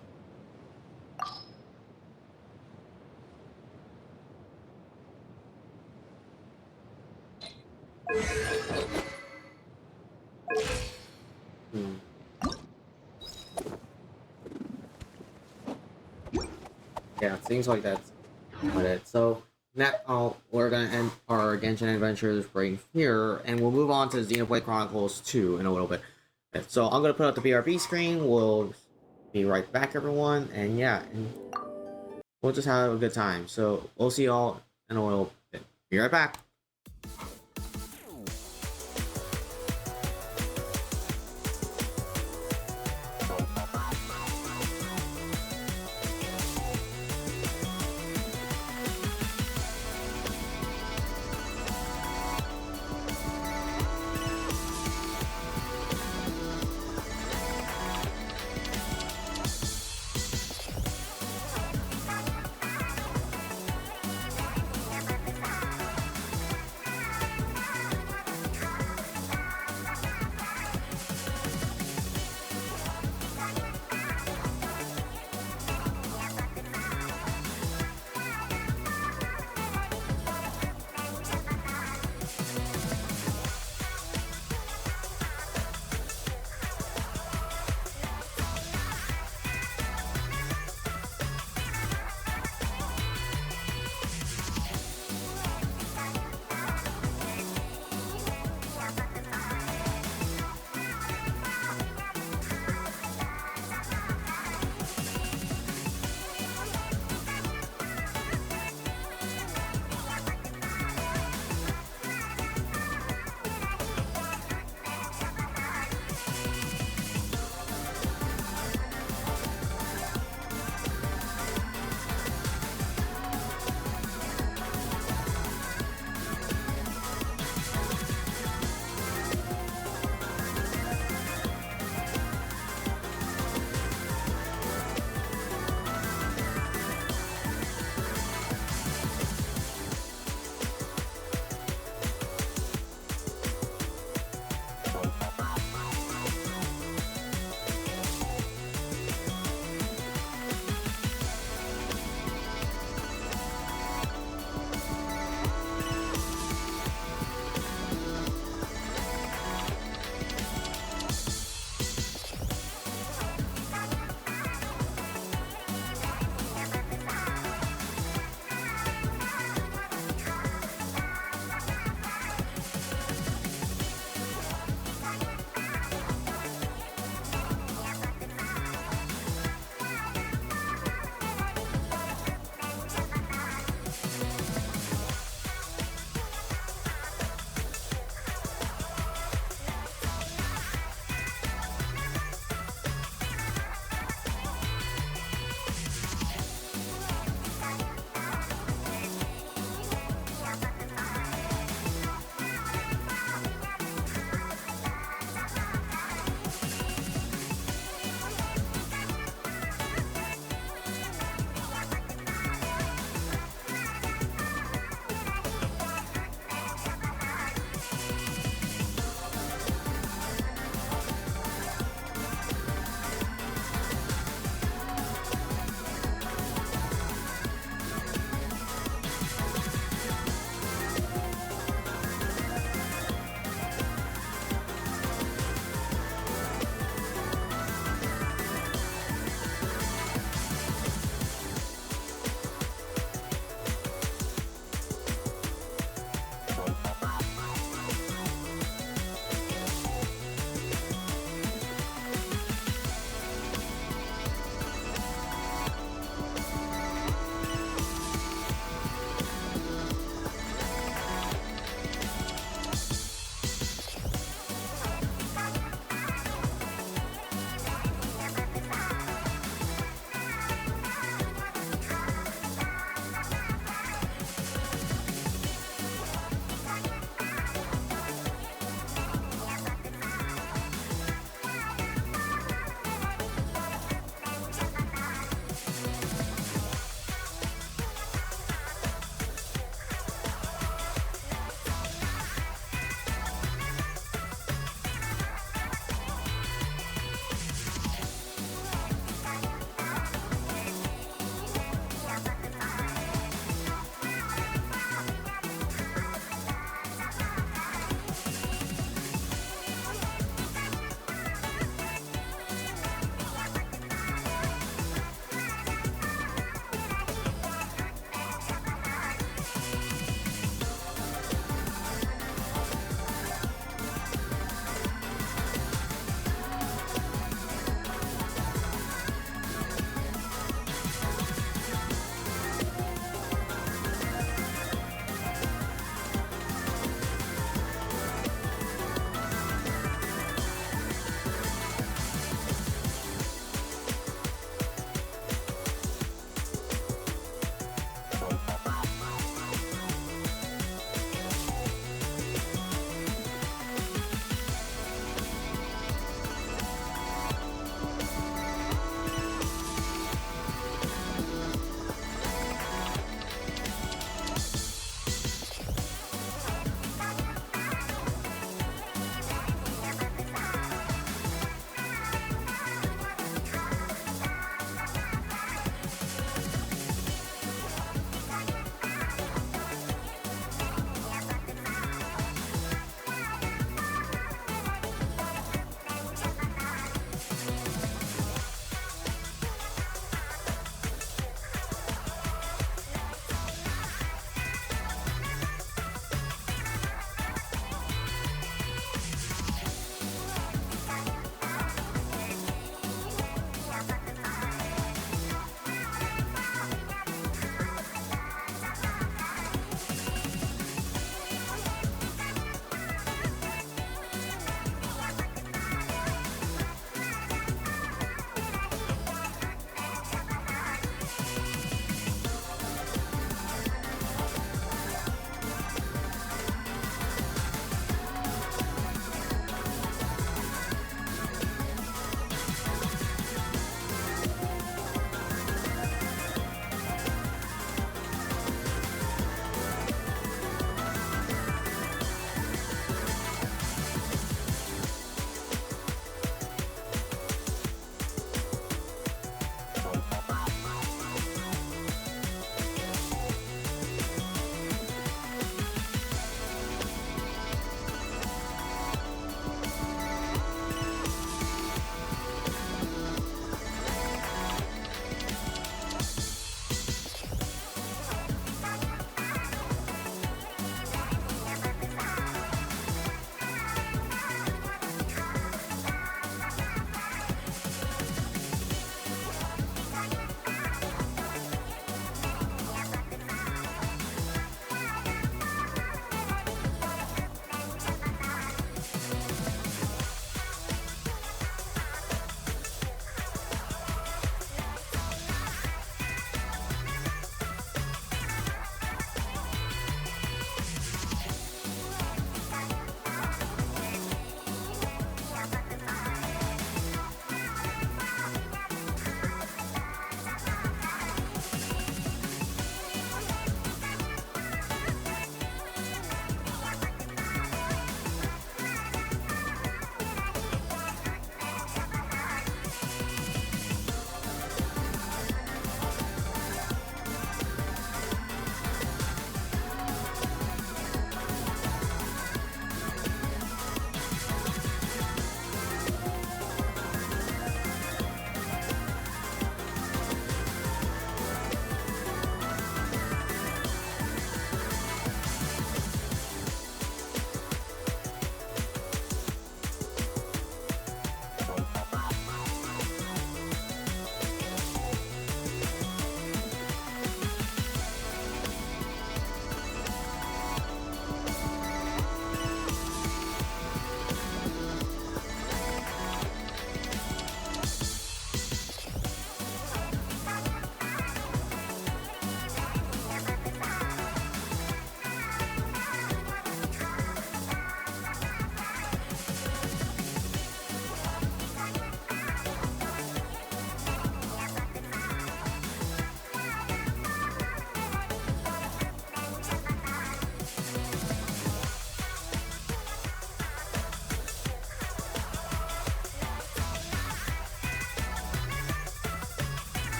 Yeah, it seems like that's about it. So now we're gonna end our Genshin adventures right here, and we'll move on to Xenoblade Chronicles 2 in a little bit. So I'm gonna put up the BRB screen. We'll be right back, everyone, and yeah, and we'll just have a good time. So we'll see y'all in a little bit. Be right back.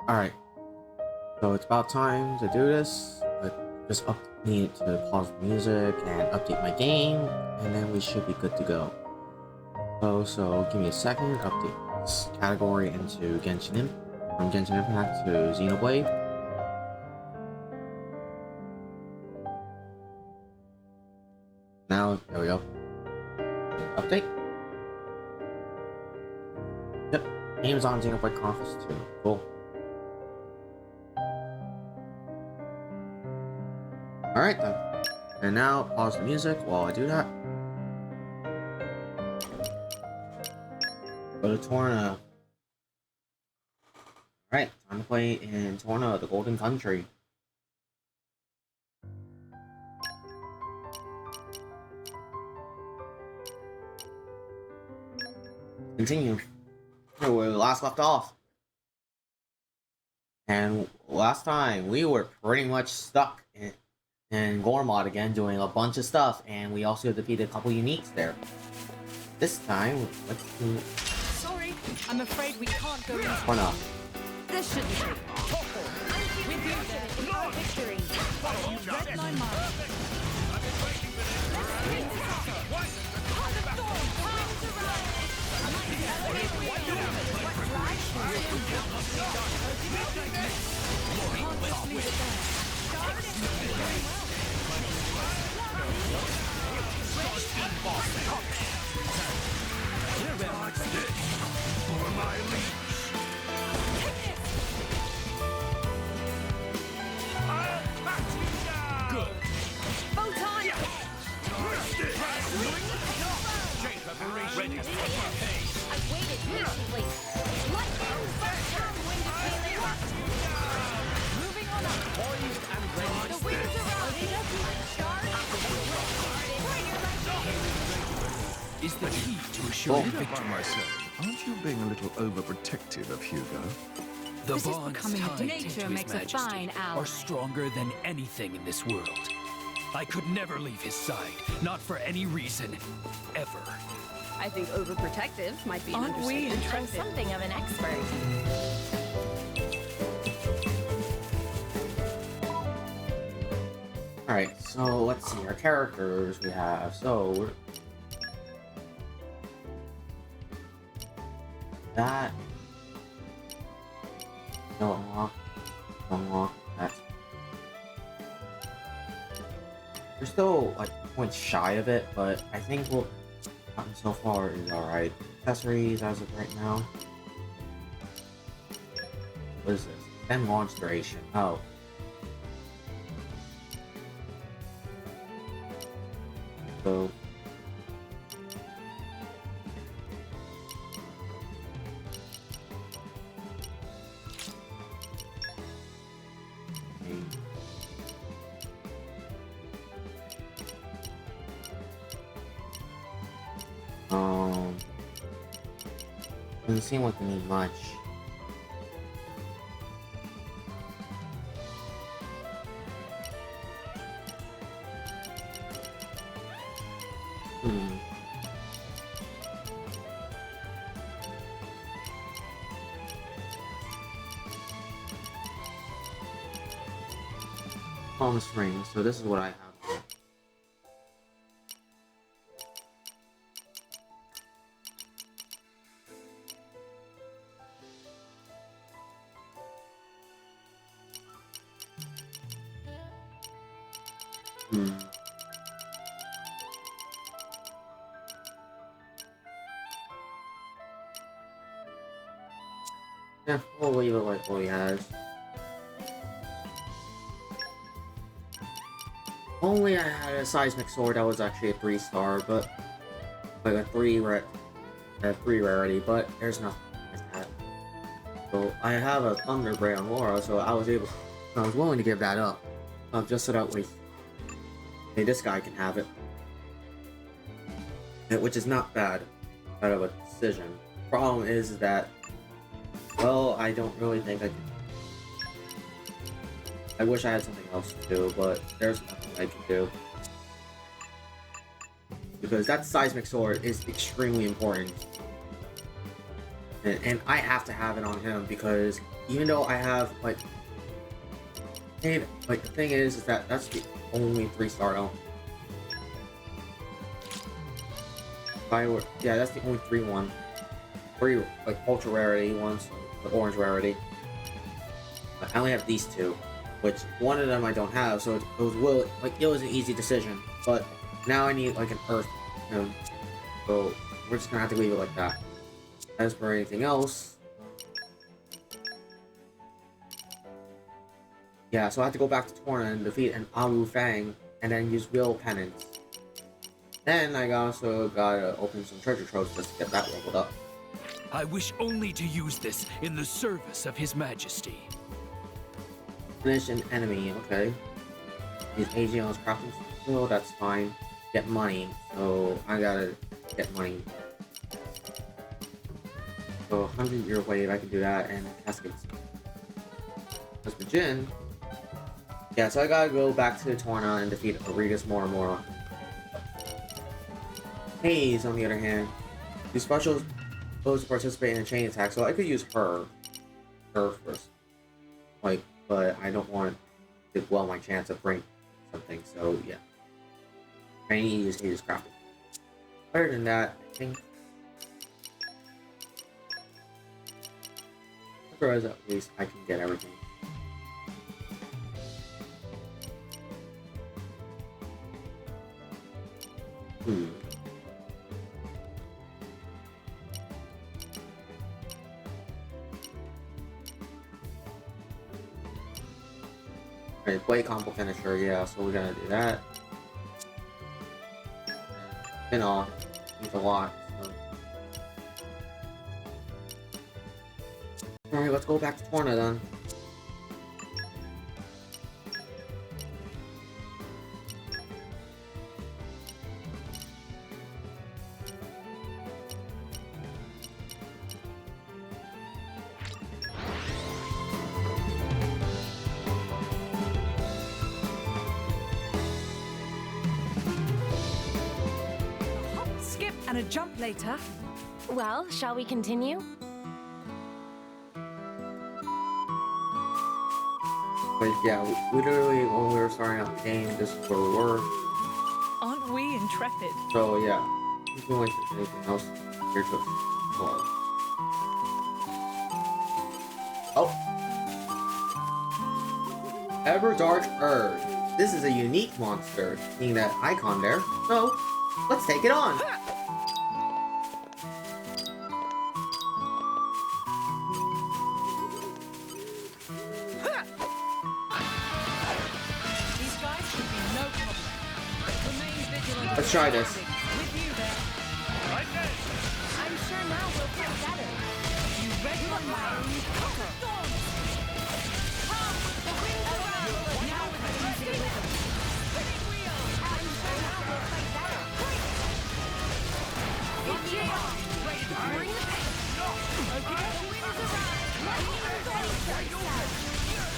Alright. So it's about time to do this. Just need to pause the music and update my game, and then we should be good to go. So give me a second. Update this category into from Genshin Impact to Xenoblade. Now, there we go. Update. Yep, game's on Xenoblade Chronicles 2. Cool. Alright then. And now, pause the music while I do that. Go to Torna. Alright, time to play in Torna, the Golden Country. Continue where we last left off. And last time we were pretty much stuck in Gormod again, doing a bunch of stuff, and we also defeated a couple uniques there. This time, let's do. Sorry, I'm afraid we can't go into. Or not. This shouldn't be. With you there, for our victory. You read my mind. For my leech. I'll catch you down. Good. Photon. Ready. I've waited patiently. Lightning burst down wind between the rocks. Moving on up. Poised and ready. The winds are is the key to a sure victory. Aren't you being a little overprotective of Hugo? The bonds tied nature to makes His Majesty are stronger than anything in this world. I could never leave his side, not for any reason, ever. I think overprotective might be an Aren't we understatement. I'm something of an expert. Alright, so let's see our characters we have. So that no unlock that. We're still like points shy of it, but I think what we've gotten so far is alright. Accessories as of right now. What is this? Extend launch duration. Oh. So doesn't seem like we need much. Promise ring, so this is what I have. Yeah, we'll leave it like what he has. Only I had a seismic sword that was actually a 3-star, but like a 3 rarity, but there's nothing like that. So I have a Thunder Ray on Laura, so I was willing to give that up, just so that way, hey, this guy can have it, which is not bad out of a decision. Problem is that, well, I don't really think I can. I wish I had something else to do, but there's nothing I can do. Because that seismic sword is extremely important. And I have to have it on him because even though I have like, hey, like the thing is that that's the only 3-star element. Yeah, that's the only 3 like ultra rarity ones, the orange rarity. But I only have these 2, which one of them I don't have, so it was an easy decision. But now I need like an earth, so we're just gonna have to leave it like that. As for anything else, yeah, so I have to go back to Torna and defeat an Awu Fang, and then use Will Penance. Then I also gotta open some treasure troves just to get that leveled up. I wish only to use this in the service of His Majesty. Finish an enemy, okay. Use aging on his crafting skill, that's fine. Get money, so I gotta get money. So 100-year wave, I can do that, and caskets. As for Jin, yeah, so I gotta go back to Torna and defeat Aurigus Moramora. Haze, on the other hand, these specials supposed to participate in a chain attack, so I could use her first. Like, but I don't want to blow my chance of bringing something, so yeah. I need to use Haze's crafting. Other than that, I think at least I can get everything. Alright, play combo finisher, yeah, so we're gonna do that. Spin off, needs a lot, so. Alright, let's go back to Torna then. And a jump later. Well, shall we continue? But yeah, literally when we were starting out the game, this is where we were. Aren't we intrepid? So yeah, if you want anything else, here to explore. Oh! Everdark Urd. This is a unique monster, seeing that icon there. So, let's take it on! Let's try this. I'm sure now we'll get better. You ready for my the wind around. Now we're going to use it with them. Spinning wheel. I'm sure now we'll play better. Ready to bring the pain. Okay, the wind is around. Lightning is ready.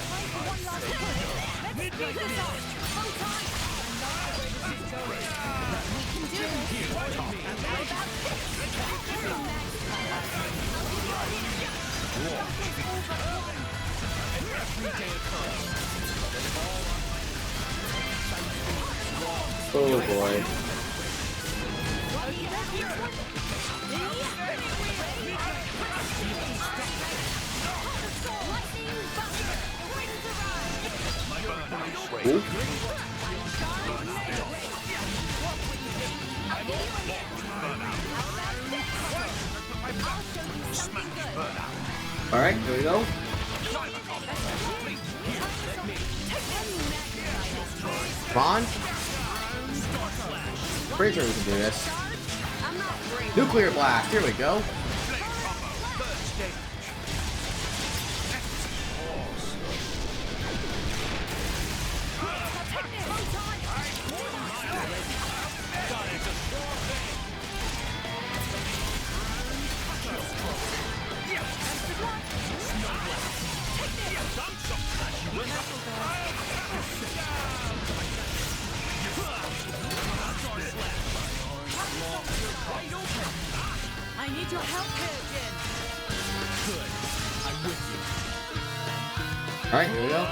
Play for one last push. Let's speed this up. Fontaine. Oh boy. Ooh. Alright, here we go. Come on. Pretty sure we can do this. Nuclear blast, here we go. I need your help here, Jen. Good. I'm with you. Alright, here we go.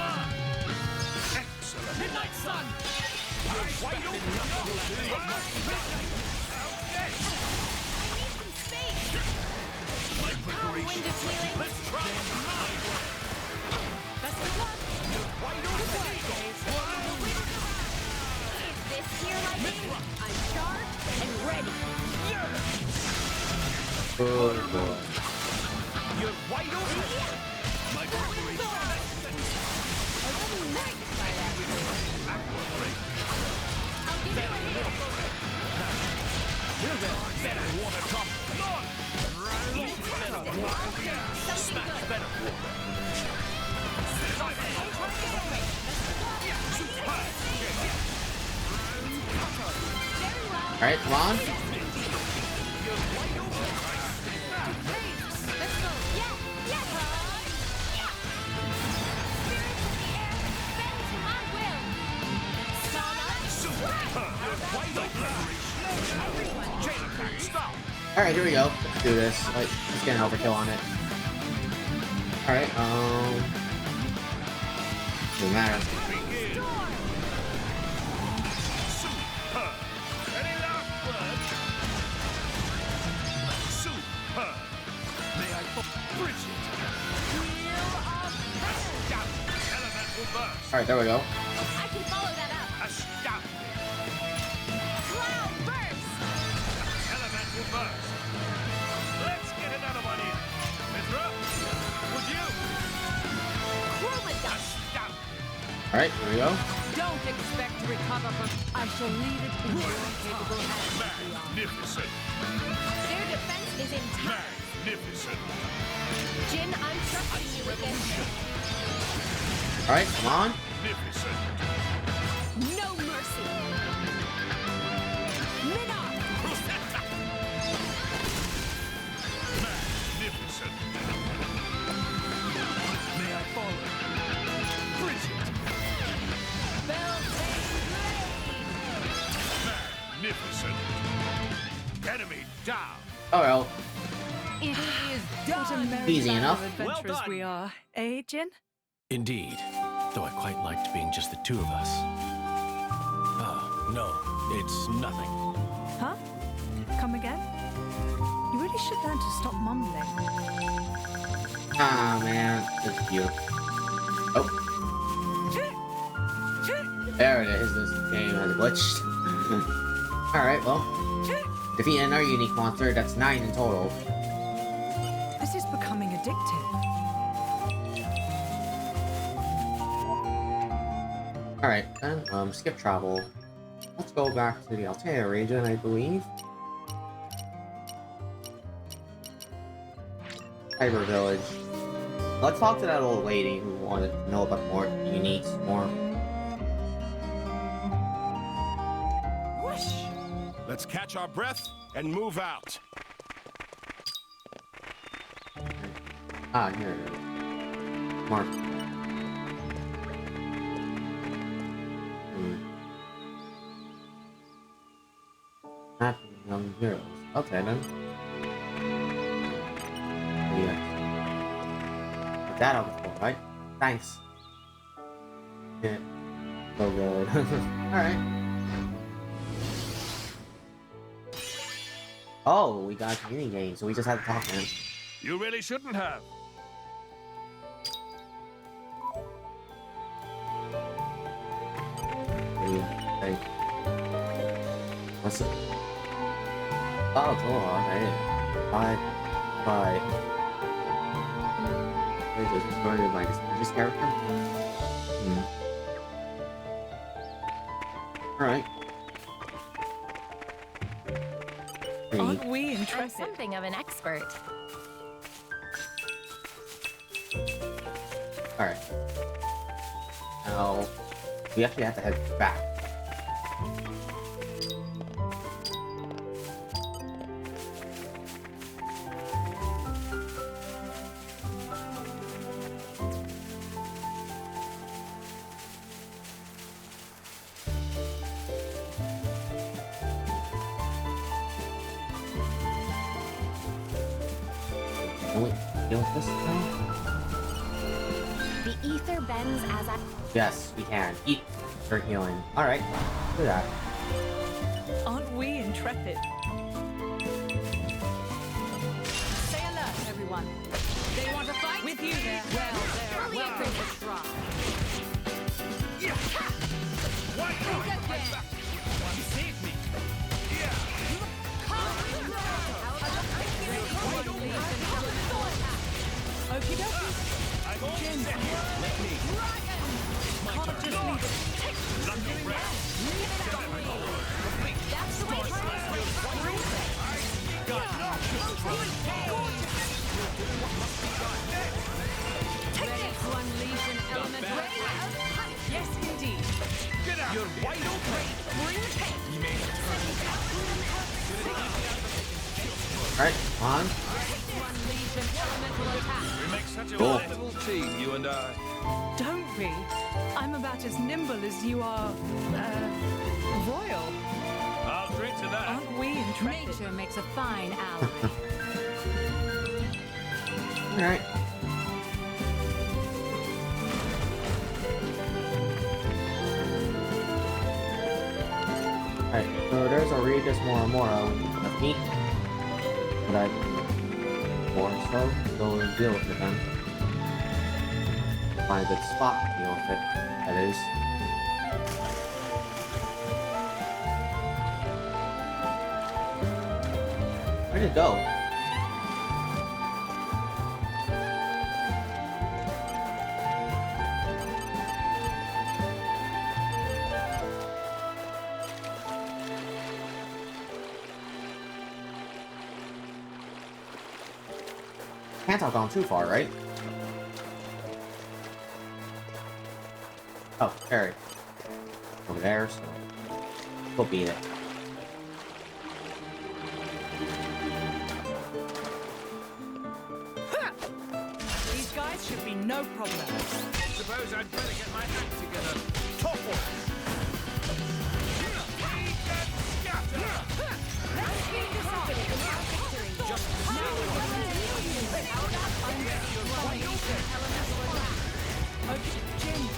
Midnight Sun! Best of luck! Is this your lightning? I'm charged and ready. Good boy. You're wide open! My Alright, come on. Alright, here we go. Let's do this. Like, let's get an overkill on it. Alright, doesn't matter. Alright, there we go. I can follow that up. Astounding. Cloud burst. Elemental burst. Let's get another one in. Mithra, would you? Chroma dust. Alright, here we go. Don't expect to recover from. I shall leave it in your capable hands. Magnificent. Their defense is intact. Magnificent. Jin, I'm trusting you against them. Alright, come on. Magnificent. No mercy. Minnow. Magnificent. May I follow? Bridget. Beltane blade. Magnificent. Enemy down. Oh well. It is done. Easy enough. Adventurers we are, eh, Jin? Indeed, though I quite liked being just the two of us. Oh, no, it's nothing. Huh? Come again? You really should learn to stop mumbling. Ah, man. That's beautiful. Oh. There it is. This game has glitched. Alright, well. Defeat another unique monster. That's 9 in total. This is becoming addictive. Alright, then, skip travel. Let's go back to the Altea region, I believe. Hyper Village. Let's talk to that old lady who wanted to know about more uniques, more. Whoosh! Let's catch our breath and move out. Ah, here it is. Mark. Happy young heroes. Okay then. Yeah. Put that on the floor, right? Thanks. Yeah. So good. Alright. Oh, we got a community game, so we just had to talk to him. You really shouldn't have. Hey. What's it? Oh, cool. Hey. Bye. Bye. Wait, is this going to be this character? Alright. Aren't we I'm interested? something of an expert. Alright. Now, we actually have to head back. Can we deal with this now? The ether bends as I... Yes, we can. Eat for healing. Alright, do that. Aren't we intrepid? Stay alert, everyone. They want to fight? With you there. Well, they're welcome to try. Think again. You saved me. Okie dokie. I'm all set. Let me. My turn. Just leave it. Nothing rest. That's the way Ready to unleash an elemental attack? Yes, indeed. Get out. You're wide open. Bring the pain. You made it. Alright, on. Unleash an elemental attack. We make such a Cool. wonderful team, you and I. Don't be. I'm about as nimble as you are, royal. I'll drink to that. Aren't we intrepid? Nature makes a fine ally. Alright. Alright, so there's Aurigus Moramora with me. But I so go and deal with it then. Find a good spot to deal with it, that is. Where'd it go? Can't have gone too far, right? Oh, Harry. Over there, so we'll beat it. These guys should be no problem. Suppose I'd better get my act together. Topple!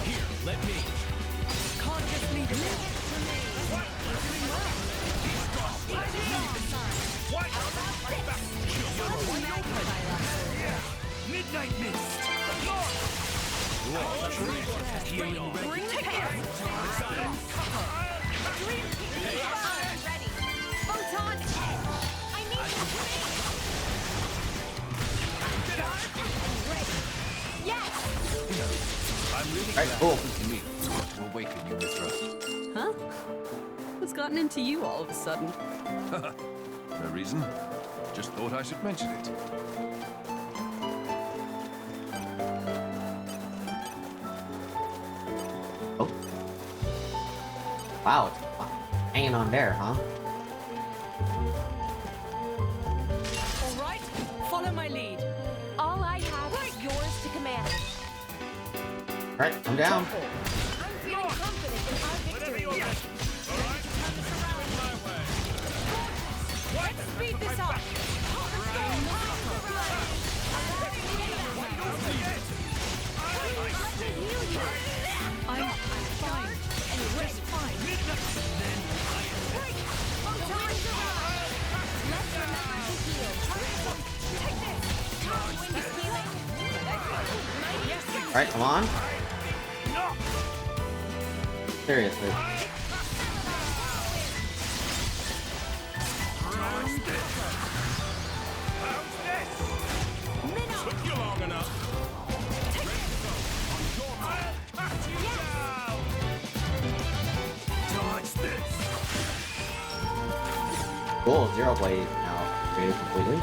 Here, let me. Can't just leave it. What? You're doing well. He's gone. What? You're wide open. Midnight Mist. Healing ready. Bring the pain. Ready. Fontaine! I need you. Yes! I'm really Alright, glad cool. to meet. We'll wait for you, Mithra. Huh? What's gotten into you all of a sudden? No reason. Just thought I should mention it. Oh. Wow, it's hanging on there, huh? All right, follow my lead. All I have is yours to command. Alright, I'm down. I'm feeling confident in our victory. Let's speed this up. I'm fine. Just fine. Let's remember to heal. Take this. Wind is healing. Alright, come on. Seriously. Took you long enough. Dodge this. Cool, Zero Blade now created completely.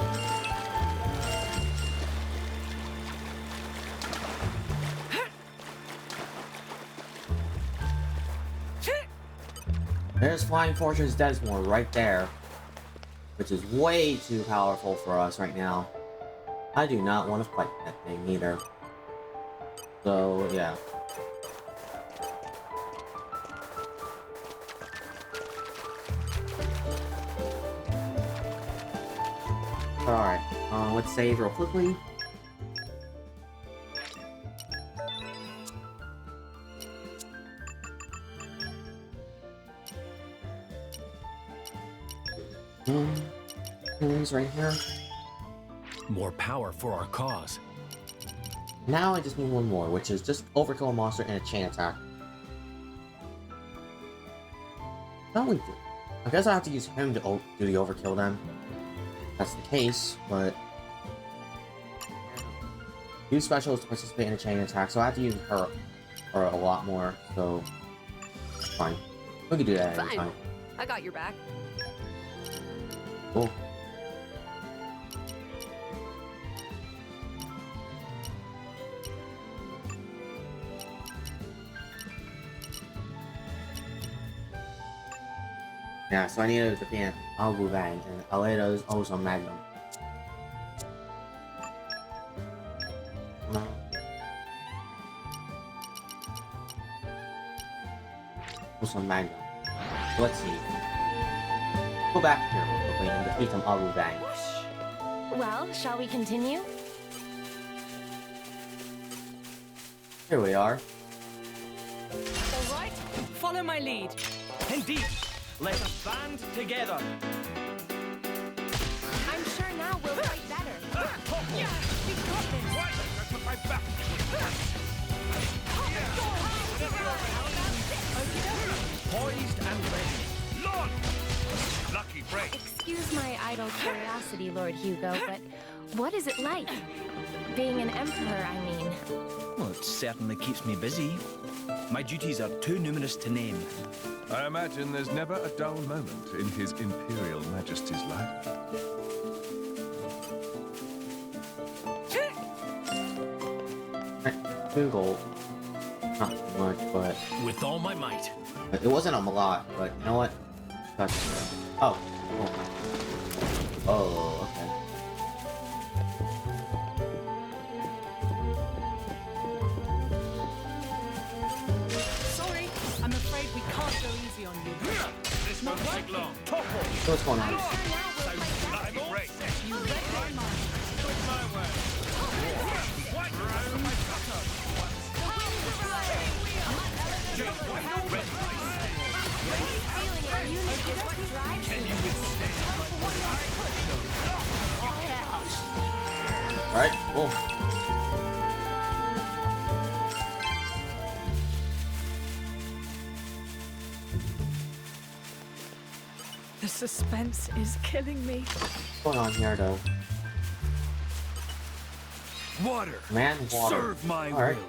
There's Flying Fortress Desmore right there, which is way too powerful for us right now. I do not want to fight that thing either. So, yeah. Alright, let's save real quickly. He's right here. More power for our cause. Now I just need one more, which is just overkill a monster and a chain attack. Not only do. I guess I have to use him to do the overkill then. That's the case, but use specials to participate in a chain attack, so I have to use her a lot more. So fine, we can do that anytime. I got your back. Cool. Yeah, so I need to defeat Abu Bang, and Aleda is also Magnum. Also Magnum. So let's see. Go back here real quickly and defeat some Abu Bang. Well, shall we continue? Here we are. All right, follow my lead. Indeed, let us band together. I'm sure now we'll fight better. Yeah, we've got this. Right, that's what my back. Poised and ready. Lord! Lucky break. Excuse my idle curiosity, Lord Hugo, but what is it like? Being an emperor, I mean. Well, it certainly keeps me busy. My duties are too numerous to name. I imagine there's never a dull moment in His Imperial Majesty's life. Google. Not much, but with all my might. It wasn't a lot, but you know what? Oh. Oh, okay. Sorry, I'm afraid we can't go easy on you. This won't take long. So what's going on? Lucky break. You read my mind. Do it my way. What? Can you withstand Alright, cool. The suspense is killing me. What's going on here, though? Water. Man, water. Serve my All right. will.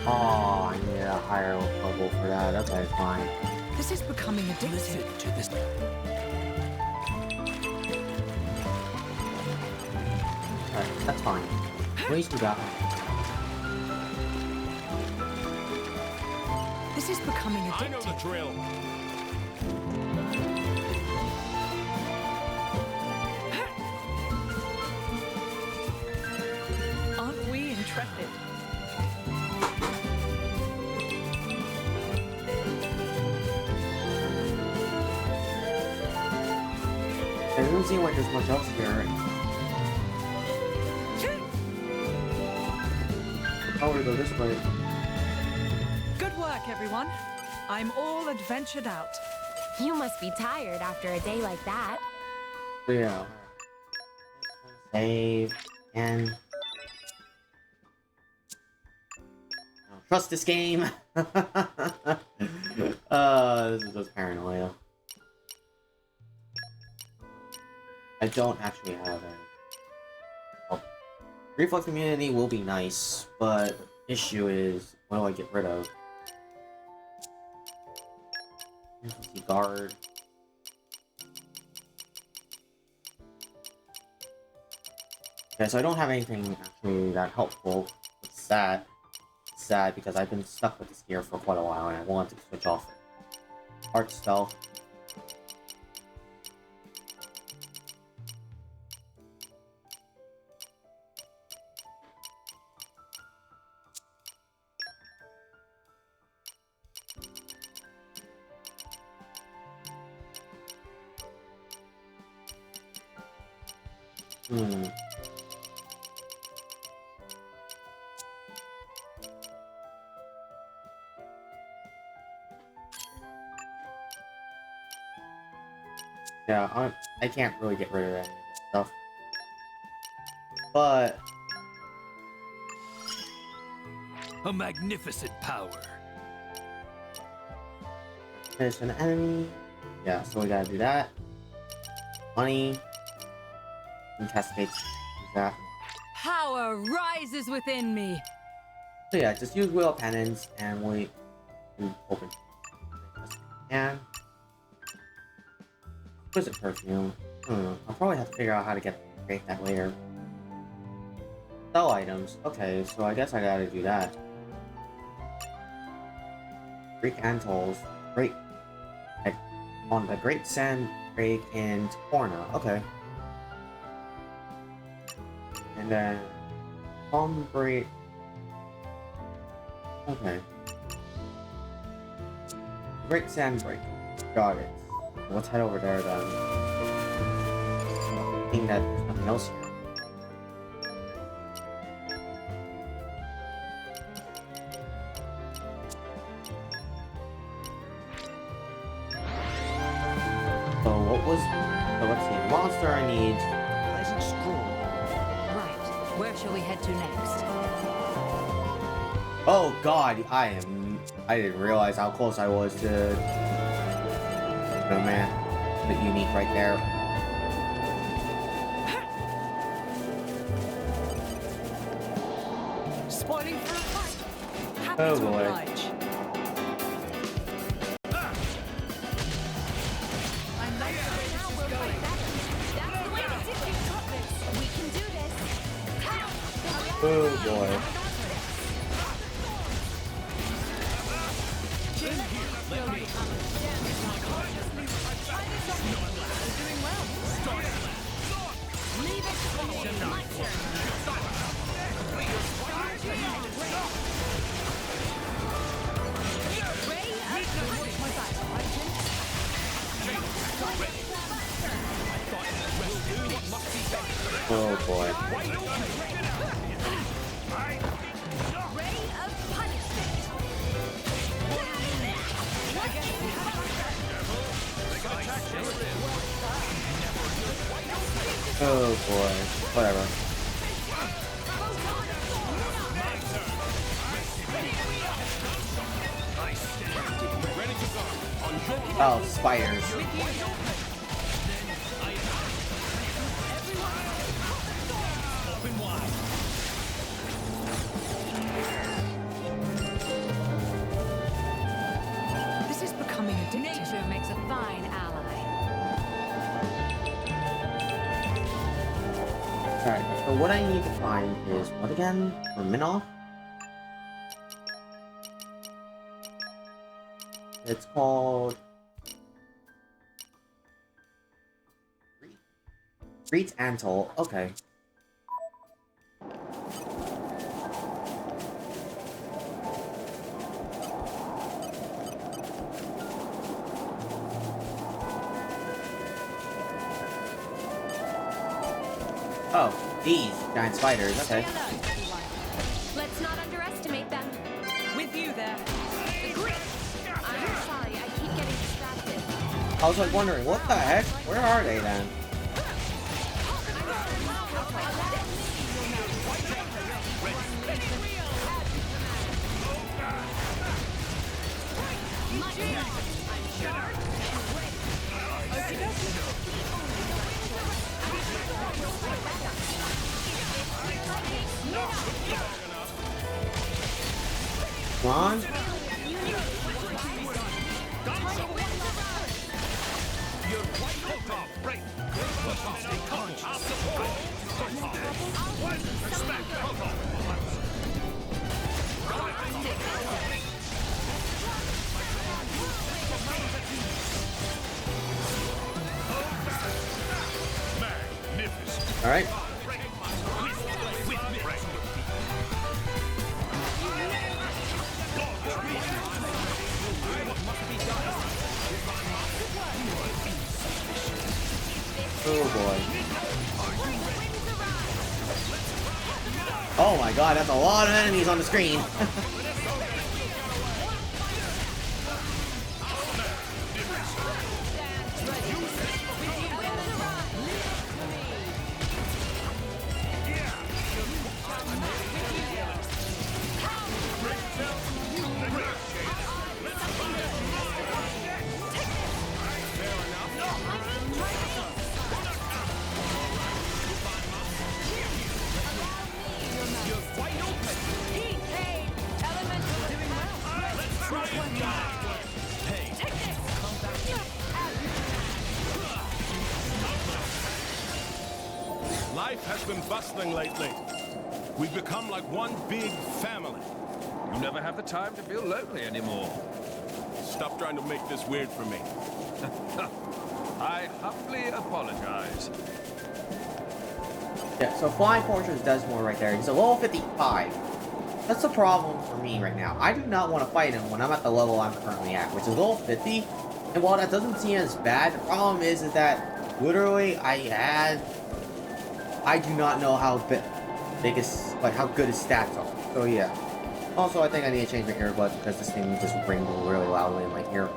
Oh, I need a higher level for that. Okay, fine. This is becoming addictive. To this. Alright, that's fine. At least we got. This is becoming addictive. I know the drill. Aren't we intrepid? It doesn't seem like there's much else here. Oh, we go this way. Good work, everyone. I'm all adventured out. You must be tired after a day like that. So yeah. Save and I don't trust this game. This is just paranoia. I don't actually have any. Oh. Reflex immunity will be nice, but the issue is, what do I get rid of? Emergency guard. Okay, so I don't have anything actually that helpful. It's sad. It's sad because I've been stuck with this gear for quite a while and I want to switch off. Art stealth. Yeah, I can't really get rid of any of this stuff. But a magnificent power. finish an enemy. Yeah, so we gotta do that. Money. And cascades. Use that. Power rises within me. So yeah, just use wheel pennants and we open. And exquisite perfume. I'll probably have to figure out how to create that later. Sell items. Okay, so I guess I gotta do that. Greek Antolls. Great. On the Great Sand Break in Torna. Okay. And then Break. Okay. Great Sand Break. Got it. Let's head over there then. I think that there's nothing else here. So let's see. The monster I need. Pleasant stroll. Right. Where shall we head to next? Oh god, I didn't realize how close I was to. Oh man, the unique right there. Spoiling for a fight. Happy Oh to boy. oblige. Oh boy. Oh boy. Oh boy. Whatever. Oh, spiders. This is becoming addictive. Nature makes a fine ally. Alright, so what I need to find is what again? For Minoff? It's called Great Antle. Okay. Oh, these giant spiders. Okay. Let's not underestimate them. With you there. Agree. I'm sorry, I keep getting distracted. I was like wondering, what the heck? Where are they then? Come on. All right. Oh boy. Oh my god, that's a lot of enemies on the screen. Life has been bustling lately. We've become like one big family. You never have the time to feel lonely anymore. Stop trying to make this weird for me. I humbly apologize. Yeah, so Flying Fortress does more right there. He's a level 55. That's the problem for me right now. I do not want to fight him when I'm at the level I'm currently at, which is level 50. And while that doesn't seem as bad, the problem is that literally I do not know how how good his stats are. So yeah. Also, I think I need to change my earbuds because this thing just rings really loudly in my ear.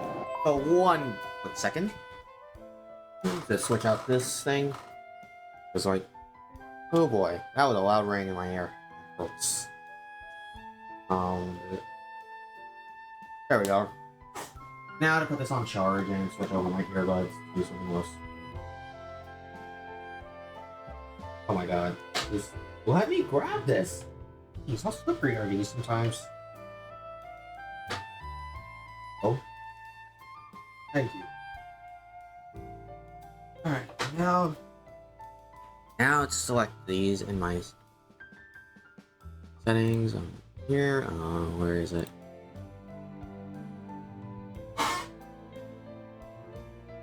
So one quick second. To switch out this thing. It's like, oh boy, that was a loud ring in my ear. Oops. There we go. Now to put this on charge and switch over my earbuds to do something else. Oh my god. Just let me grab this. Jeez, how slippery are these sometimes? Oh. Thank you. Alright, now let's select these in my settings. Here, where is it?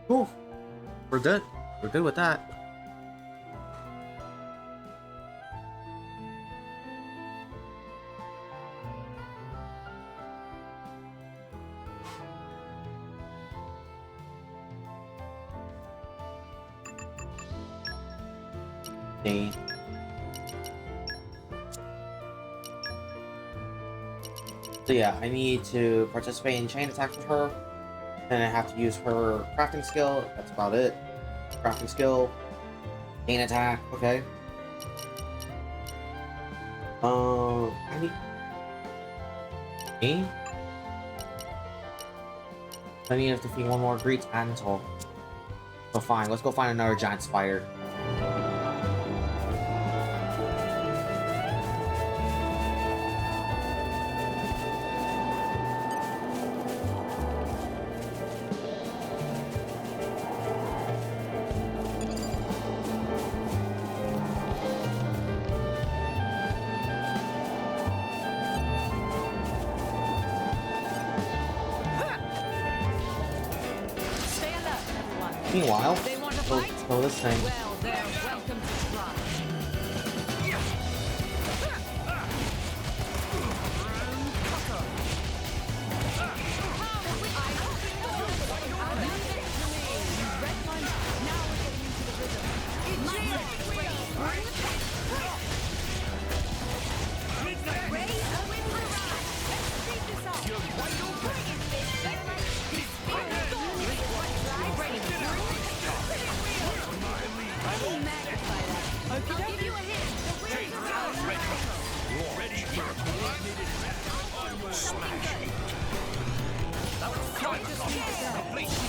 Ooh, we're good. We're good with that. Okay. So yeah, I need to participate in chain attacks with her. Then I have to use her crafting skill. That's about it. Crafting skill. Chain attack. Okay. I need... Me? I need to defeat one more Greek Antle. So fine, let's go find another giant spider. Meanwhile, we'll kill this thing. Well, they're welcome to try.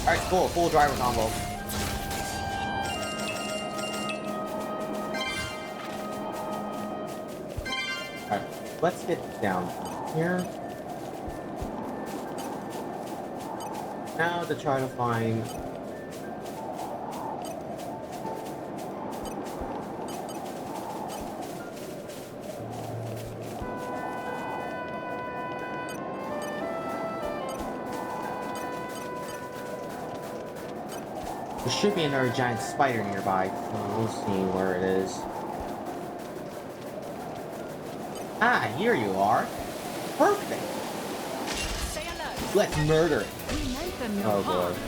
Alright, cool. Full driver combo. Alright, let's get down here. Now to try to find... There should be another giant spider nearby. We'll see where it is. Ah, here you are. Perfect. Let's murder it. We meant them no Oh harm. boy.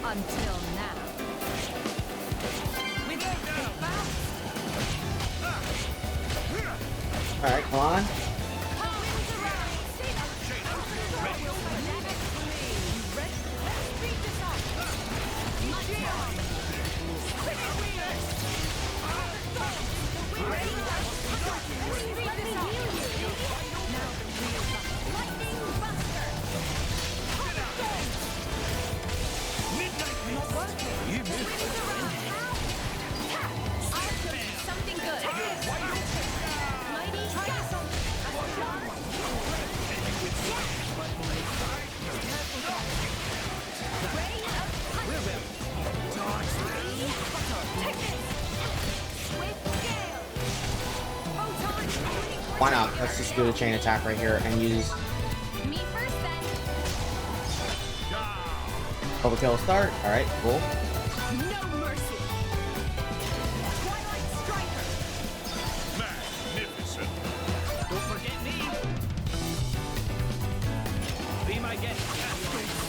Until now. We don't get bounced. Alright, come on. Something good. Why not? Let's just do a chain attack right here and use Me first, then. overkill start. Alright, cool. No mercy. Twilight Striker. Magnificent. Don't forget me. Be my guest.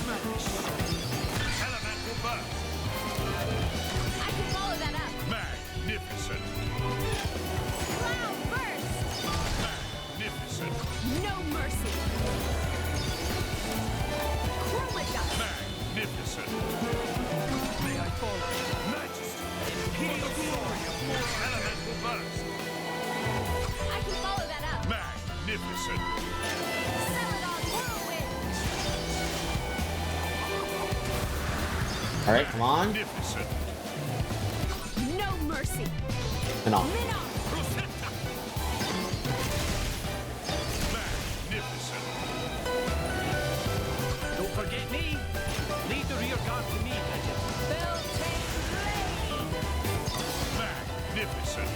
Smash. Elemental burst. I can follow that up. Magnificent. Cloud burst. Magnificent. No mercy. Chromata. Magnificent. May I follow? Majesty. Imperial glory of war. Elemental burst. I can follow that up. Magnificent. Celadon whirlwind. Alright, come on. Magnificent. No mercy. And off. Minnow. Magnificent. Don't forget me. Leave the rear guard to me, Legend. Beltane blade. Magnificent.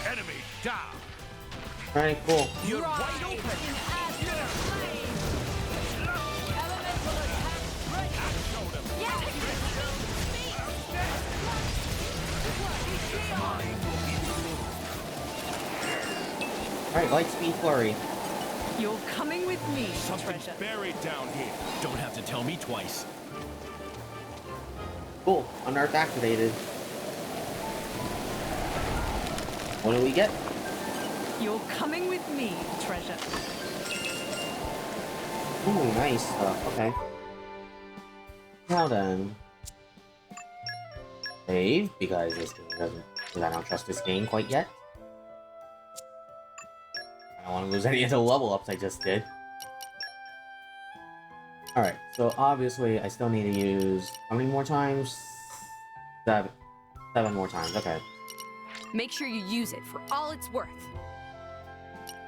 Enemy down. Alright, cool. You're wide open. In azure flame. Elemental attack. Right. Yeah. Alright, light speed flurry. You're coming with me, Something's treasure. buried down here. Don't have to tell me twice. Cool. Unearth activated. What do we get? You're coming with me, treasure. Ooh, nice stuff. Okay. Now then. Save, because this game doesn't. Because I don't trust this game quite yet. I don't want to lose any of the level ups I just did. Alright, so obviously I still need to use. How many more times? 7 more times, okay. Make sure you use it for all it's worth.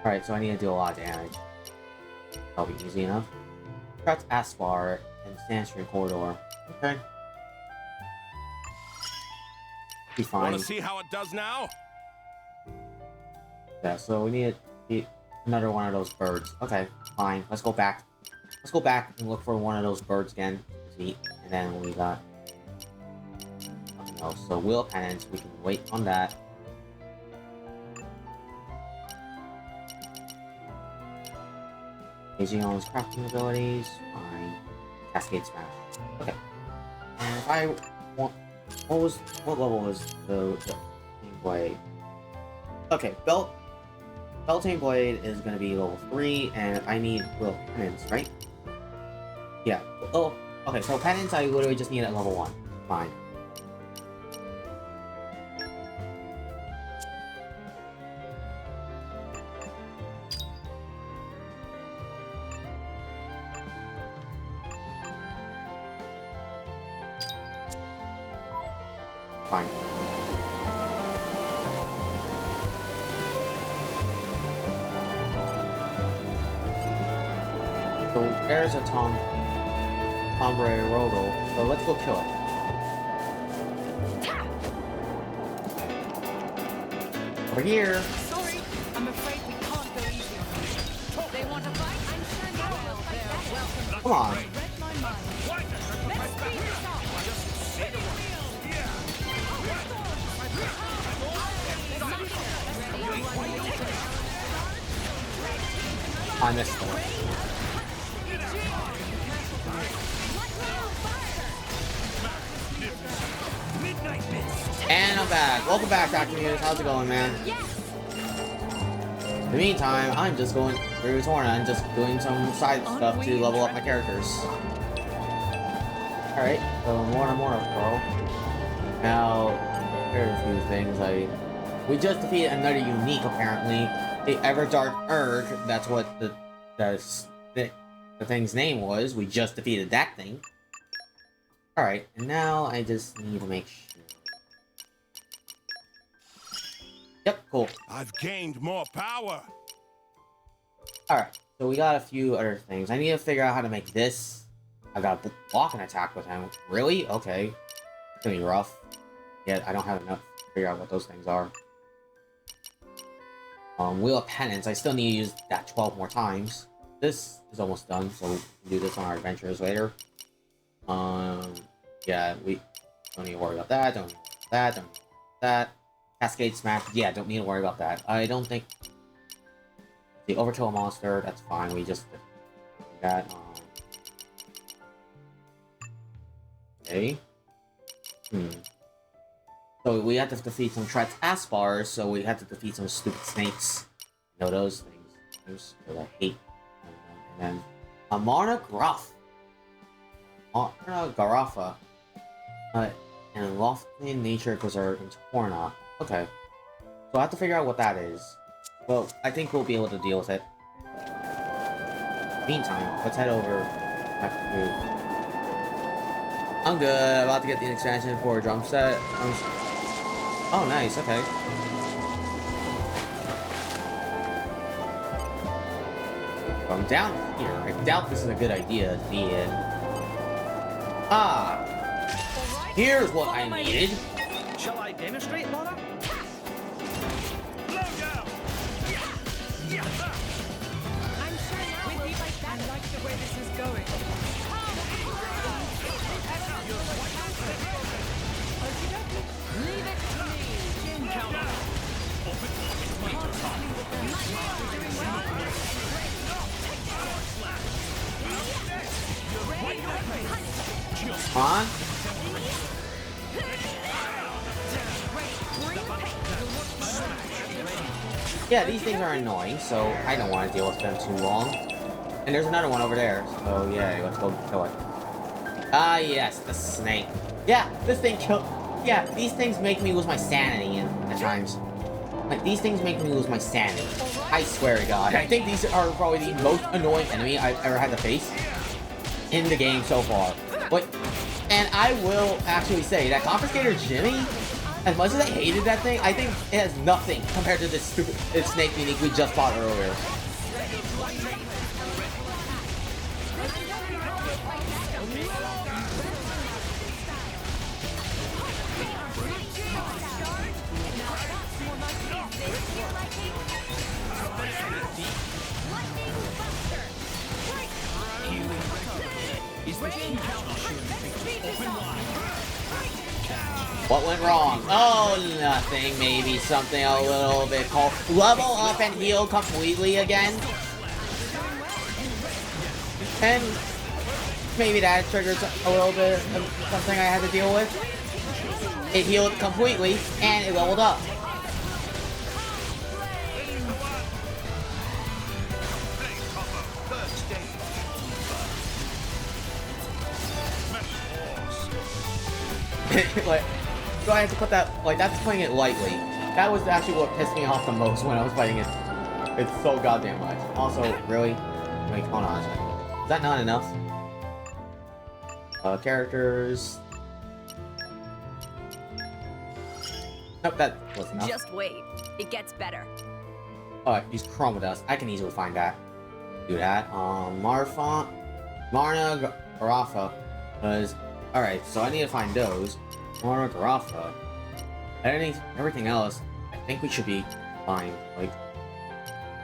Alright, so I need to do a lot of damage. That'll be easy enough. Press Aspar and Sandstorm Corridor. Okay. Be fine. Want to see how it does now? Yeah, so we need another one of those birds. Okay, fine. Let's go back. Let's go back and look for one of those birds again. See, and then we got nothing else. So Will Penance, we can wait on that. Aging on his crafting abilities. Fine. Cascade Smash. Okay. And if I want, what level was the blade? Okay, Beltane Blade is gonna be level 3, and I need Will Penance, right? Yeah. Oh, okay. So Penance, I literally just need at level 1. Fine. Fine. So there's a Tombre Roto, so let's go kill it. Over here. Sorry, I'm afraid we can't go easy on them. They want to fight? I'm sure you will. They're welcome. Come on. Read my mind. Let's speed this up. I missed it. And I'm back. Welcome back, Dr. Muse. How's it going, man? In the meantime, I'm just going through Torna and just doing some side stuff to level up my characters. Alright, so more and more, bro. Now, there are a few things we just defeated another unique, apparently. The Everdark Urg, that's what the thing's name was. We just defeated that thing. Alright, and now I just need to make sure. Yep, cool. I've gained more power. Alright, so we got a few other things. I need to figure out how to make this. I got to block an attack with him. Really? Okay. It's gonna be rough. Yet I don't have enough to figure out what those things are. Wheel of Penance. I still need to use that 12 more times. This is almost done, so we can do this on our adventures later. Yeah, we don't need to worry about that. Don't need to worry about that. Don't need to worry about that. Cascade Smash, yeah, don't need to worry about that. I don't think... The overkill a monster, that's fine, we just... That, Okay. So we had to defeat some Aspars, so we had to defeat some stupid snakes. You know those things. That I hate. And then... Amarna Gruff. Amarna Garafa. And lofty in nature because they're in Torna. Okay. So I have to figure out what that is. Well, I think we'll be able to deal with it. Meantime, let's head over back to... I'm good. About to get the expansion for a drum set. Oh, nice. Okay. From down here, I doubt this is a good idea to be in. Ah! Here's what I needed. Shall I demonstrate, Laura? I'm sure now we'll be like that. I like the way this is going. Leave it to me. Come on. Yeah, these things are annoying, so I don't want to deal with them too long. And there's another one over there, so yeah, let's go kill it. Ah, yes, the snake. Yeah, this thing killed... Yeah, these things make me lose my sanity at times. Like, these things make me lose my sanity. I swear to God. I think these are probably the most annoying enemy I've ever had to face in the game so far. But, and I will actually say that Confiscator Jimmy, as much as I hated that thing, I think it has nothing compared to this stupid snake unique we just fought earlier. What went wrong? Oh, nothing. Maybe something a little bit called level up and heal completely again. And maybe that triggers a little bit of something I had to deal with. It healed completely and it leveled up. Like, so I have to put that, like, that's playing it lightly. That was actually what pissed me off the most when I was fighting it. It's so goddamn much. Also, really? Wait, hold on a second. Is that not enough? Characters... Nope, that was enough. Just wait. It gets better. Alright, use Chroma Dust. I can easily find that. Do that. Marna Garafa. Because... Alright, so I need to find those. Marna Garafa. Everything else, I think we should be fine. Like...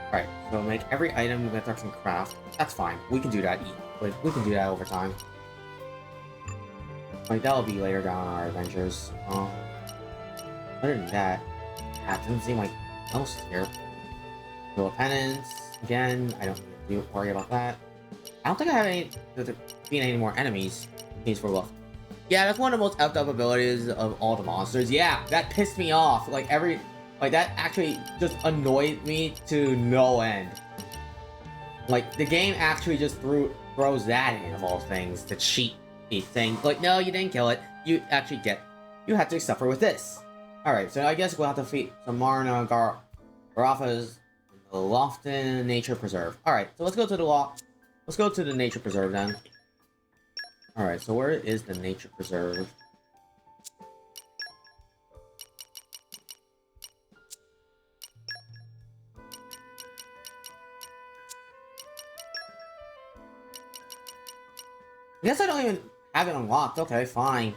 Alright, so make every item that starts from craft. That's fine. We can do that. Like, we can do that over time. Like, that'll be later down in our adventures. Other than that, it doesn't seem like else here. Wheel of Penance, again, I don't need to worry about that. I don't think I have any to defeat any more enemies. Needs for buff. Yeah, that's one of the most effed up abilities of all the monsters. Yeah, that pissed me off. Like Like, that actually just annoyed me to no end. Like, the game actually just throws that in, of all things, the cheat thing. Like, no, you didn't kill it. You actually you have to suffer with this. Alright, so I guess we'll have to defeat some Marna Garafa's Lofton Nature Preserve. Alright, so let's go to the Nature Preserve then. Alright, so where is the Nature Preserve? I guess I don't even have it unlocked. Okay, fine.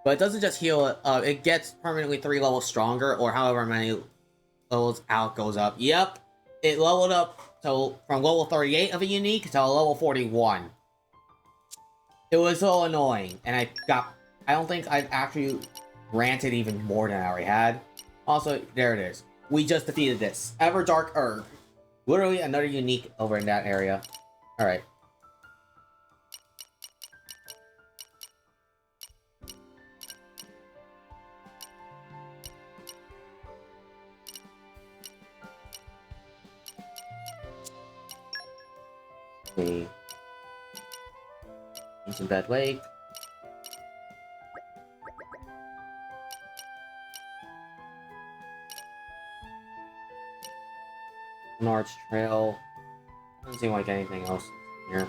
But it doesn't just heal it. It gets permanently 3 levels stronger, or however many levels out goes up. Yep, it leveled up from level 38 of a unique to level 41. It was so annoying, and I don't think I actually ranted even more than I already had. Also, there it is. We just defeated this. Everdark Erg. Literally another unique over in that area. Alright. Ancient Bed Lake. Arch Trail. Doesn't seem like anything else here.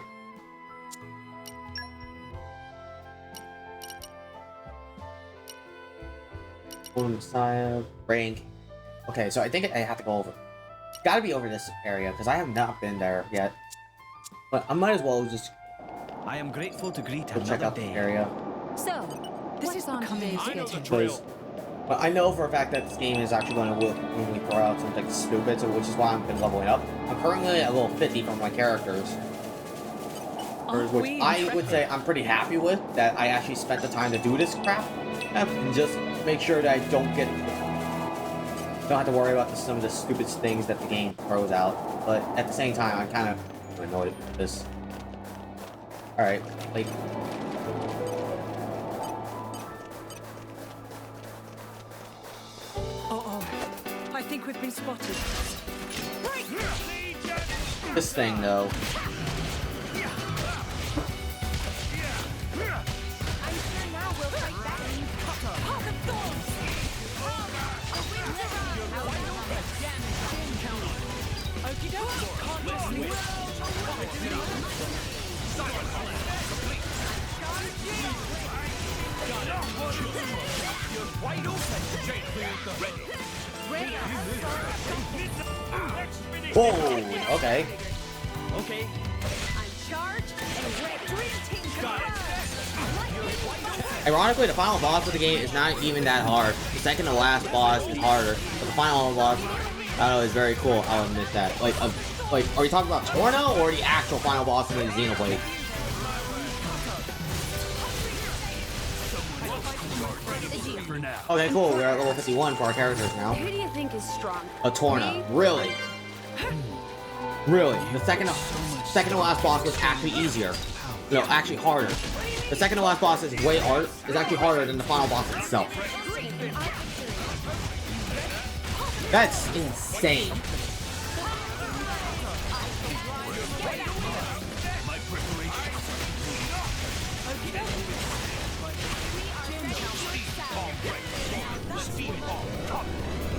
Messiah, Rank. Okay, so I think I have to go over. Gotta be over this area because I have not been there yet. But I might as well just. I am grateful to greet check out the area. So, this is on today's schedule. But I know for a fact that this game is actually going to look when we throw out something stupid, so which is why I've been leveling up. I'm currently at level 50 from my characters. Which I would say I'm pretty happy with, that I actually spent the time to do this crap. And just make sure that I don't have to worry about some of the stupid things that the game throws out. But at the same time, I'm kind of annoyed with this. Alright, like... I think we've been spotted. This thing, though. Whoa, okay. Okay. I'm charged and ready. Got it. Ironically, the final boss of the game is not even that hard. The second to last boss is harder, but the final boss, I don't know, is very cool. I'll admit that. Like, are you talking about Torna or the actual final boss of the Xenoblade? Okay, cool. We're at level 51 for our characters now. Who do you think is strong? A Torna, really? Really? The second to last boss was actually easier. No, actually harder. The second to last boss is actually harder than the final boss itself. That's insane.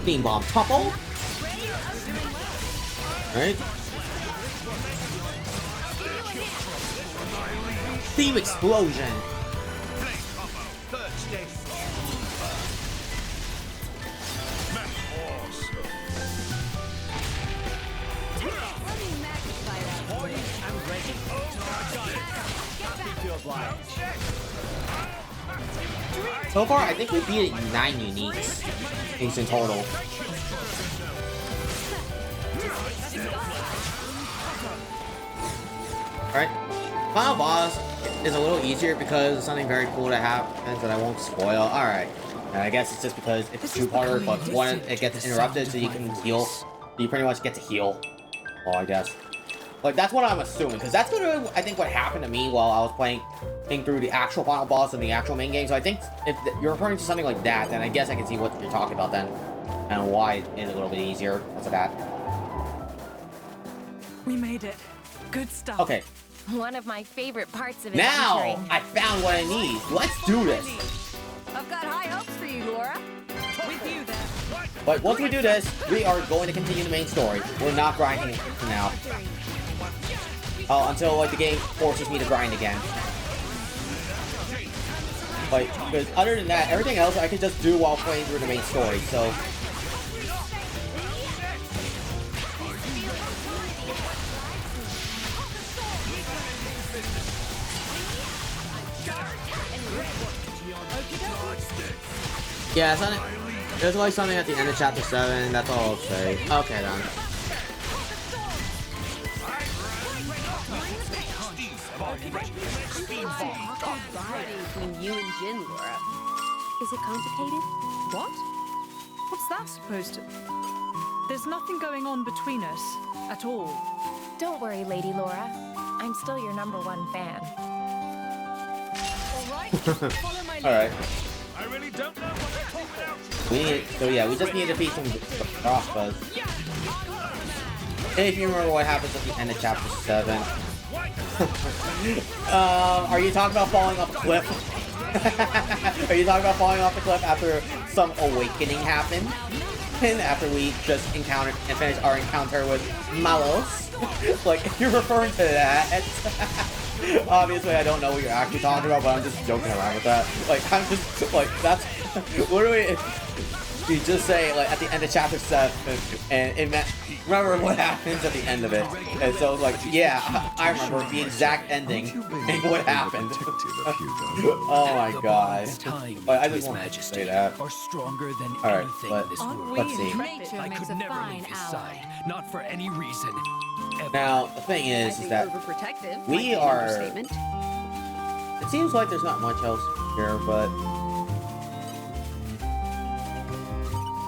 Steam Bomb Topple. Alright. Steam Explosion. So far, I think we beat 9 uniques. Things in total. Alright. Final boss is a little easier because it's something very cool to happen that I won't spoil. Alright. And I guess it's just because it's a two-parter, but one, it gets interrupted so you can heal. So you pretty much get to heal. Well, I guess. Like, that's what I'm assuming, because that's what I think what happened to me while I was playing through the actual final boss and the actual main game. So I think if you're referring to something like that, then I guess I can see what you're talking about then, and why it is a little bit easier because of that. We made it. Good stuff. Okay. One of my favorite parts of Now adventuring. I found what I need. Let's do this. I've got high hopes for you, Laura. With you there. But once we do this, we are going to continue the main story. We're not grinding for now. Until like the game forces me to grind again. Like, because other than that, everything else I can just do while playing through the main story. So. Yeah, there's like something at the end of chapter 7, that's all I'll say. Okay then. Between you and Jin, Laura. Is it complicated? What? What's that supposed to... There's nothing going on between us, at all. Don't worry, Lady Laura. I'm still your #1 fan. Alright. I really don't know what they're talking about. We just need to defeat some Rospas. If you remember what happens at the end of chapter 7. Are you talking about falling off a cliff? Are you talking about falling off the cliff after some awakening happened? And after we just encountered and finished our encounter with Malos? Like, if you're referring to that, obviously I don't know what you're actually talking about, but I'm just joking around with that. Like, I'm just, like, that's literally, you just say, like, at the end of chapter 7, and it meant, remember what happens at the end of it. And so, like, yeah, I remember the exact ending and what happened. Oh my god. Like, I just want to say that. Alright, but let's see. I could never leave his side, not for any reason. Now, the thing is that we are... It seems like there's not much else here, but...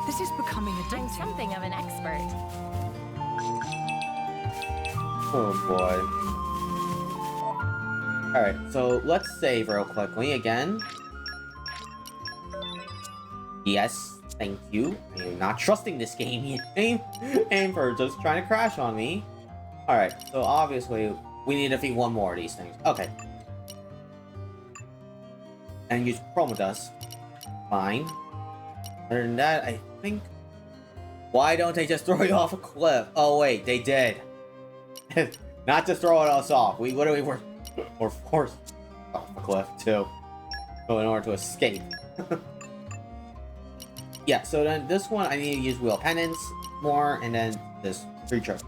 This is becoming a I'm something of an expert. Oh boy. Alright, so let's save real quickly again. Yes, thank you. I am not trusting this game. Aim for just trying to crash on me. Alright, so obviously we need to defeat one more of these things. Okay. And use Chroma Dust. Fine. Other than that, I think... Why don't they just throw you off a cliff? Oh wait, they did. Not just throwing us off. We literally were forced off a cliff too. So in order to escape. Yeah, so then this one I need to use Wheel of Penance more, and then this 3 trophies.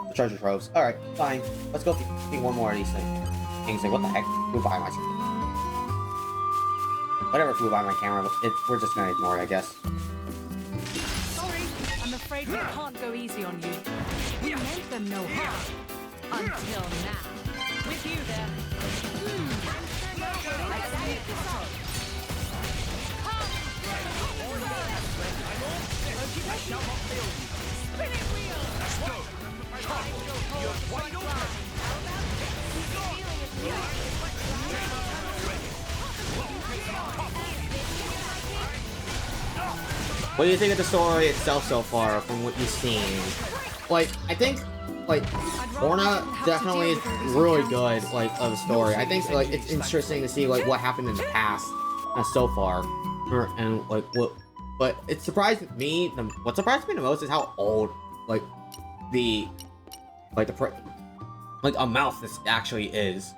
The treasure troves. Alright, fine. Let's go see one more of these things. Like, what the heck? Flew by my whatever flew by my camera, we're just gonna ignore it, I guess. Sorry, I'm afraid we can't go easy on you. We meant them no harm. Until now. With you there. What do you think of the story itself so far, from what you've seen? Like, I think, like, Orna definitely is really good, like, of the story. I think, like, it's interesting to see, like, what happened in the past so far. And, like, but it surprised me, what surprised me the most is how old, like, Amalthus actually is.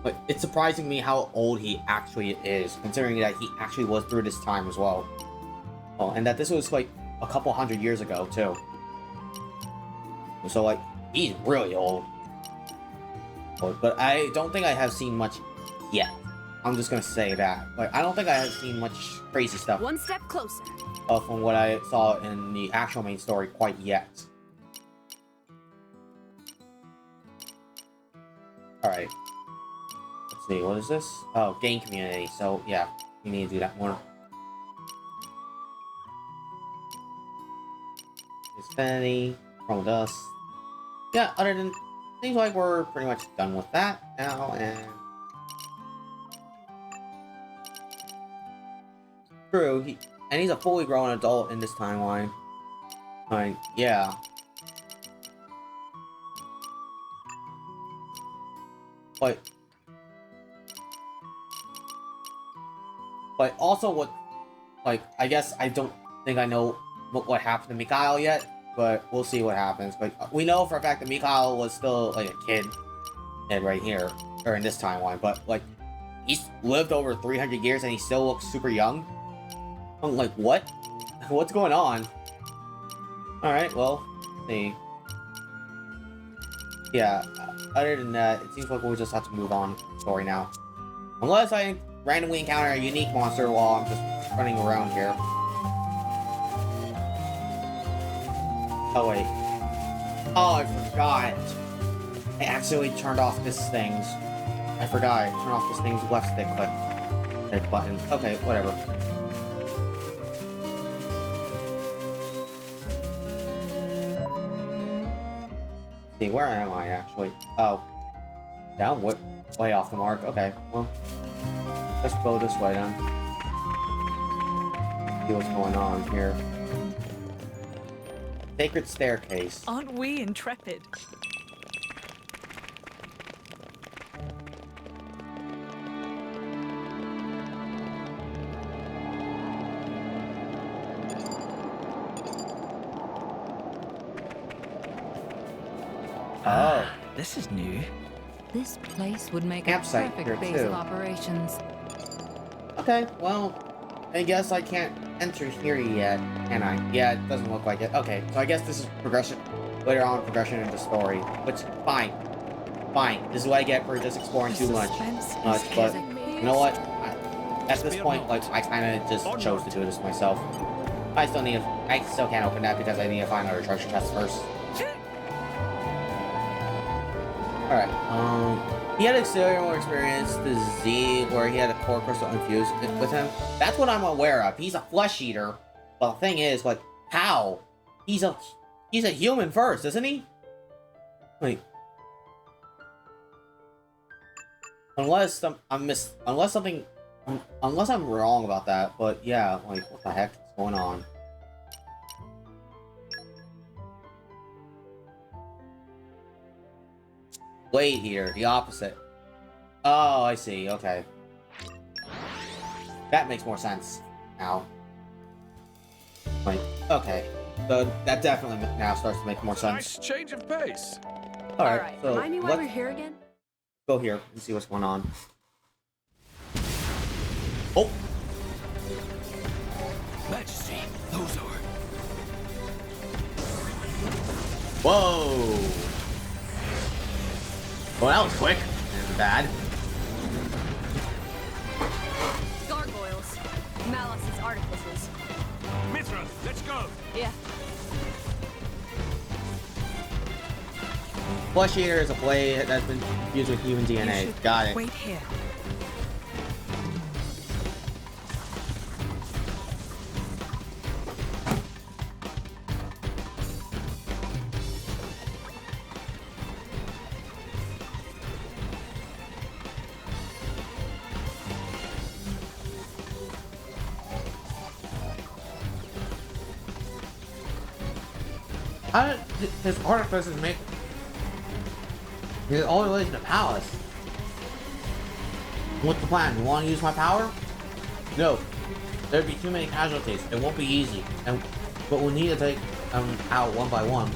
Like, it's surprising me how old he actually is, considering that he actually was through this time as well. Oh, and that this was like a couple hundred years ago too. So like, he's really old. But I don't think I have seen much yet. I'm just gonna say that. Like, I don't think I have seen much crazy stuff. One step closer. From what I saw in the actual main story quite yet. Alright. Let's see, what is this? Oh, gain community. So yeah, we need to do that more. Infinity, Chroma Dust. Yeah, other than seems like we're pretty much done with that now, and... True, he's a fully grown adult in this timeline. Like, yeah. But also what, like, I guess I don't think I know what happened to Mikhail yet, but we'll see what happens. Like, we know for a fact that Mikhail was still, like, a kid right here, or in this timeline, but, like, he's lived over 300 years and he still looks super young. I'm like, what? What's going on? Alright, well, let's see. Yeah, other than that, it seems like we'll just have to move on with the story now. Unless I randomly encounter a unique monster while I'm just running around here. Oh, wait. Oh, I forgot. I accidentally turned off this thing's... I forgot. I turned off this thing's left stick click button. Okay, whatever. See, where am I, actually? Oh. Down? What? Way off the mark. Okay, well. Let's go this way, then. See what's going on here. Sacred staircase. Aren't we intrepid? Oh. This is new. This place would make a Campsite here, perfect base too. of operations. Okay, well, I guess I can't enter here yet, can I? Yeah, it doesn't look like it. Okay, so I guess this is progression, later on progression in the story, which, fine. Fine, this is what I get for just exploring too much. But, you know what? At this point, like, I kind of just chose to do this myself. I still can't open that because I need to find another treasure chest first. Alright, he had a similar experience to Z, where he had a core crystal infused with him. That's what I'm aware of. He's a flesh eater. But the thing is, like, how? He's a human first, isn't he? Like, unless I'm wrong about that. But yeah, like, what the heck is going on? Blade Eater, the opposite. Oh, I see. Okay. That makes more sense now. Like, okay. So that definitely now starts to make more sense. Nice change of pace. Alright, so Remind me why we're here again? go here and see what's going on. Oh! Majesty, those are... Whoa! Well, that was quick. And bad. Gargoyles. Malice's artifices. Mithra, let's go. Yeah. Flesh Eater is a blade that's been used with human DNA. Got it. Wait here. How did his artificers make... He's all the way to the palace. What's the plan? You want to use my power? No. There'd be too many casualties. It won't be easy. But we'll need to take them out one by one.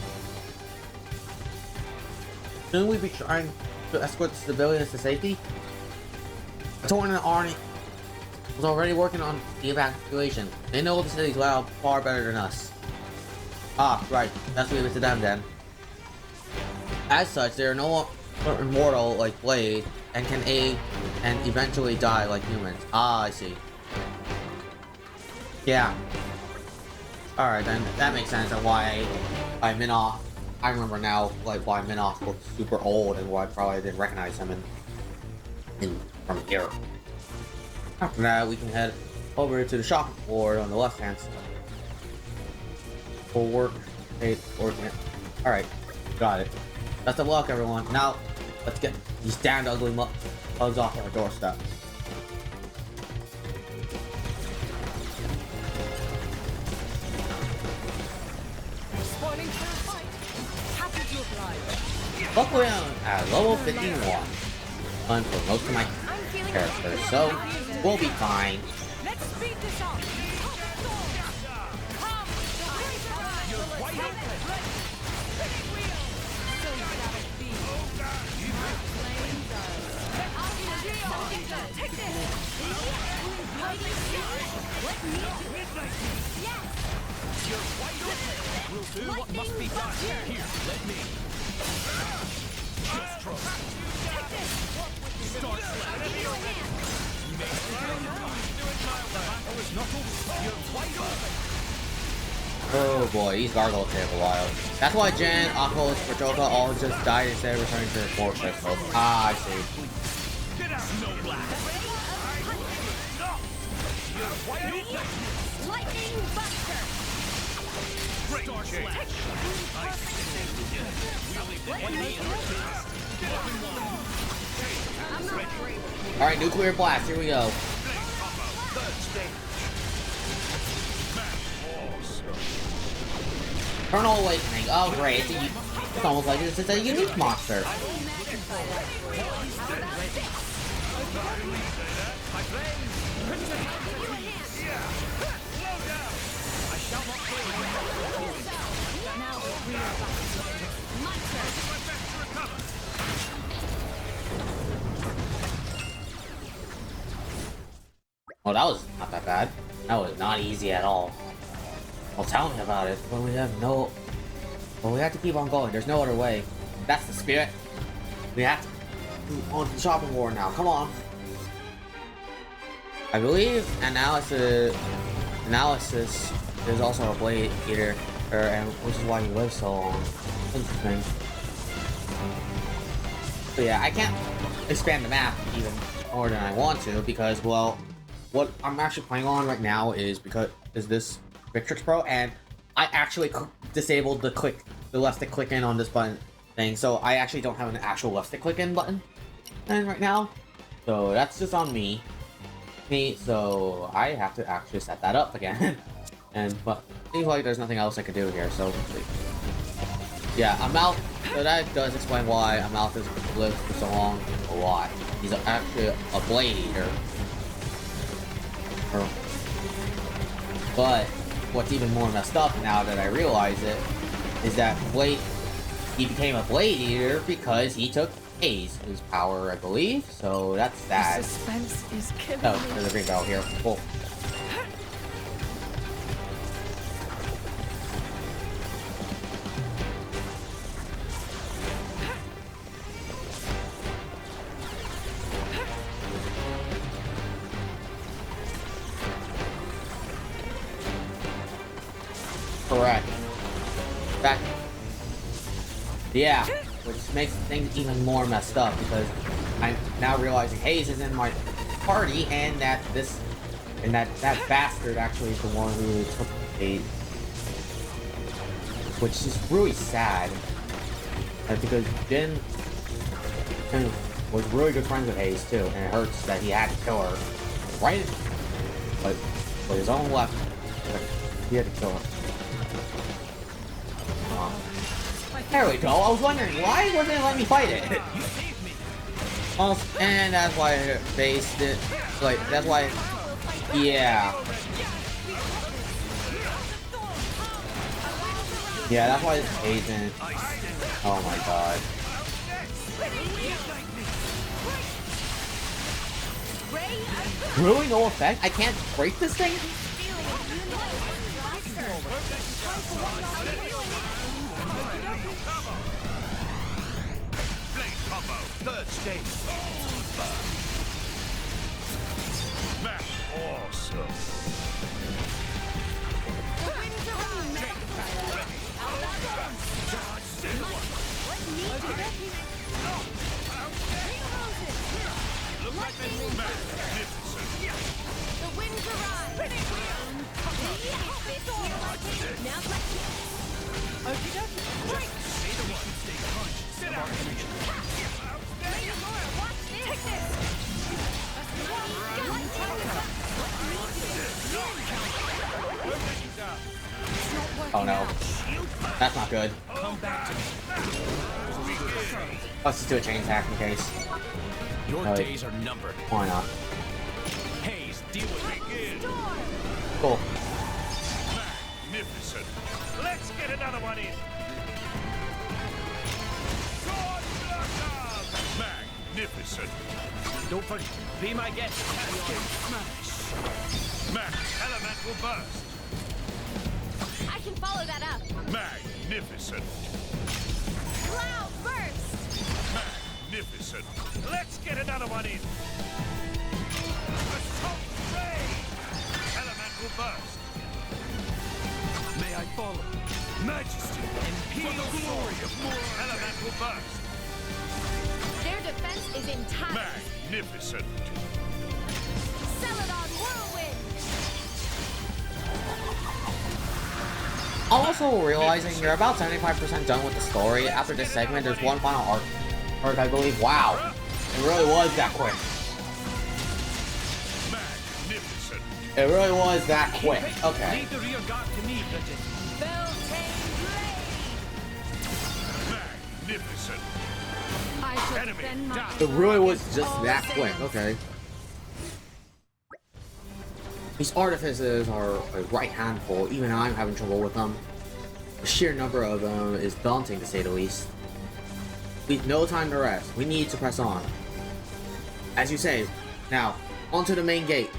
Soon we'll be trying to escort the civilians to safety. The Torrent Army was already working on the evacuation. They know the city's layout far better than us. Ah, right. Let's leave it to them then. As such, they are no immortal like Blade and can age and eventually die like humans. Ah, I see. Yeah. Alright, then that makes sense and why Minoth. I remember now, like, why Minoth looked super old and why I probably didn't recognize him from here. After that, we can head over to the shopping floor on the left-hand side. Full work, 8, working it. Alright, got it. Best of luck, everyone. Now, let's get these damned ugly bugs off our doorstep. Spoiling for a fight. Happy to oblige. Luckily, I'm at level 51. Fun for most of my characters, so we'll be fine. Let's speed this up. You're wide open. So shall it be. Take this. Let me do it. Yes. You're wide open. We'll do what must be done. Here, let me. Just trust. Take this. Start slapping. Give you a hand. The battle is not over. You're wide open. Oh boy, these gargoyles take a while. That's why Jen, Akos, Pajoka all just died instead of returning to their fortress. So, I see. Get out, Snowblack. You're wide open. Lightning Buster. Great change. Alright, nuclear blast, here we go. Eternal Awakening. Oh great, it's almost like this is a unique monster. Oh, that was not that bad. That was not easy at all. Well, tell me about it. But we have no... Well, we have to keep on going. There's no other way. That's the spirit. We have to move on to the shopping war now. Come on. I believe Analysis is also a blade eater, and which is why he lives so long. Interesting. But yeah, I can't expand the map even more than I want to because, well, what I'm actually playing on right now is this Victrix Pro, and I actually disabled the left stick click in on this button thing, so I actually don't have an actual left stick click in button right now. So that's just on me. So I have to actually set that up again. But seems like there's nothing else I can do here. So yeah, Amalth. So that does explain why Amalth has lived for so long. A lot. He's actually a blade eater. But what's even more messed up now that I realize it is that he became a blade eater because he took Haze, his power, I believe. So that's sad. The suspense is killing Oh, me. there's a green bell here. Cool. Correct. Back. Yeah, which makes things even more messed up because I'm now realizing Haze is in my party and that that bastard actually is the one who took Haze, which is really sad. Because Jin was really good friends with Haze too, and it hurts that he had to kill her right, but with his own weapon, he had to kill her. There we go. I was wondering why wasn't it letting me fight it. And that's why I based it. Like that's why. Yeah. Yeah, that's why it's Asian. Oh my god. Really, no effect? I can't break this thing? Third stage. That's awesome. The winds arrive. Now let's Okie dokie. Break. That's not good. Come back to me. Let's just do a chain attack in case. Your days are numbered. Why not? Haze, deal with it. Cool. Magnificent. Let's get another one in. Magnificent. Don't forget, be my guest. Smash. Max elemental burst. I can follow that up. Magnificent. Cloud burst. Magnificent. Let's get another one in. Assault ray. Elemental burst. May I follow? Majesty. For the glory of more elemental burst. Their defense is entire. Magnificent. Celadon whirlwind. I'm also realizing you're about 75% done with the story. After this segment, there's one final arc, I believe. Wow, it really was that quick. Magnificent. It really was that quick. Okay. Leave the rear guard to me, Bridget. Magnificent. I shall defend my It really was just that quick. Okay. These artifices are a right handful. Even I'm having trouble with them. The sheer number of them is daunting, to say the least. We've no time to rest. We need to press on. As you say, now, onto the main gate.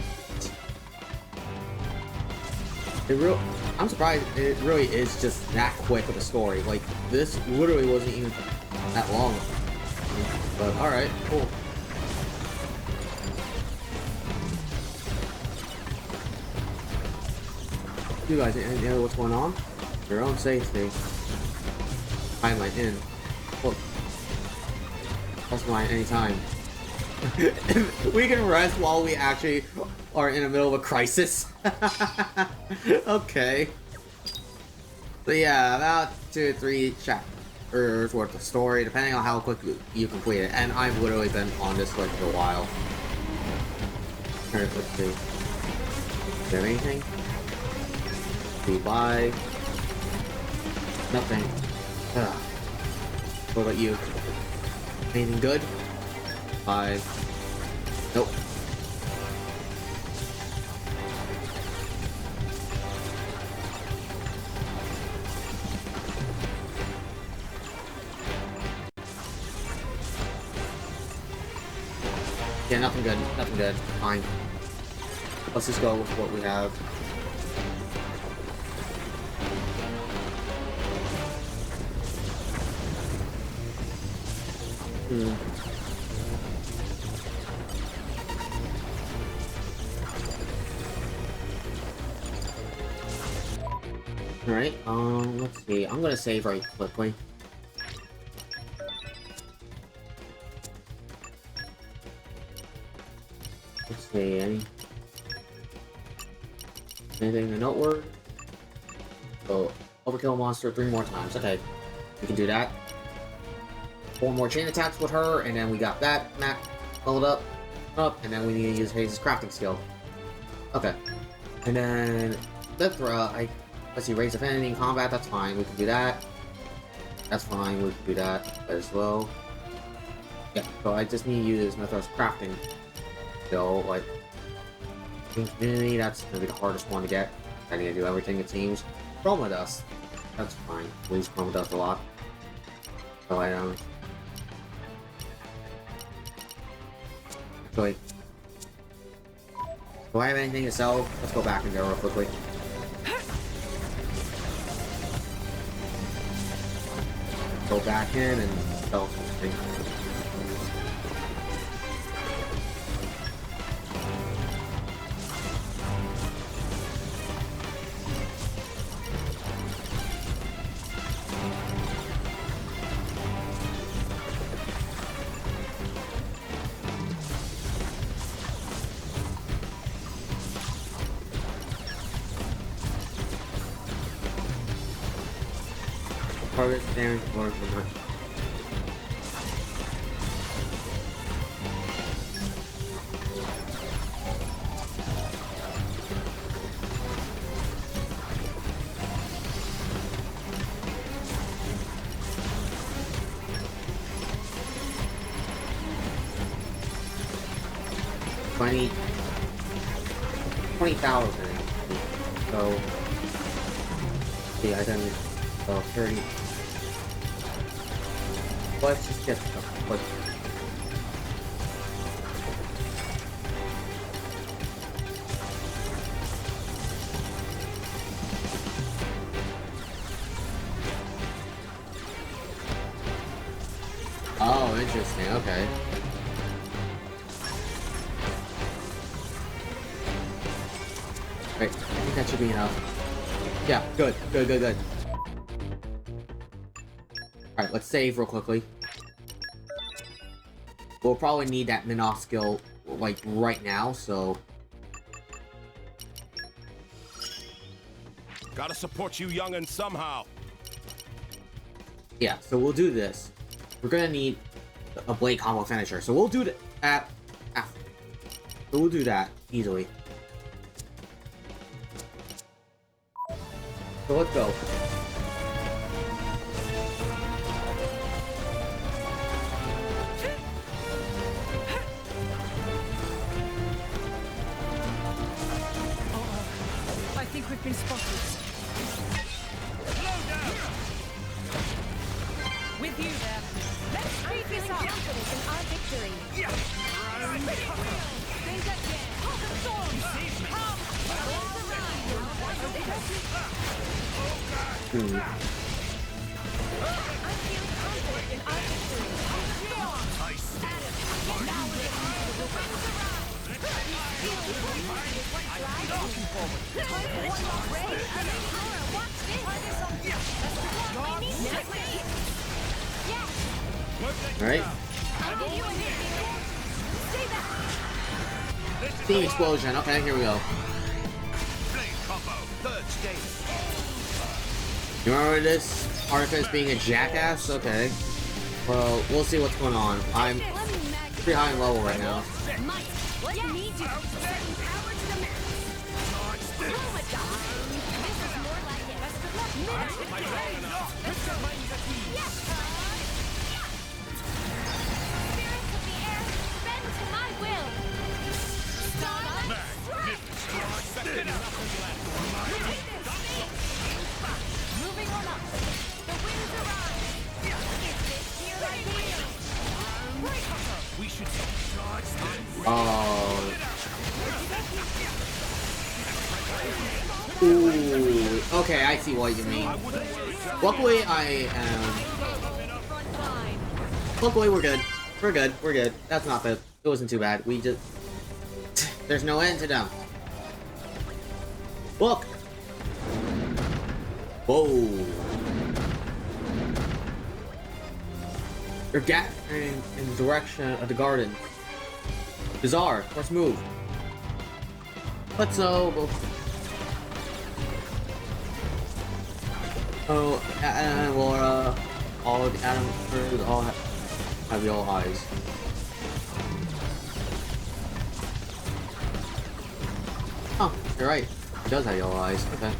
I'm surprised it really is just that quick of a story. Like, this literally wasn't even that long. But, alright, cool. You guys, you know what's going on? Your own safety. Find my inn. Look. That's mine anytime. We can rest while we actually are in the middle of a crisis. Okay. So yeah, about 2 or 3 chapters worth of story, depending on how quick you complete it. And I've literally been on this like for a while. Alright, let's see. Do you have anything? Buy. Nothing. Ugh. What about you? Anything good? Buy. Nope. Yeah, nothing good. Nothing good. Fine. Let's just go with what we have. Alright, let's see. I'm gonna save right quickly. Let's see, anything to noteworthy? So, overkill monster 3 more times. Okay, we can do that. 4 more chain attacks with her, and then we got that map leveled up, and then we need to use Haze's crafting skill. Okay, and then Lithra, let's see, raise affinity in combat. That's fine. We can do that. That's fine. We can do that as well. Yeah. So I just need to use Mithra's crafting skill. Like in community, that's gonna be the hardest one to get. I need to do everything it seems. Chroma dust. That's fine. We use chroma dust a lot. So I don't. Actually, do I have anything to sell? Let's go back in there real quickly. Go back in and sell something. Target damage or not. 20,000. So, the item, 30. Let's just get like. Oh, interesting. Okay. Right, I think that should be enough. Yeah, good. Alright, let's save real quickly. We'll probably need that Minoff skill, like, right now, so... Gotta support you young'uns somehow. Yeah, so we'll do this. We're gonna need a blade combo finisher, so we'll do that after. So we'll do that easily. So let's go. I think we've been spotted. Slow down! With you there. Let's speed this up. Confident in our victory. Yeah. Think again. Hold the storm. Come. Hmm. I'm feeling confident in our victory. Now we're the winds around. Alright. Steam explosion. Okay, here we go. You remember this artifice being a jackass? Okay. Well, we'll see what's going on. I'm pretty high in level right now. Moving on up. The winds arise. Is this your idea? We should charge them. Oh. Ooh. Okay, I see what you mean. Luckily, Luckily, we're good. We're good. That's not bad. It wasn't too bad. We just... There's no end to them. Look! Whoa! They're gathering in the direction of the garden. Bizarre. Let's move. Let's go. Oh, and Laura, all of the Adam all have yellow eyes. Oh, you're right. He does have yellow eyes. Okay.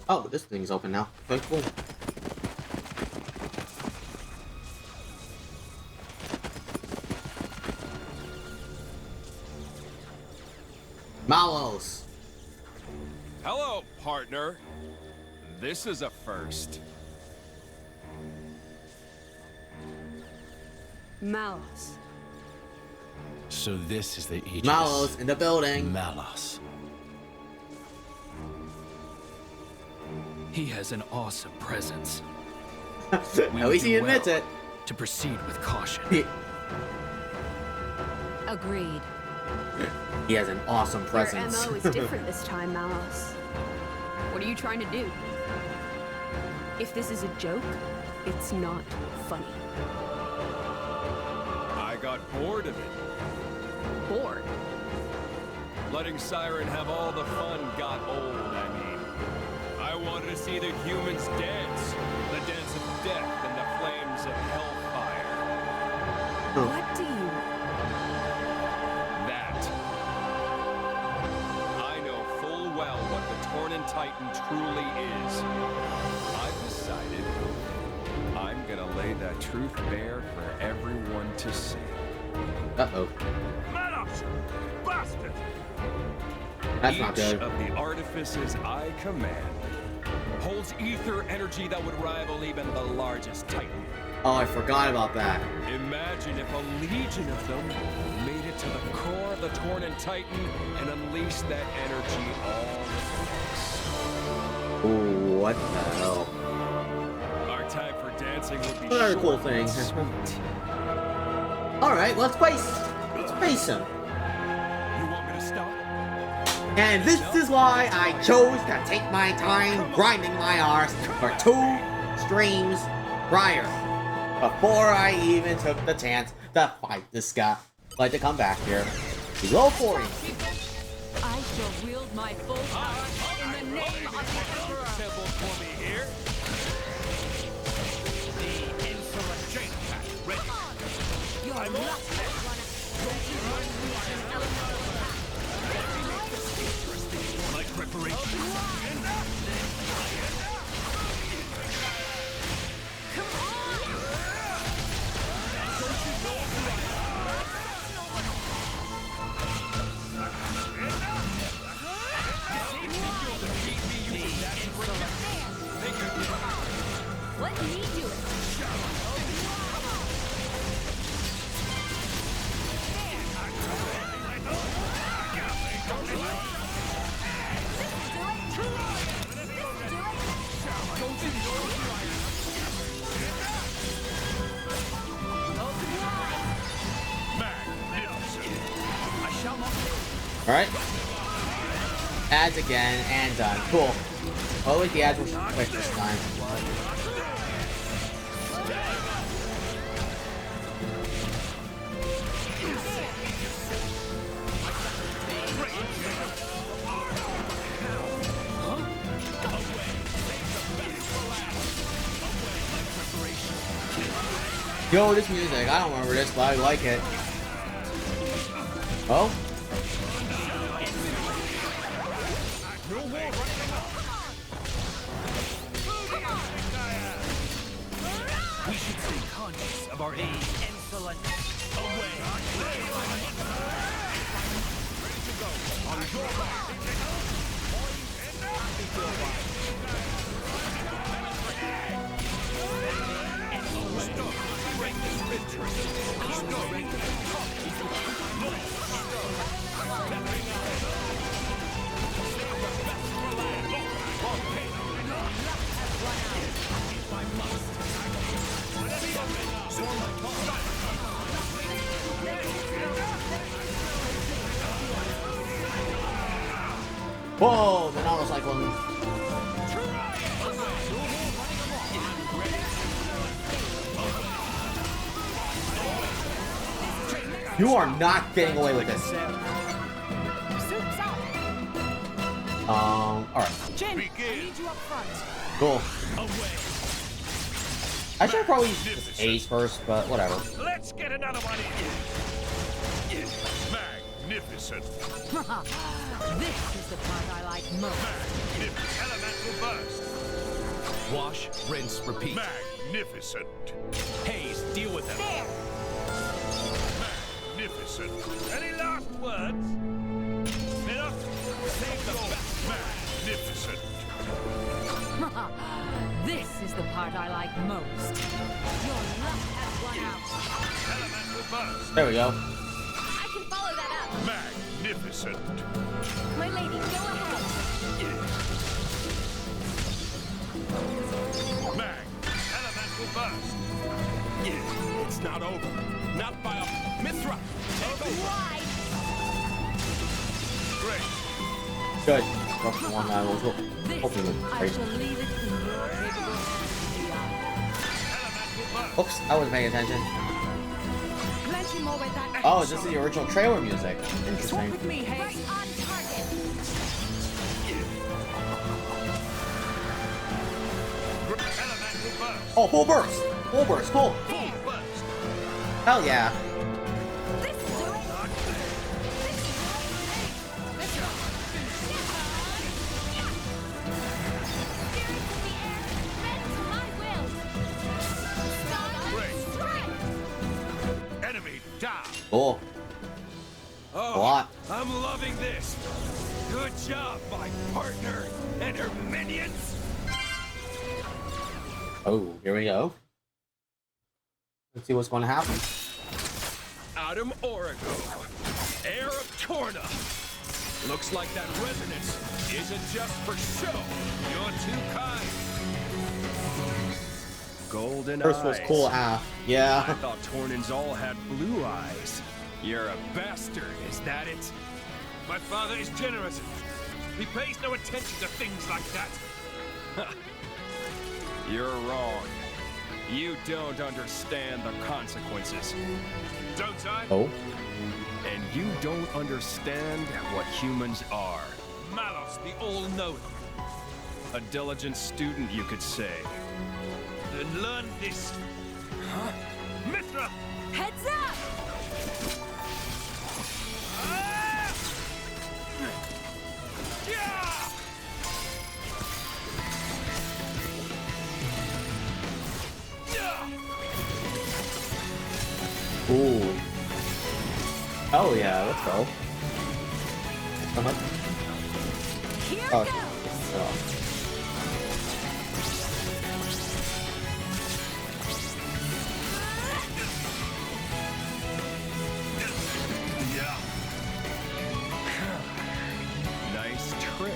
Oh, this thing's open now. Okay, cool. Malos. Hello, partner. This is a first. Malos. So this is the Aegis. Malos in the building. Malos. He has an awesome presence. At least he admits it. To proceed with caution. Agreed. He has an awesome presence. Your MO is different this time, Malos. What are you trying to do? If this is a joke, it's not funny. I got bored of it. Bored? Letting Siren have all the fun got old, I mean. I wanted to see the humans dance. The dance of death and the flames of hellfire. What do you... That. I know full well what the Tornin Titan truly is. I've decided I'm gonna lay that truth bare for everyone to see. Uh-oh. Manos! Bastard! That's not good. Each of the artifices I command holds ether energy that would rival even the largest Titan. Oh, I forgot about that. Imagine if a legion of them made it to the core of the Tornin Titan and unleashed that energy all at once. Ooh, what the hell? Our time for dancing would be Another short cool thing. and sweet. Alright, let's face him. You want me to stop? And this is why I chose to take my time grinding my arse for 2 streams prior, before I even took the chance to fight this guy. Like to come back here. Go for it. I shall wield my full power in the name of the Emperor. Temple for me here. The insolent Genshin ready. Your luck has run out. Don't you run an element of Like preparations. Let me do it. Alright. Ads again and done. Cool. Hopefully the ads were quick this time. Yo, this music, I don't remember this, but I like it. Oh? We should stay conscious of our aim. Insolent. Away. Whoa, the normal cyclone. You are not getting away with this. Alright. Jin, I need you up front. Cool. I should have probably used this Ace first, but whatever. Let's get another one in. Magnificent. This is the part I like most. Elemental burst. Wash, rinse, repeat. Magnificent. Haze, deal with them. There. Magnificent. Any last words? Enough. Save the best. Magnificent. This is the part I like most. Your luck has run out. Elemental burst. There we go. I can follow that up. Magnificent. My lady, go ahead. Elemental burst. It's not over. Not by a Mithra. Take over. Why? Great. Good. That's the one I was hoping would I break. shall leave it in your capable hands. Oops, I wasn't paying attention. Plenty more where that Oh, this is the original trailer music. Talk Interesting. with me, Hayes. Right on target. Elemental burst. Oh, full burst! Full burst, cool. Full burst. Hell yeah. This will do it. Cool. Oh, A lot. I'm loving this. Good job, my partner and her minions. Oh, here we go. Let's see what's going to happen. Adam Origo, heir of Torna. Looks like that resonance isn't just for show. You're too kind. Golden First was eyes. cool, yeah. I thought Tornans all had blue eyes. You're a bastard, is that it? My father is generous. He pays no attention to things like that. You're wrong. You don't understand the consequences. Don't I? Oh. And you don't understand what humans are. Malos, the all-knowing. A diligent student, you could say. Then learn this. Huh? Mithra! Heads up! Ah! Yeah! Ooh. Oh yeah, let's go. Here Oh, goes.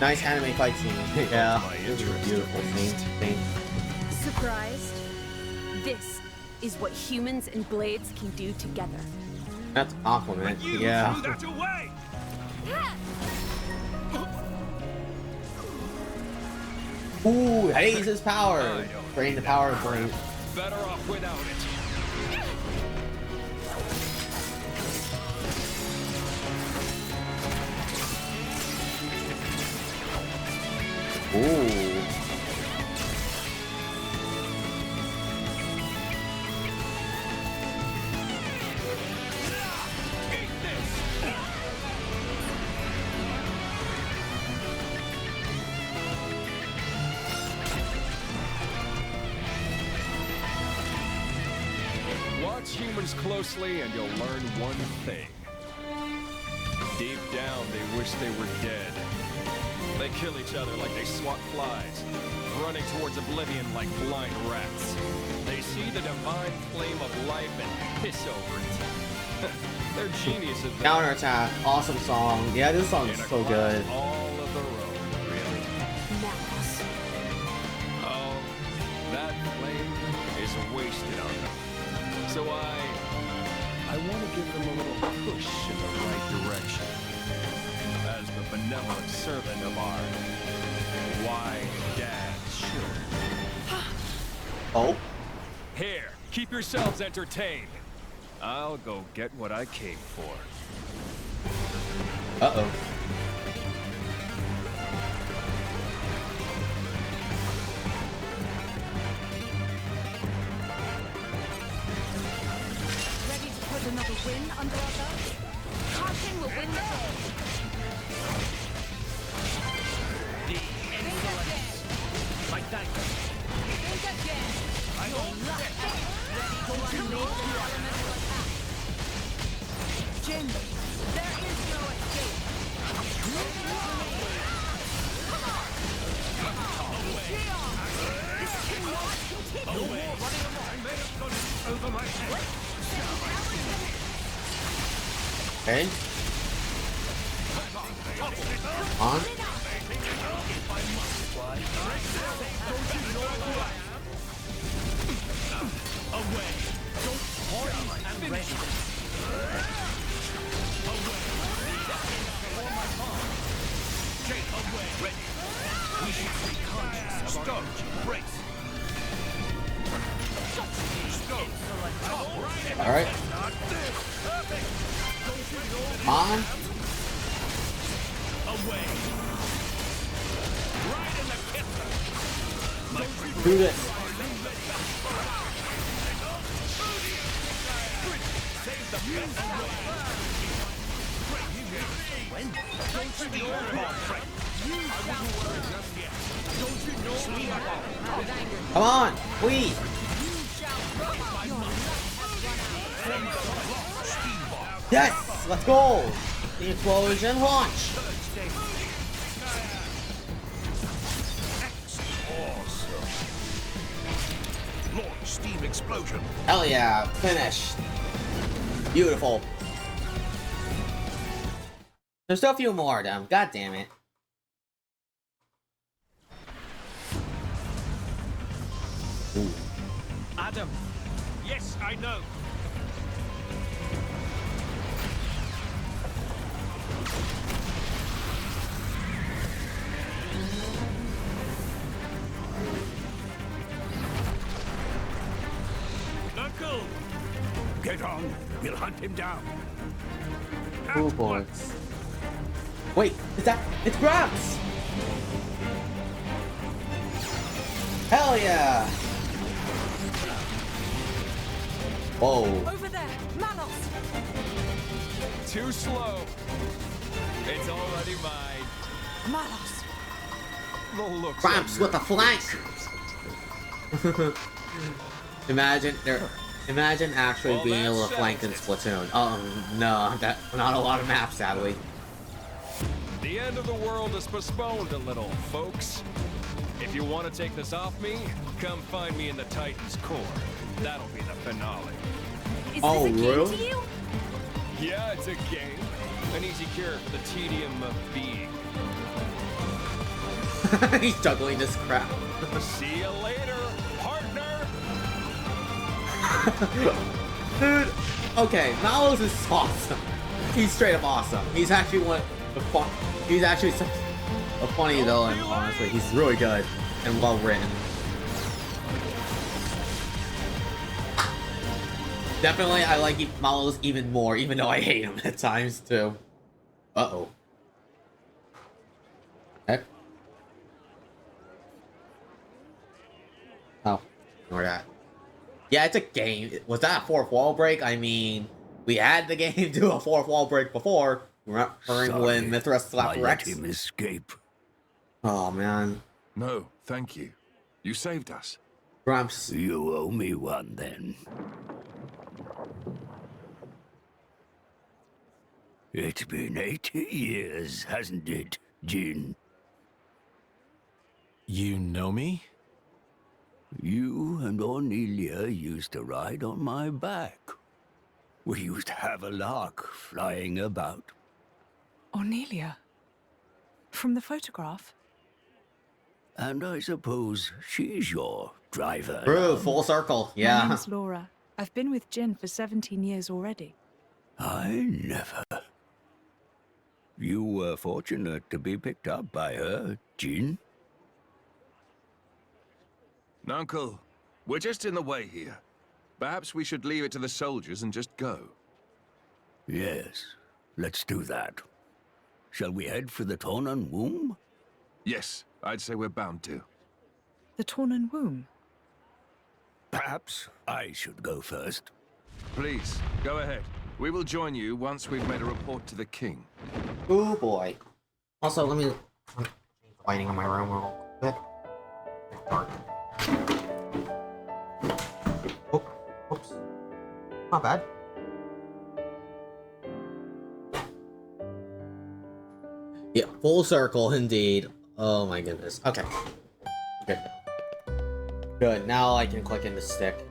Nice anime fight scene. Yeah, this is a beautiful scene. Surprised? This is what humans and blades can do together. That's a compliment. Yeah. Threw that away! Ooh, haze his power. Drain the power of brain. Better off without it. Ooh. Watch humans closely and you'll learn one thing. Deep down, they wish they were dead. They kill each other like they swat flies, running towards oblivion like blind rats. They see the divine flame of life and piss over it. They're geniuses. Counterattack. Awesome song. Yeah, this song is so good. All of their own, really. Malice. Oh, that flame is wasted on them. So I want to give them a little push in the right direction. As the benevolent servant of our wide dad should. Oh? Here, keep yourselves entertained. I'll go get what I came for. Uh-oh. Ready to put another win under our belt? Tarkin will win the day. My thanks. Think again. I won't let Ready to unleash the elemental attack. Jin, There is no escape. this cannot continue. away. I may have done it over my head. Okay. On. Away. Don't party. I'm ready. Away. For my mom. Take away. Ready. We should be conscious of our brace. All right. On. Away. Right in the kisser. Do this. Don't you know, my friend? I wouldn't worry just yet. Don't you know? Come on, please. Yes! Let's go! The explosion launch! Awesome. Launch steam explosion. Hell yeah, finished. Beautiful. There's still a few more of them. God damn it. Ooh. Adam. Yes, I know. Uncle! Get on. We'll hunt him down. Oh boy. Wait, is that... It's Gramps! Hell yeah! Whoa. Over there, Malos! Too slow. It's already mine. Malos! The looks Gramps with a flank! Imagine actually being able to flank in Splatoon. Oh no, not a lot of maps, sadly. The end of the world is postponed a little, folks. If you want to take this off me, come find me in the Titan's core. That'll be the finale. Is this a game to you? Yeah, it's a game. An easy cure for the tedium of being. He's juggling this crap. See you later, partner! Dude, okay, Malos is awesome. He's straight up awesome. He's actually he's actually such a funny villain, honestly. He's really good and well written. Definitely, I like Malos even more, even though I hate him at times too. Uh-oh. Okay. Oh, ignore that. Yeah, it's a game. Was that a fourth wall break? I mean, we had the game do a fourth wall break before. Remembering when Mithras slapped Rex? Let him escape. Oh, man. No, thank you. You saved us. Gramps. You owe me one, then. It's been 80 years, hasn't it, Jin? You know me? You and Ornelia used to ride on my back. We used to have a lark flying about. Ornelia? From the photograph? And I suppose she's your driver. True, full circle, yeah. My name's Laura. I've been with Jin for 17 years already. I never. You were fortunate to be picked up by her, Jin. Uncle, we're just in the way here. Perhaps we should leave it to the soldiers and just go. Yes, let's do that. Shall we head for the Tornan Womb? Yes, I'd say we're bound to. The Tornan Womb? Perhaps I should go first. Please, go ahead. We will join you once we've made a report to the king. Oh boy. Also, let me change the lighting in my room real quick. Dark. Oh, oops. Not bad. Yeah, full circle indeed. Oh my goodness. Okay. Good. Good. Now I can click in the stick.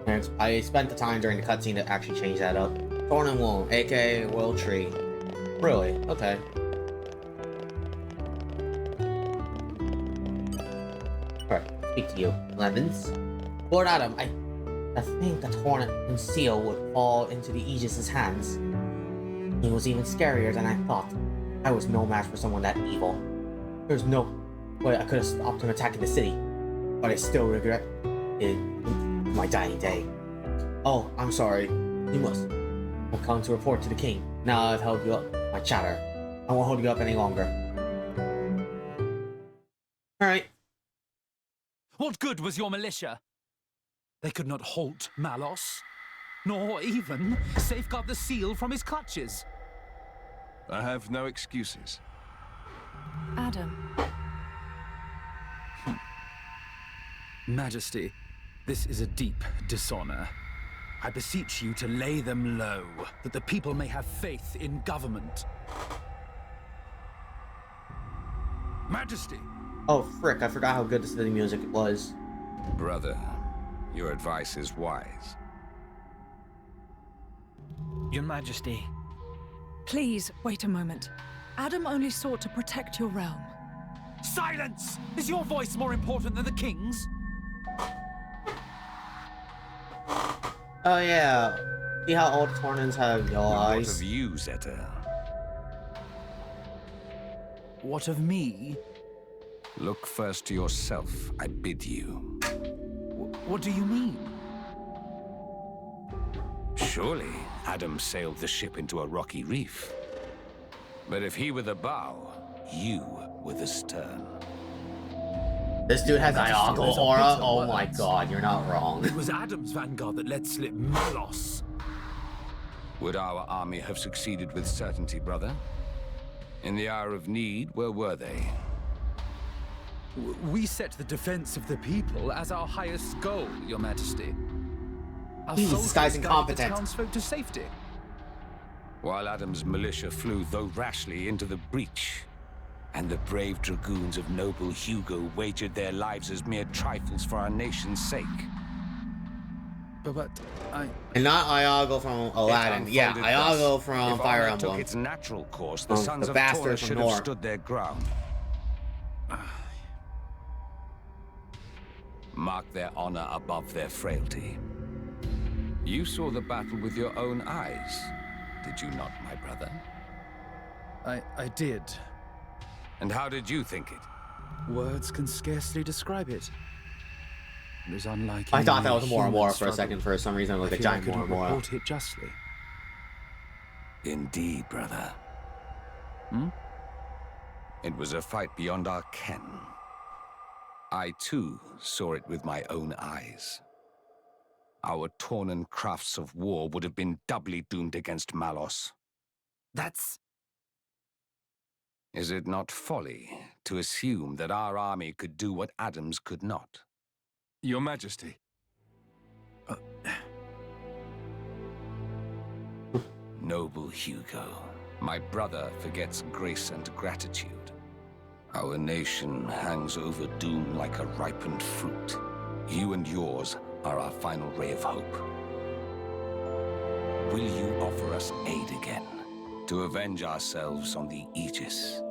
And I spent the time during the cutscene to actually change that up. Thorn and Womb, aka Will Tree. Really? Okay. Alright, speak to you. Lemons? Lord Adam, I think the Hornet and Seal would fall into the Aegis's hands. He was even scarier than I thought. I was no match for someone that evil. There's no way I could have stopped him attacking the city. But I still regret it in my dying day. Oh, I'm sorry. You must. I'll come to report to the king. Now I've held you up my chatter. I won't hold you up any longer. Alright. What good was your militia? They could not halt Malos, nor even safeguard the seal from his clutches. I have no excuses. Adam. Majesty, this is a deep dishonor. I beseech you to lay them low, that the people may have faith in government. Majesty! Oh, frick, I forgot how good the city music was. Brother, your advice is wise. Your Majesty. Please, wait a moment. Adam only sought to protect your realm. Silence! Is your voice more important than the king's? Oh yeah. See how all Tornans have yellow eyes? What of you, Zeta? What of me? Look first to yourself, I bid you. What do you mean? Surely Adam sailed the ship into a rocky reef. But if he were the bow, you were the stern. This dude has Iago aura? Oh my god, you're not wrong. It was Adam's vanguard that let slip Malos. Would our army have succeeded with certainty, brother? In the hour of need, where were they? We set the defense of the people as our highest goal, Your Majesty. Our Jesus, this guy's incompetent. The townsfolk to safety. While Adam's militia flew, though rashly, into the breach, and the brave dragoons of noble Hugo wagered their lives as mere trifles for our nation's sake. But And not Iago from Aladdin. Yeah, Iago from Fire Emblem. Took its natural course, the sons of bastards Taurus from should have Nor. stood their ground. Mark their honor above their frailty. You saw the battle with your own eyes, did you not, my brother? I did. And how did you think it? Words can scarcely describe it. It was unlike I thought that any was more and human more for a struggle. second. For some reason, it looked I like a feel I giant couldn't more and more. report it justly. Indeed, brother. It was a fight beyond our ken. I, too, saw it with my own eyes. Our Tornan crafts of war would have been doubly doomed against Malos. That's... Is it not folly to assume that our army could do what Adam's could not? Your Majesty. Noble Hugo, my brother forgets grace and gratitude. Our nation hangs over doom like a ripened fruit. You and yours are our final ray of hope. Will you offer us aid again, to avenge ourselves on the Aegis?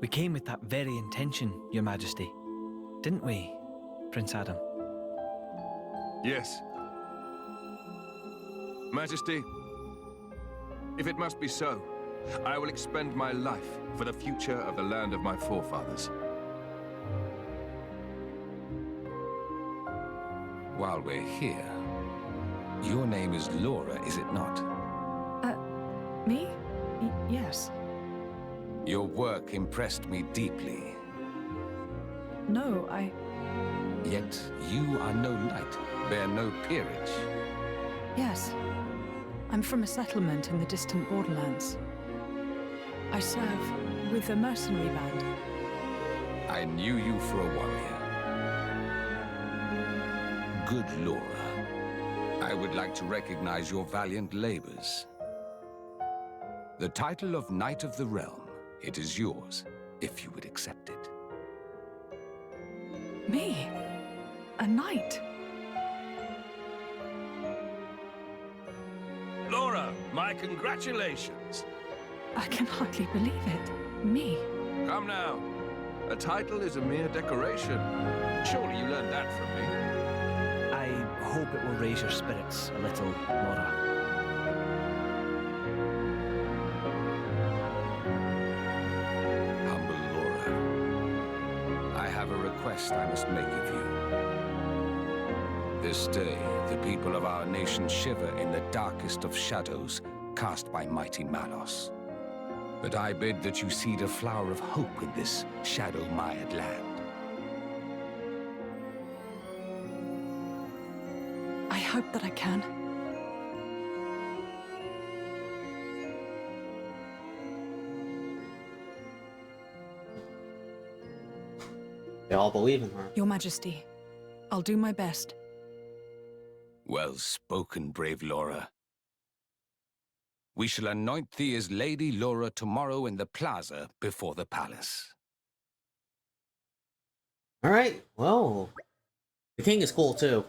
We came with that very intention, Your Majesty. Didn't we, Prince Adam? Yes. Majesty, if it must be so, I will expend my life for the future of the land of my forefathers. While we're here, your name is Laura, is it not? Me? Yes. Your work impressed me deeply. No, Yet you are no knight, bear no peerage. Yes. I'm from a settlement in the distant borderlands. I serve with a mercenary band. I knew you for a warrior. Good Laura, I would like to recognize your valiant labors. The title of Knight of the Realm, it is yours, if you would accept it. Me? A knight? Laura, my congratulations. I can hardly believe it. Me? Come now. A title is a mere decoration. Surely you learned that from me. I hope it will raise your spirits a little, Laura. Humble Laura, I have a request I must make of you. This day, the people of our nation shiver in the darkest of shadows cast by mighty Malos. But I bid that you seed a flower of hope in this shadow-mired land. I hope that I can. They all believe in her. Your Majesty, I'll do my best. Well spoken, brave Laura. We shall anoint thee as Lady Laura tomorrow in the plaza before the palace. Alright, well, the king is cool too.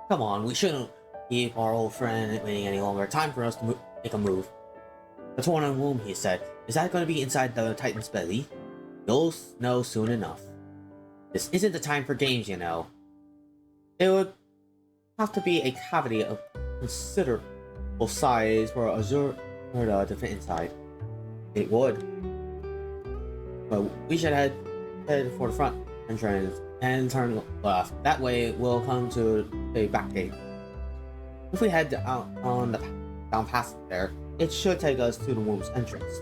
Come on, we shouldn't keep our old friend waiting any longer. Time for us to make a move. The torn on womb, he said. Is that going to be inside the Titan's belly? You'll know soon enough. This isn't the time for games, you know. It would have to be a cavity of considerable size for Azurda to fit inside. It would. But we should head for the front entrance and turn left. That way we'll come to the back gate. If we head down past there, it should take us to the womb's entrance.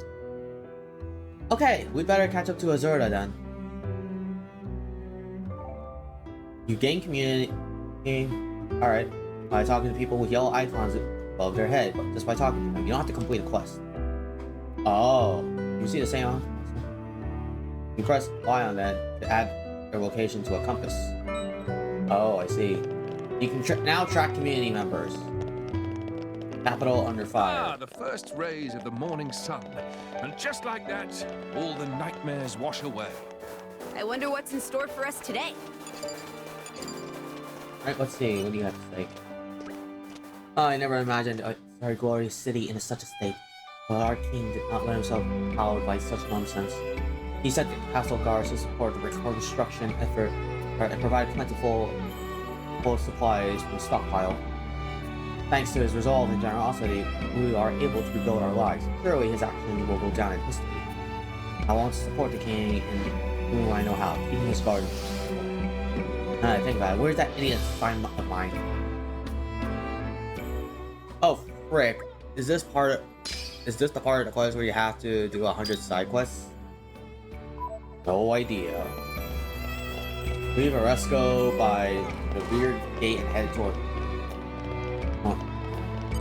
Okay, we better catch up to Azurda then. You gain community, alright, by talking to people with yellow icons above their head, but just by talking to them. You don't have to complete a quest. Oh, you see the same on? You press Y on that to add their location to a compass. Oh, I see. You can now track community members. Capital under fire. Ah, the first rays of the morning sun. And just like that, all the nightmares wash away. I wonder what's in store for us today. Alright, let's see. What do you have to say? Oh, I never imagined our glorious city in such a state. But our king did not let himself be cowed by such nonsense. He sent the castle guards to support the reconstruction effort and provide plentiful supplies from the stockpile. Thanks to his resolve and generosity, we are able to rebuild our lives. Surely his actions will go down in history. I want to support the king in whom I know how, even his garden. Now that I think about it, where's that idiot sign of mine? Oh, frick. Is this the part of the quest where you have to do 100 side quests? No idea. Leave Oresco by the weird gate and head toward...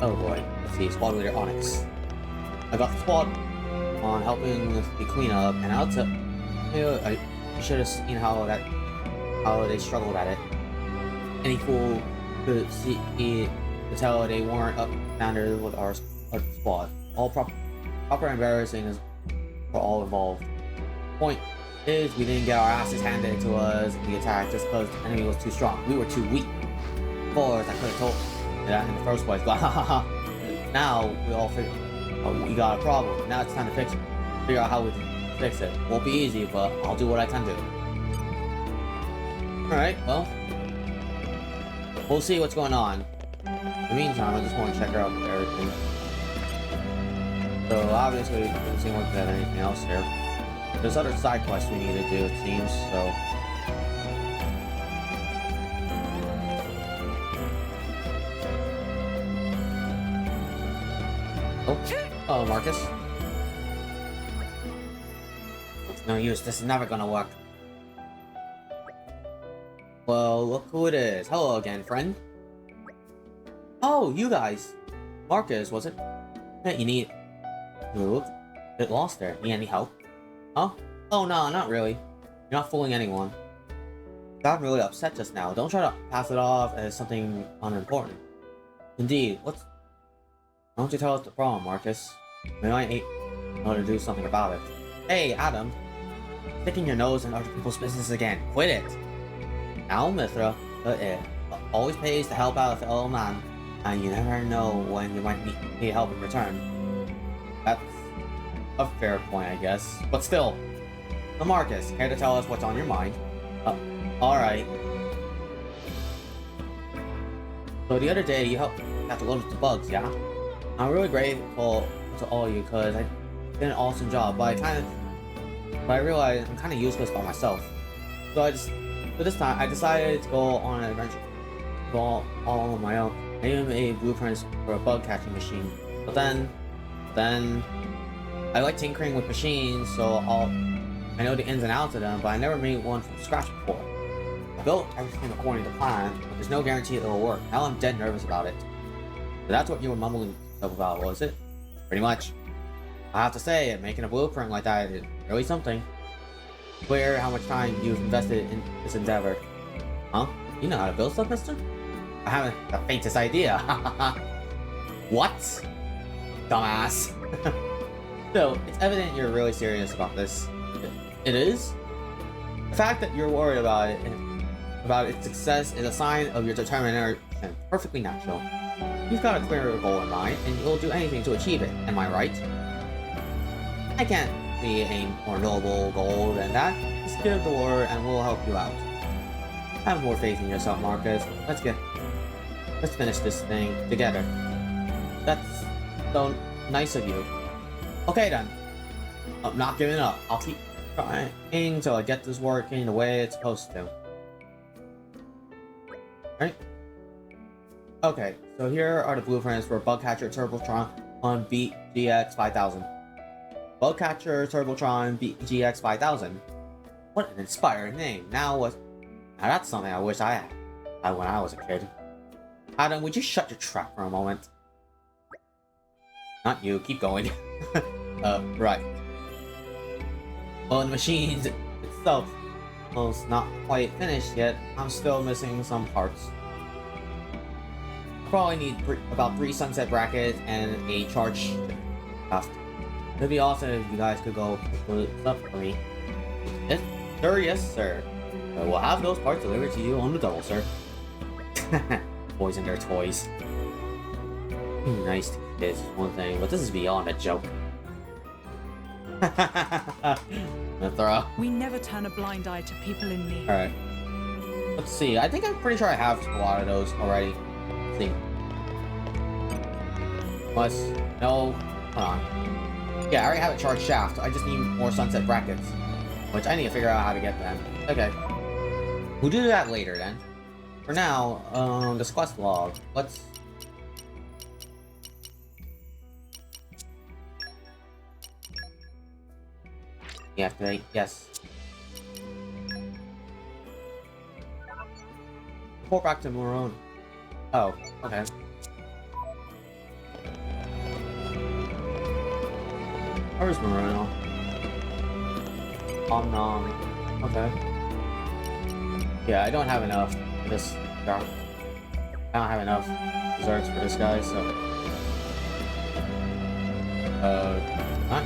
Oh boy. Let's see. Squad leader Onyx. I got the squad on helping with the cleanup, and I'll tell you, I should have seen how they struggled at it. Any fool could tell they weren't up standard with our squad. All proper embarrassing is for all involved. Point is, we didn't get our asses handed to us in the attack just because the enemy was too strong. We were too weak. Of course, I could have told that in the first place, but now we all figure we got a problem. Now it's time to figure out how we can fix it. Won't be easy, but I'll do what I can do. Alright, well, we'll see what's going on. In the meantime, I just want to check out everything. So obviously, it doesn't seem like we have anything else here. There's other side quests we need to do, it seems, so... Oh, Marcus. It's no use, this is never gonna work. Well, look who it is. Hello again, friend. Oh, you guys. Marcus, was it? Hey, you need... You look a bit lost there. Need any help? Huh? Oh, no, not really. You're not fooling anyone. Got really upset just now. Don't try to pass it off as something unimportant. Indeed, what's... Why don't you tell us the problem, Marcus? We might know how to do something about it. Hey, Adam. Sticking your nose in other people's business again. Quit it! Now, Mithra, it always pays to help out a fellow man, and you never know when you might need help in return. That's a fair point, I guess. But still. So Marcus, care to tell us what's on your mind? Alright. So the other day, you helped catch a load of the bugs, yeah? I'm really grateful to all of you, because I did an awesome job, but I realized I'm kind of useless by myself. So this time, I decided to go on an adventure. Go all on my own. I even made blueprints for a bug catching machine. But then I like tinkering with machines, so I know the ins and outs of them, but I never made one from scratch before. I built everything according to plan, but there's no guarantee it'll work. Now I'm dead nervous about it. So that's what you were mumbling stuff about, was it? Pretty much. I have to say, making a blueprint like that is really something. Clear how much time you've invested in this endeavor. Huh? You know how to build stuff, mister? I haven't the faintest idea. What? Dumbass. So, it's evident you're really serious about this. It is? The fact that you're worried about its success is a sign of your determination. Perfectly natural. You've got a clear goal in mind, and you'll do anything to achieve it. Am I right? I can't see a more noble goal than that. Just give the word, and we'll help you out. Have more faith in yourself, Marcus. Let's finish this thing together. That's so nice of you. Okay then. I'm not giving up. I'll keep trying until I get this working the way it's supposed to. Right? Okay, so here are the blueprints for Bugcatcher Turbotron on Beat GX 5000. Bugcatcher Turbotron Beat GX 5000. What an inspiring name. Now that's something I wish I had when I was a kid. Adam, would you shut your trap for a moment? Not you, keep going. Right. Well, the machine itself, well, it's not quite finished yet. I'm still missing some parts. Probably need about 3 sunset brackets and a charge shaft. It'd be awesome if you guys could go pick this up for me. Yes, sir, yes, sir. We'll have those parts delivered to you on the double, sir. Boys and their toys. Nice to kids is one thing, but this is beyond a joke. We never turn a blind eye to people in need. Alright. Let's see. I think I'm pretty sure I have a lot of those already. Let's see. No. Hold on. Yeah, I already have a charged shaft. I just need more sunset brackets. Which I need to figure out how to get them. Okay. We'll do that later then. For now, this quest log. Let's... Deactivate, yes. Report back to Morone. Oh, okay. Where's Morone? Nom. Okay. Yeah, I don't have enough for this guy. I don't have enough desserts for this guy, so... Not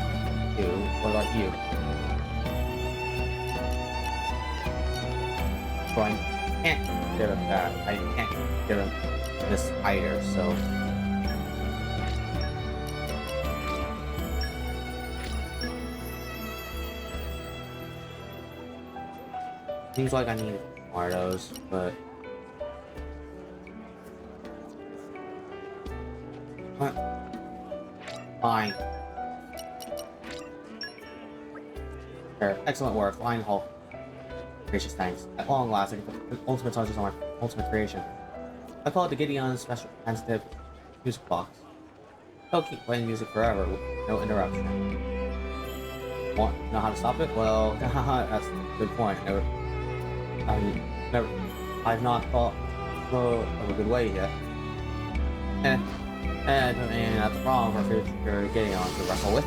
you. What about you? So I can't give him that. I can't give him this either, so... Seems like I need more of those, but... What? Fine. Sure. Excellent work. Fine Hulk. Gracious thanks. At long last, I can put ultimate touches on my ultimate creation. I call it the Gideon Special Sensitive Music Box. I'll keep playing music forever with no interruption. Want to know how to stop it? Well, that's a good point. I've not thought of a good way yet. And that's a problem for future Gideon to wrestle with.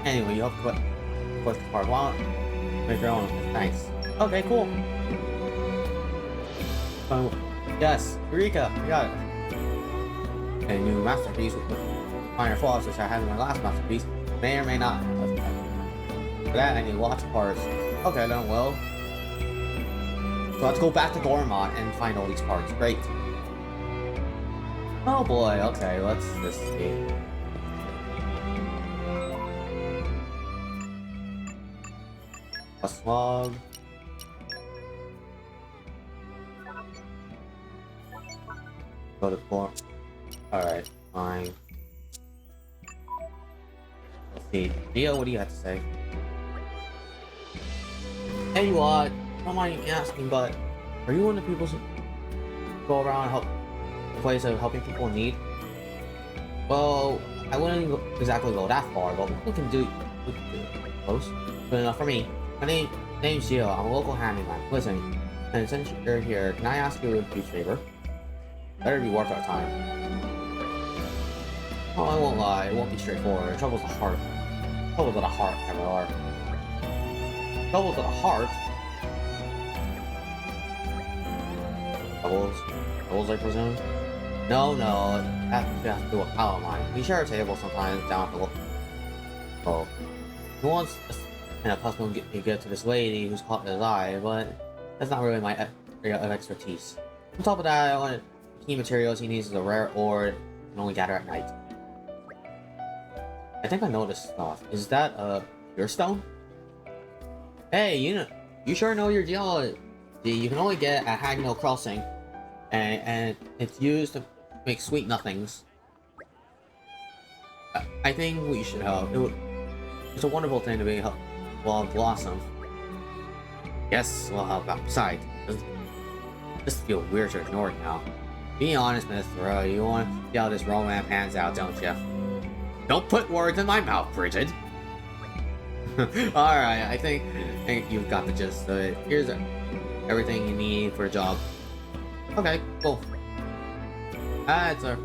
Anyway, you hope to put the part one. Make your own. Thanks. Okay, cool. Yes, Eureka, I got it. A new masterpiece with minor flaws, which I had in my last masterpiece, may or may not. For that, I need lots of parts. Okay, then, well. So let's go back to Gormont and find all these parts. Great. Oh boy, okay, let's just see. A slug. Go to floor. Alright, fine. Let's see. Leo, what do you have to say? Hey, what? Don't mind me asking, but are you one of the people who go around and help the place of helping people in need? Well, I wouldn't exactly go that far, but we can do close. Good enough for me. My name's Gio. I'm a local handyman. Listen, and since you're here, can I ask you a huge favor? Better be worth our time. Oh, I won't lie. It won't be straightforward. Trouble's the heart. Troubles at the heart, never are. Troubles at the heart? Bubbles, I presume? No, you have to do a power line. We share a table sometimes down at the oh. He wants an accustomed to get to this lady who's caught his eye, but that's not really my area of expertise. On top of that, one of the key materials he needs is a rare ore and can only gather at night. I think I know this stuff. Is that a pure stone? Hey, you sure know your deal. You can only get at Hagnell Crossing, and it's used to make sweet nothings. I think we should help. It's a wonderful thing to be helped while blossom. Yes, we'll help out. Besides, it just feel weird to ignore it now. Be honest, Miss Thoreau, you want to see how this romance pans out, don't you? Don't put words in my mouth, Bridget! Alright, I think you've got the gist of it. Here's everything you need for a job. Okay, cool. That's I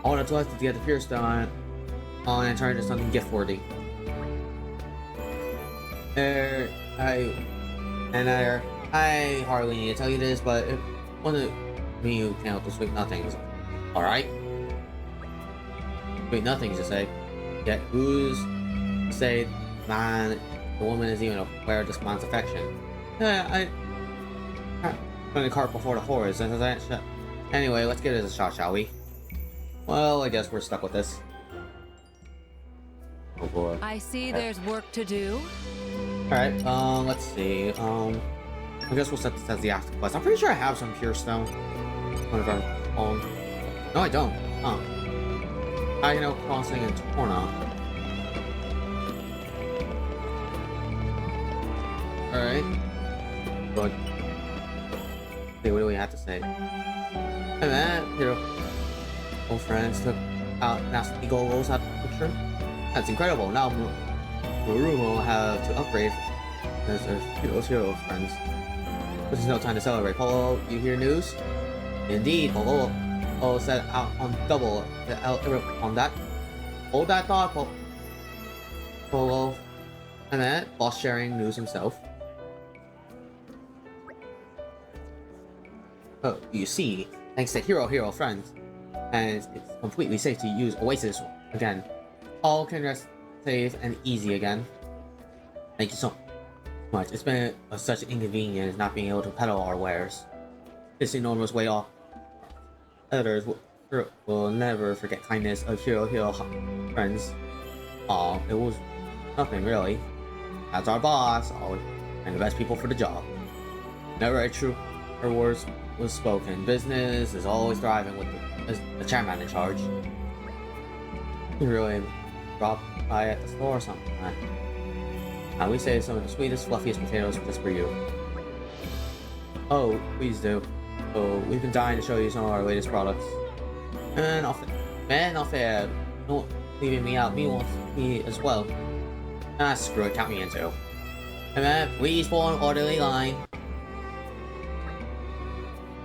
want to to get the pure stone on and turn it into something gift-worthy. I hardly need to tell you this, but it wasn't me who came up with sweet nothings. Alright? Sweet nothings, you say? Yet who's to say the woman is even aware of this man's affection? Yeah, putting the cart before the horse. Anyway, let's give it a shot, shall we? Well, I guess we're stuck with this. Oh boy. I see there's work to do. Alright, let's see. I guess we'll set this as the after quest. I'm pretty sure I have some pure stone. One of our own. No, I don't. I know Crossing and Torna. Alright. Good. Okay, what do we have to say? Hey man, old friends took out nasty goggles out of the picture. That's incredible. Now Maru will have to upgrade as a hero friends. This is no time to celebrate. Polo, you hear news? Indeed, Polo. Polo set out on double on that. Hold that thought, Polo. And then, boss sharing news himself. Oh, you see, thanks to Hero Friends, and it's completely safe to use Oasis again. All can rest safe and easy again. Thank you so much. It's been such an inconvenience not being able to peddle our wares. This enormous weight off. Others will never forget kindness of Hero Friends. It was nothing really. That's our boss, always, and the best people for the job. Never a true words was spoken. Business is always thriving with the chairman in charge. You really dropped by at the store or something, right? Now we save some of the sweetest, fluffiest potatoes just for you. Oh, please do. So we've been dying to show you some of our latest products. And off air, no leaving me out. Me wants me as well. Ah, screw it, count me in too. And then please form an orderly line.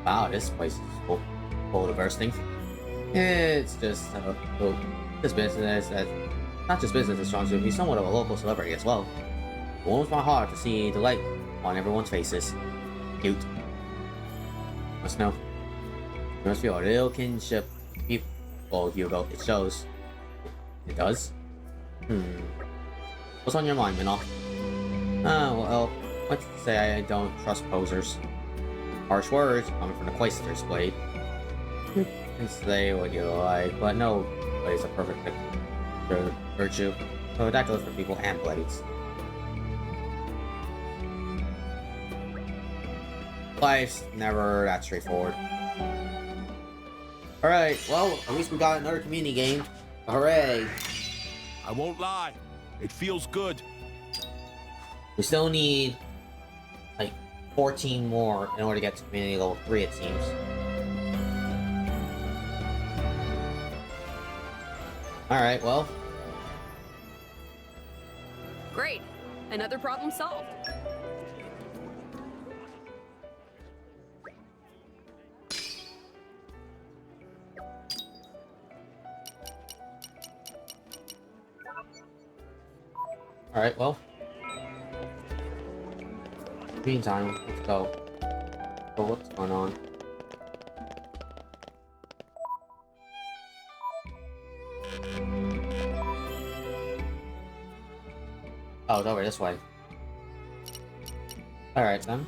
Wow, this place is full of bursting. It's just this business that not just business is strong to be somewhat of a local celebrity as well. It warms my heart to see the light on everyone's faces. Cute. Must know. You must feel a real kinship. Oh, Hugo, it shows. It does? What's on your mind, Minoff? Well, let's say I don't trust posers. Harsh words coming from the Quaestor's blade. You can say what you like, but no blade is a perfect virtue. So that goes for people and blades. Life's never that straightforward. Alright, well, at least we got another community game. Hooray! I won't lie, it feels good. We still need like 14 more in order to get to community level 3, it seems. Alright, well. Great. Another problem solved. Alright, well. Meantime, let's go. So what's going on? Oh, it's over this way. Alright then.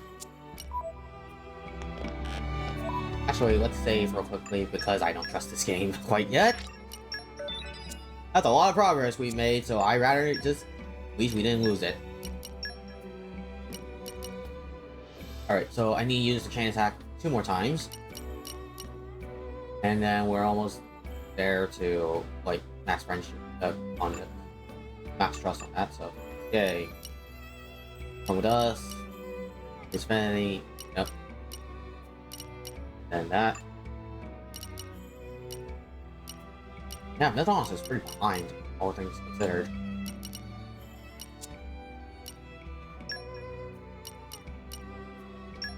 Actually, let's save real quickly because I don't trust this game quite yet. That's a lot of progress we made, so I'd rather just... At least we didn't lose it. Alright, so I need to use the chain attack 2 more times. And then we're almost there to, like, max friendship on it. Max trust on that, so... Yay. Come with us. Xfinity. Yep. And that. Yeah, Mythos is pretty behind, all things considered.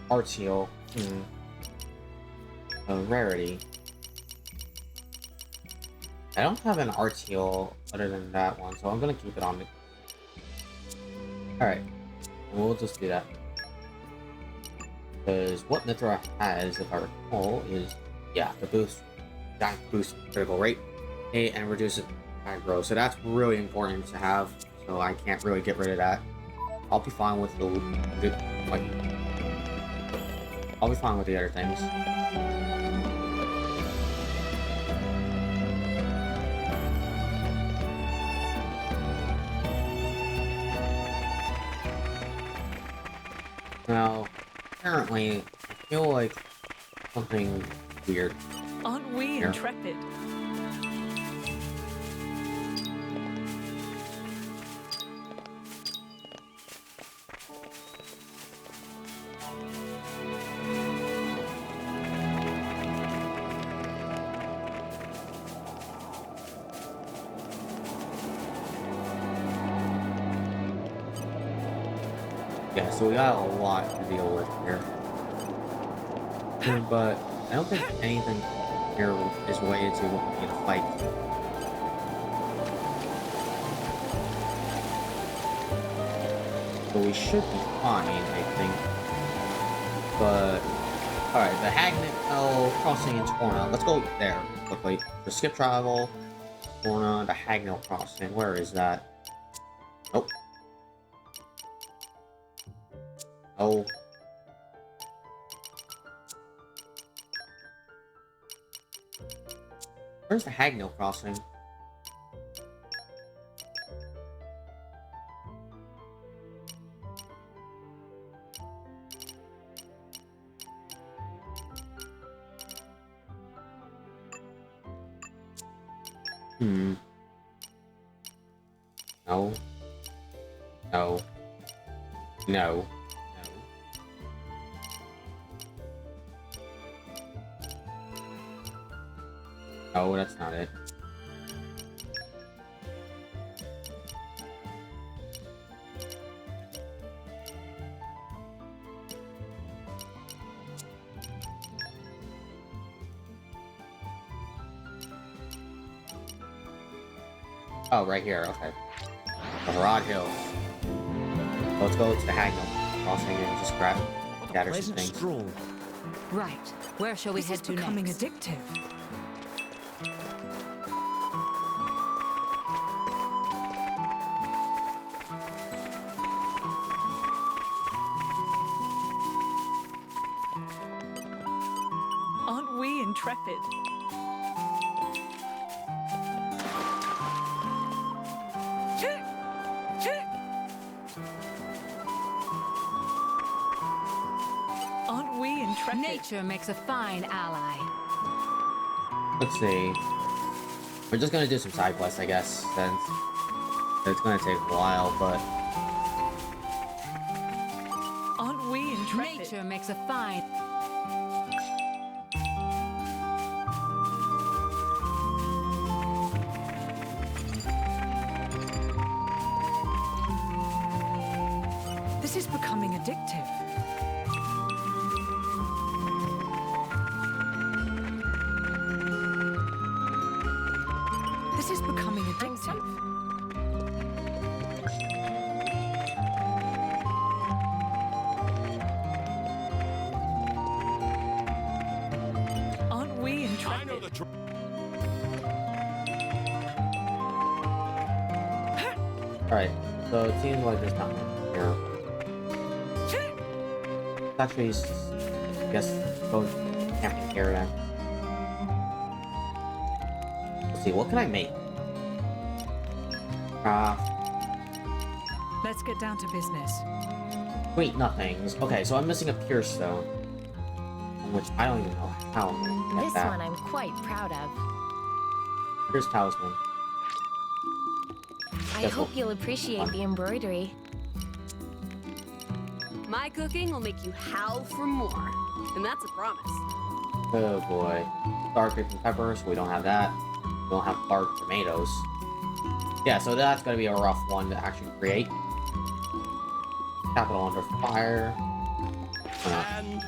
Arteal. A rarity. I don't have an Arteal other than that one, so I'm gonna keep it on me. Alright. We'll just do that. Because what Mithra has, if I recall, is, yeah, the boost, giant boost critical rate, and reduces aggro. So that's really important to have. So I can't really get rid of that. I'll be fine with the like. I'll be fine with the other things. Now, apparently, I feel like something weird. Aren't we here. intrepid? Yeah, so we got a lot to deal with here. But I don't think anything here is related to what we need to fight. So we should be fine, I think. But alright, the Hagnell crossing in Torna. Let's go there quickly. The skip travel, Torna, the Hagnell crossing. Where is that? Nope. Oh. Where's the Hagnell crossing? No. No. No. Oh, that's not it. Oh, right here, okay. The Harad Hills. Let's go to the Hagnell crossing and just gather some things. Stroll. Right. Where shall we head to next? Becoming addictive. Aren't we intrepid? Aren't we intrepid? Nature makes a fine ally. Let's see. We're just gonna do some side quests, I guess, since it's gonna take a while, but... Aren't we intrepid? Nature makes a fine... This is becoming addictive. This is becoming addictive. Alright, so it seems like there's not much here. Actually, I guess go camping here then. Let's see, what can I make? Let's get down to business. Wait, nothings. Okay, so I'm missing a pure stone, which I don't even know how I'm gonna get This that. one I'm quite proud of. Here's talisman. I hope you'll appreciate the embroidery. My cooking will make you howl for more. And that's a promise. Oh boy. Dark and pepper, so we don't have that. We don't have dark tomatoes. Yeah, so that's gonna be a rough one to actually create. Capital under fire. And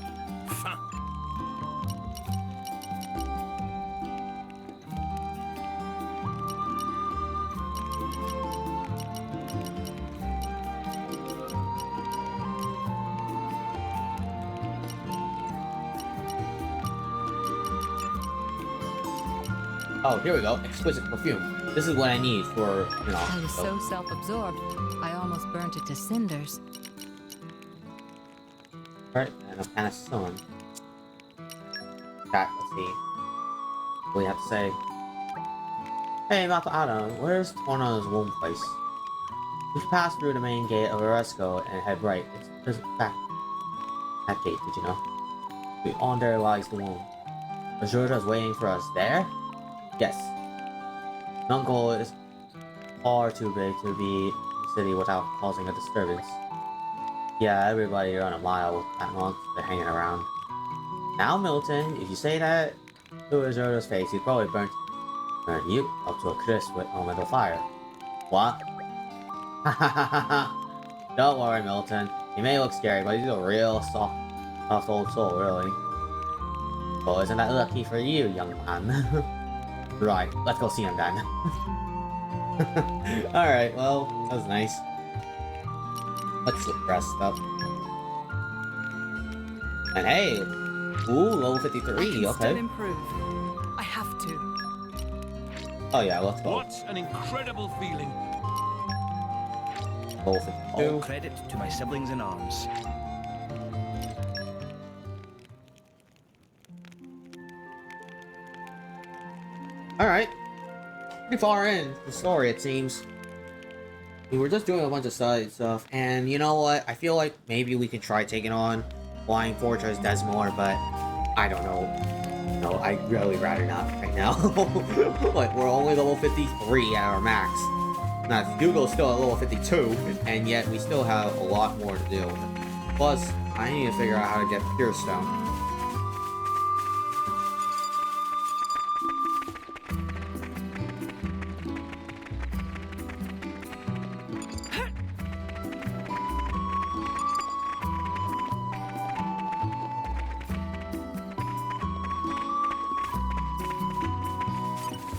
Oh, here we go. Exquisite perfume. This is what I need for, you know. I was so self-absorbed, I almost burnt it to cinders. Alright, and a penicillin. Chat, let's see. What do we have to say? Hey, Mouth Adam, where's Torna's womb place? We should pass through the main gate of Oresco and head right. There's back that gate, did you know? On there lies the womb. Azura's waiting for us there? Yes. Nuncle is far too big to be in the city without causing a disturbance. Yeah, everybody around a mile with that monster hanging around. Now, Milton, if you say that to Azura's face, he'd probably burn you up to a crisp with elemental fire. What? Don't worry, Milton. He may look scary, but he's a real soft old soul, really. Well, isn't that lucky for you, young man? Right, let's go see him then. Alright, well, that was nice. Let's get dressed up. And hey! Ooh, level 53, okay. Still improve. I have to. Oh yeah, let's go. what an incredible feeling. Level 52. All credit to my siblings in arms. Alright. Pretty far in the story, it seems. We were just doing a bunch of side stuff, and you know what? I feel like maybe we can try taking on Flying Fortress Desmore, but I don't know. No, I'd really rather not right now. Like, we're only level 53 at our max. Now, Hugo's still at level 52, and yet we still have a lot more to do. Plus, I need to figure out how to get Pure Stone.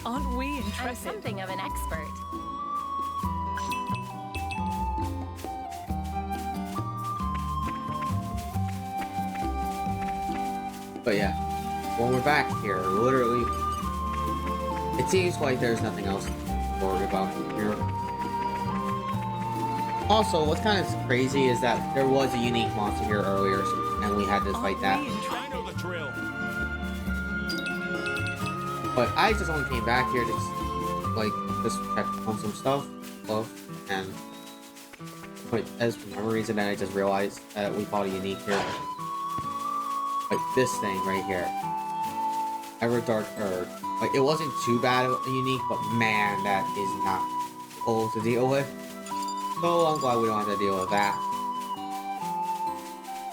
Aren't we I'm interested? something of an expert. But yeah, when we're back here, literally, it seems like there's nothing else to worry about here. Also, what's kind of crazy is that there was a unique monster here earlier, and we had to fight that. I know the drill. But I just only came back here to, like, just check on some stuff, and but as for some reason, then I just realized that we fought a unique here. Like this thing right here. Ever Dark Earth. Like, it wasn't too bad of a unique, but man, that is not cool to deal with. So I'm glad we don't have to deal with that.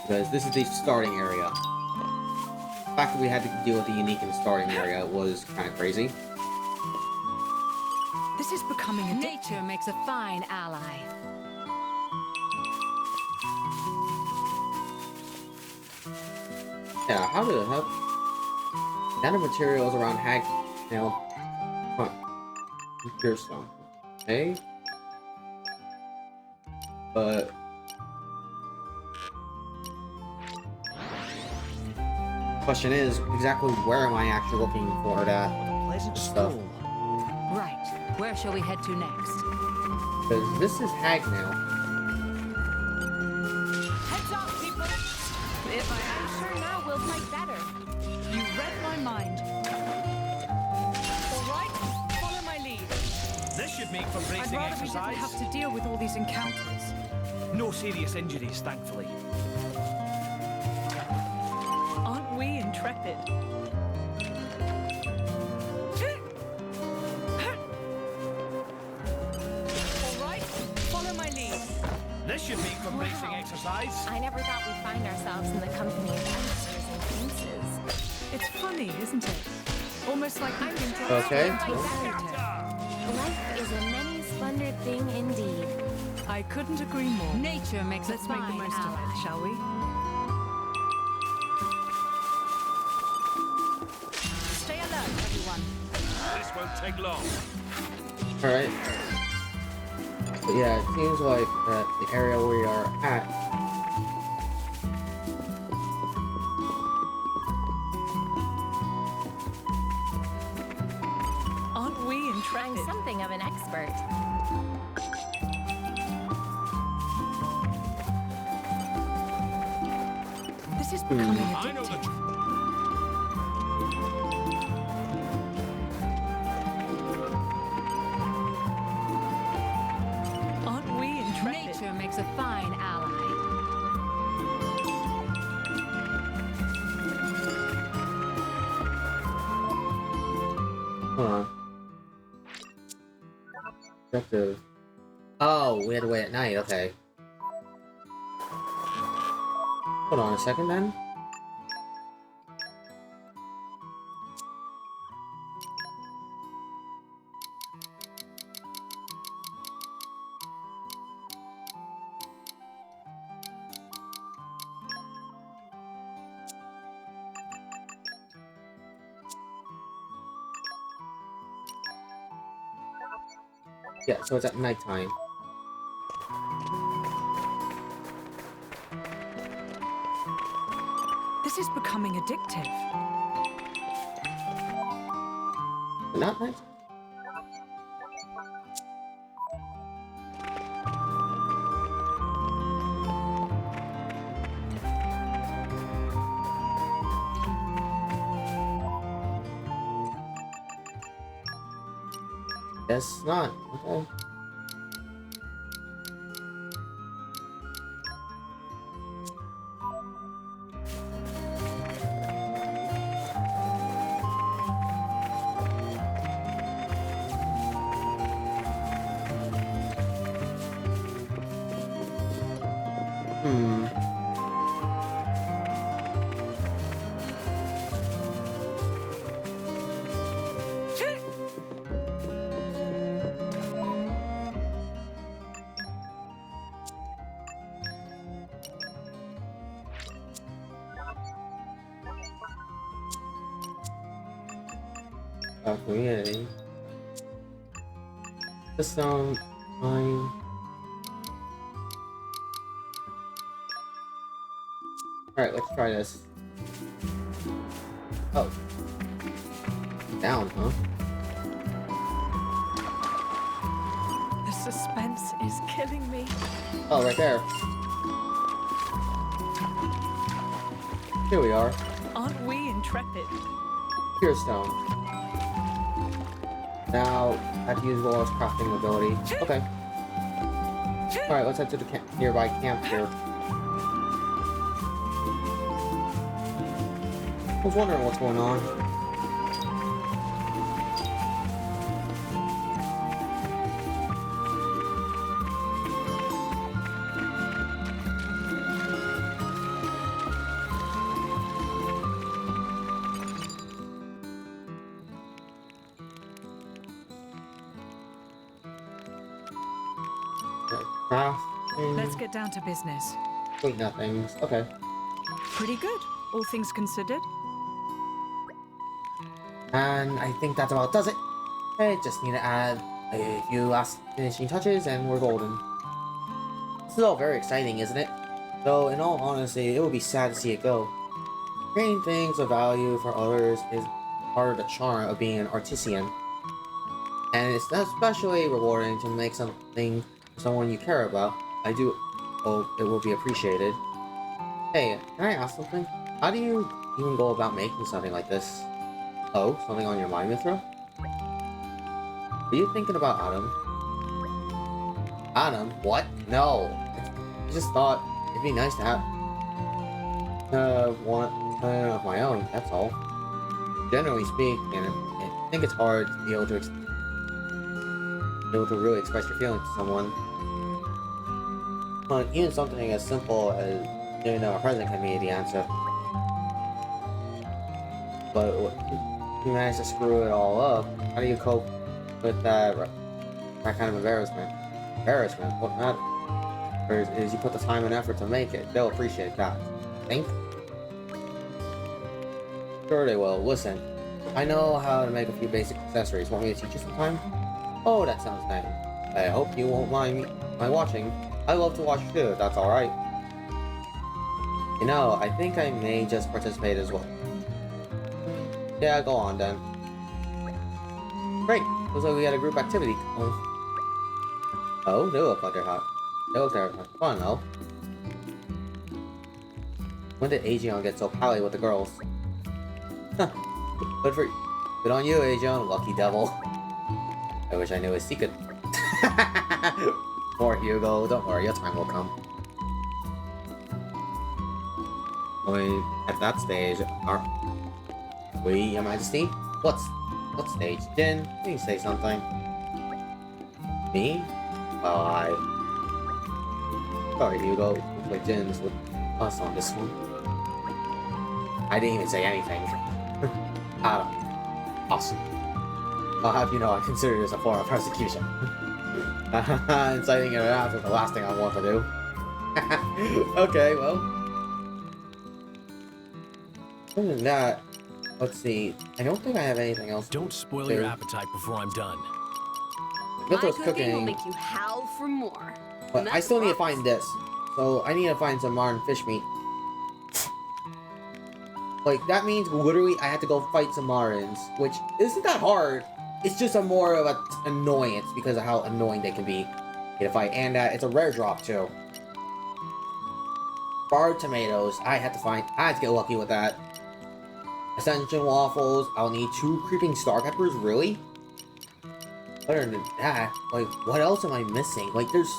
Because this is the starting area. The fact that we had to deal with the unique in the starting area was kind of crazy. This is becoming a Nature makes a fine ally. Yeah, how the hell? Nanomaterials around Hag... Pure Stone. Okay? But... question is, exactly where am I actually looking for that Pleasant stuff? Right. Where shall we head to next? Because this is Hag now. Heads up, people! If I am sure now, we'll fight better. You read my mind. All right, follow my lead. This should make for I'd bracing rather we didn't exercise. have to deal with all these encounters. No serious injuries, thankfully. Aren't we intrepid? All right, follow my lead. This should make for bracing exercise. I never thought we'd find ourselves in the company of youngsters and princes. It's funny, isn't it? Almost like I'm Okay. Life is a many splendid thing indeed. I couldn't agree more. Nature makes Let's a make the fine most ally. of it, shall we? Stay alert, everyone. This won't take long. Alright. But yeah, it seems like that the area we are at Aren't we intrepid? I'm something of an expert. This is becoming I know addictive. the Aren't we intrepid? Nature makes a fine ally. Hold on. Objective. Oh, we had to wait at night, okay. Hold on a second then. Yeah, so it's at nighttime. This is becoming addictive. Not night? Guess not. Okay. Hmm. Community. System, fine. Alright, let's try this. Oh. Down, huh? The suspense is killing me. Oh, right there. Here we are. Aren't we intrepid? Pure stone. Now, I have to use Laura's crafting ability. Okay. Alright, let's head to the nearby camp here. I was wondering what's going on. Crafting. Let's get down to business. Wait, nothings. Okay. Pretty good, all things considered. And I think that's about does it. I just need to add a few last finishing touches and we're golden. This is all very exciting, isn't it? Though, in all honesty, it would be sad to see it go. Creating things of value for others is part of the charm of being an artisan. And it's especially rewarding to make something someone you care about, I do hope it will be appreciated. Hey, can I ask something? How do you even go about making something like this? Oh, something on your mind, Mithra? Are you thinking about Adam? Adam? What? No! I just thought it'd be nice to have one of my own, that's all. Generally speaking, I think it's hard to be able to really express your feelings to someone. But even something as simple as giving them a present can be the answer. But you manage to screw it all up. How do you cope with that kind of embarrassment? Embarrassment? What not? Or is you put the time and effort to make it? They'll appreciate that. Think? Sure they will. Listen, I know how to make a few basic accessories. Want me to teach you sometime? Oh, that sounds nice. I hope you won't mind my watching. I love to watch too, if that's alright. You know, I think I may just participate as well. Yeah, go on then. Great! Looks like we had a group activity. Oh, they look like they're hot. They look like they're fun, though. When did Aegeon get so pally with the girls? Huh. Good on you, Aegeon, lucky devil. I wish I knew his secret. Poor Hugo, don't worry, your time will come. Only at that stage, are we, Your Majesty? What stage? Jin, can you say something? Me? Well, sorry, Hugo. Looks like Jin's with us on this one. I didn't even say anything. Awesome. I'll have you know I consider this a form of persecution. Inciting it out is the last thing I want to do. Okay, well. Other than that, let's see. I don't think I have anything else. Don't spoil your appetite before I'm done. Mithra's My cooking will cooking. make you howl for more. But I still need to find this. So I need to find some Marn fish meat. Like, that means literally I have to go fight some Marins, which isn't that hard. It's just a more of an annoyance because of how annoying they can be to fight. And it's a rare drop, too. Barred tomatoes. I had to get lucky with that. Ascension waffles. I'll need 2 creeping star peppers, really? Other than that, like, what else am I missing? Like, there's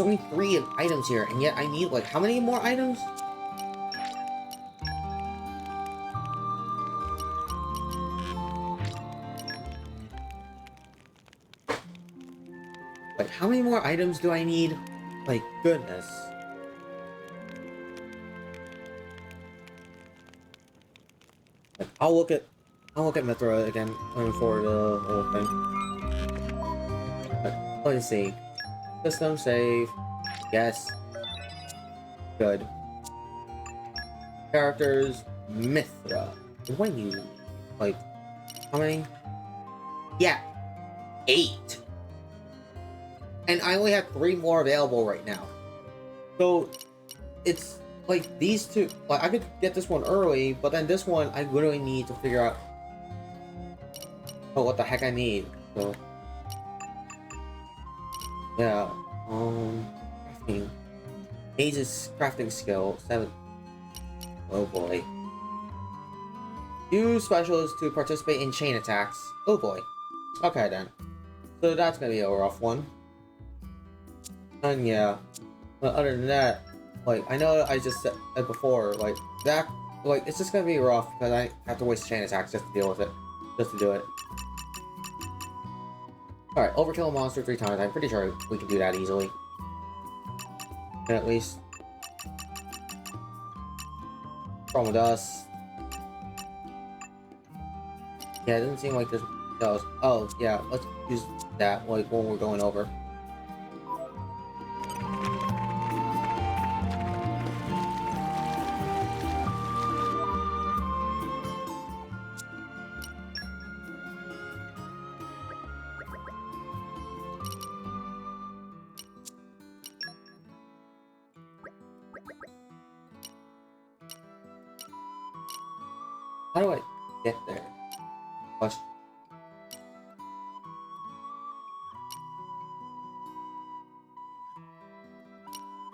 only 3 items here, and yet I need, like, how many more items? Like, how many more items do I need? Like, goodness. Like, I'll look at Mithra again for the whole thing. Let's see. System save. Yes. Good. Characters. Mithra. When you like, how many? Yeah, 8. And I only have 3 more available right now. So it's like these 2. Like I could get this one early, but then this one I literally need to figure out what the heck I need. So yeah, crafting. Age's crafting skill 7. Oh boy. Use specials to participate in chain attacks. Oh boy. Okay then. So that's gonna be a rough one. And yeah, but other than that, like, I know I just said it before, like, that, like, it's just gonna be rough because I have to waste chain attacks just to deal with it. Just to do it. Alright, overkill a monster 3 times. I'm pretty sure we can do that easily. And at least. Chroma dust. Yeah, it doesn't seem like there's. Oh, yeah, let's use that, like, when we're going over. How do I get there? Question.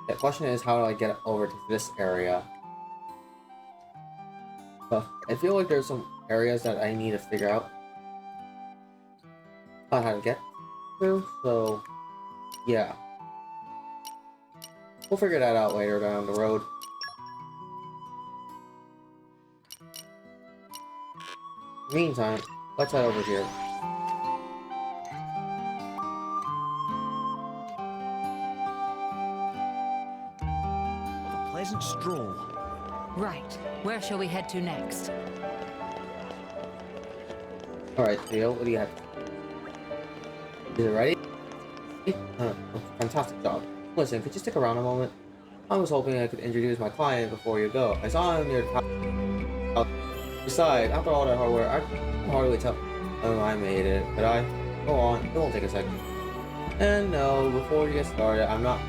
The question is, how do I get over to this area? But I feel like there's some areas that I need to figure out how to get through, so yeah. We'll figure that out later down the road. Meantime, let's head over here. What a pleasant stroll. Right. Where shall we head to next? Alright, Theo, what do you have? Is it ready? Fantastic job. Listen, could you stick around a moment? I was hoping I could introduce my client before you go. I saw him near the Besides, after all that hard work, I can hardly tell I made it. But go on, it won't take a second. And no, before you get started, I'm not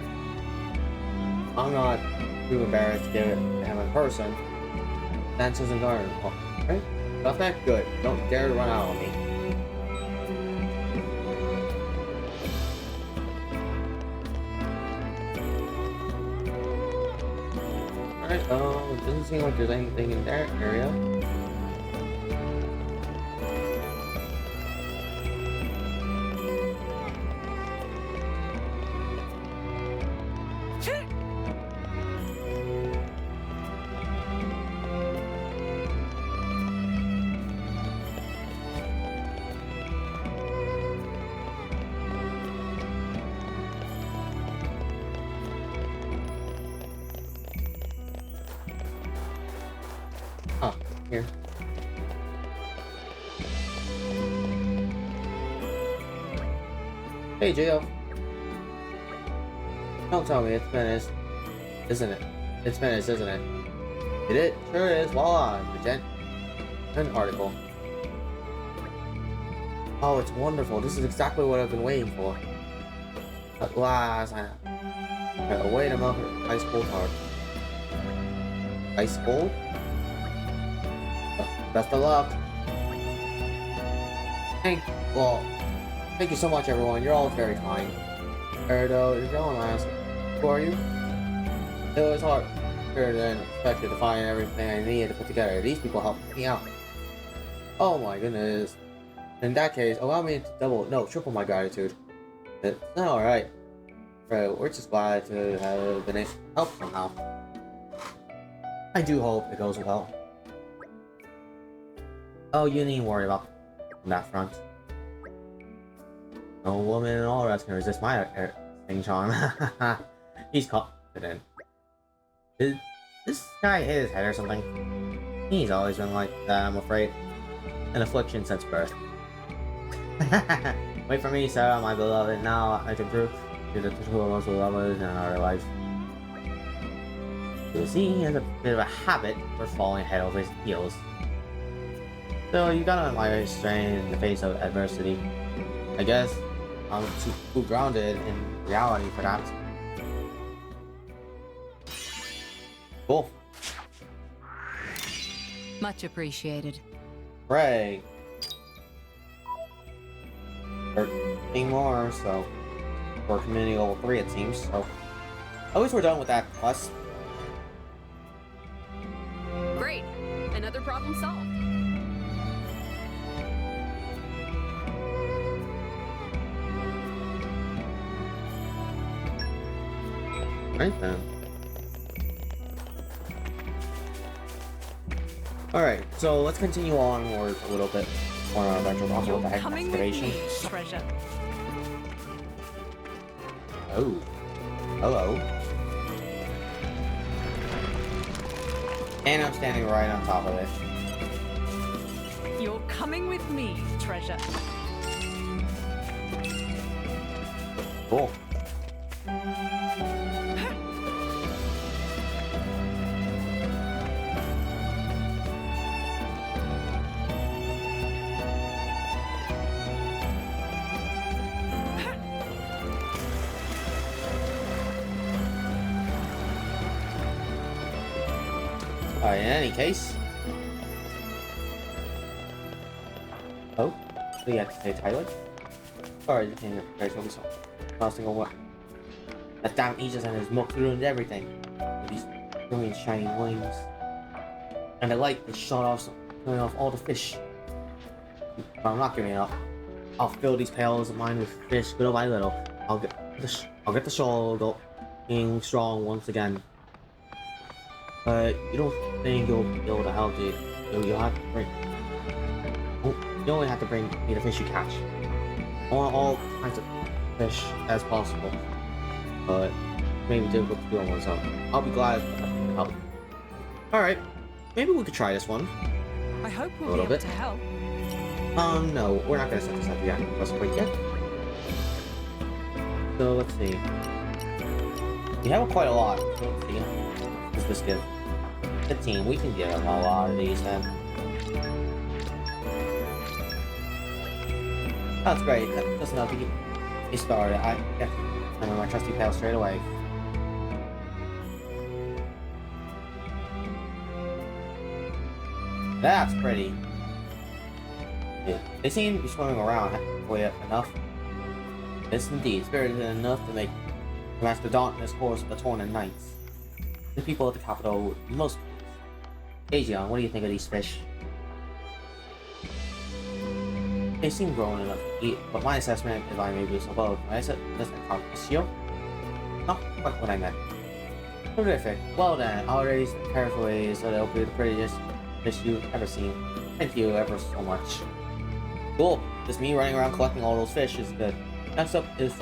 too embarrassed to give it to him in person. Dances and garden. Oh, right? Got that? Good. Don't dare to run out on me. Alright, it doesn't seem like there's anything in that area. Here. Hey, Gio. Don't tell me it's finished, isn't it? It's finished, isn't it? It sure is. Voila, the Gen article. Oh, it's wonderful. This is exactly what I've been waiting for. At last, I gotta wait a moment. Ice cold heart. Ice cold? Best of luck. Thank you so much, everyone. You're all very kind. Erdo, if you don't ask, who are you? It was harder than expected to find everything I needed to put together. These people helped me out. Oh my goodness. In that case, allow me to triple my gratitude. It's alright. We're just glad to have been able to help somehow. I do hope it goes well. Oh, you needn't worry about that front. No woman in all rest can resist my sting charm. He's confident. Did this guy hit his head or something? He's always been like that, I'm afraid. An affliction since birth. Wait for me, Sarah, my beloved. Now I can prove to the two of most lovers in our life. You see, he has a bit of a habit for falling head over his heels. So you gotta admire his strength in the face of adversity. I guess I'm too grounded in reality for that. Cool. Much appreciated. Hooray. 13 more, so for community level 3 it seems, so at least we're done with that quest. Great. Another problem solved. Right then. Alright, so let's continue onwards a little bit on our adventure. Also, what the heck, excavation? Treasure. Oh. Hello. And I'm standing right on top of it. You're coming with me, treasure. Cool. In any case. Oh, so you have to say Tyler? Alright, you can prepare to be solved. Last single one. That damn Aegis and his smoke ruined everything. With these brilliant shining wings. And the light that shot off, killing off all the fish. But I'm not giving up. I'll fill these pails of mine with fish little by little. I'll get the shoal being strong once again. But you don't think you'll be able to help it? You'll have to bring. You only have to bring me the fish you catch. I want all kinds of fish as possible. But maybe difficult to do on one's own. I'll be glad to help. Alright, maybe we could try this one. I hope we'll be able to help. No, we're not gonna set this up yet. Let's wait yet. So let's see. We have quite a lot. So let's see. What does this give? 15. We can get a lot of these then. That's great. That's enough to get me started. I get my trusty pail straight away. That's pretty. Yeah. They seem to be swimming around halfway up enough. Yes, indeed. It's better than enough to make Master Dauntless course of the Torn Knights. The people at the capital would be most pleased. Aegeon, what do you think of these fish? They seem grown enough to eat, but my assessment, if I may be so bold, I said, doesn't count this year. Not quite what I meant. Terrific. Well then, I'll raise them carefully so they'll be the prettiest fish you've ever seen. Thank you ever so much. Cool. Just me running around collecting all those fish is good. Next up is the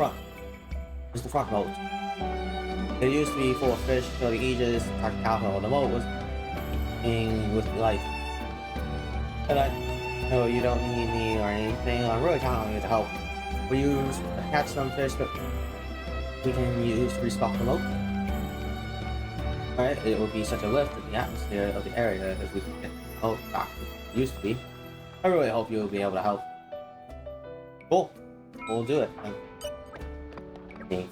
front moat. It used to be full of fish until the Aegis attacked the capital. The moat was being with life. But no, you don't need me or anything. I'm really counting on you to help. Will you catch some fish that we can use to restock the moat? Alright, it would be such a lift in the atmosphere of the area if we can get the moat back to what it used to be. I really hope you'll be able to help. Cool. We'll do it. Okay.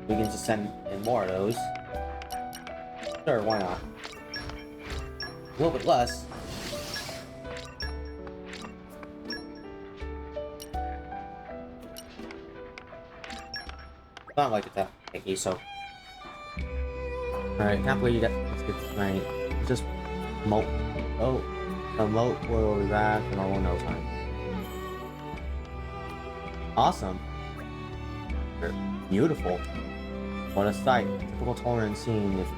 We can just send in more of those. Sure, why not? A little bit less. Not like it that picky, so. Alright, can't believe that let's get tonight. Just moat. Oh, the moat will be back in no time. Awesome. They're beautiful. What a sight. Typical torrent scene if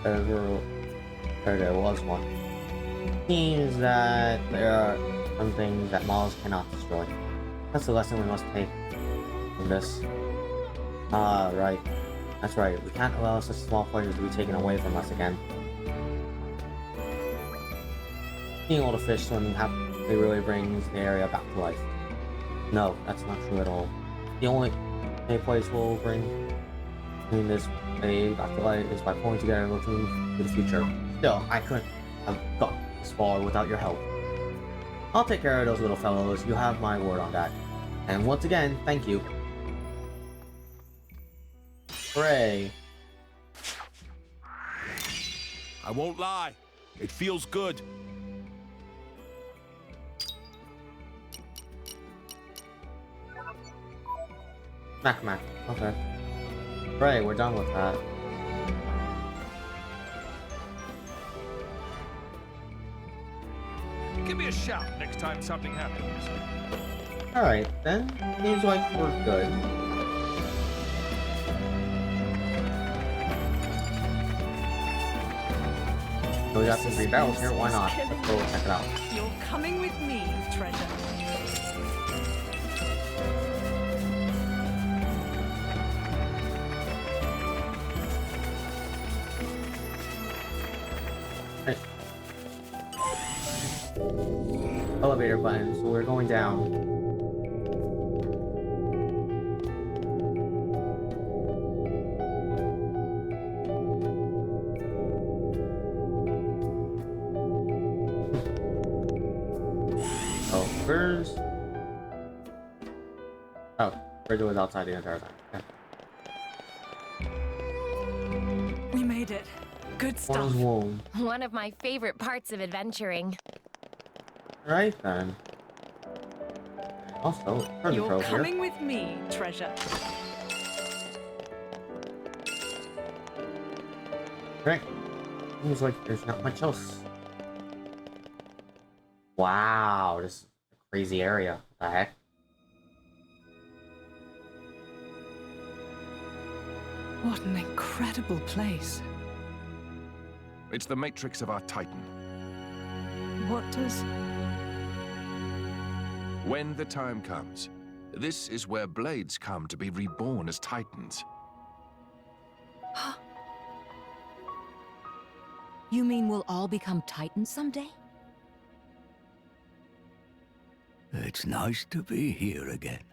ever there was one. Seems that there are some things that models cannot destroy. That's the lesson we must take from this. Ah, right. That's right. We can't allow such small pleasures to be taken away from us again. Seeing all the fish swimming happily really brings the area back to life. No, that's not true at all. The only place we'll bring this day back to life is by pulling together and looking to the future. Still, I couldn't have got this far without your help. I'll take care of those little fellows. You have my word on that. And once again, thank you. Hooray. I won't lie. It feels good. Mac. Okay. Hooray, we're done with that. Give me a shout next time something happens. Alright, then. Seems like we're good. So we got some free barrels here, why not? Let's go check it out. You're coming with me, treasure. Hey. Elevator button, so we're going down. Bridget was outside the entire time. Okay. We made it. Good stuff. One of my favorite parts of adventuring. Right then. Also, turn the You're trophy here. coming with me, treasure. Great. Seems like there's not much else. Wow, this is a crazy area. What the heck? What an incredible place. It's the matrix of our Titan. What does... When the time comes, this is where blades come to be reborn as Titans. You mean we'll all become Titans someday? It's nice to be here again.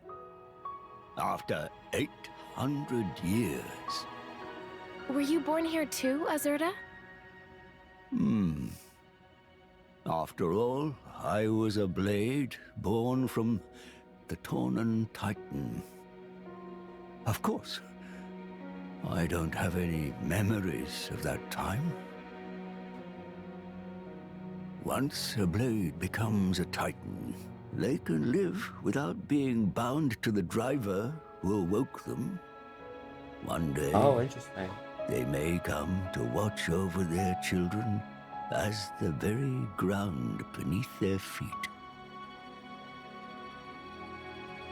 After 800 years. Were you born here too, Azurda? After all, I was a blade born from the Tornan Titan. Of course, I don't have any memories of that time. Once a blade becomes a Titan, they can live without being bound to the driver who awoke them. One day, interesting. They may come to watch over their children as the very ground beneath their feet.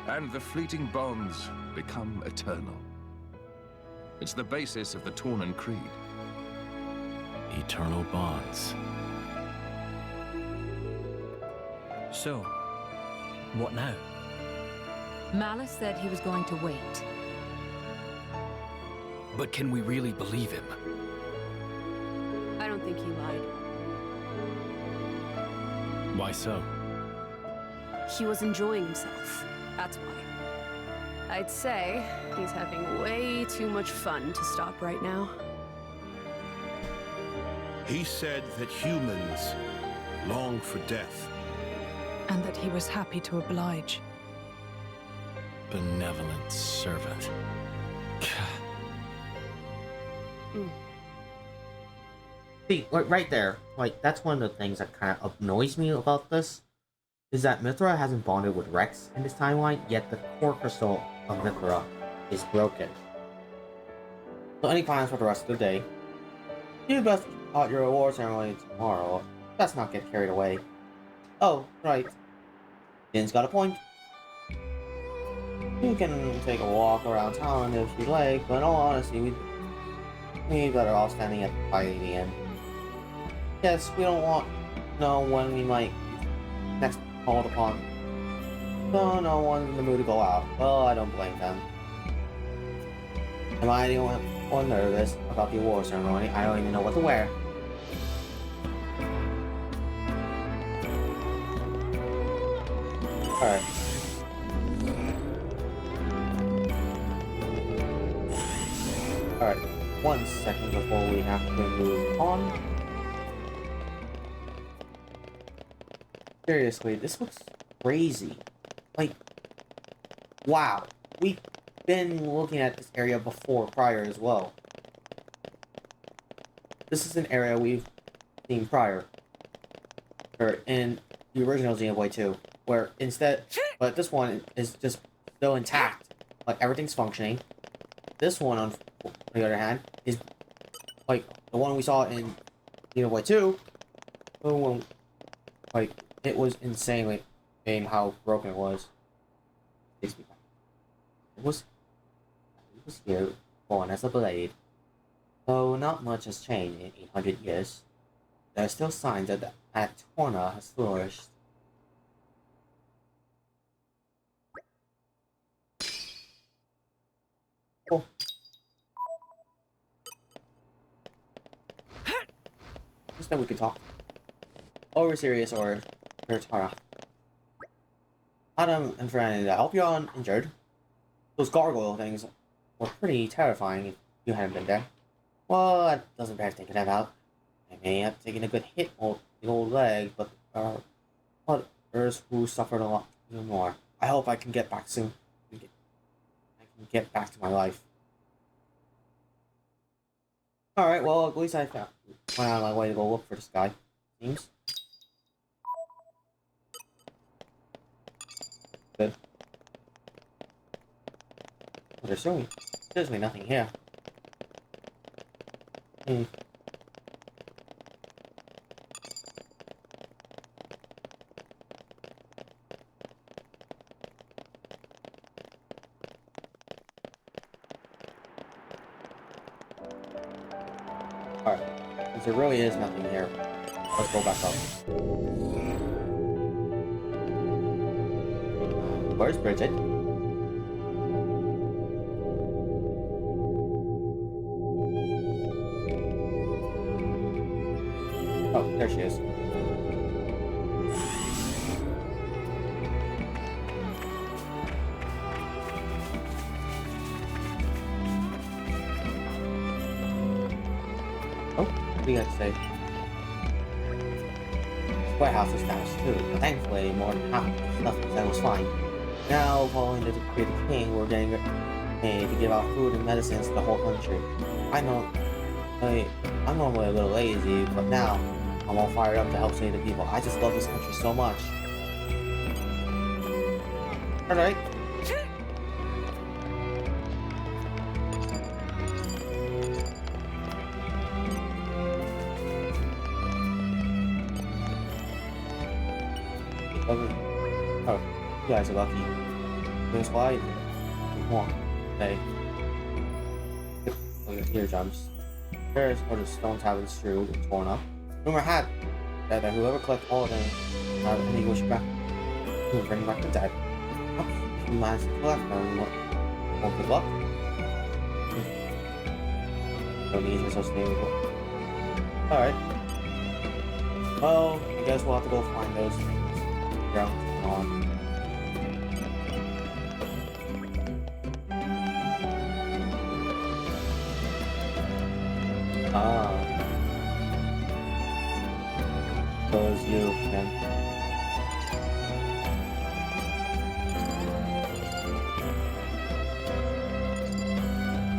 And the fleeting bonds become eternal. It's the basis of the Tornan Creed. Eternal bonds. So, what now? Malice said he was going to wait. But can we really believe him? I don't think he lied. Why so? He was enjoying himself. That's why. I'd say he's having way too much fun to stop right now. He said that humans long for death. And that he was happy to oblige. Benevolent servant. See, right there, like, that's one of the things that kind of annoys me about this, is that Mithra hasn't bonded with Rex in this timeline, yet the core crystal of Mithra is broken. So any plans for the rest of the day? You best out your award ceremony tomorrow. Let's not get carried away. Oh, right. Jin's got a point. You can take a walk around town if you like, but in all honesty, we better off standing at the fight at the end. Yes, we don't want to know when we might next called upon. So no one's in the mood to go out. Well, I don't blame them. Am I the only one nervous about the award ceremony? I don't even know what to wear. Alright. Alright, 1 second before we have to move on. Seriously, this looks crazy. Like, wow. We've been looking at this area before, prior as well. This is an area we've seen prior. Or in the original Xenoblade 2. Where instead, but this one is just still intact. Like, everything's functioning. This one, on the other hand, is like the one we saw in Xenoblade 2. Like, it was insanely how broken it was. It was here, born as a blade. Though not much has changed in 800 years, there are still signs that Torna has flourished. Cool. Just that we could talk. Or serious or Tara. Adam and friend, I hope you're uninjured. Those gargoyle things were pretty terrifying if you hadn't been there. Well, that doesn't bear thinking about. I may have taken a good hit on the old leg, but there are others who suffered a lot more. I hope I can get back soon. I can get back to my life. Alright, well, at least I went out of my way to go look for this guy. Seems. Good. There's certainly nothing here. Alright. Since there really is nothing here, let's go back up. Where's Bridget? Oh, there she is. Oh, what do you got to say? This warehouse is damaged too, but thankfully more than half of the stuff inside was fine. Now, following the decree of the king, we're getting paid to give out food and medicines to the whole country. I know, I'm normally a little lazy, but now I'm all fired up to help save the people. I just love this country so much. Alright. Oh, you guys are lucky. That's why come on. Hey. Look at eardrums. There's all the stones have been strewed and torn up. Rumor had that whoever collected all of them have any wish back to bring back the dead. Perhaps you managed to collect them. Won't good luck. Don't need yourself stable. Alright. Well, I guess we'll have to go find those things. Ground on. Close you again.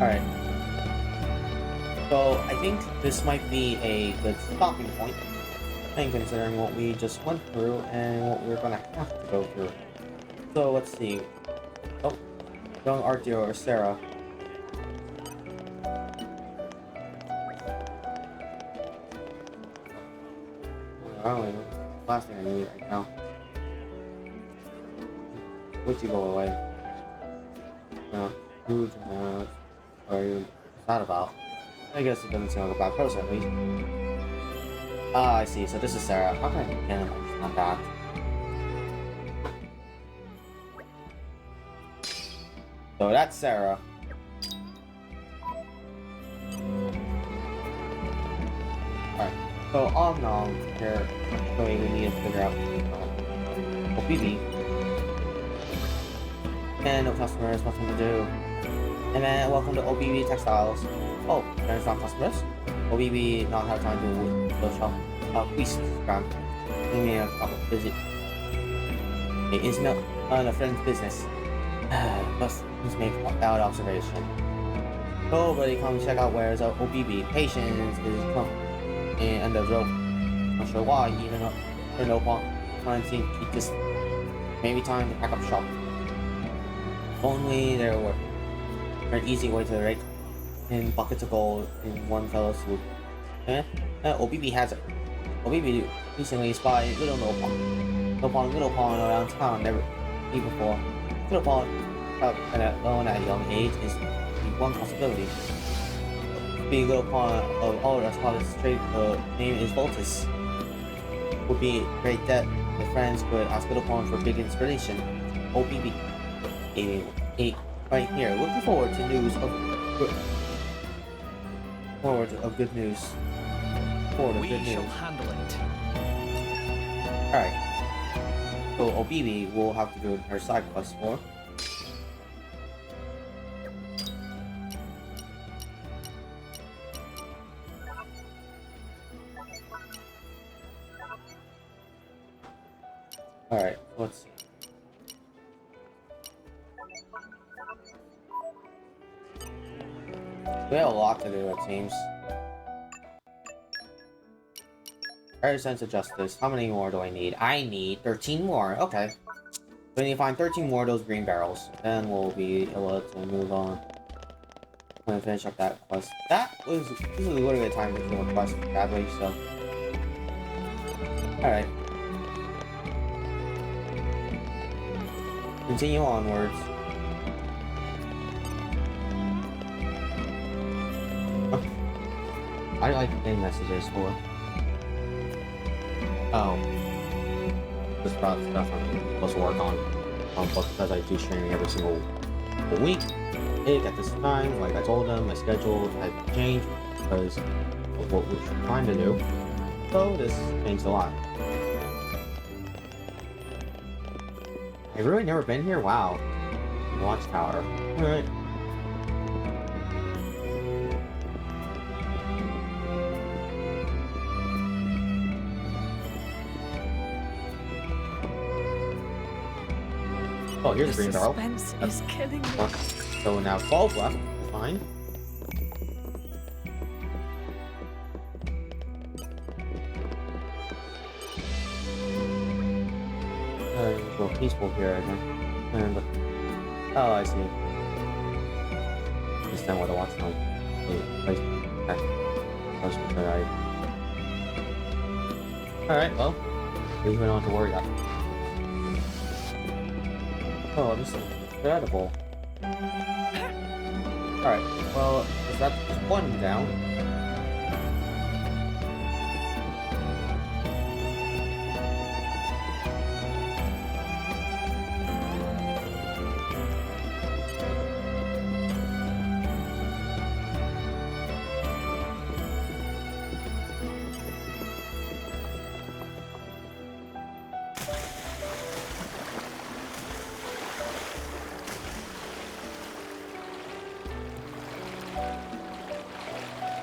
Alright. So, I think this might be a good stopping point. And considering what we just went through and what we're gonna have to go through. So, let's see. Oh, young art dealer or Sarah. I don't know. Last thing I need right now. Would you go away? Who's are you thought about? I guess it doesn't seem like a bad person at least. Ah, I see. So this is Sarah. How can I begin? It's not that. So that's Sarah. Alright. So all in all, here, actually we need to figure out OPB. And no customers, nothing to do. And then welcome to OBB Textiles. Oh, there's not customers. OBB not have time to the shop. Please, Grant. Give me a visit. It is not a friend's business. Let's make a valid observation. Nobody come check out where's OBB. Patience is come and the rope. Not sure why, even for no point. Trying to keep this. Maybe time to pack up shop. Only there were an easy way to rake in buckets of gold in one fell swoop. OBB has it. OBB recently spied Little Pond around town never seen before. Little Pond, alone at a young age, is one possibility. Being Little Pond of all the rest of his trade, the name is Voltus. Would be great that the friends could ask Little Pond for big inspiration. OBB. Right here. Looking forward to news of good. Good news. We shall handle it. Alright. So OBB will have to do her side quest for. Alright, let's see. We have a lot to do, it seems. Fair sense of justice. How many more do I need? I need 13 more. Okay. We need to find 13 more of those green barrels. Then we'll be able to move on. I'm gonna finish up that quest. This is literally a time to kill a quest badly, so. Alright. Continue onwards. I like getting messages for. Oh. This stuff I'm supposed to work on because I do streaming every single week. At this time, like I told them, my schedule had changed because of what we're trying to do. So this changed a lot. I've really never been here? Wow. Watchtower. Alright. Oh, here's a green barrel. Suspense is killing me. So now 12 left. Fine. It's a little peaceful here, I think. And, oh, I see. Understand what the watch now. Alright, well. At least we don't have to worry about it. Oh, this is incredible. Alright, well, is that just one down?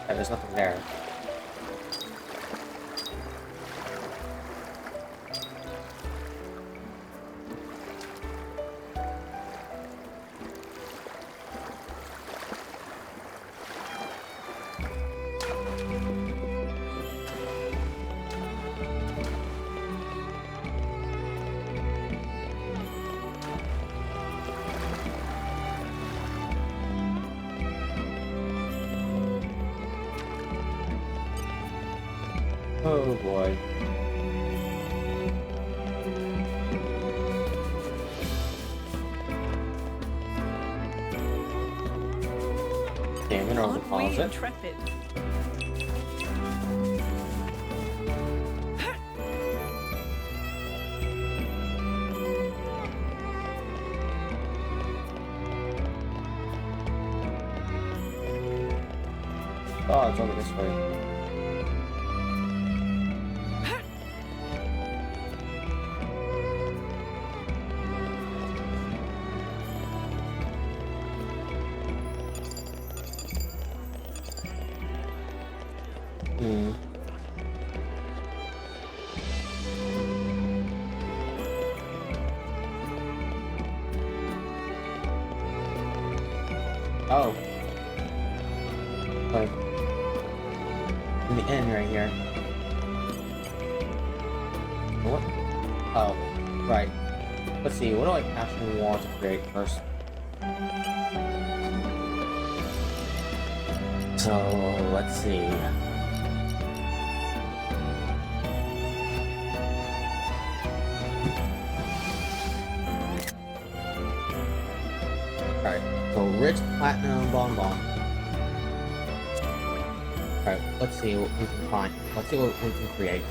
There's nothing there. Oh boy. Damn, mineral deposit. Intrepid? Oh, it's over this way. Oh. Like, in the end right here. What? Oh, right. Let's see, what do I actually want to create first? So, let's see. Alright, so rich platinum bonbon. Alright, let's see what we can find. Let's see what we can create.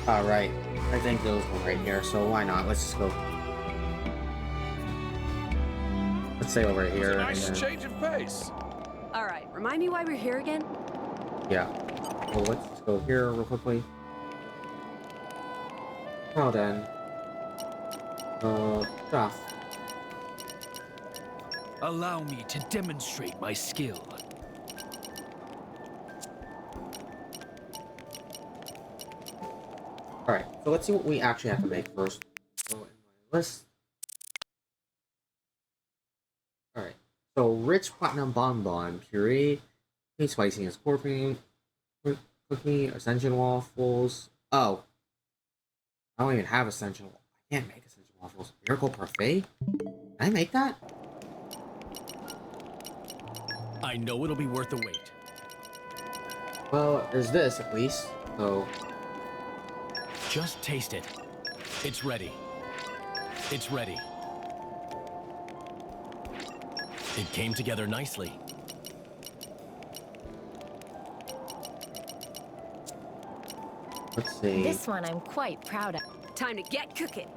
Alright, I think those were right here, so why not? Let's just go. Let's say over here. It's a nice change of pace. All right, remind me why we're here again? Yeah. Well, let's just go here real quickly. Now then, Craft. Allow me to demonstrate my skill. Alright, so let's see what we actually have to make first. So in my list. Alright. So rich platinum bonbon puree, spicy and scorpion cookie, ascension waffles. Oh. I don't even have ascension. I can't make ascension waffles. Miracle parfait? Can I make that? I know it'll be worth the wait. Well, there's this at least. So just taste it. It's ready. It's ready. It came together nicely. let's see. This one I'm quite proud of. Time to get cooking.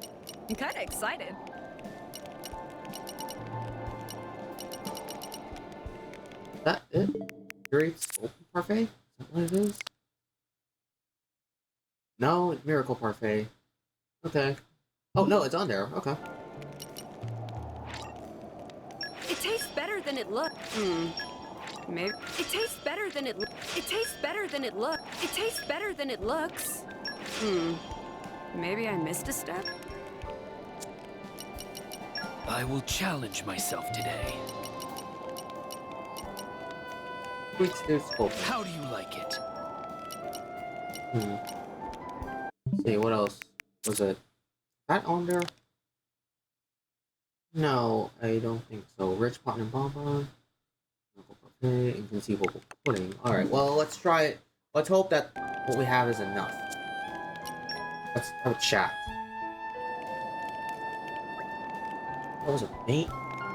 I'm kind of excited. Is that it? Great Soul Parfait? Is that what it is? No, Miracle Parfait. Okay. Oh no, it's on there. Okay. It tastes better than it looks. Maybe it tastes better than it. It tastes better than it look. It tastes better than it looks. Maybe I missed a step. I will challenge myself today. Sweet Stew Sculpin. How do you like it? Let's see, what else? Was it that on there? No, I don't think so. Rich Platinum Bonbon. Miracle Parfait. Inconceivable Pudding. Alright, well, let's try it. Let's hope that what we have is enough. Let's have a chat. That was a mate?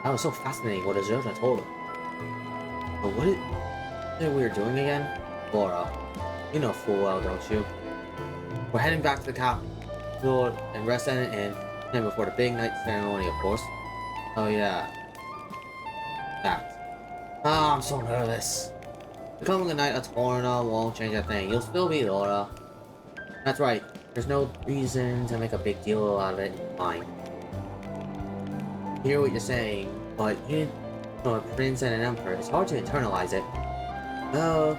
That was so fascinating what Azota told him. But what is it we were doing again? Laura, you know full well, don't you? We're heading back to the capital and rest in it and before the big night ceremony, of course. Oh yeah. That. Ah, I'm so nervous. Becoming a knight of Torna won't change a thing. You'll still be Laura. That's right. There's no reason to make a big deal out of it. Fine. I hear what you're saying, but you know, a prince and an emperor, it's hard to internalize it. No,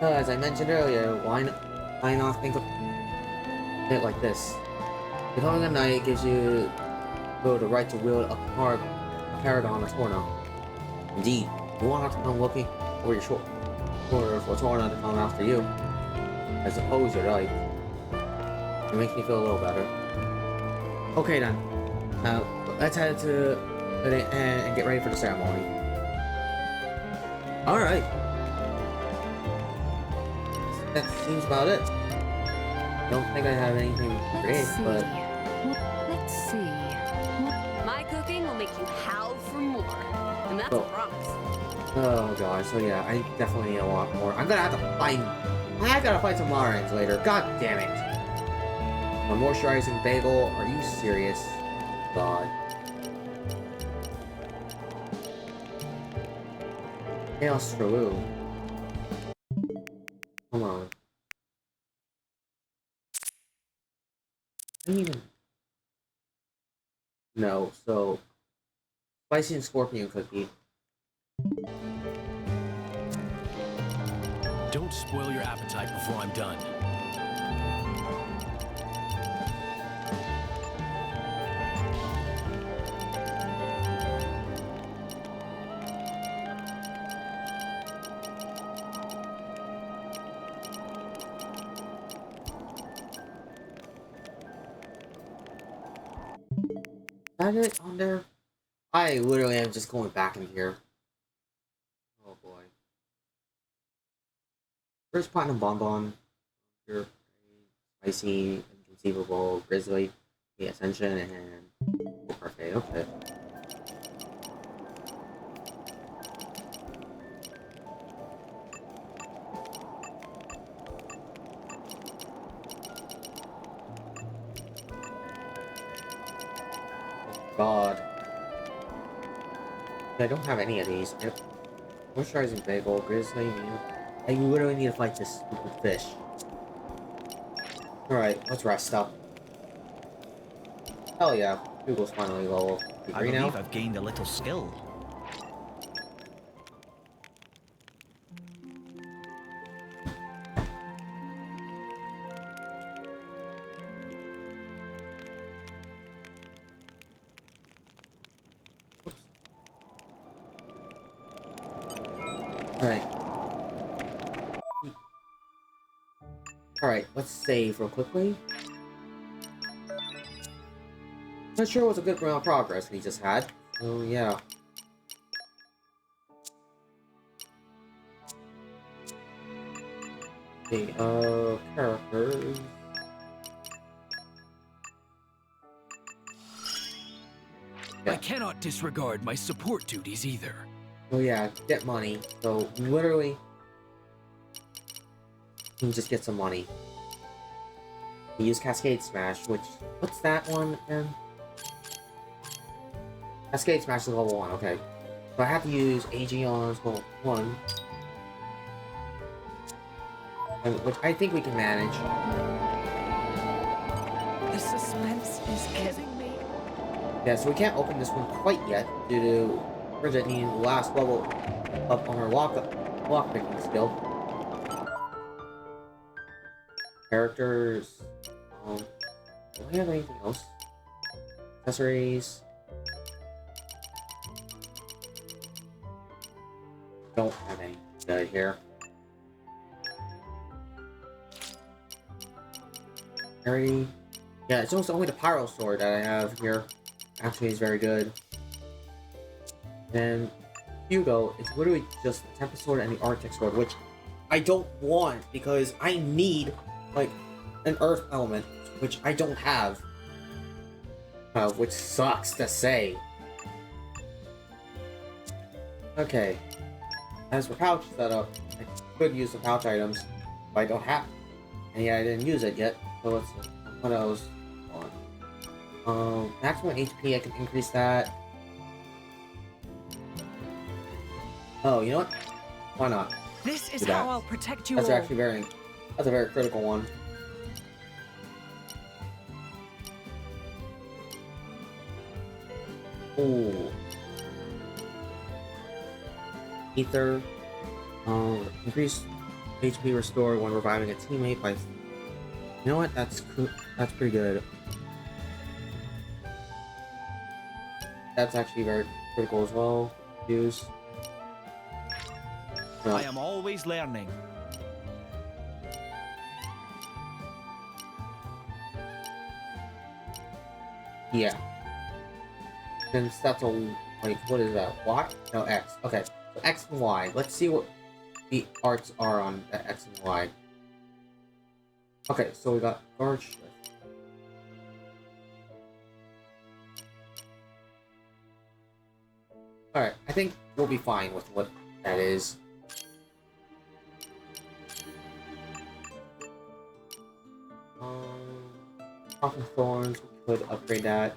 as I mentioned earlier, why not think of it like this? Becoming a knight gives you the right to wield a paragon of Torna. Indeed, you won't have to come looking over your shoulder for Torna to come after you. I suppose you're right. It makes me feel a little better. Okay then. Now, let's head to the end and get ready for the ceremony. Alright. That seems about it. Don't think I have anything great, but... Let's see. My cooking will make you howl for more. And that's a promise. Oh gosh, so yeah, I definitely need a lot more. I'm gonna have to fight... I gotta fight some Marins later. God damn it. A moisturizing bagel? Are you serious? God. Chaos for Lou. Come on. I don't even... No, so... Spicy and scorpion cookie. Don't spoil your appetite before I'm done. Is that it on there? I literally am just going back in here. Oh boy. First Platinum Bonbon. Pure, spicy, inconceivable, grizzly, the ascension, and parfait. Okay. God. I don't have any of these. Moisturizing bagel, grizzly, meal. I literally need to fight this stupid fish. Alright, let's rest up. Hell yeah, Hugo's finally level I 3 believe now. I've gained a little skill. Alright. Alright, let's save real quickly. Not sure it was a good amount of progress we just had. Oh yeah. Okay, characters. I cannot disregard my support duties either. Oh yeah, get money. So literally, you can just get some money. You use Cascade Smash, which what's that one again? Cascade Smash is level 1. Okay, so I have to use AG on level 1, which I think we can manage. The suspense is killing me. Yeah, so we can't open this one quite yet due to Bridget needing the last level up on her lockpicking skill. Characters. Do we have anything else? Accessories. Don't have any good here. Harry. Yeah, it's almost only the Pyro Sword that I have here. Actually, is very good. And Hugo, it's literally just the Tempest Sword and the Arctic Sword, which I don't want because I need, like, an Earth element, which I don't have. Which sucks to say. Okay. As for pouch setup, I could use the pouch items, but I don't have. And yeah, I didn't use it yet, so let's see. What else? Maximum HP, I can increase that. Oh, you know what? Why not? This is Do that. how I'll protect you That's all. actually that's a very critical one. Ooh. Ether. Increase HP restore when reviving a teammate by... You know what? That's pretty good. That's actually very critical as well. Use. I am always learning. Yeah. Since that's a, like, what is that? Y? No, X. Okay, so X and Y. Let's see what the arts are on the X and Y. Okay, so we got Guard Shift. Alright, I think we'll be fine with what that is. Talking Thorns, we could upgrade that.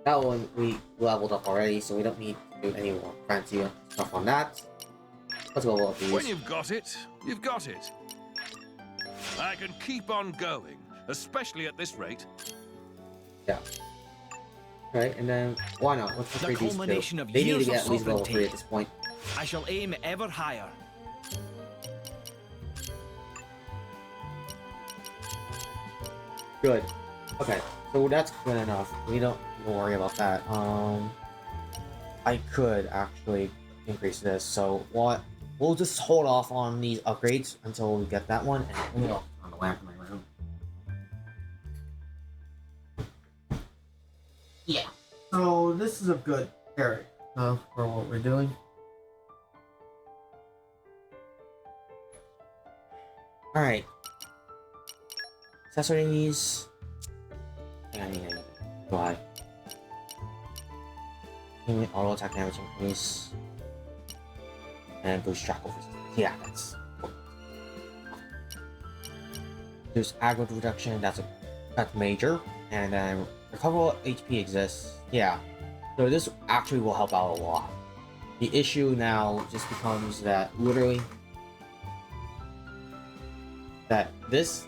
That one we leveled up already, so we don't need to do any more fancy stuff on that. Let's go level up these. When you've got it, you've got it. I can keep on going, especially at this rate. Yeah. Right, and then why not? Let's The upgrade these culmination two. of They need to years get of at least level 3 sovereignty. at this point. I shall aim ever higher. Good. Okay, so that's good enough. We don't need to worry about that. I could actually increase this. So what? We'll just hold off on these upgrades until we get that one. And we'll turn the lamp in my room. Yeah. So this is a good area for what we're doing. All right. Accessories. Why? Auto attack damage increase. And boost shackle resistance. Yeah, that's. There's aggro reduction. That's major. And then recoverable HP exists. Yeah. So this actually will help out a lot. The issue now just becomes that literally that this,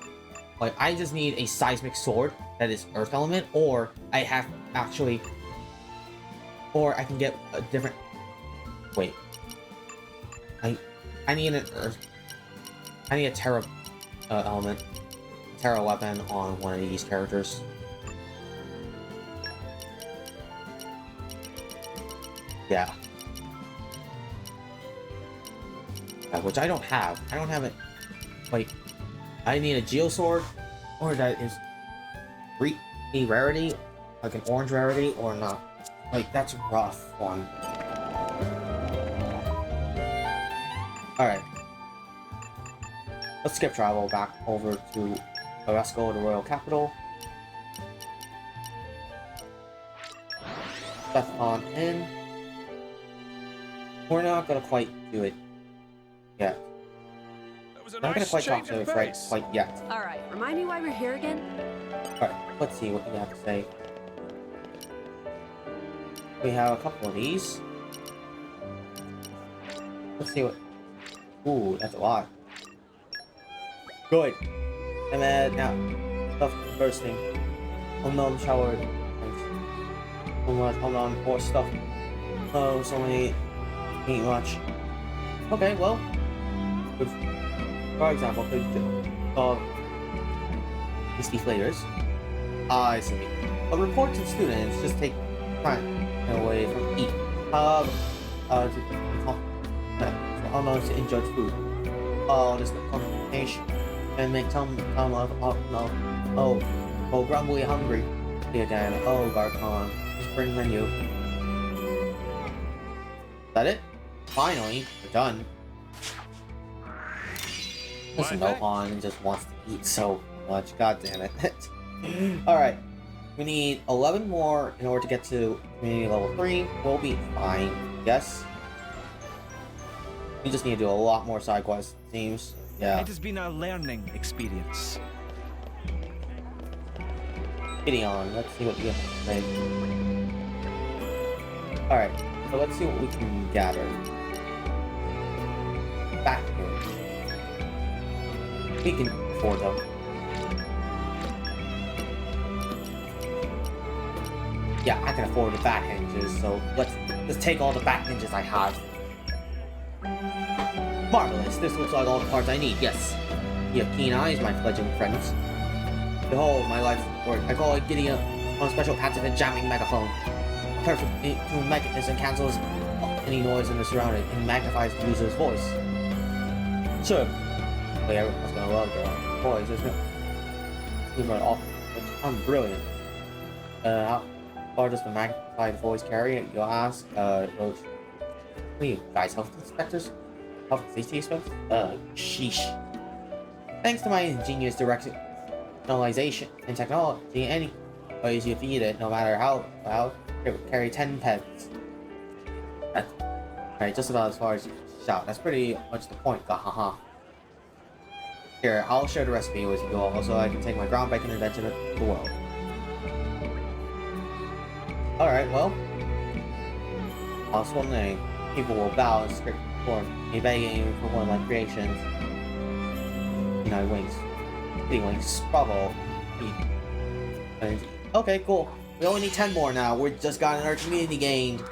like, I just need a seismic sword that is earth element, or I have actually, or I can get a different, wait, I need an earth, I need a terra element, terra weapon on one of these characters. Yeah. Which I don't have. I don't have it. Like, I need a Geo Sword, or that is a rarity, like an orange rarity, or not. Like, that's a rough one. Alright. Let's skip travel back over to Oresco, the royal capital. Fontaine. We're not gonna quite do it yet. Not gonna quite talk to it right quite yet. Alright, remind me why we're here again? Alright, let's see what you have to say. We have a couple of these. Let's see what... Ooh, that's a lot. Good. And then, now, stuff bursting. Unknown shower. Hold on, more stuff. Oh, so many... Ain't much. Okay, well... For example, these deflators. I see. But reports and students just take time away from eating. Almost to enjoy food. Oh, this combination and make Tom grumbly hungry again. Oh, Garcon, just bring menu. Is that it? Finally, we're done. This Nohan just wants to eat so much. God damn it. Alright. We need 11 more in order to get to community level 3. We'll be fine. Yes? We just need to do a lot more side quests, it seems. Yeah. It has been a learning experience. Gideon, let's see what you have to say. Alright, so let's see what we can gather. Back here. We can afford them. Yeah, I can afford the back hinges, so let's take all the back hinges I have. Marvelous, this looks like all the parts I need, yes. You have keen eyes, my fledgling friends. Behold, my life's work. I call it Gideon on a special passive and jamming megaphone. Perfect to mechanism cancels any noise in the surrounding and magnifies the user's voice. Sure. Wait, everyone's gonna love their voice, isn't it? I'm brilliant. How far does the magnified voice carry? You'll ask, Roach. What are you guys, health inspectors? Health and safety inspectors? Sheesh. Thanks to my ingenious directionalization and technology, any ways you feed it, no matter how well, it will carry 10 pets. Alright, just about as far as you can shout. That's pretty much the point, haha. Here, I'll share the recipe with you all so I can take my groundbreaking invention to the world. Alright, well. Possible name. People will bow and script for me, begging for one of my creations. Wings. Kitty wings. Bravo. Okay, cool. We only need 10 more now. We're just got our community gained.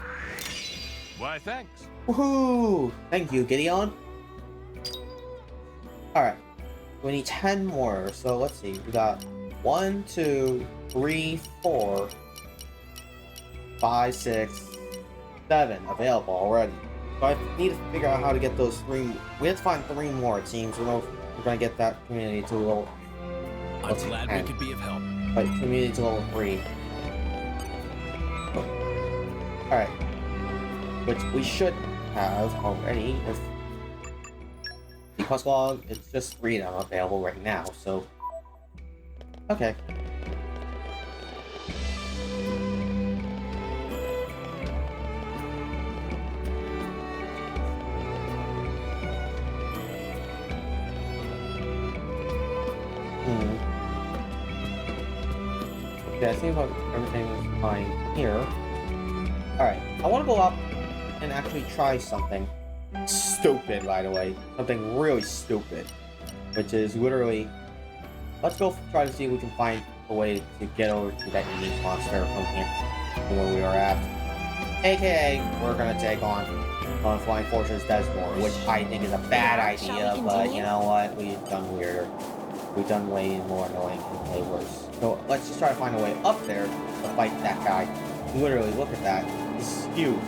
Why, thanks. Woohoo! Thank you, Gideon. Alright. We need 10 more. So let's see. We got 1, 2, 3, 4, 5, 6, 7 available already. So I need to figure out how to get those 3. We have to find 3 more, it seems. We know we're gonna get that community to level. I'm glad we could be of help. But community to level 3. Alright. Which we should have already if the quest log, it's just 3 of them available right now, so okay. Yeah, it seems like everything is fine here. Alright, I want to go up and actually try something stupid, by the way. Something really stupid. which is literally, let's go try to see if we can find a way to get over to that unique monster from here, from where we are at. AKA, we're gonna take on Flying Fortress Desmore, which I think is a bad idea, but you know what? We've done weirder. We've done way more annoying and way worse. So let's just try to find a way up there to fight that guy. Literally, look at that. This is huge.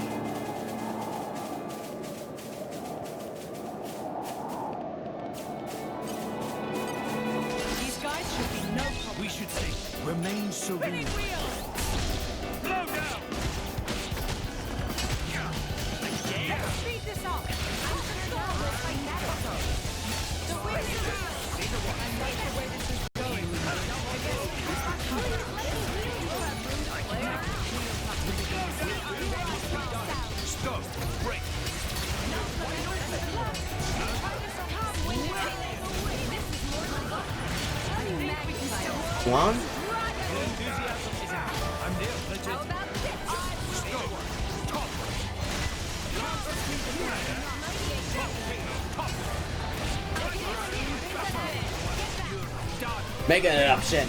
These guys should be no problem. We should say, remain serene. Blow down! Let's speed this up. I'm sure this like that also. The wind is around. I like the way this is going. Stop! Break! Come on. I'm there. Let's just... Make an eruption.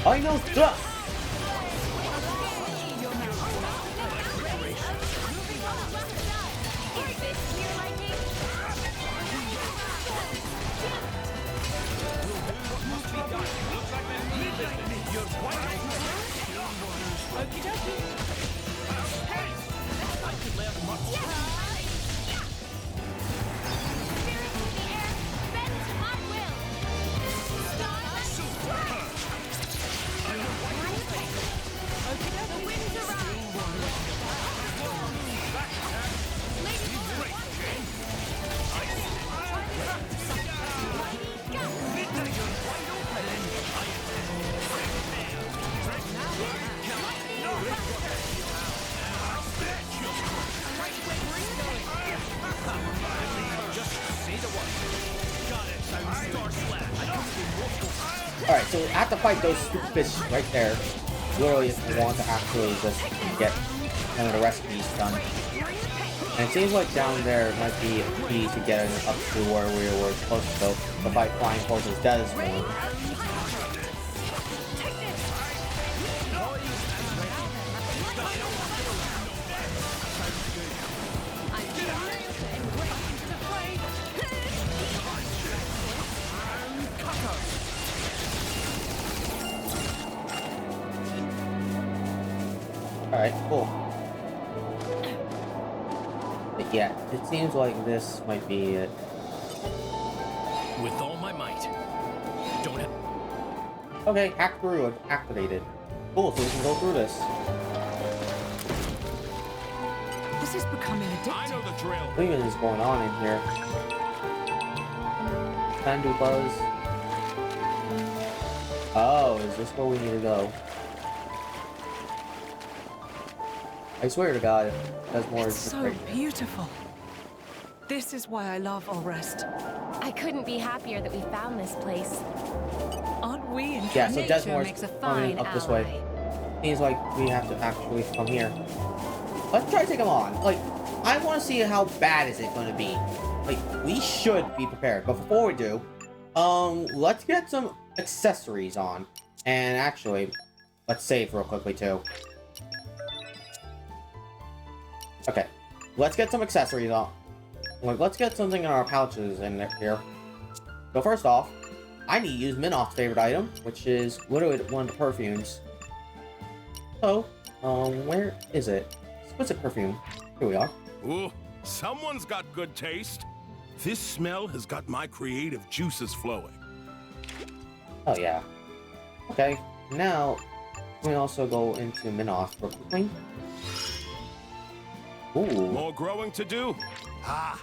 I know thrust. Alright, so we have to fight those stupid fish right there. Literally, if we want to actually just get one of the recipes done. And it seems like down there might be a key to getting up to where we were supposed to go to fight Flying Fortress Desmore. Alright, cool. But yeah, it seems like this might be it. With all my might. Don't have... Okay, hack through activated. Cool, so we can go through this. This is becoming addictive. I know the drill. What even is going on in here? Sandu Buzz. Oh, is this where we need to go? I swear to God, Desmore is It's so beautiful. This is why I love Orest. I couldn't be happier that we found this place. Aren't we? In Yeah, so nature Desmore's makes a coming fine up this ally. way. Seems like we have to actually come here. Let's try to take him on. Like, I want to see how bad is it going to be. Like, we should be prepared. But before we do, let's get some accessories on. And actually, let's save real quickly too. Okay, let's get some accessories on. Like, let's get something in our pouches in here. So first off, I need to use Minoth's favorite item, which is literally one of the perfumes. So, where is it? Exquisite perfume. Here we are. Ooh, someone's got good taste. This smell has got my creative juices flowing. Oh yeah. Okay, now we also go into Minoth real quickly. Ooh. More growing to do. Ah,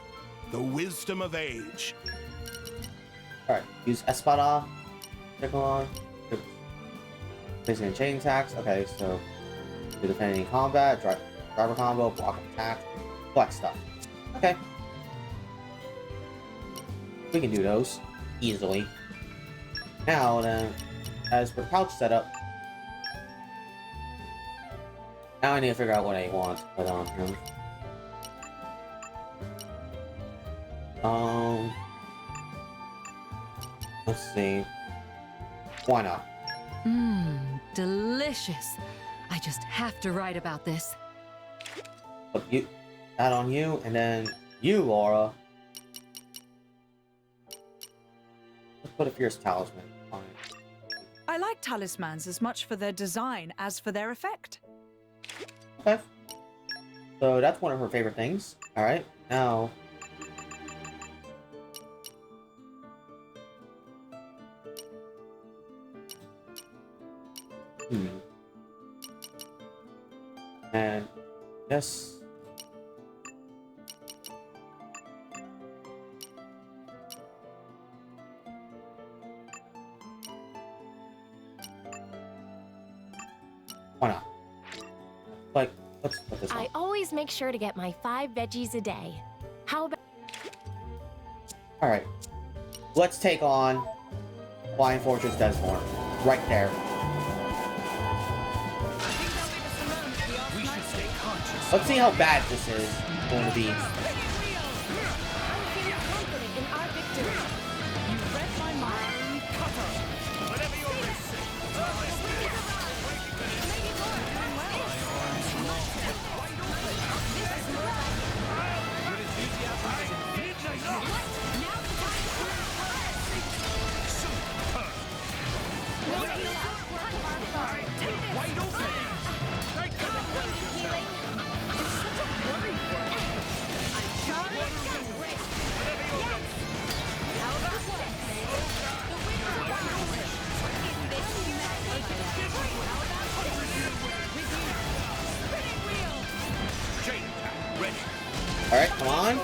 the wisdom of age. Alright, use Espada. Tickle on. Placing chain attacks. Okay, so do defending in combat, driver combo, block attack, collect stuff. Okay. We can do those easily. Now then, as for pouch setup, now I need to figure out what I want to put on him. Let's see. Why not? Mmm, delicious. I just have to write about this. Put you that on you, and then you, Laura. Let's put a fierce talisman on it. I like talismans as much for their design as for their effect. Okay. So that's one of her favorite things. Alright, now. And yes. Why not? Like, let's put this on. I always make sure to get my 5 veggies a day. How about... Alright. Let's take on Flying Fortress Desmore. Right there. Let's see how bad this is going to be. Alright, come on.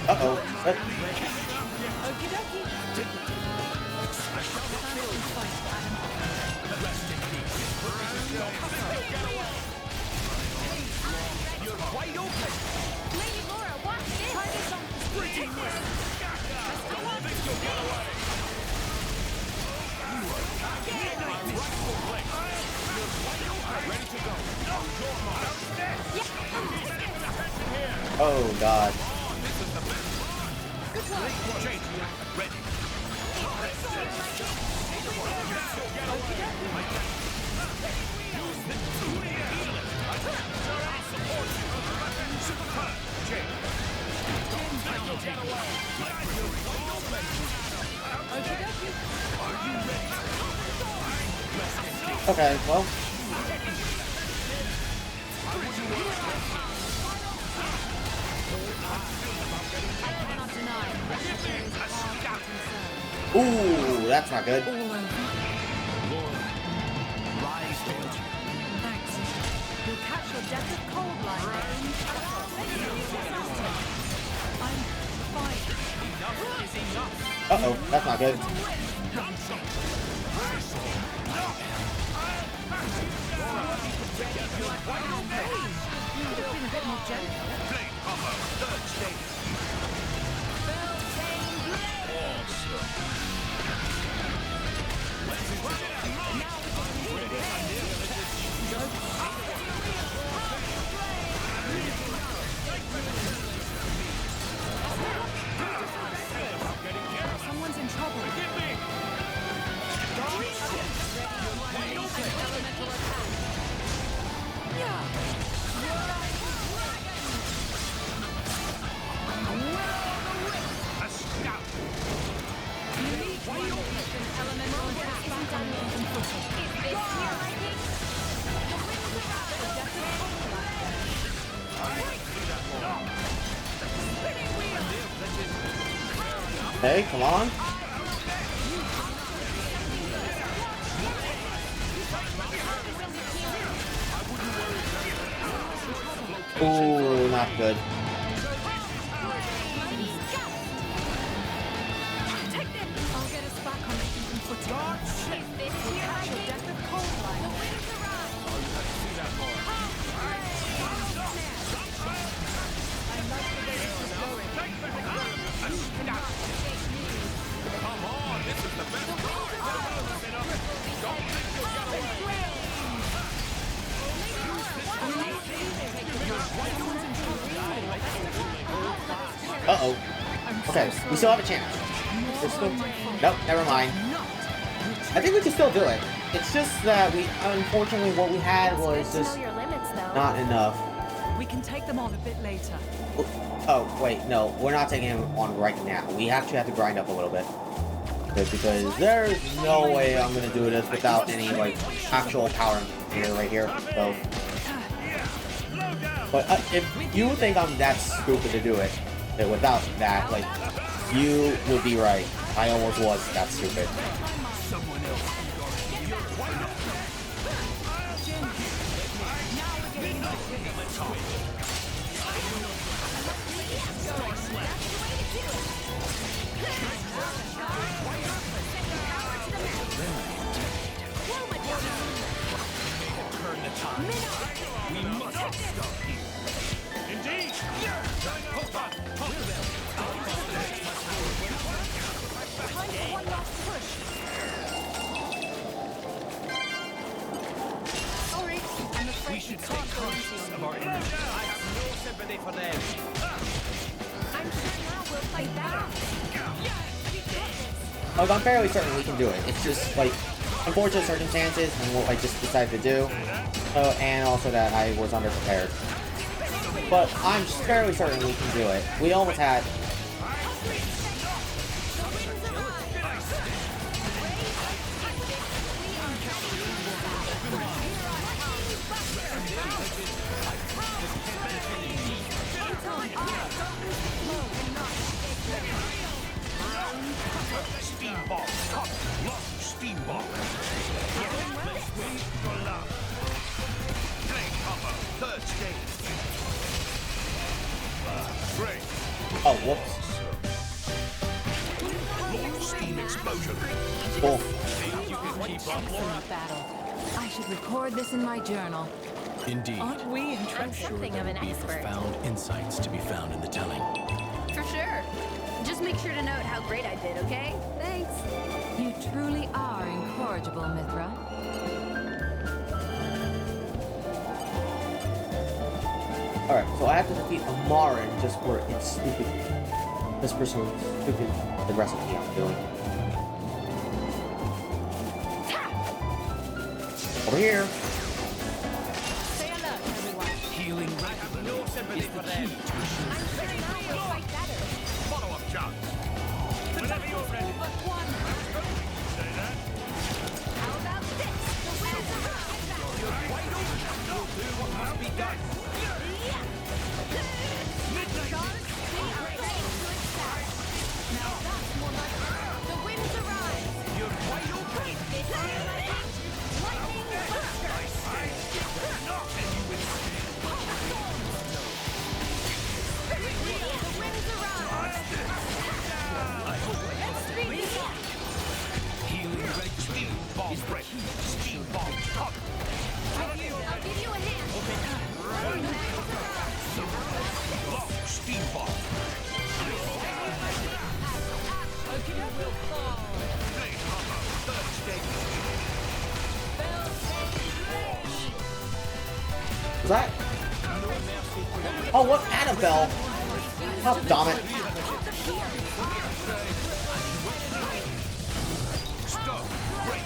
Uh-oh. You're wide open. Lady Laura, watch this. Try this on. Take this. Don't think you'll get away. You are in my rightful place. You're wide open. Ready to go. No, your mark. Oh God. This is the best. Good one. Change. Ready. Use the tool to heal it. I'll support you. Super cut. Change. Don't think you'll get away. Are you ready? Okay, well. Ooh, that's not good. Rise, Fontaine. Thanks. You'll catch your death of cold like I'm fine. Enough is enough. Uh-oh, that's not good. You could have been a bit more gentle. Blade Hopper, third stage. Someone's in trouble. Forgive me. Elemental attack. Yeah. Hey, come on. Ooh, not good. I'll get us back on the even footing. Catch your death of cold line. I like the way this is going. Come on, this is the best part. Don't think you'll get away. Uh-oh. Okay, we still have a chance. Nope, never mind. I think we can still do it. It's just that we, unfortunately, what we had was just not enough. We can take them on a bit later. Oh, wait, no, we're not taking him on right now. We actually have to grind up a little bit. Because there's no way I'm gonna do this without any, like, actual power here, right here, so. But if you think I'm that stupid to do it, without that, like, you would be right. I almost was that stupid. We must stop here. Indeed. Hold on. One last push. Sorry, I'm afraid we can't go easy on you. I have no sympathy for them. I'm sure now we'll fight better. Like, I'm fairly certain we can do it. It's just, like, unfortunate circumstances and what I just decided to do. And also that I was underprepared. But I'm fairly certain we can do it. We almost had... Steam ball. Lost steam ball. Flame hopper. Third stage. Great. Oh, whoops. Launch steam explosion. Cool. You can keep up, Laura. Battle. I should record this in my journal. Indeed. Aren't we in I'm trouble? sure there will be profound insights to be found in the telling. For sure. Just make sure to note how great I did, okay? Thanks. You truly are incorrigible, Mithra. Alright, so I have to defeat Amarin just for its stupid... This person's stupid... the recipe I'm doing. Over here. Say alert, everyone. Healing. I have no sympathy for them. I'm sure now we'll fight better. Follow up, John. Whenever you're ready. But one. Say that. How about this? The winds arrive. You're wide open. No, do what must be done. Guards, we are ready to attack. Now that's more like the winds arrive. You're wide open. Lightning buster. Not and you will see. The winds arrive. I hope I healing red steam bomb break. Steam bomb pop. I'll give you a hand. Lock steam bomb. Blade hopper. Third stage. Was that? Oh, what? Annabelle! Oh, damn it. Stop. Break.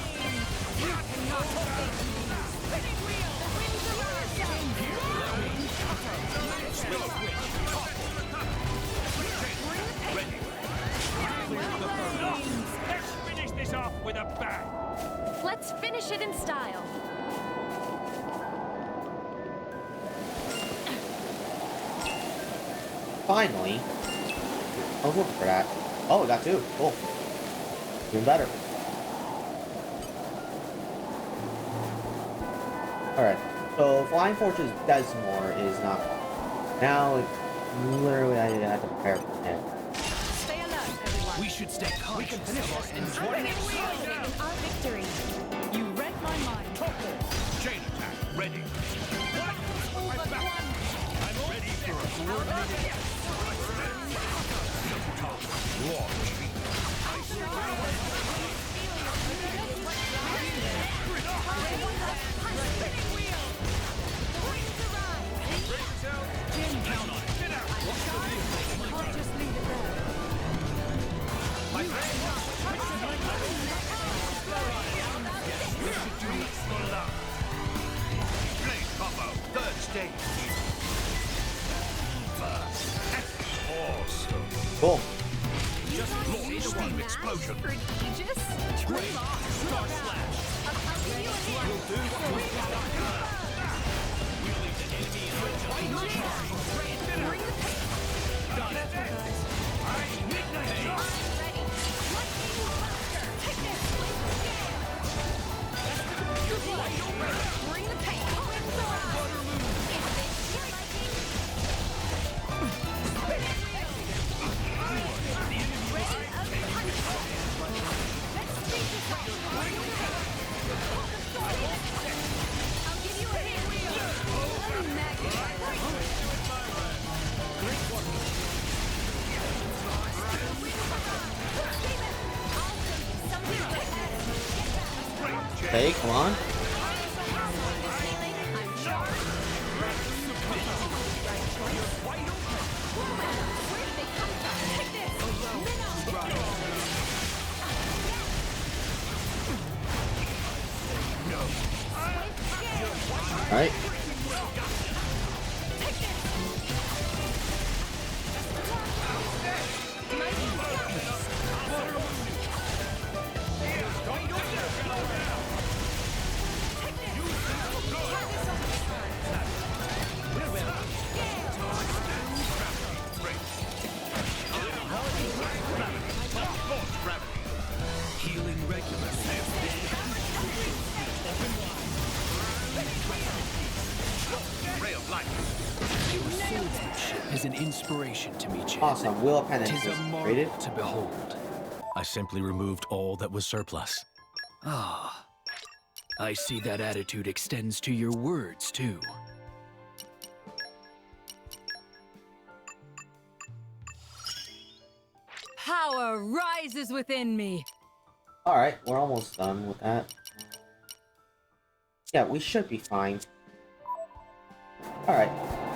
Let's finish this off with a bang. Let's finish it in style. Finally. I was looking for that. Oh, we got 2. Cool. Even better. Alright. So, Flying Fortress Desmore is not... Now, literally, I have to prepare for it. Stay alert, everyone. We should stay calm. We can finish this in Our victory. You read my mind. Chain attack, ready. I'm ready for a coordinated launch. Third stage. Awesome. Cool. Just launch one explosion. Prodigious? Great. Star slash. Will do. Wheeling the enemy in got it. Midnight shot. Bring the pain. Hey, come on. Alright. Healing regular. Ray of light. Your swordsmanship is an inspiration to me, Chen. Awesome. Wheel of Penance Tis is a marvel rated. to behold. I simply removed all that was surplus. Ah, I see that attitude extends to your words, too. Power rises within me. Alright, we're almost done with that. Yeah, we should be fine. Alright,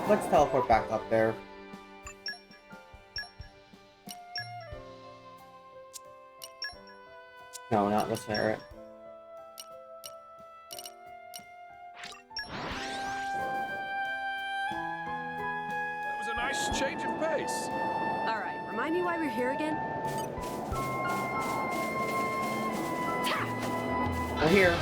let's teleport back up there. No, not let's hear it. That was a nice change of pace. All right, remind me why we're here again? We're here.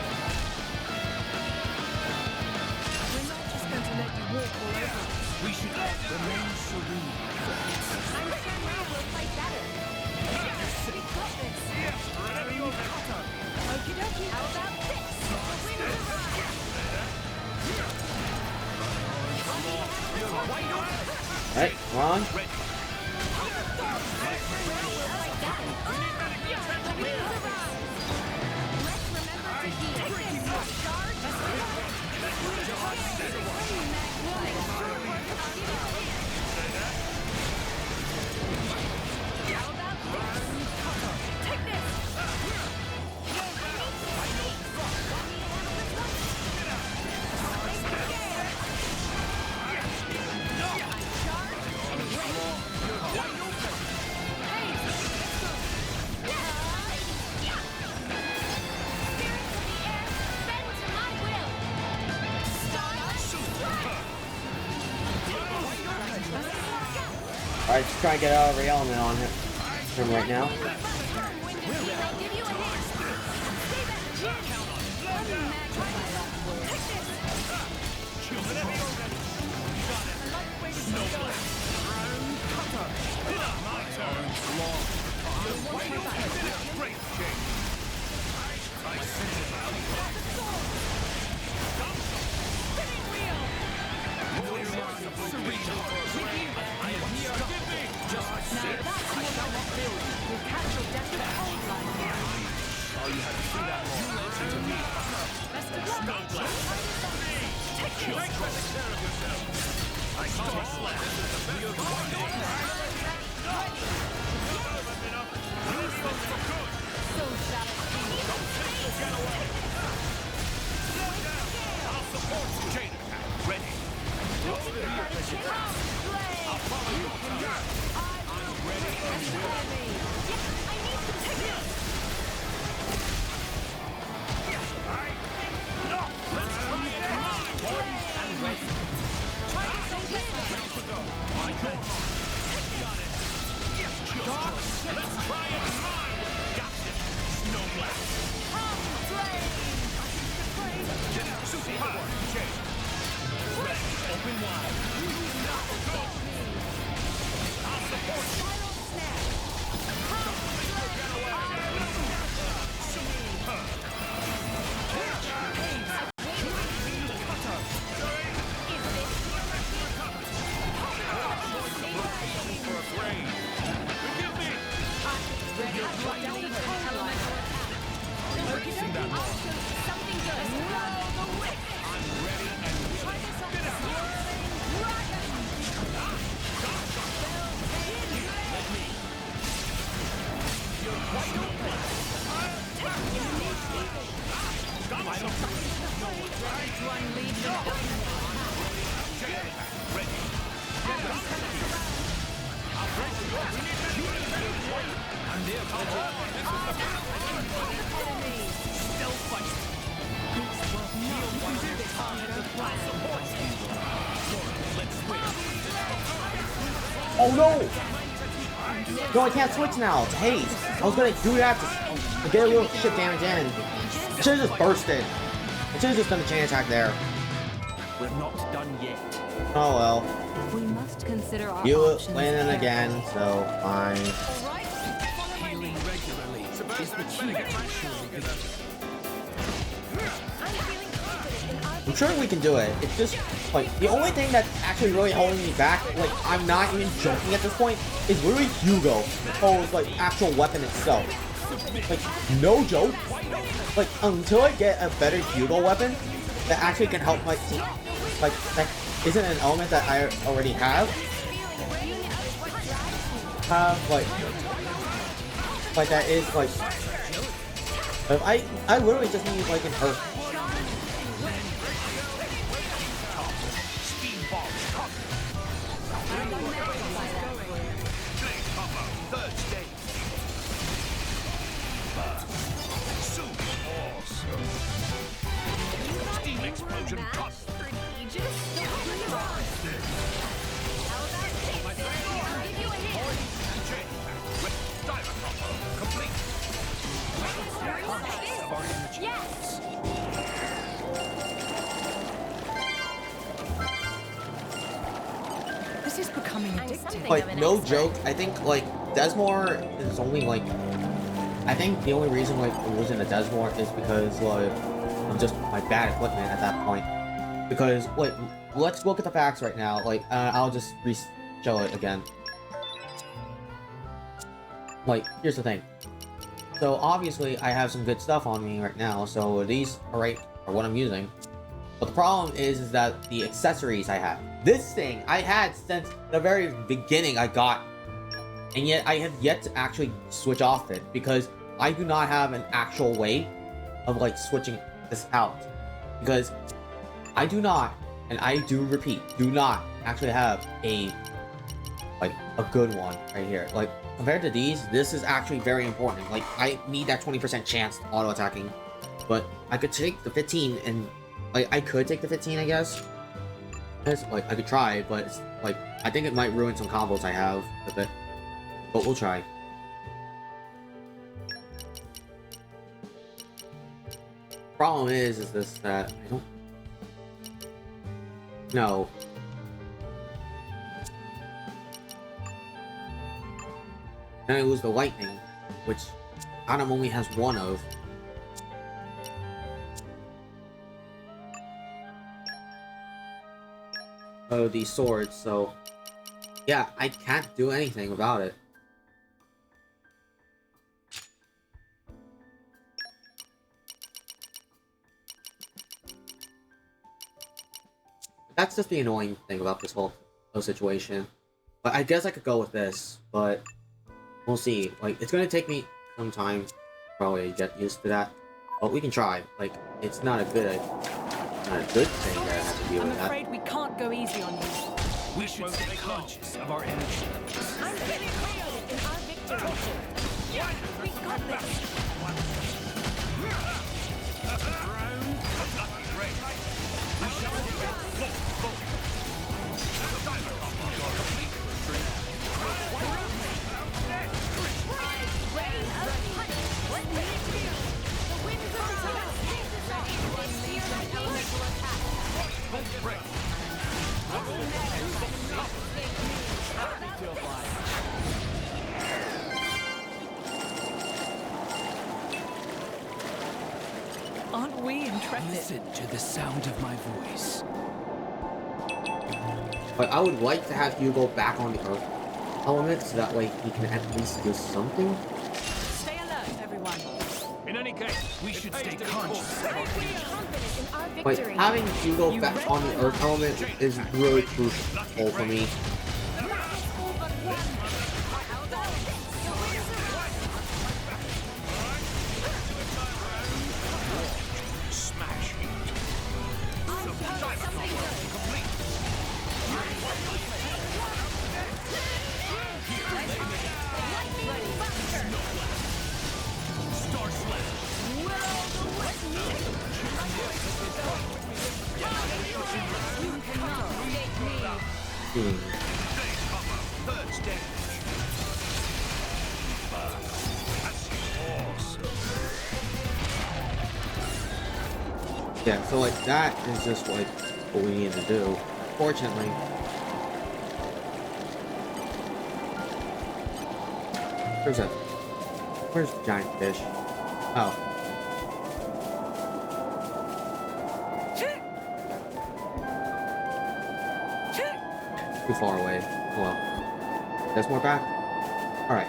We're not just going to let you walk all over us. We should remain serene. I'm sure Ray will play better. We've got this. Okie dokie. How about this? Alright, come on. Alright, just try to get out of every element on him right now. Great, Jake. I sense it. Spinning wheel! Serena. I am here. Just now that's what I want build. You'll catch your death with cold line here. Oh, you had to see that more. Listen to me. Best of luck. Take care of yourself. I saw you slap. You're the one. So satisfying. Don't think you'll get away. Slow down. I'll support you. Chain attack. Ready. I'll follow your turn. I'm ready and willing. I need to take it. Let's try it mine, boys. I'm ready. Try to save this. My God. Got it. Let's try it mine. Got it. Snow blast. Super power. Jake. Ready. Open wide. I'll support you. Get away. Oh no! No, I can't switch now. It's haste. I was gonna do that to get a little shit damage in. I should've just bursted. I should've just done a chain attack there. We're not done yet. Oh well. We must consider our You options landing carefully. again, so fine. Healing regularly is the key to I'm sure we can do it. It's just like the only thing that's actually really holding me back, like I'm not even joking at this point, is literally Hugo. Oh, like actual weapon itself. Like no joke. Like until I get a better Hugo weapon that actually can help my team, like that isn't an element that I already have. Like that is like I literally just need like an earth. Steam explosion cut. This is becoming addictive. Like no joke, I think like Desmore is only like I think the only reason like it wasn't a Desmore is because like of just my bad equipment at that point. Because like let's look at the facts right now. Like I'll just show it again. Like here's the thing. So obviously I have some good stuff on me right now. So these are what I'm using. But the problem is that the accessories I have. This thing I had since the very beginning I got. And yet I have yet to actually switch off it because I do not have an actual way of like switching this out. Because I do not, and I do repeat, do not actually have a good one right here. Like compared to these, this is actually very important. Like I need that 20% chance auto attacking. But I could take the 15 and like I could take the 15 I guess. Like I could try, but it's like I think it might ruin some combos I have with it. But we'll try. Problem is this that I don't. No. Then I lose the lightning. which Adam only has one of. Oh, these swords, so yeah, I can't do anything about it. That's just the annoying thing about this whole situation. But I guess I could go with this, but we'll see. Like, it's gonna take me some time probably to get used to that. But we can try. Like, it's not a good thing that I have to deal with I'm that. afraid we can't go easy on you. We should stay conscious of our energy levels. I'm feeling confident in our victory. Yeah, we got this. Aren't we intrepid? Listen to the sound of my voice. But I would like to have Hugo back on the Earth element, so that way he can at least do something. Stay alert, everyone. In any case, we should stay conscious. But having Hugo back on the Earth element is really crucial for me. Yeah, so like that is just like what we need to do. Fortunately, where's the giant fish? Oh. Too far away. Well, Desmore back? Alright.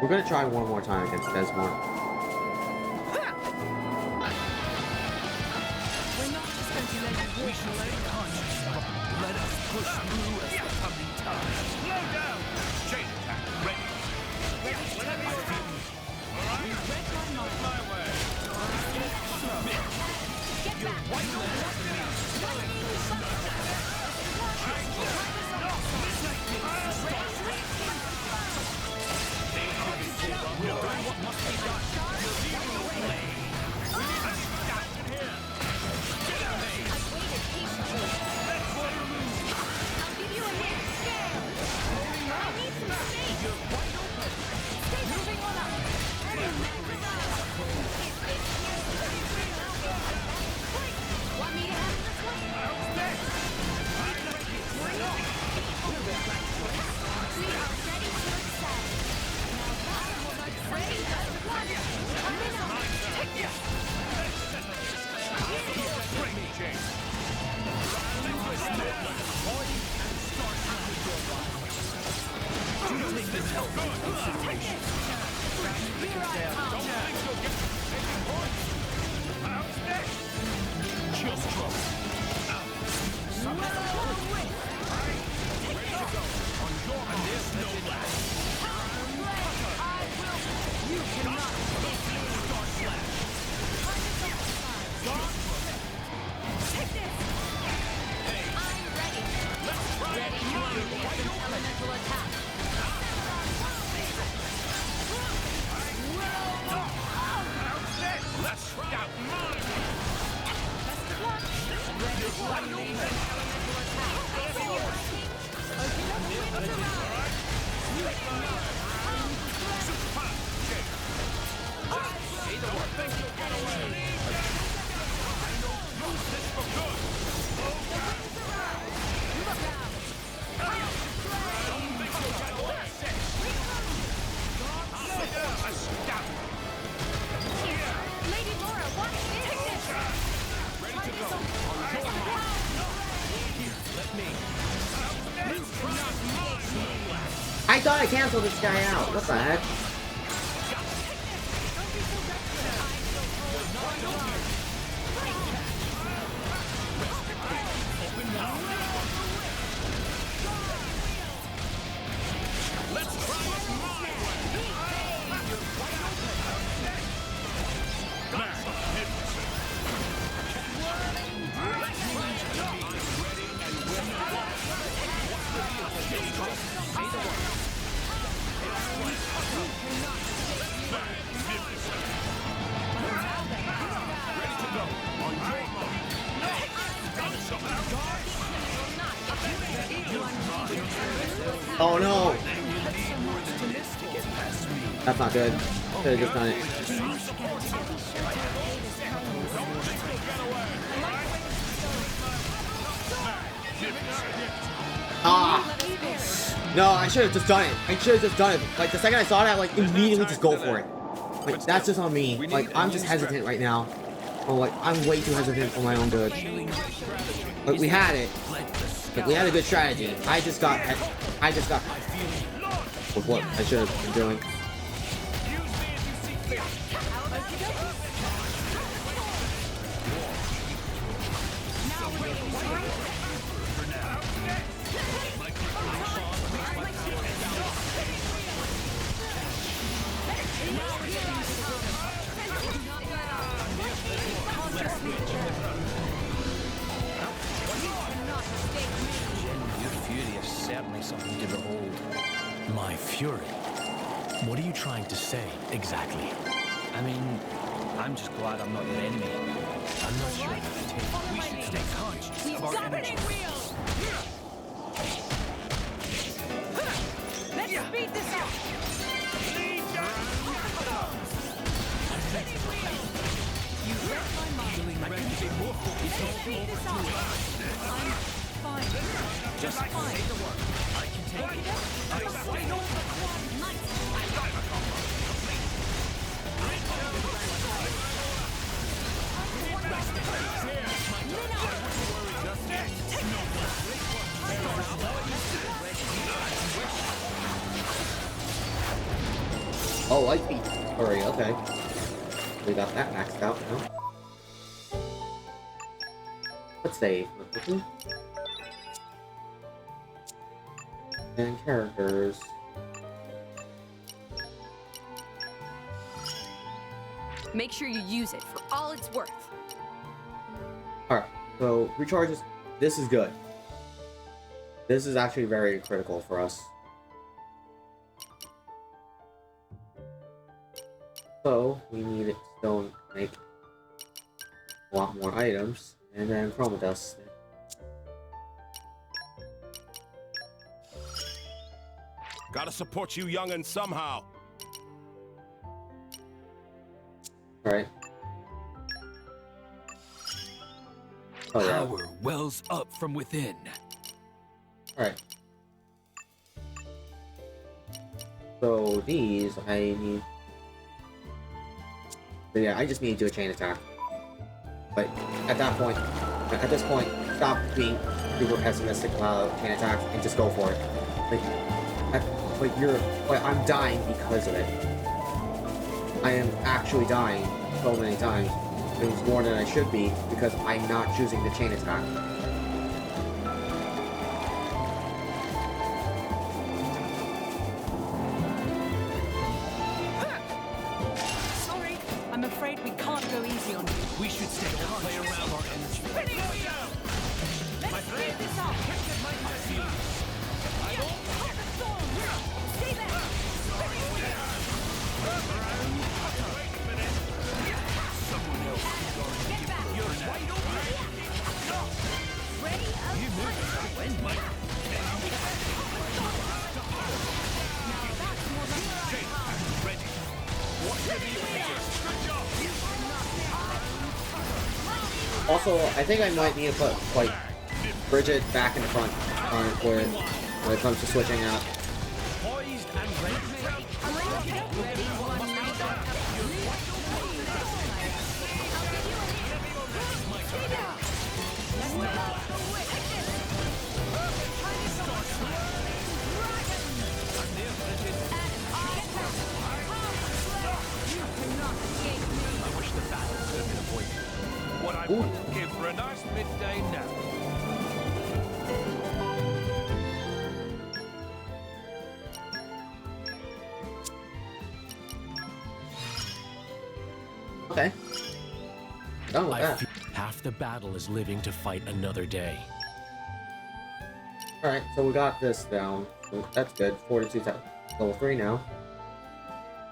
We're gonna try one more time against Desmore. We shall stay conscious. Let us push through as the coming time. slow down. Chain attack ready. Whenever you're ready. All right. My way. Get back. I thought I canceled this guy out. What the heck? Oh no! That's not good. Could've just done it. Ah! No, I should have just done it. I should have just done it. Like, the second I saw that, like, immediately just go for it. Like, that's just on me. Like, I'm just hesitant right now. Oh, like, I'm way too hesitant for my own good. Like, we had it. Like, we had a good strategy. I just got with what I should have been doing. Your fury is certainly something to behold. My fury? What are you trying to say, exactly? I mean, I'm just glad I'm not your enemy. I'm not sure that I take. We should stay conscious of our energy. Let's speed this up. You read my mind. Let's speed this up. I'm fine. Just fine. I can take it. I don't require night. Oh, light beat. Hurry, okay. We got that maxed out now. Let's save. And characters. Make sure you use it for all it's worth. Alright, so recharges. This is good. This is actually very critical for us. So, we need to still make a lot more items, and then chroma dust. Gotta support you young'uns somehow. Alright. Oh, yeah. Power wells up from within. Alright. So these, I need... So yeah, I just need to do a chain attack. But at that point, at this point, stop being super pessimistic about chain attacks and just go for it. Like I'm dying because of it. I am actually dying so many times. It was more than I should be because I'm not choosing the chain attack. Sorry, I'm afraid we can't go easy on you. We should stay calm, play around our energy. Let's speed this up. I feel you. Stay there. Someone else is going to Get back. you're wide open. Ready up. You move it. When, Mike? Now that's more like Ready. Also, I think I might need to put, like, Bridget back in the front when it comes to switching out. Poised and ready. I wouldn't give for a nice midday nap. Okay. Done with that. Half the battle is living to fight another day. Alright, so we got this down. So that's good. 42 times. Level 3 now.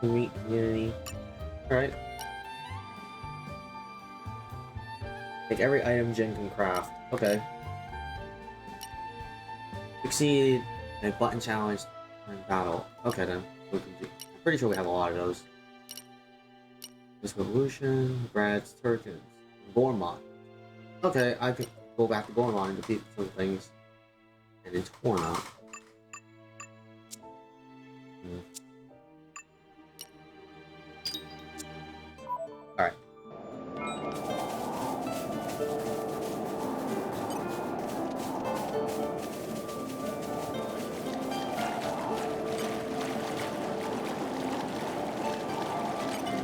Meet community. Alright. Take every item Jin can craft. Okay. Succeed a button challenge in battle. Okay then. We can do. I'm pretty sure we have a lot of those. This Revolution, Brad's Turkins, Gormon. Okay, I could go back to Gormon and defeat some things. And it's Gormon. Alright.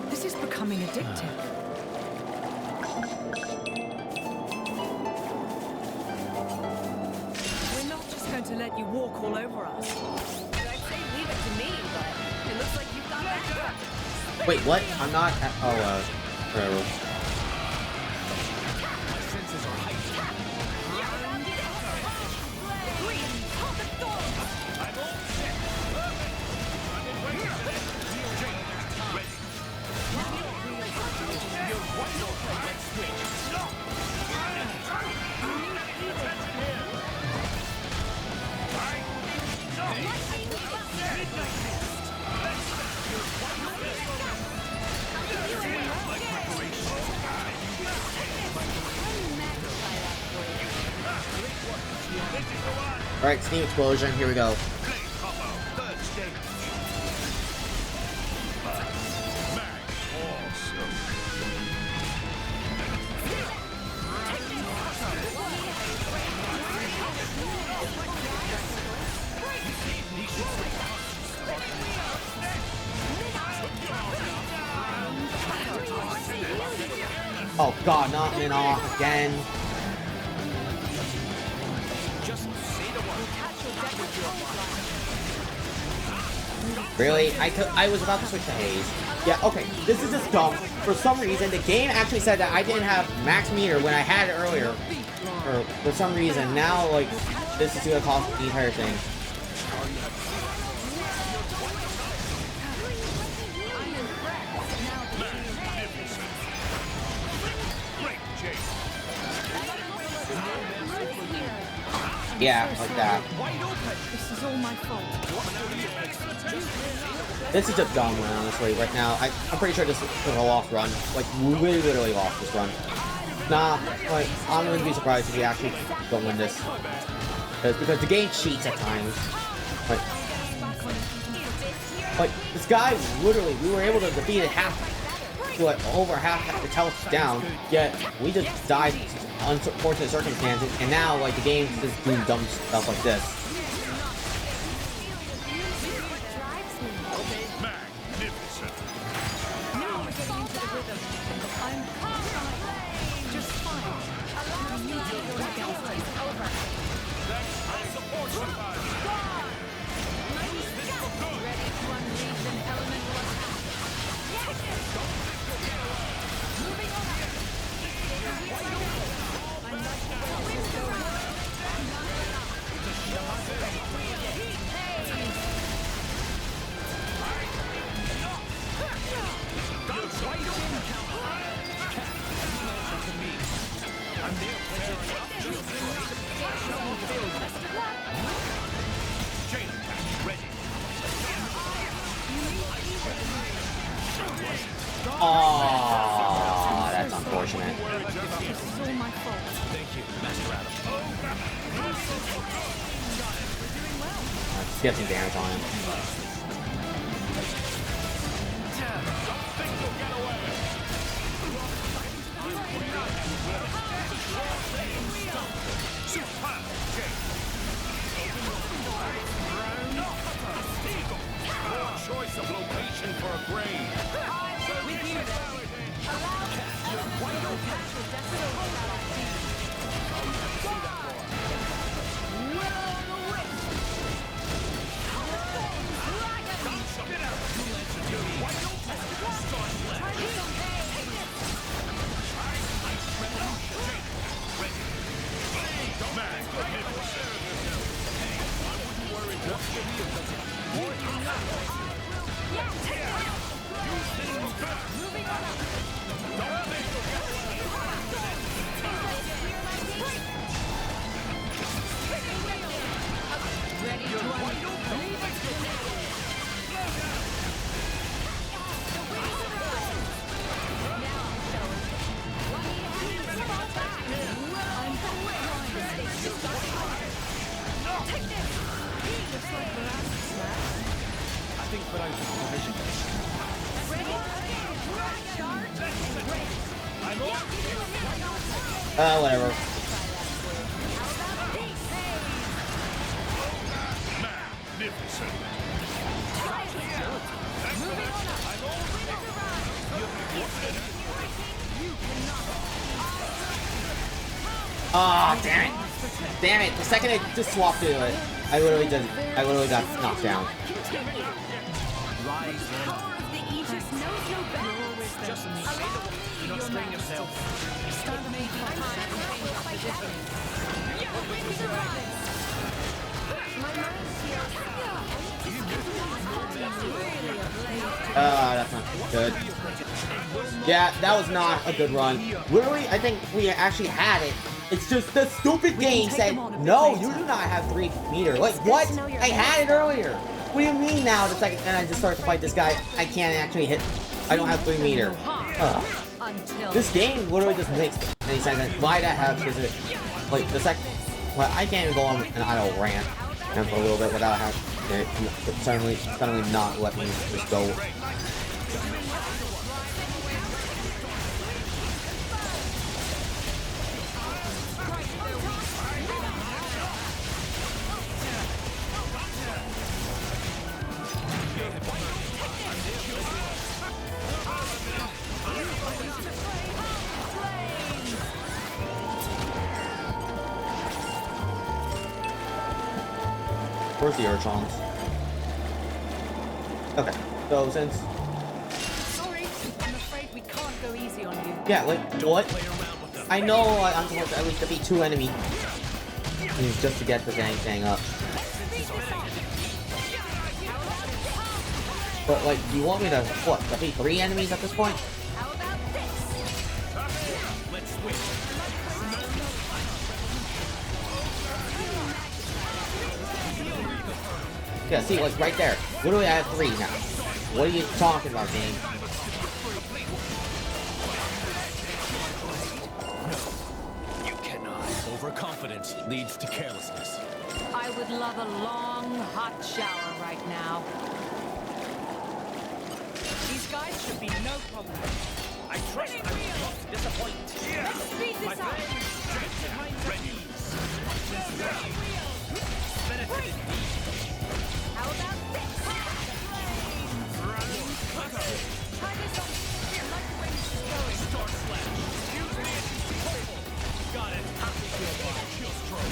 This is becoming addictive. We're not just going to let you walk all over us. I'd say leave it to me, but it looks like you've got that. Wait, what? I'm not at, whatever. My senses are heightened. Alright, Steam Explosion, here we go. Oh god, not Minnow again. Really? I was about to switch to Haze. Yeah, okay, this is just dumb. For some reason, the game actually said that I didn't have max meter when I had it earlier. Or for some reason, now, like, this is gonna cost the entire thing. Yeah, like that. This is all my fault. This is just dumb, honestly, right now. I'm pretty sure this is a lost run. Like, we literally lost this run. Nah, like, I'm gonna be surprised if we actually don't win this. Because the game cheats at times. Like, this guy, literally, we were able to defeat it over half the health down, yet we just died unfortunate circumstances, and now, like, the game's just doing dumb stuff like this. Oh, that's unfortunate. Let's get some damage on him. Choice of location for a grave. Whatever. Oh, damn it! Damn it! The second I just swapped into it, I literally got knocked down. That's not good. Yeah, that was not a good run. Literally, I think we actually had it. It's just the stupid game said, no, you do not have 3 meter. Like, what? I had it earlier. What do you mean now? The second, and I just start to fight this guy, I can't actually hit. I don't have 3 meter. This game literally just makes any sense. Why the heck is it? Like, the second. Well, I can't even go on an idle rant for a little bit without having it suddenly not let me just go. Where's the Urchons? Okay, so since... Sorry, I'm afraid we can't go easy on you. Yeah, like, what? I know I'm supposed to at least defeat 2 enemies just to get the dang thing up. But, like, you want me to, what, defeat 3 enemies at this point? Yeah, see, like, right there. Literally, I have 3 now. What are you talking about, game? You cannot. Overconfidence leads to carelessness. I would love a long, hot shower right now. These guys should be no problem. I trust I will not disappoint. Let's speed this up. How about this? Try this on. I like the way this is going. Start slash. Use me as you see fit. Got it. I'll take you apart. Kill stroke.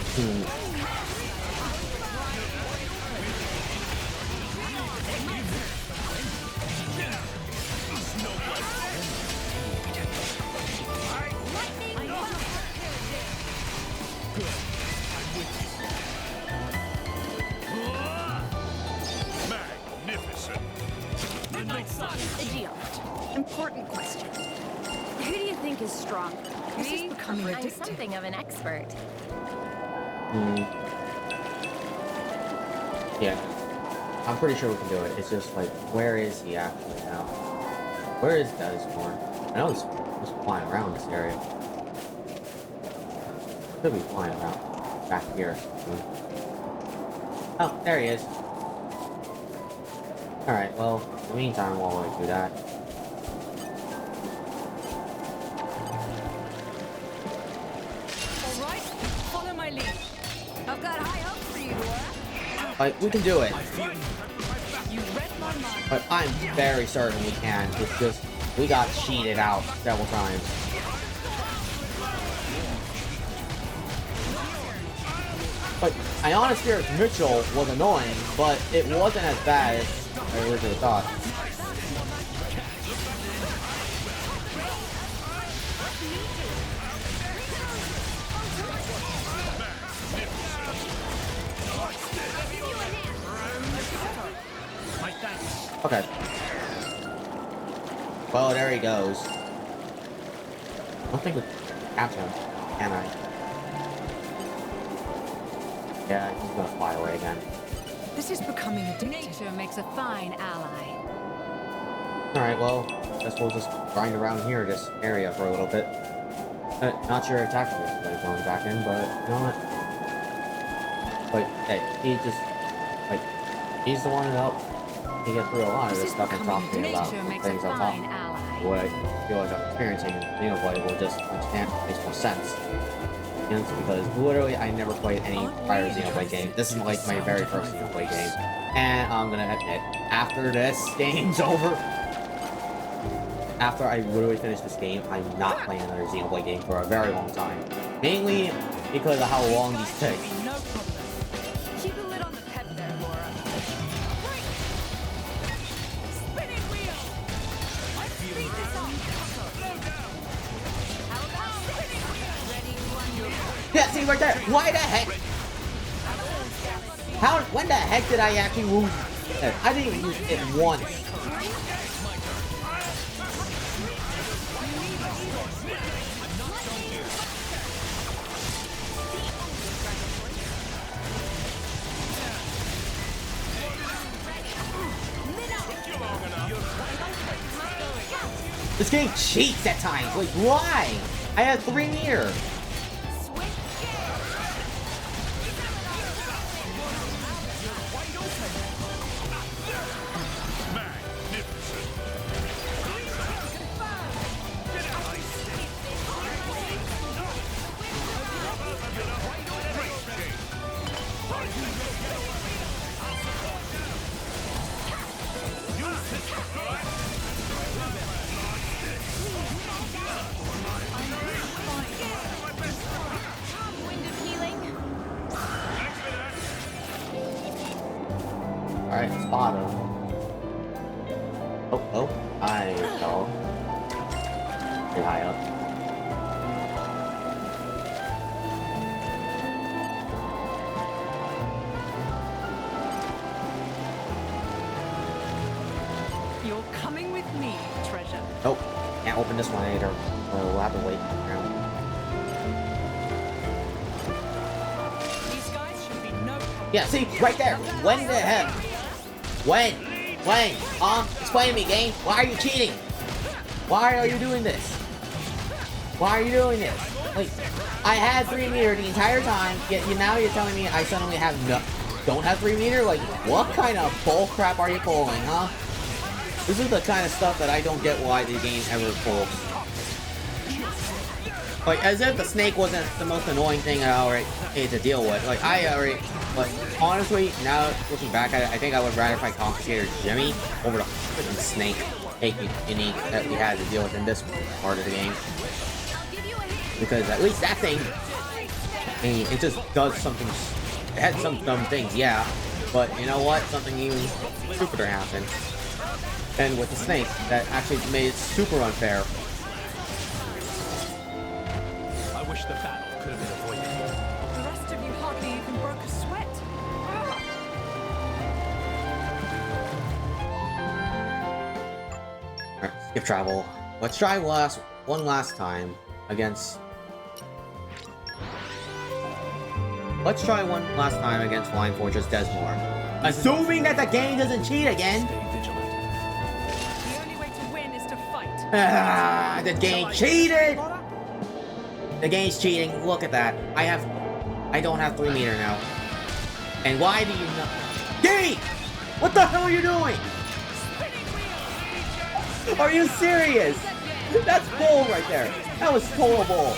Important question. Who do you think is strong? This is becoming I'm something of an expert. Yeah. I'm pretty sure we can do it. It's just like, where is he actually now? Where is Desmore? I know he's flying around this area. Could be flying around back here. Oh, there he is. Alright, well, in the meantime, while I do that. Alright, follow my lead. I've got high hopes for you, Laura. Like, we can do it. You read my mind. But I'm very certain we can. It's just, we got cheated out several times. But I honestly fear Mitchell was annoying, but it wasn't as bad as I originally thought. Okay. Well, there he goes. I don't think we can capture him, can I? Yeah, he's gonna fly away again. This is becoming addictive. Nature makes a fine ally. Alright, well, guess we'll just grind around here, this area, for a little bit. Not sure exactly what he's going back in, but you know what? But, hey, he just, like, he's the one that helped me get through a lot of this stuff and talk to me about the things I'm talking about. What I feel like I'm experiencing in Xenoblade will just understand, makes more sense. You know, because literally I never played any prior Xenoblade game. This is like my very first Xenoblade game. And I'm gonna admit, after this game's over, after I literally finish this game, I'm not playing another Xenoblade game for a very long time. Mainly because of how long these take. Keep a lid on the pep there, Laura. Spinning wheel! Let's speed this up! Slow down! How about spinning wheel? Ready, one, Yeah, see right there. Why the heck? How? When the heck did I actually lose? I didn't even use it once. This game cheats at times. Like, why? I have 3 meters. Alright, spot him. Oh, I fell. Pretty high up. You're coming with me, treasure. Nope, can't open this one either. We'll have to wait around. These guys should be no problem. Yeah, see, right there. When the heck? When? Explain to me, game. Why are you cheating? Why are you doing this? Why are you doing this? Like, I had 3 meter the entire time, yet now you're telling me I suddenly don't have 3 meter? Like, what kind of bull crap are you pulling, huh? This is the kind of stuff that I don't get why the game ever pulls. Like, as if the snake wasn't the most annoying thing I already had to deal with. Like, but honestly, now looking back at it, I think I would rather fight Complicated Jimmy over the freaking snake technique that we had to deal with in this part of the game. Because at least that thing, I mean, it just does something. It had some dumb things, yeah, but you know what? Something even stupider happened. And with the snake, that actually made it super unfair. I wish the battle could have been avoided. The rest of you hardly even broke a sweat. Alright, skip travel. Let's try one last time against... Let's try one last time against Flying Fortress Desmore. Assuming that the game doesn't cheat again! The only way to win is to fight. Ah, the game cheated! The game's cheating. Look at that. I don't have 3 meter now. And why do you not? Game! What the hell are you doing? Are you serious? That's bull right there. That was total bull.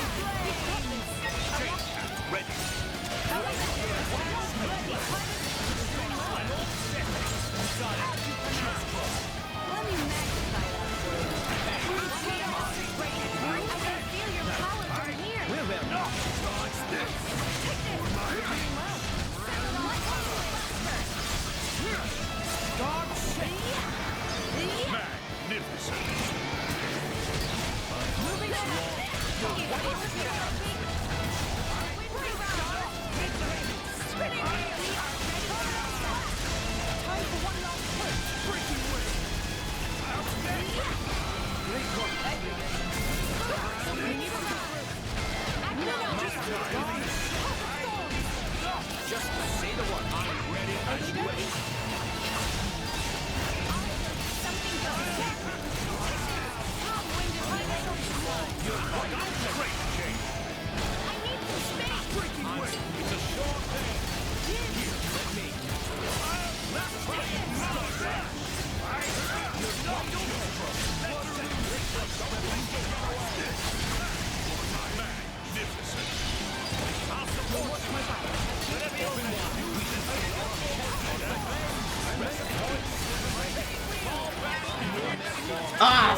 Ah!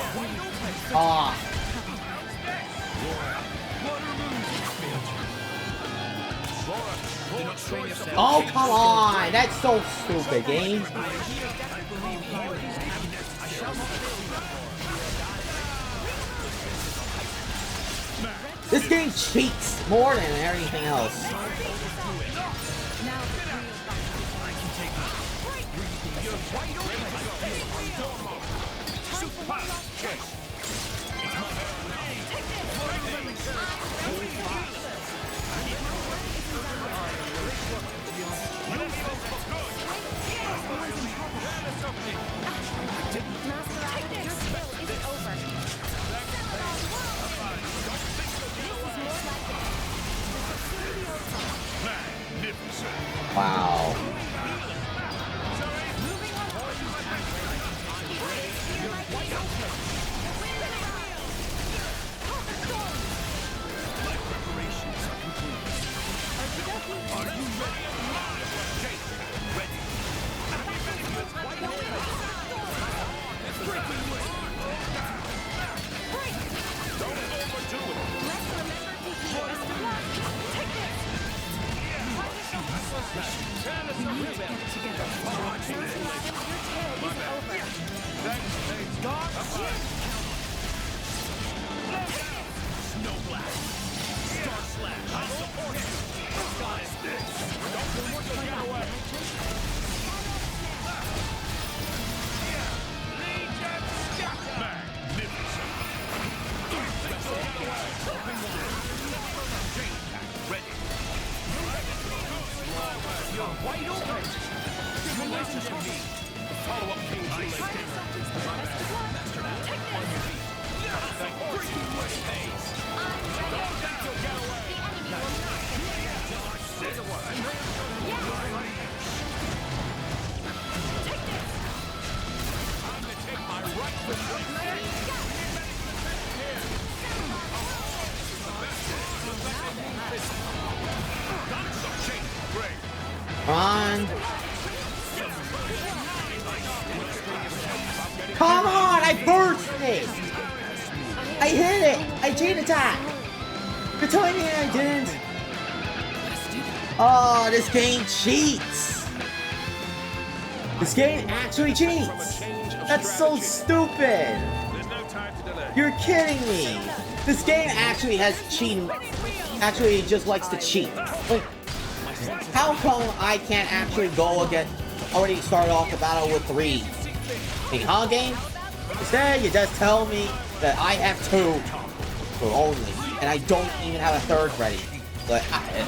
Ah! Oh, come on! That's so stupid, game. This game cheats more than everything else. Wow. On. Come on! I burst it! I hit it! I chain attack! You're telling me I didn't? Oh, this game cheats! This game actually cheats! That's so stupid! You're kidding me! This game actually has cheating. Actually, just likes to cheat. Like, how come I can't actually go against, already start off the battle with 3? Hey, huh, game? Instead, you just tell me that I have 2 only, and I don't even have a 3rd ready. But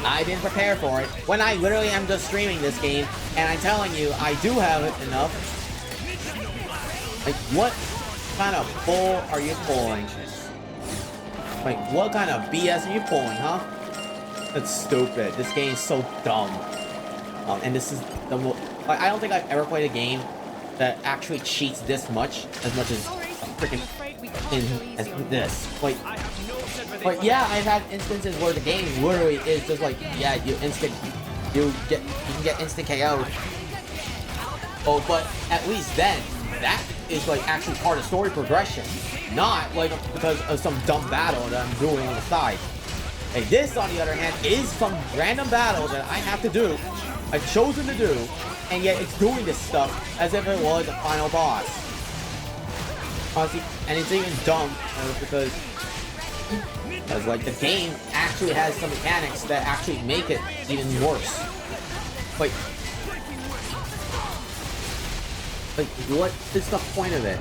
I didn't prepare for it, when I literally am just streaming this game, and I'm telling you, I do have enough. Like, what kind of bull are you pulling? Like, what kind of BS are you pulling, huh? That's stupid. This game is so dumb. And this is the most... I don't think I've ever played a game that actually cheats this much as freaking as this. Like, yeah, I've had instances where the game literally is just like, yeah, you can get instant KO. Oh, but at least then, that is like actually part of story progression, not like because of some dumb battle that I'm doing on the side. Like this, on the other hand, is some random battle that I have to do, I've chosen to do, and yet it's doing this stuff as if it was a final boss. Honestly, and it's even dumb because like the game actually has some mechanics that actually make it even worse. Like what is the point of it?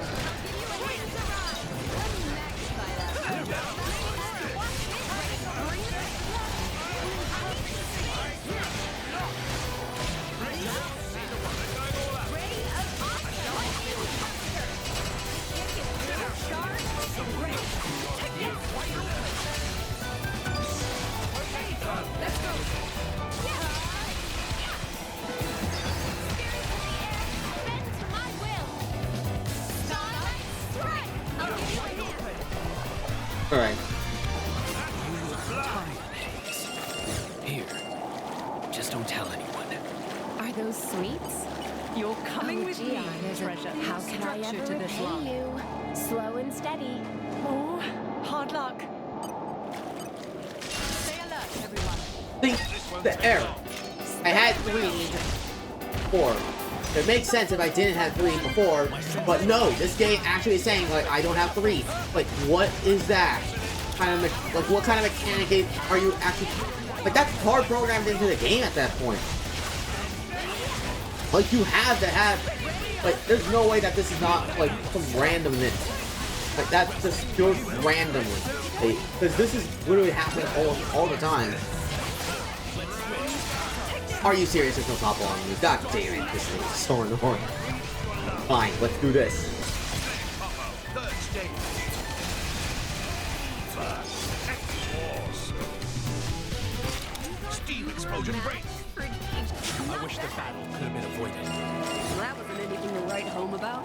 Alright. Here. Just don't tell anyone. Are those sweets? You're coming Oh, with gee, me, there's treasure. How can I Structure ever to this repay line. you? Slow and steady. Oh, hard luck. Stay alert, everyone. Think the error. I had 3 before. It makes sense if I didn't have 3 before, but no, this game actually is saying, like, I don't have 3. Like, what is that? Kind of, like, what kind of mechanic are you actually... Like, that's hard programmed into the game at that point. Like, you have to have... Like, there's no way that this is not, like, some randomness. Like, that's just pure randomly. Because this is literally happening all the time. Are you serious? There's no top on me. God damn it, this thing is so annoying. Fine, let's do this. Steam explosion break. I wish the battle could have been avoided. Well, that wasn't anything to write home about.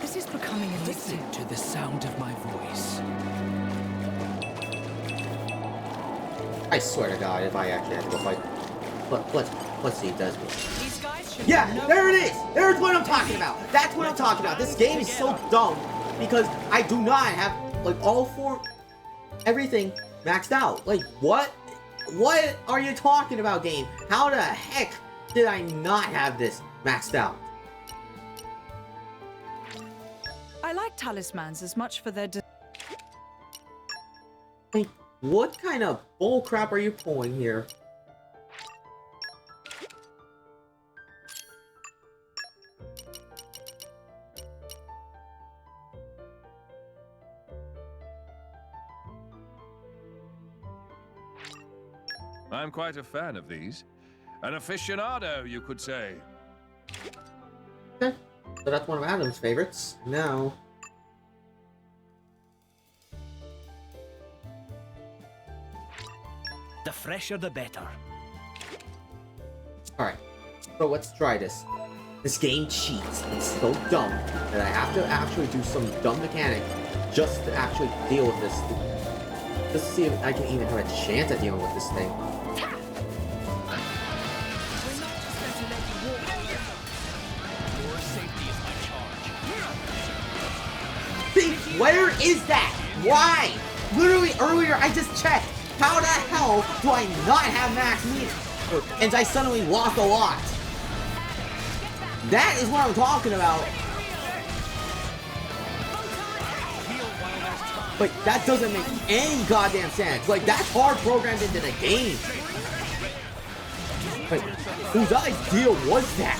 This is becoming addictive. Listen to the sound of my voice. I swear to God, if I actually have to go fight... Let's see, it does work. These guys should Yeah, know. there it is! There's what I'm talking about! That's what I'm talking about! This game is so dumb because I do not have, like, all 4... Everything maxed out. Like, what? What are you talking about, game? How the heck did I not have this maxed out? I like talismans as much for their... Like, what kind of bull crap are you pulling here? I'm quite a fan of these. An aficionado, you could say. Okay, so that's one of Adam's favorites. Now... The fresher the better. Alright, so let's try this. This game cheats. It's so dumb that I have to actually do some dumb mechanic just to actually deal with this. Just to see if I can even have a chance at dealing with this thing. See, where is that? Why? Literally earlier I just checked. How the hell do I not have max meter? And I suddenly lost a lot. That is what I'm talking about. Like, that doesn't make any goddamn sense. Like, that's hard programmed into the game. Like, whose idea was that?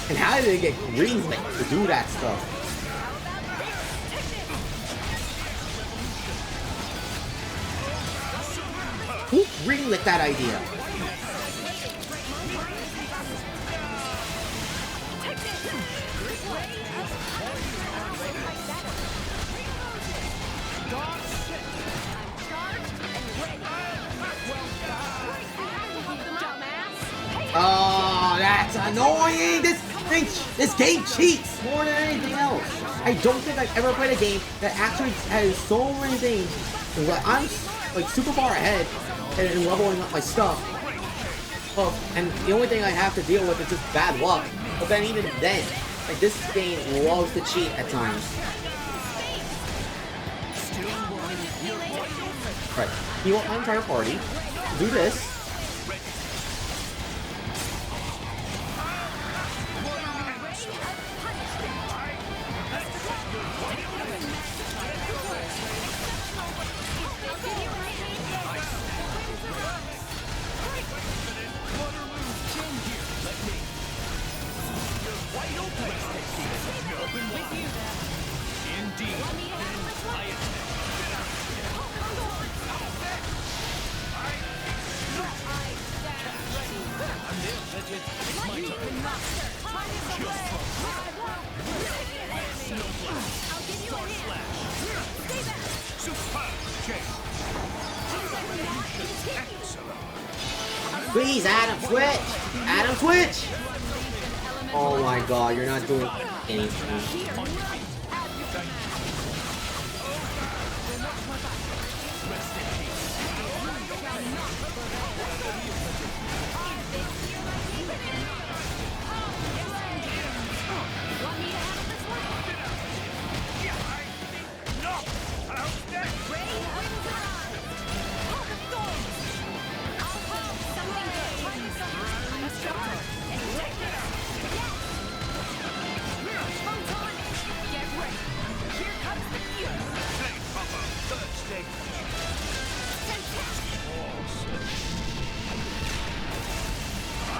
And how did they get greenlit to do that stuff? Who greenlit that idea? Oh, that's annoying! This game cheats more than anything else. I don't think I've ever played a game that actually has so many things. I'm like super far ahead in leveling up my stuff. Oh, and the only thing I have to deal with is just bad luck. But then even then, like, this game loves to cheat at times. Right, heal my entire party. Do this. Please, Adam, switch! Adam, switch! Oh my god, you're not doing anything.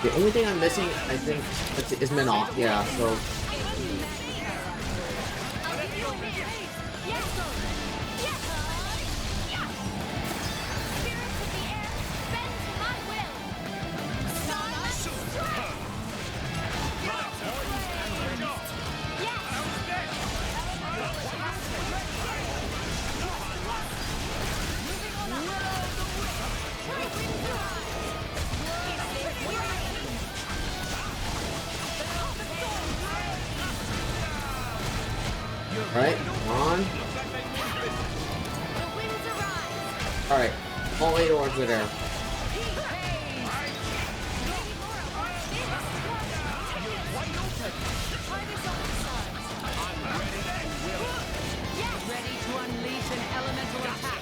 The only thing I'm missing, I think, is Minot. Yeah, so... Right, come on. Alright, all 8 orbs are there. Ready to unleash an elemental attack.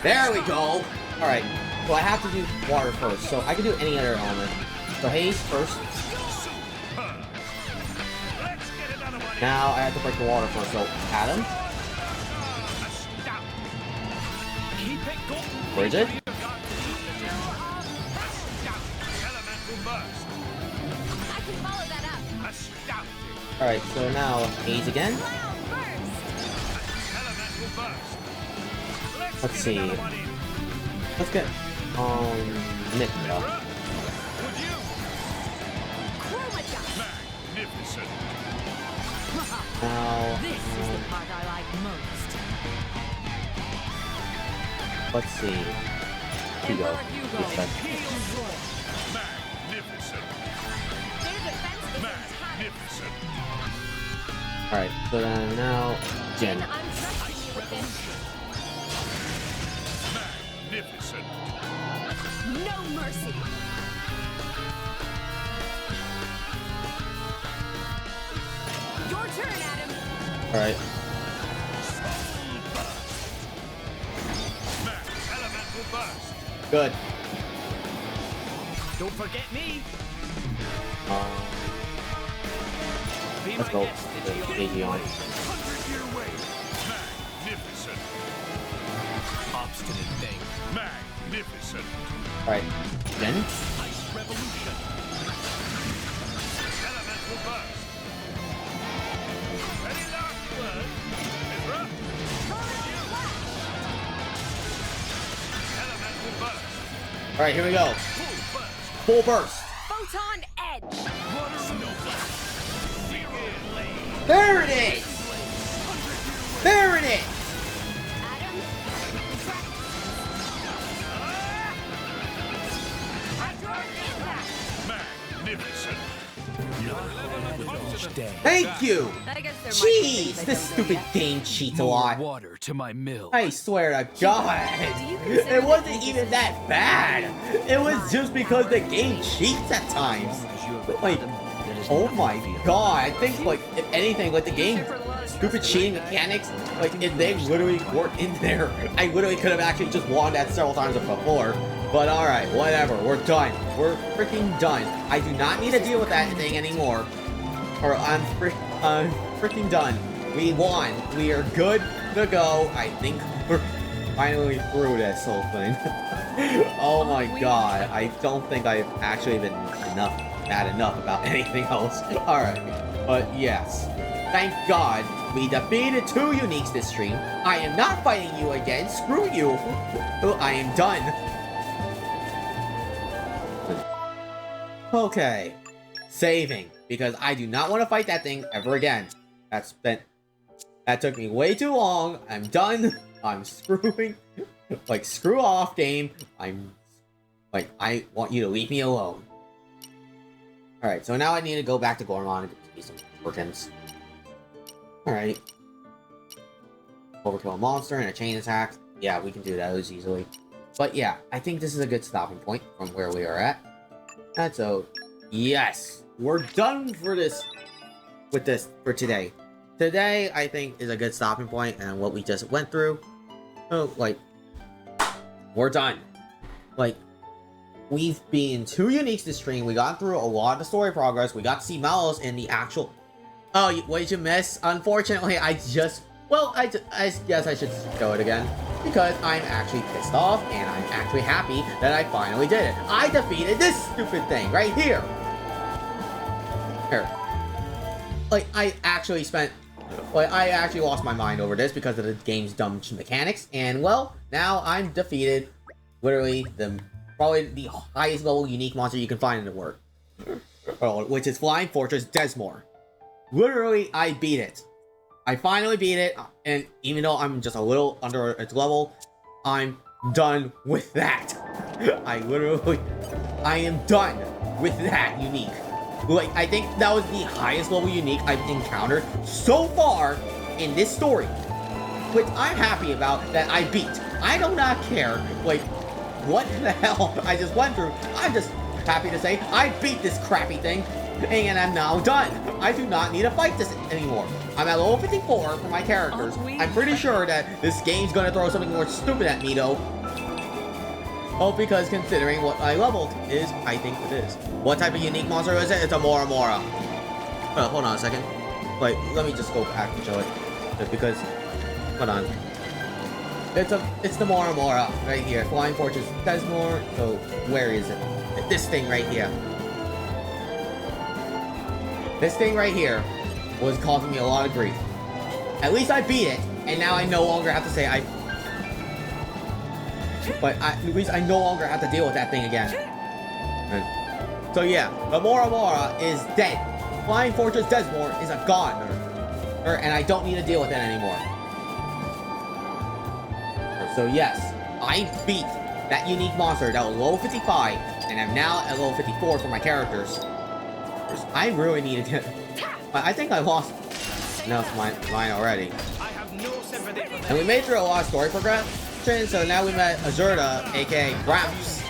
There we go! Alright, so I have to do water first, so I can do any other element. So haze first. Now I have to break the water first, so Adam. Bridget. Alright, so now haze again. Let's see. Let's get Nick though. Now This is the part I like most. let's see. Hugo. Alright, so then now Jen. No mercy. Your turn, Adam. Alright. Good. Don't forget me. Let's go. AG on. Magnificent. Obstinate thing. Magnificent. Alright. Jen? Ice revolution. Elemental burst. Any last words, Mithra? Elemental burst. Alright, here we go. Full burst. Photon edge. There it is! There it is! Magnificent. Thank you! I guess there might be Jeez, things I this don't know stupid yet. game cheats a More lot. water to my mill. I swear to God, it wasn't even that bad. It was just because the game cheats at times. Like, oh my God, I think like if anything, like the game, stupid cheating mechanics, like if they literally weren't in there, I literally could have actually just won that several times before. But all right, whatever, we're done. We're freaking done. I do not need to deal with that thing anymore, or I'm freaking done. We won. We are good to go. I think we're finally through this whole thing. Oh my God, I don't think I've actually been bad enough about anything else. Alright, but yes. Thank God we defeated 2 uniques this stream. I am not fighting you again. Screw you. I am done. Okay. Saving. Because I do not want to fight that thing ever again. That took me way too long. I'm done. I'm screwing. Like, screw off, game. I want you to leave me alone. Alright, so now I need to go back to Gormon and get some Perkins. Alright. Overkill a monster and a chain attack. Yeah, we can do those easily. But yeah, I think this is a good stopping point from where we are at. And so, yes, we're done for this, for today. Today, I think, is a good stopping point, and what we just went through. So, like, we're done. Like, we've been 2 uniques this stream. We got through a lot of the story progress. We got to see Malus in the actual Oh, what did you miss? Unfortunately, I guess I should show it again. Because I'm actually pissed off, and I'm actually happy that I finally did it. I defeated this stupid thing right here. Here. Like, I actually lost my mind over this because of the game's dumb mechanics. And, well, now I'm defeated literally probably the highest level unique monster you can find in the world. Which is Flying Fortress Desmore. Literally, I beat it. I finally beat it, and even though I'm just a little under its level, I'm done with that. I am done with that unique. Like, I think that was the highest level unique I've encountered so far in this story. Which I'm happy about that I beat. I do not care, like, what the hell I just went through. I'm just happy to say I beat this crappy thing, and I'm now done. I do not need to fight this anymore. I'm at level 54 for my characters. I'm pretty sure that this game's gonna throw something more stupid at me though. Oh, because considering what my level is, I think it is. What type of unique monster is it? It's a Mora Mora. Hold on a second. Wait, let me just go back and show it. Just because, hold on. It's the Mora Mora right here. Flying Fortress Desmore. So where is it? This thing right here. This thing right here was causing me a lot of grief. At least I beat it, and now I no longer have to say at least I no longer have to deal with that thing again. So yeah, the Mora Mora is dead. Flying Fortress Desmore is a goner. And I don't need to deal with it anymore. So yes, I beat that unique monster that was level 55, and I'm now at level 54 for my characters. I really need to get... I think I lost enough mine already. And we made through a lot of story progression, so now we met Azurda, aka Gramps,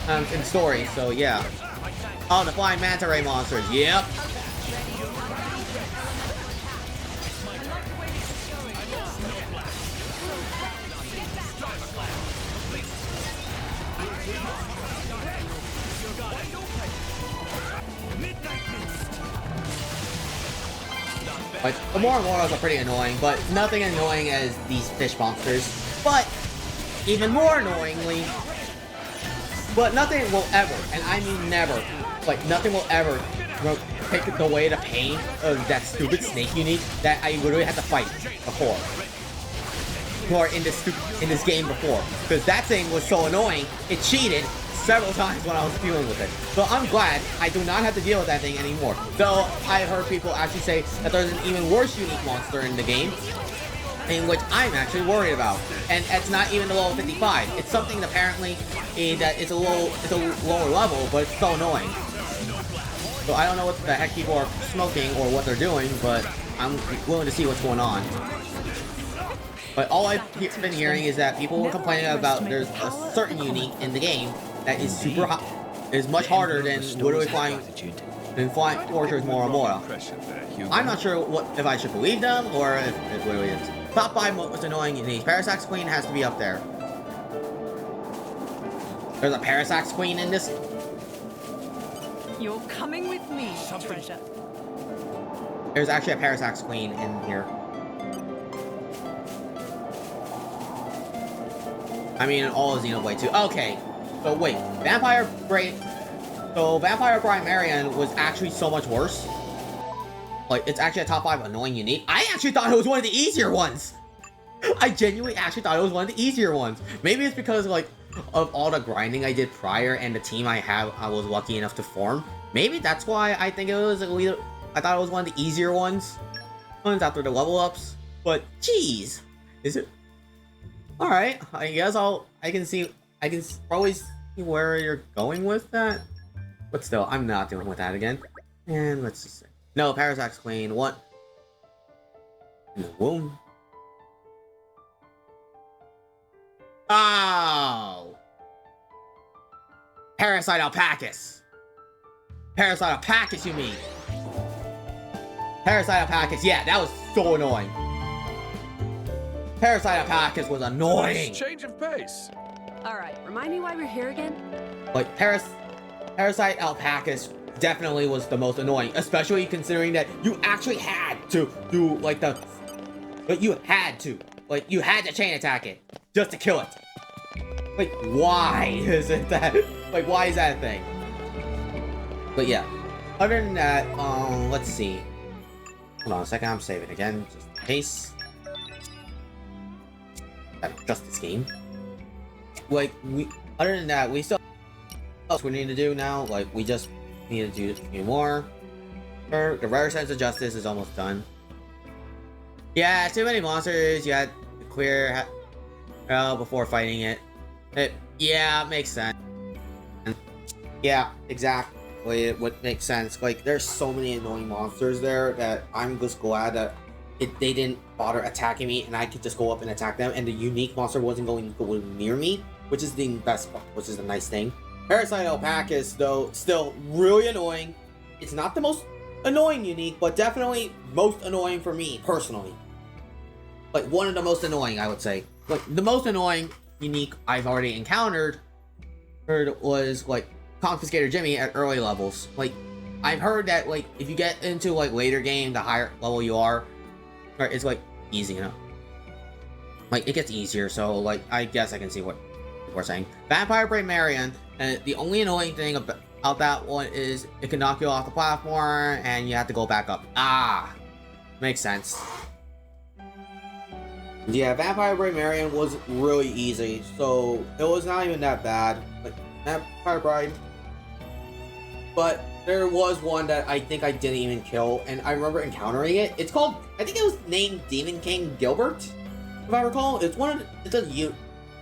in the story, so yeah. Oh, the flying manta ray monsters, yep. Like, the Mora Moras are pretty annoying, but nothing annoying as these fish monsters. But, even more annoyingly, but nothing will ever, and I mean never, like, nothing will ever take away the pain of that stupid snake unique that I literally had to fight before. Or in this game before. Because that thing was so annoying, it cheated several times when I was dealing with it. So I'm glad I do not have to deal with that thing anymore. Though I've heard people actually say that there's an even worse unique monster in the game, in which I'm actually worried about. And it's not even the level 55. It's something apparently that it's a lower level, but it's so annoying. So I don't know what the heck people are smoking or what they're doing, but I'm willing to see what's going on. But all I've been hearing is that people were complaining about there's a certain unique in the game that is is much harder than literally Flying Fortress Mora Mora. I'm not sure if I should believe them or if it literally is. Top 5 most annoying unique. Parasax Queen has to be up there. There's a Parasax Queen in this. You're coming with me, treasure. There's actually a Parasax Queen in here. I mean, in all of Xenoblade 2. Okay, so wait, Vampire Primarian was actually so much worse. Like, it's actually a top 5 annoying unique. I actually thought it was one of the easier ones. I genuinely actually thought it was one of the easier ones. Maybe it's because, like, of all the grinding I did prior and the team I was lucky enough to form. Maybe that's why I think it was I thought it was one of the easier ones after the level ups. But jeez, is it? All right, I guess I can probably see where you're going with that. But still, I'm not dealing with that again. And let's just say no Parasax Queen. What? In the womb. Oh! Parasite Alpacus! Parasite Alpacus, you mean? Parasite Alpacus, yeah, that was so annoying. Parasite Alpacus was annoying! Nice change of pace. Alright, remind me why we're here again? Like, Parasite Alpacus definitely was the most annoying, especially considering that you actually had to do like you had to chain attack it just to kill it. Like, why is it that? Like, why is that a thing? But yeah, other than that, let's see. Hold on a second, I'm saving again, just in case. Just this game. Like, other than that, we still else we need to do now. Like, we just need to do a few more. The rare sense of justice is almost done. Yeah, too many monsters. You had to clear before fighting it. Yeah, it makes sense. Yeah, exactly. It would make sense. Like, there's so many annoying monsters there that I'm just glad that they didn't bother attacking me, and I could just go up and attack them, and the unique monster wasn't going to go near me, which is the best part, which is the nice thing. Parasite Alpacas, though, still really annoying. It's not the most annoying unique, but definitely most annoying for me, personally. Like, one of the most annoying, I would say. Like, the most annoying unique I've already encountered was, like, Confiscator Jimmy at early levels. Like, I've heard that, like, if you get into, like, later game, the higher level you are, it's, like, easy, you know? Like, it gets easier, so, like, I guess I can see what people are saying. Vampire Brain Marion, and the only annoying thing about that one is it can knock you off the platform, and you have to go back up. Ah! Makes sense. Yeah, Vampire Brain Marion was really easy, so it was not even that bad. Like, Vampire Bride. But there was one that I think I didn't even kill, and I remember encountering it. It's called, I think it was named Demon King Gilbert, if I recall. It's one of the,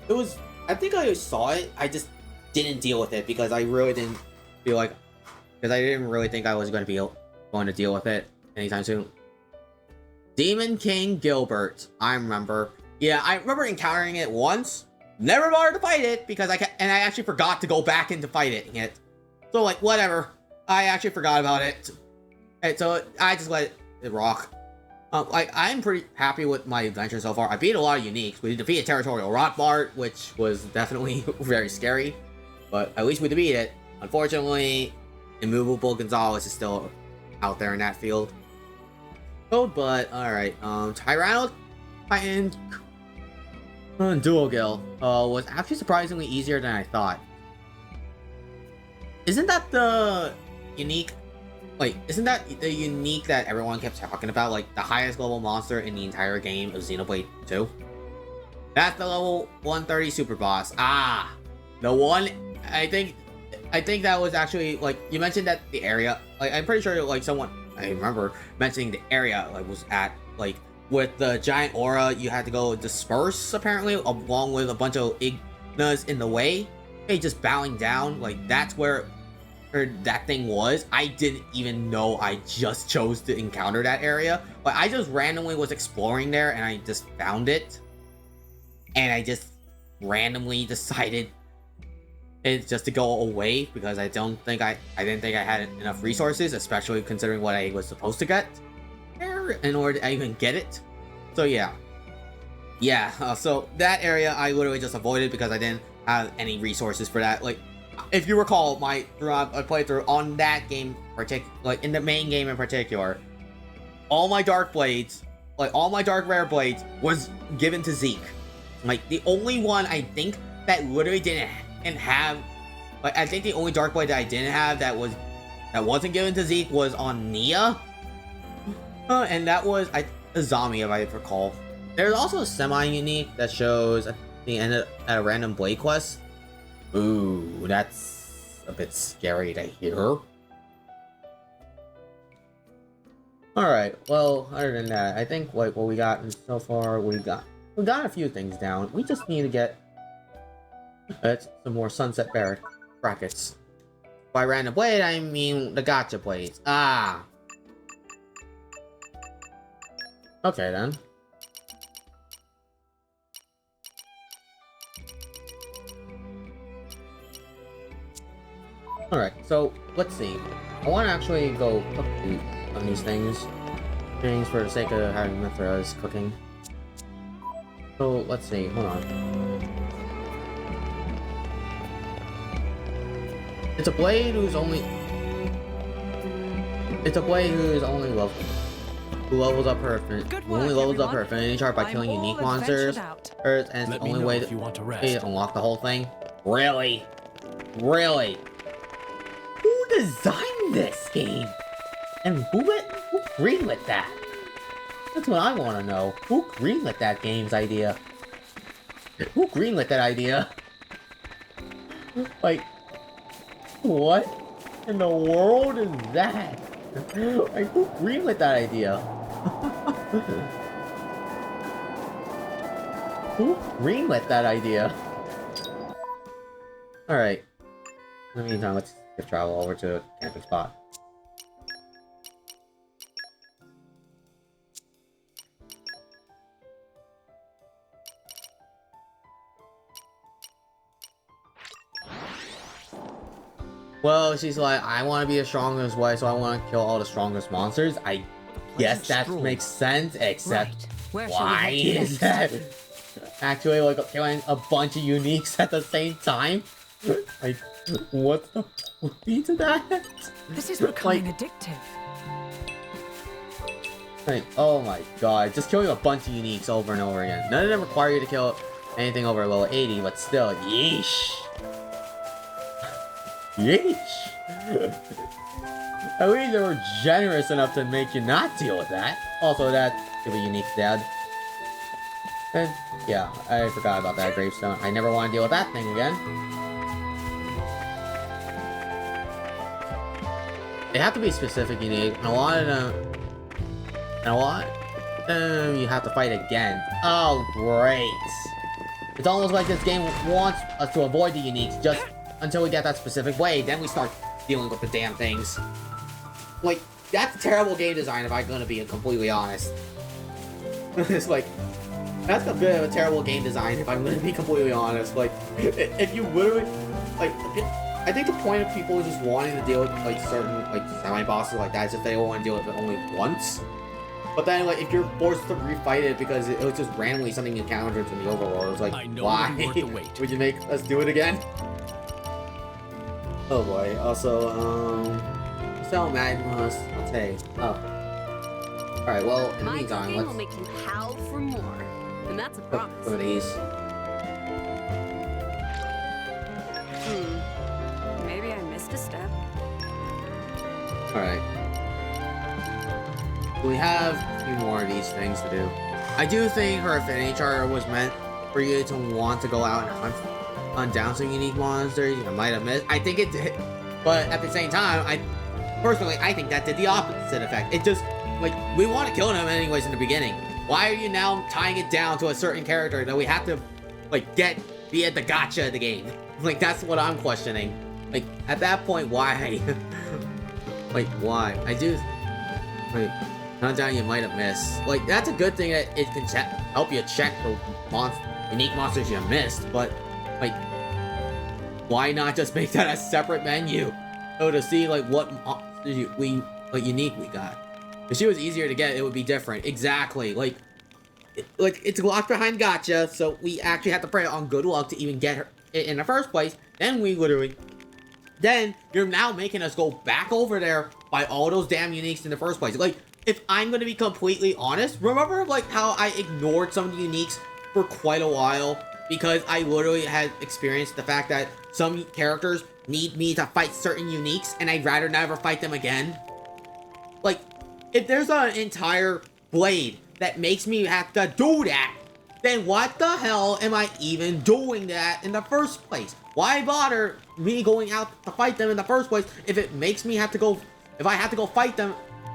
it was, I think I saw it, I just didn't deal with it because I really didn't feel like, because I didn't really think I was going to deal with it anytime soon. Demon King Gilbert, I remember. Yeah, I remember encountering it once, never bothered to fight it because I actually forgot to go back into fighting it. So, like, whatever. I actually forgot about it. And so I just let it rock. Like, I'm pretty happy with my adventure so far. I beat a lot of uniques. We defeated Territorial Rock Bart, which was definitely very scary. But at least we beat it. Unfortunately, Immovable Gonzalez is still out there in that field. Oh, but, alright. Tyranno Titan Dual Gill was actually surprisingly easier than I thought. Isn't that the unique? Like, isn't that the unique that everyone kept talking about? Like, the highest level monster in the entire game of Xenoblade 2? That's the level 130 super boss. Ah! The one, I think that was actually, like, you mentioned that the area, like, I'm pretty sure, like, I remember mentioning the area, like, was at, like, with the giant aura, you had to go disperse, apparently, along with a bunch of Ignas in the way. Hey, just bowing down, like, that's where that thing was. I didn't even know I just chose to encounter that area. But I just randomly was exploring there, and I just found it. And I just randomly decided it's just to go away, because I didn't think I had enough resources, especially considering what I was supposed to get there in order to even get it. So yeah, so that area I literally just avoided because I didn't have any resources for that. Like, if you recall my playthrough on that game, like in the main game in particular, all my dark blades, like all my dark rare blades, was given to Zeke. Like, the only one I think that literally didn't have, like, I think the only dark blade that I didn't have that wasn't given to Zeke was on Nia, and that was a zombie, if I recall. There's also a semi-unique that shows at the end of a random blade quest. Ooh, that's a bit scary to hear. Alright, well, other than that, I think, like, what we got so far, we got a few things down. We just need to get some more Sunset Barret brackets. By random blade, I mean the gotcha blades. Ah! Okay, then. Alright, so, let's see. I want to actually go cook on these things for the sake of having Mithra's cooking. So, let's see, hold on. It's a blade whose only... It's a blade who's only level, who levels up her, who only levels up her affinity chart by killing unique monsters, and it's the only way to unlock the whole thing. Really? Really? Who designed this game? And who greenlit that? That's what I want to know. Who greenlit that game's idea? Who greenlit that idea? Like, what in the world is that? Like, who greenlit that idea? Who greenlit that idea? Alright. In the meantime, let's just travel over to a camping spot. Well, she's like, I want to be the strongest way, so I want to kill all the strongest monsters. I guess that makes sense, except why is that? Actually, like, killing a bunch of uniques at the same time? Like, what's the point of that? This is becoming addictive. Like, oh my god, just killing a bunch of uniques over and over again. None of them require you to kill anything over level 80, but still, yeesh. Yeesh. At least they were generous enough to make you not deal with that. Also, that could be unique dead. And yeah, I forgot about that gravestone. I never want to deal with that thing again. They have to be specific unique, and a lot of them, you have to fight again. Oh, great. It's almost like this game wants us to avoid the uniques just until we get that specific way, then we start dealing with the damn things. Like, that's terrible game design if I'm gonna be completely honest. It's like, that's a bit of a terrible game design if I'm gonna be completely honest. Like, if you literally, like, I think the point of people just wanting to deal with, like, certain, like, semi-bosses like that is if they don't want to deal with it only once. But then, like, if you're forced to refight it because it was just randomly something you encountered in the overworld, it's like, why would you make us do it again? Oh boy, also, so Magnus, I'll take, Alright, well, in the meantime, let's... will make you howl for more, and that's a promise. Some of these. Maybe I missed a step. Alright. We have a few more of these things to do. I do think her affinity chart was meant for you to want to go out and hunt down some unique monsters. You might have missed. I think it did, but at the same time, I think that did the opposite effect. It just, like, we want to kill them anyways in the beginning. Why are you now tying it down to a certain character that we have to, like, be at the gotcha of the game? Like, that's what I'm questioning. Like, at that point, why? Like, why? I do, like, hunt down you might have missed. Like, that's a good thing that it can help you check the unique monsters you missed, but like, why not just make that a separate menu? So to see, like, what unique we got. If she was easier to get, it would be different. Exactly. Like, it's locked behind gotcha, so we actually have to pray on good luck to even get her in the first place. Then you're now making us go back over there by all those damn uniques in the first place. Like, if I'm gonna be completely honest, remember, like, how I ignored some of the uniques for quite a while? Because I literally had experienced the fact that some characters need me to fight certain uniques, and I'd rather never fight them again. Like, if there's an entire blade that makes me have to do that, then what the hell am I even doing that in the first place? Why bother me going out to fight them in the first place if it makes me have to go, if I have to go fight them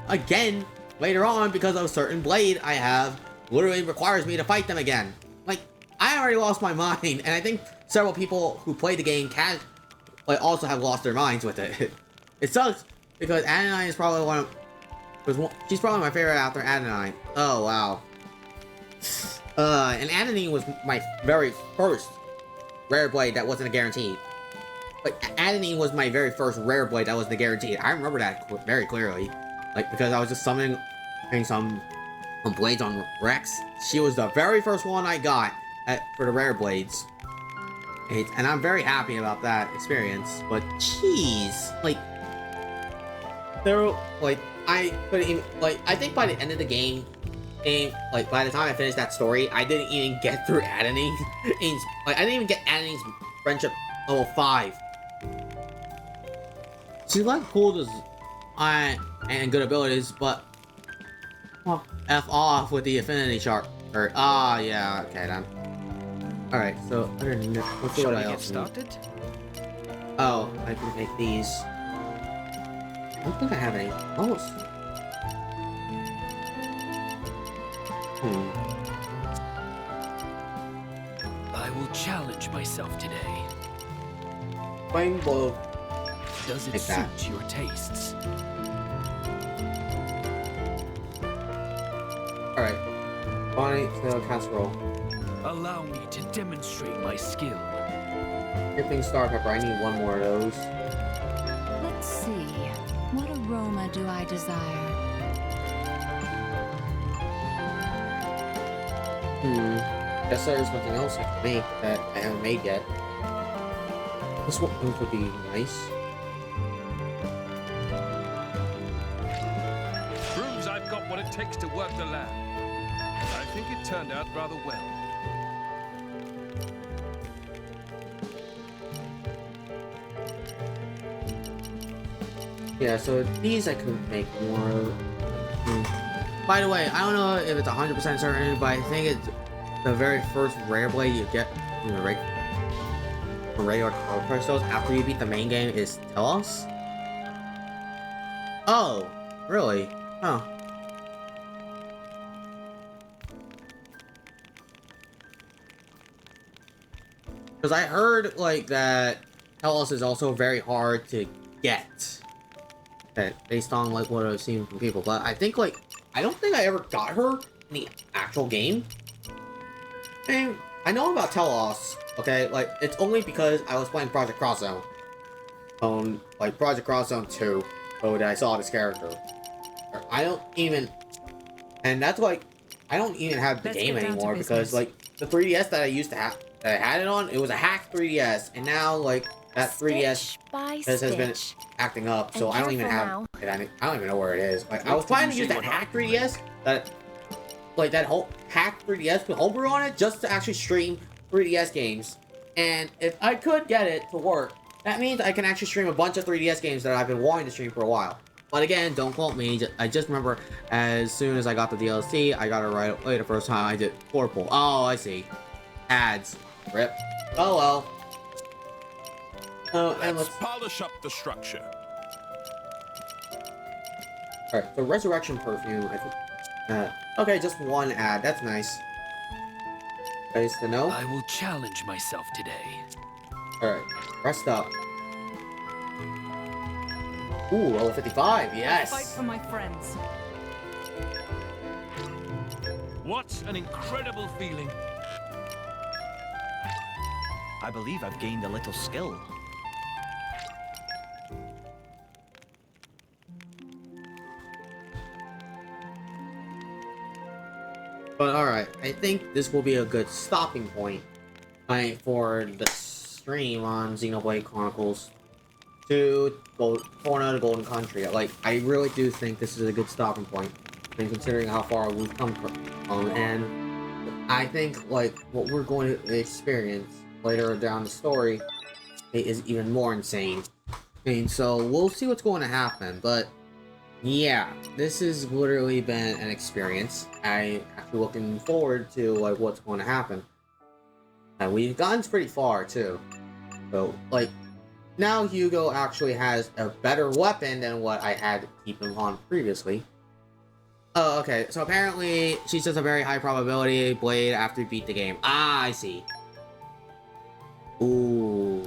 again later on because of a certain blade I have literally requires me to fight them again? Like, I already lost my mind, and I think several people who play the game also have lost their minds with it. It sucks because Adenine is probably she's probably my favorite after Adenine. Oh wow. And Adenine was my very first rare blade that wasn't a guarantee. Like, Adenine was my very first rare blade that wasn't a guarantee. I remember that very clearly. Like, because I was just summoning some blades on Rex. She was the very first one I got for the rare blades. And I'm very happy about that experience. But, jeez. Like, I couldn't even, like, I think by the end of the game, like, by the time I finished that story, I didn't even get through Adeni's, like, I didn't even get Adeni's friendship level 5. She's like cool and good abilities, but, well, F off with the affinity chart. Or, yeah, okay then. Alright, so, other than that, let's see what I else need. Oh, I can make these. I don't think I have any. Almost. I will challenge myself today. Rainbow. Does it like that. suit your tastes? Alright. Bonnie, snail casserole. Allow me to demonstrate my skill. Dripping star pepper. I need one more of those. Let's see. What aroma do I desire? Guess there's something else I can make that I haven't made yet. This one would be nice. Proves I've got what it takes to work the land. I think it turned out rather well. Yeah, so these I could make more of. By the way, I don't know if it's 100% certain, but I think it's the very first rare blade you get from the regular crystals after you beat the main game is Telos. Oh, really? Huh. Because I heard like that Telos is also very hard to get. That based on like what I've seen from people, but I think like I don't think I ever got her in the actual game. And I know about Telos, okay, like it's only because I was playing Project Cross Zone on like Project Cross Zone 2, so that I saw this character. I don't even, and that's like I don't even have the game anymore because like the 3DS that I used to have, that I had it on, it was a hacked 3DS, and now like that 3DS has been acting up, so I don't even have it. I don't even know where it is. Like I was planning to use that hacked 3DS, that whole hacked 3DS with homebrew on it, just to actually stream 3DS games. And if I could get it to work, that means I can actually stream a bunch of 3DS games that I've been wanting to stream for a while. But again, don't quote me. I just remember as soon as I got the DLC, I got it right away the first time I did Purple. Oh, I see. Ads. Rip. Oh well. And let's polish up the structure. Alright, so Resurrection Perfume, I think. Okay, just one ad. That's nice. Nice to know. I will challenge myself today. Alright, rest up. Ooh, level 55, yes! Fight for my friends. What an incredible feeling. I believe I've gained a little skill. But alright, I think this will be a good stopping point for the stream on Xenoblade Chronicles to Torna to Golden Country. Like, I really do think this is a good stopping point, and considering how far we've come from. And I think, like, what we're going to experience later down the story is even more insane. I mean, so we'll see what's going to happen, but yeah, this has literally been an experience. I'm actually looking forward to like what's going to happen. And we've gotten pretty far too. So like now Hugo actually has a better weapon than what I had to keep him on previously. Oh, okay. So apparently she's just a very high probability blade after you beat the game. Ah, I see. Ooh.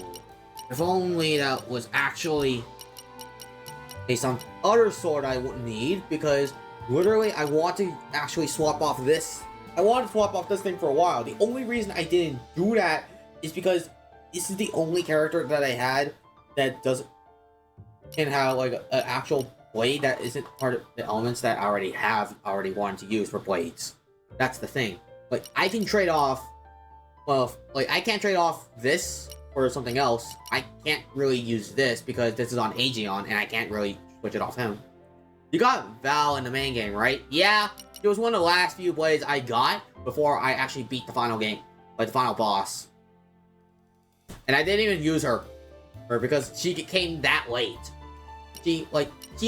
If only that was actually some other sword I wouldn't need, because literally I want to actually swap off this. I wanted to swap off this thing for a while. The only reason I didn't do that is because this is the only character that I had that doesn't have like an actual blade that isn't part of the elements that I already wanted to use for blades. That's the thing. Like I can trade off, well, like I can't trade off this or something else. I can't really use this because this is on Aegeon and I can't really switch it off him. You got Val in the main game, right? Yeah, it was one of the last few blades I got before I actually beat the final game, like the final boss. And I didn't even use her because she came that late. She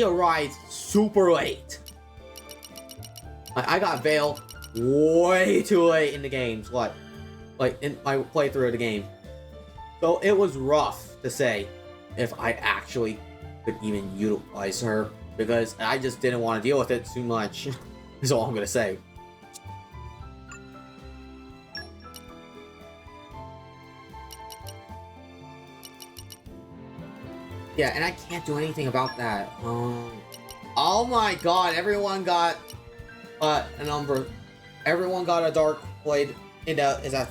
arrived super late. I got Veil way too late in the games, in my playthrough of the game. So it was rough to say if I actually could even utilize her, because I just didn't want to deal with it too much. Is all I'm gonna say. Yeah, and I can't do anything about that. Oh my god, everyone got a number. Everyone got a dark blade in the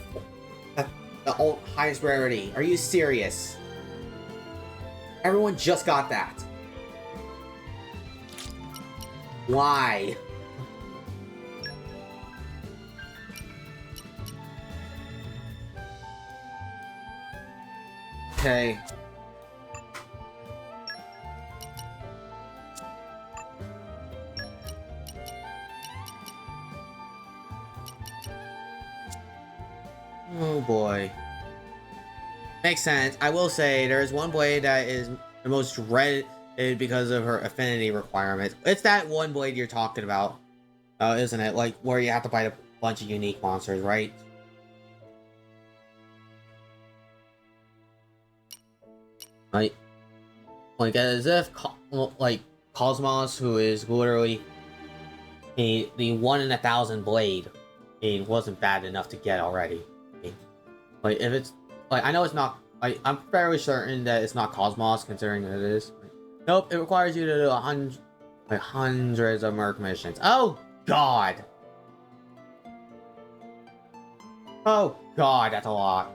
highest rarity. Are you serious? Everyone just got that. Why? Okay. Oh boy. Makes sense. I will say there's one blade that is the most dreaded because of her affinity requirements. It's that one blade you're talking about, isn't it? Like where you have to fight a bunch of unique monsters, right? Like as if Cosmos, who is literally the 1 in 1,000 blade, it wasn't bad enough to get already. Like if it's I know it's not. I'm fairly certain that it's not Cosmos, considering that it is. Nope, it requires you to do hundreds of Merc missions. Oh god. Oh god, that's a lot.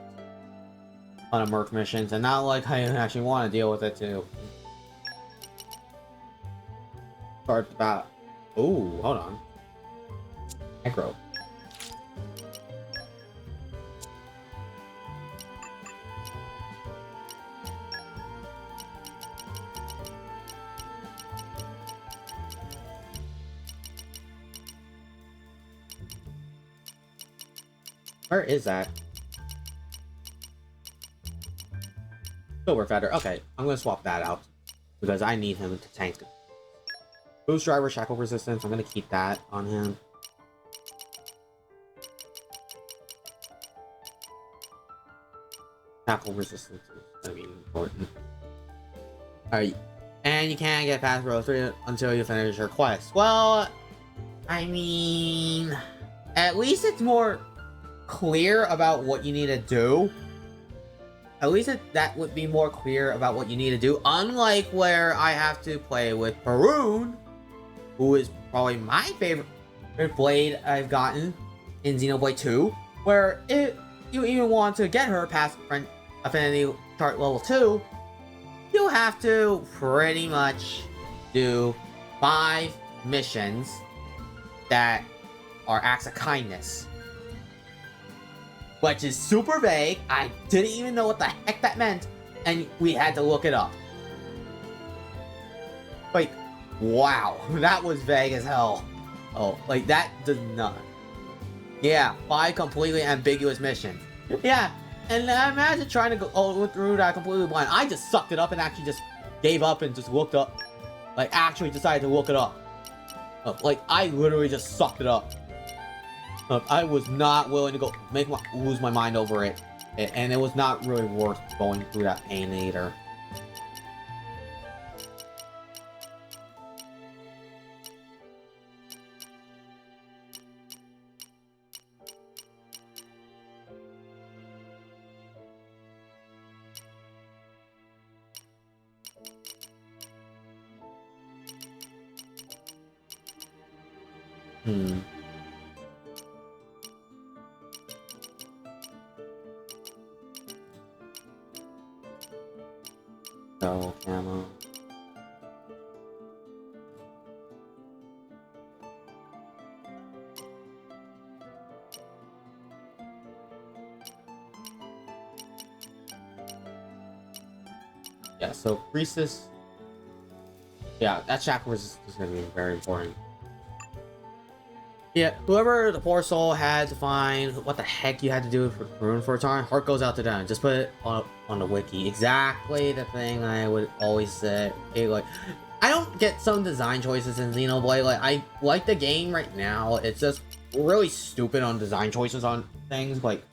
On of Merc missions, and not like I actually want to deal with it too. Start about. Ooh, hold on. Aggro. Where is that? Silver Feather. Okay, I'm gonna swap that out because I need him to tank. Boost Driver Shackle Resistance. I'm gonna keep that on him. Shackle Resistance is gonna be important. Alright, and you can't get past row 3 until you finish your quest. Well, I mean, at least it's more clear about what you need to do. At least that would be more clear about what you need to do. Unlike where I have to play with Perun, who is probably my favorite blade I've gotten in Xenoblade 2, where if you even want to get her past Affinity Chart level 2, you have to pretty much do 5 missions that are acts of kindness. Which is super vague. I didn't even know what the heck that meant, and we had to look it up. Like, wow, that was vague as hell. Oh, like that does not. Yeah, 5 completely ambiguous missions. Yeah, and imagine trying to go through that completely blind. I just sucked it up and actually just gave up and just looked up. Like, actually decided to look it up. Like, I literally just sucked it up. I was not willing to lose my mind over it, and it was not really worth going through that pain either. So, camo. Yeah, so Priestess. Yeah, that chakra is going to be very important. Yeah, whoever the poor soul had to find what the heck you had to do for Rune for a time, heart goes out to them. Just put it on the wiki. Exactly the thing I would always say. Okay, like, I don't get some design choices in Xenoblade. Like, I like the game right now. It's just really stupid on design choices on things. Like,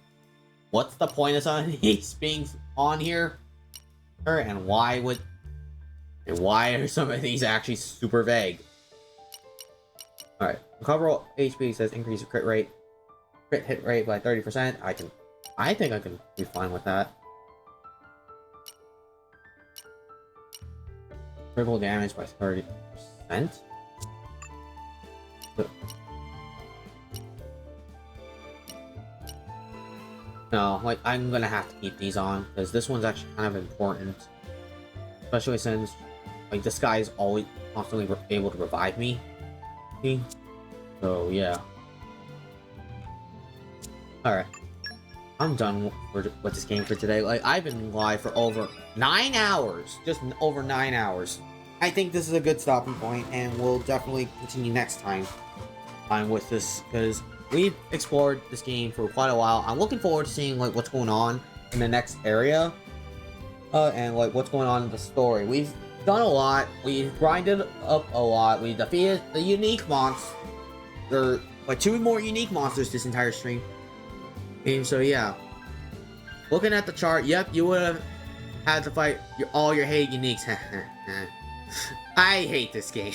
what's the point of some of these being on here? And why are some of these actually super vague? Alright, recoverable HP says increase the crit hit rate by 30%. I think I can be fine with that. Critical damage by 30%? No, like, I'm gonna have to keep these on, because this one's actually kind of important. Especially since, like, this guy is always constantly able to revive me. So, yeah. Alright. I'm done with this game for today. Like, I've been live for over 9 hours. Just over 9 hours. I think this is a good stopping point, and we'll definitely continue next time with this, because we've explored this game for quite a while. I'm looking forward to seeing, like, what's going on in the next area. And, like, what's going on in the story. We've done a lot. We've grinded up a lot. We defeated the unique monster. There are, like, 2 more unique monsters this entire stream. And so, yeah. Looking at the chart, yep, you would have had to fight all your hated uniques. I hate this game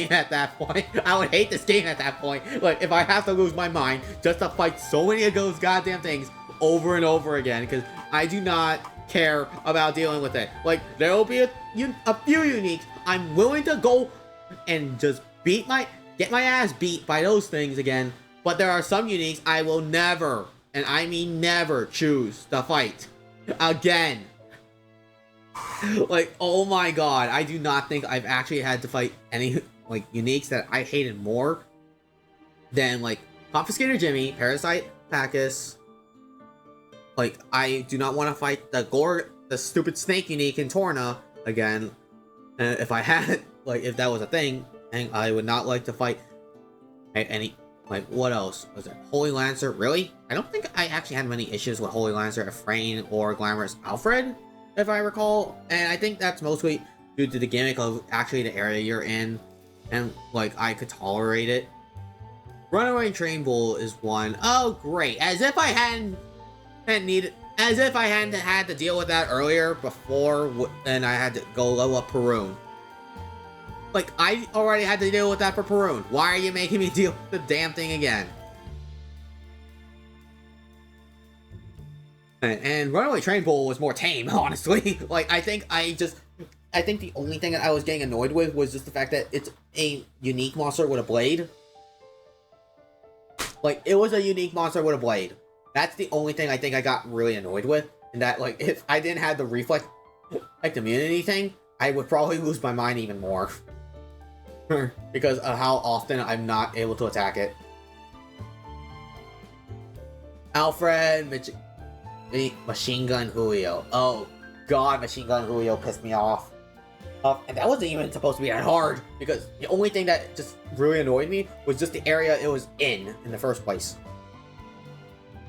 at that point. I would hate this game at that point. Like, if I have to lose my mind just to fight so many of those goddamn things over and over again, because I do not care about dealing with it. Like, there will be a few uniques I'm willing to go and just get my ass beat by those things again, but there are some uniques I will never, and I mean never, choose to fight again. Like, oh my god, I do not think I've actually had to fight any, like, uniques that I hated more than, like, Confiscator Jimmy, Parasite Pacus. Like, I do not want to fight the stupid snake unique in Torna again. And if I had, like, if that was a thing, and I would not like to fight any, like, what else? Was it Holy Lancer? Really? I don't think I actually had many issues with Holy Lancer, Efrain, or Glamorous Alfred, if I recall. And I think that's mostly due to the gimmick of actually the area you're in. And, like, I could tolerate it. Runaway Train Bull is one. Oh, great. As if I hadn't had to deal with that earlier before, and I had to go level up Perun. Like, I already had to deal with that for Perun. Why are you making me deal with the damn thing again? And Runaway Train Bull was more tame, honestly. Like, I think the only thing that I was getting annoyed with was just the fact that it's a unique monster with a blade. Like, it was a unique monster with a blade. That's the only thing I think I got really annoyed with. And that, like, if I didn't have the reflect, like, immunity thing, I would probably lose my mind even more. Because of how often I'm not able to attack it. Alfred, Machine Gun Julio. Oh, God, Machine Gun Julio pissed me off. And that wasn't even supposed to be that hard, because the only thing that just really annoyed me was just the area it was in the first place.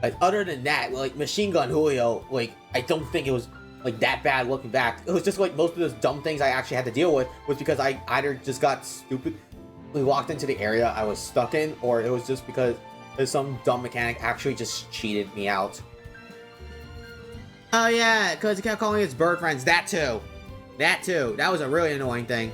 Like, other than that, like, Machine Gun Julio, like, I don't think it was, like, that bad looking back. It was just, like, most of those dumb things I actually had to deal with was because I either just got stupidly walked into the area I was stuck in, or it was just because some dumb mechanic actually just cheated me out. Oh yeah, because he kept calling his bird friends. That too. That was a really annoying thing.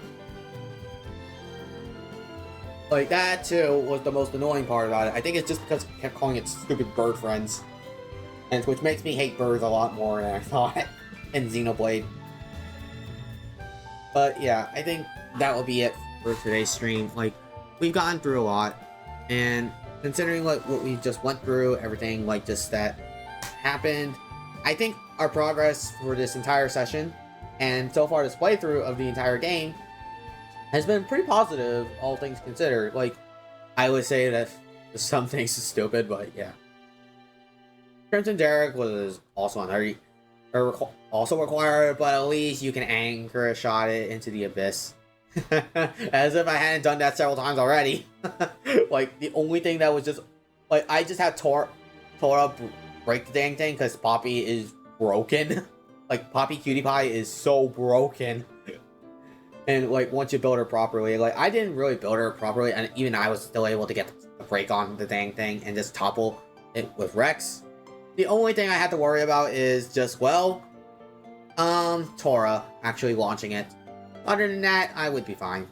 Like, that too was the most annoying part about it. I think it's just because he kept calling it stupid bird friends. And which makes me hate birds a lot more than I thought in Xenoblade. But yeah, I think that will be it for today's stream. Like, we've gone through a lot. And considering, like, what we just went through, everything, like, just that happened, I think our progress for this entire session, and so far this playthrough of the entire game, has been pretty positive, all things considered. Like, I would say that some things are stupid, but yeah. Crimson Derrick was also also required, but at least you can anchor a shot it into the abyss. As if I hadn't done that several times already. Like, the only thing that was just... Like, I just had Tora break the dang thing because Poppy is broken. Like, Poppy Cutie Pie is so broken. And, like, once you build her properly... Like, I didn't really build her properly, and even I was still able to get the break on the dang thing and just topple it with Rex. The only thing I had to worry about is just, well... Tora actually launching it. Other than that, I would be fine.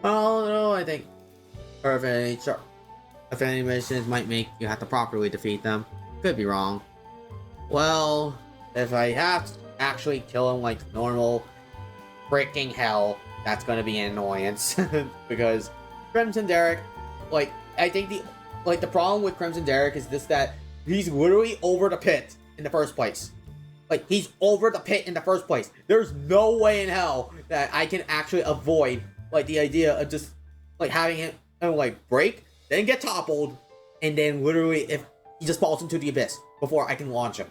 Although I think if any missions might make you have to properly defeat them. Could be wrong. Well, if I have to actually kill him like normal freaking hell, that's gonna be an annoyance. Because Crimson Derek, like, I think the problem with Crimson Derek is this, that he's literally over the pit in the first place. Like, he's over the pit in the first place. There's no way in hell that I can actually avoid, like, the idea of just, like, having him, like, break, then get toppled, and then literally, if he just falls into the abyss before I can launch him.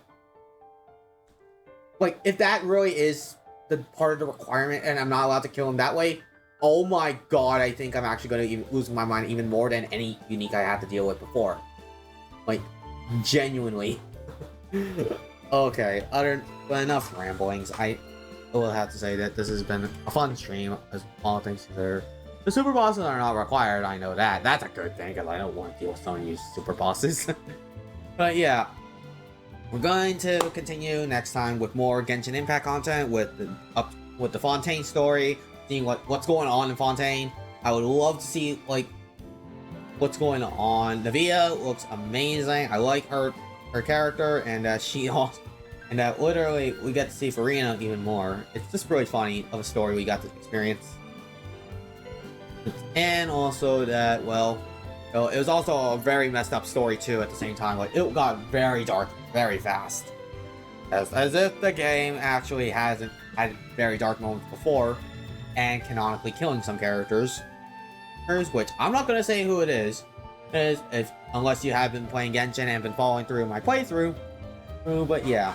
Like, if that really is the part of the requirement, and I'm not allowed to kill him that way, oh my god, I think I'm actually going to lose my mind even more than any unique I had to deal with before. Like, genuinely. Okay, but enough ramblings. I will have to say that this has been a fun stream, as all things considered. The super bosses are not required, I know that. That's a good thing, because I don't want to deal with so many super bosses. But yeah, we're going to continue next time with more Genshin Impact content, with the Fontaine story, seeing what's going on in Fontaine. I would love to see, like, what's going on. Navia looks amazing. I like her character, and she also, and literally we get to see Farina even more. It's just really funny of a story we got to experience. And also that, well, it was also a very messed up story too at the same time. Like, it got very dark very fast. As if the game actually hasn't had very dark moments before, and canonically killing some characters. Which I'm not gonna say who it is, unless you have been playing Genshin and been following through my playthrough. But yeah,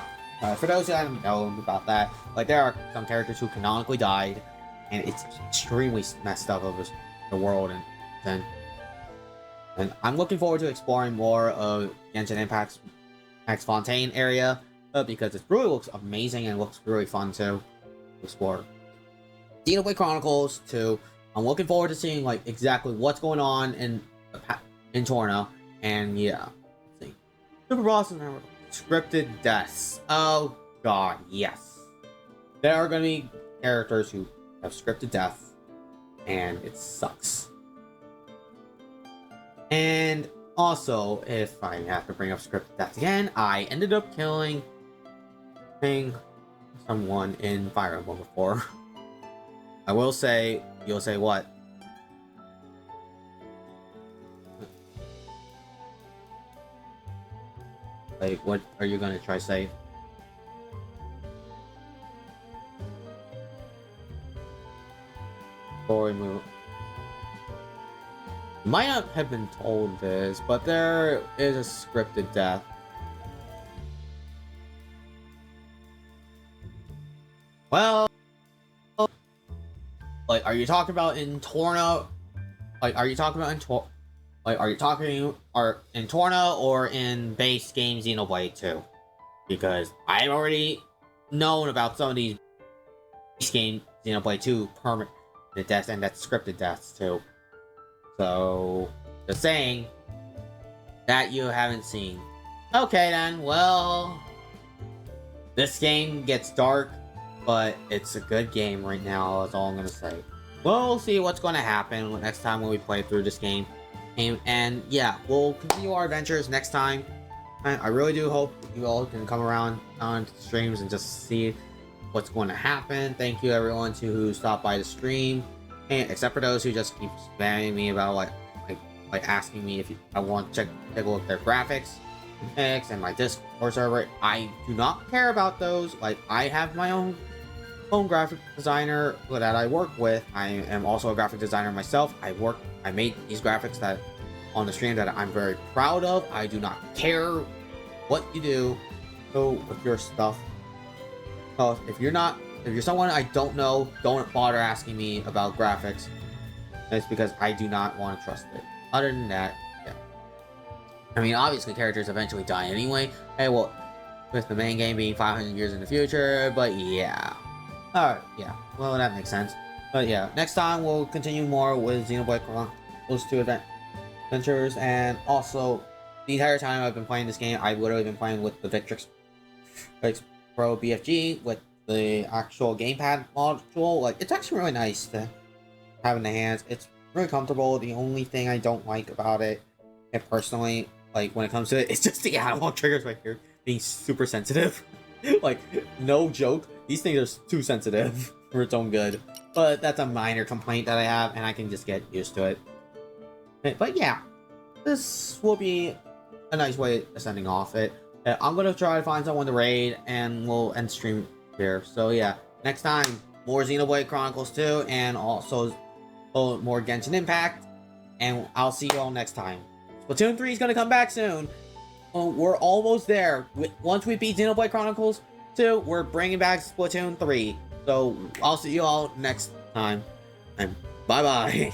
for those who haven't known about that, like, there are some characters who canonically died, and it's extremely messed up of the world, and I'm looking forward to exploring more of Genshin Impact's Fontaine area, because it really looks amazing and looks really fun to explore. Xenoblade Chronicles 2. I'm looking forward to seeing, like, exactly what's going on in Torna, and yeah. Let's see. Super bosses and scripted deaths. Oh god, yes. There are going to be characters who have scripted death, and it sucks. And also, if I have to bring up scripted death again, I ended up killing someone in Fire Emblem before. I will say, you'll say what? Like, what are you gonna try to say? Story move. You might not have been told this, but there is a scripted death. Well, like, are you talking about in Torna? Like, are you talking about in Torna or in base game Xenoblade 2? Because I've already known about some of these base game Xenoblade 2 permanent deaths, and that's scripted deaths too. So, just saying that you haven't seen. Okay then, well, this game gets dark, but it's a good game right now, that's all I'm gonna say. We'll see what's gonna happen next time when we play through this game. And yeah, we'll continue our adventures next time. I really do hope you all can come around on streams and just see what's going to happen. Thank you everyone who stopped by the stream, and except for those who just keep spamming me about like asking me if I want to take a look at their graphics and my Discord server. I do not care about those. Like, I have my own graphic designer that I work with. I am also a graphic designer myself. I made these graphics that on the stream that I'm very proud of. I do not care what you do with your stuff. So if if you're someone I don't know, don't bother asking me about graphics. It's because I do not want to trust it. Other than that, yeah. I mean, obviously characters eventually die anyway. Hey, well, with the main game being 500 years in the future, but yeah. Alright, yeah. Well, that makes sense. But yeah, next time we'll continue more with Xenoblade Chronicles 2 adventures, and also the entire time I've been playing this game, I've literally been playing with the Victrix Pro BFG with the actual gamepad module. Like, it's actually really nice to have in the hands. It's really comfortable. The only thing I don't like about it, and personally, like when it comes to it, it's just the analog triggers right here being super sensitive. Like, no joke, these things are too sensitive for its own good. But that's a minor complaint that I have, and I can just get used to it. But yeah, this will be a nice way of sending off it. I'm gonna try to find someone to raid, and we'll end stream here. So yeah, next time, more Xenoblade Chronicles 2, and also more Genshin Impact, and I'll see you all next time. Splatoon 3 is gonna come back soon. We're almost there. Once we beat Xenoblade Chronicles 2, we're bringing back Splatoon 3. So I'll see you all next time, and bye-bye.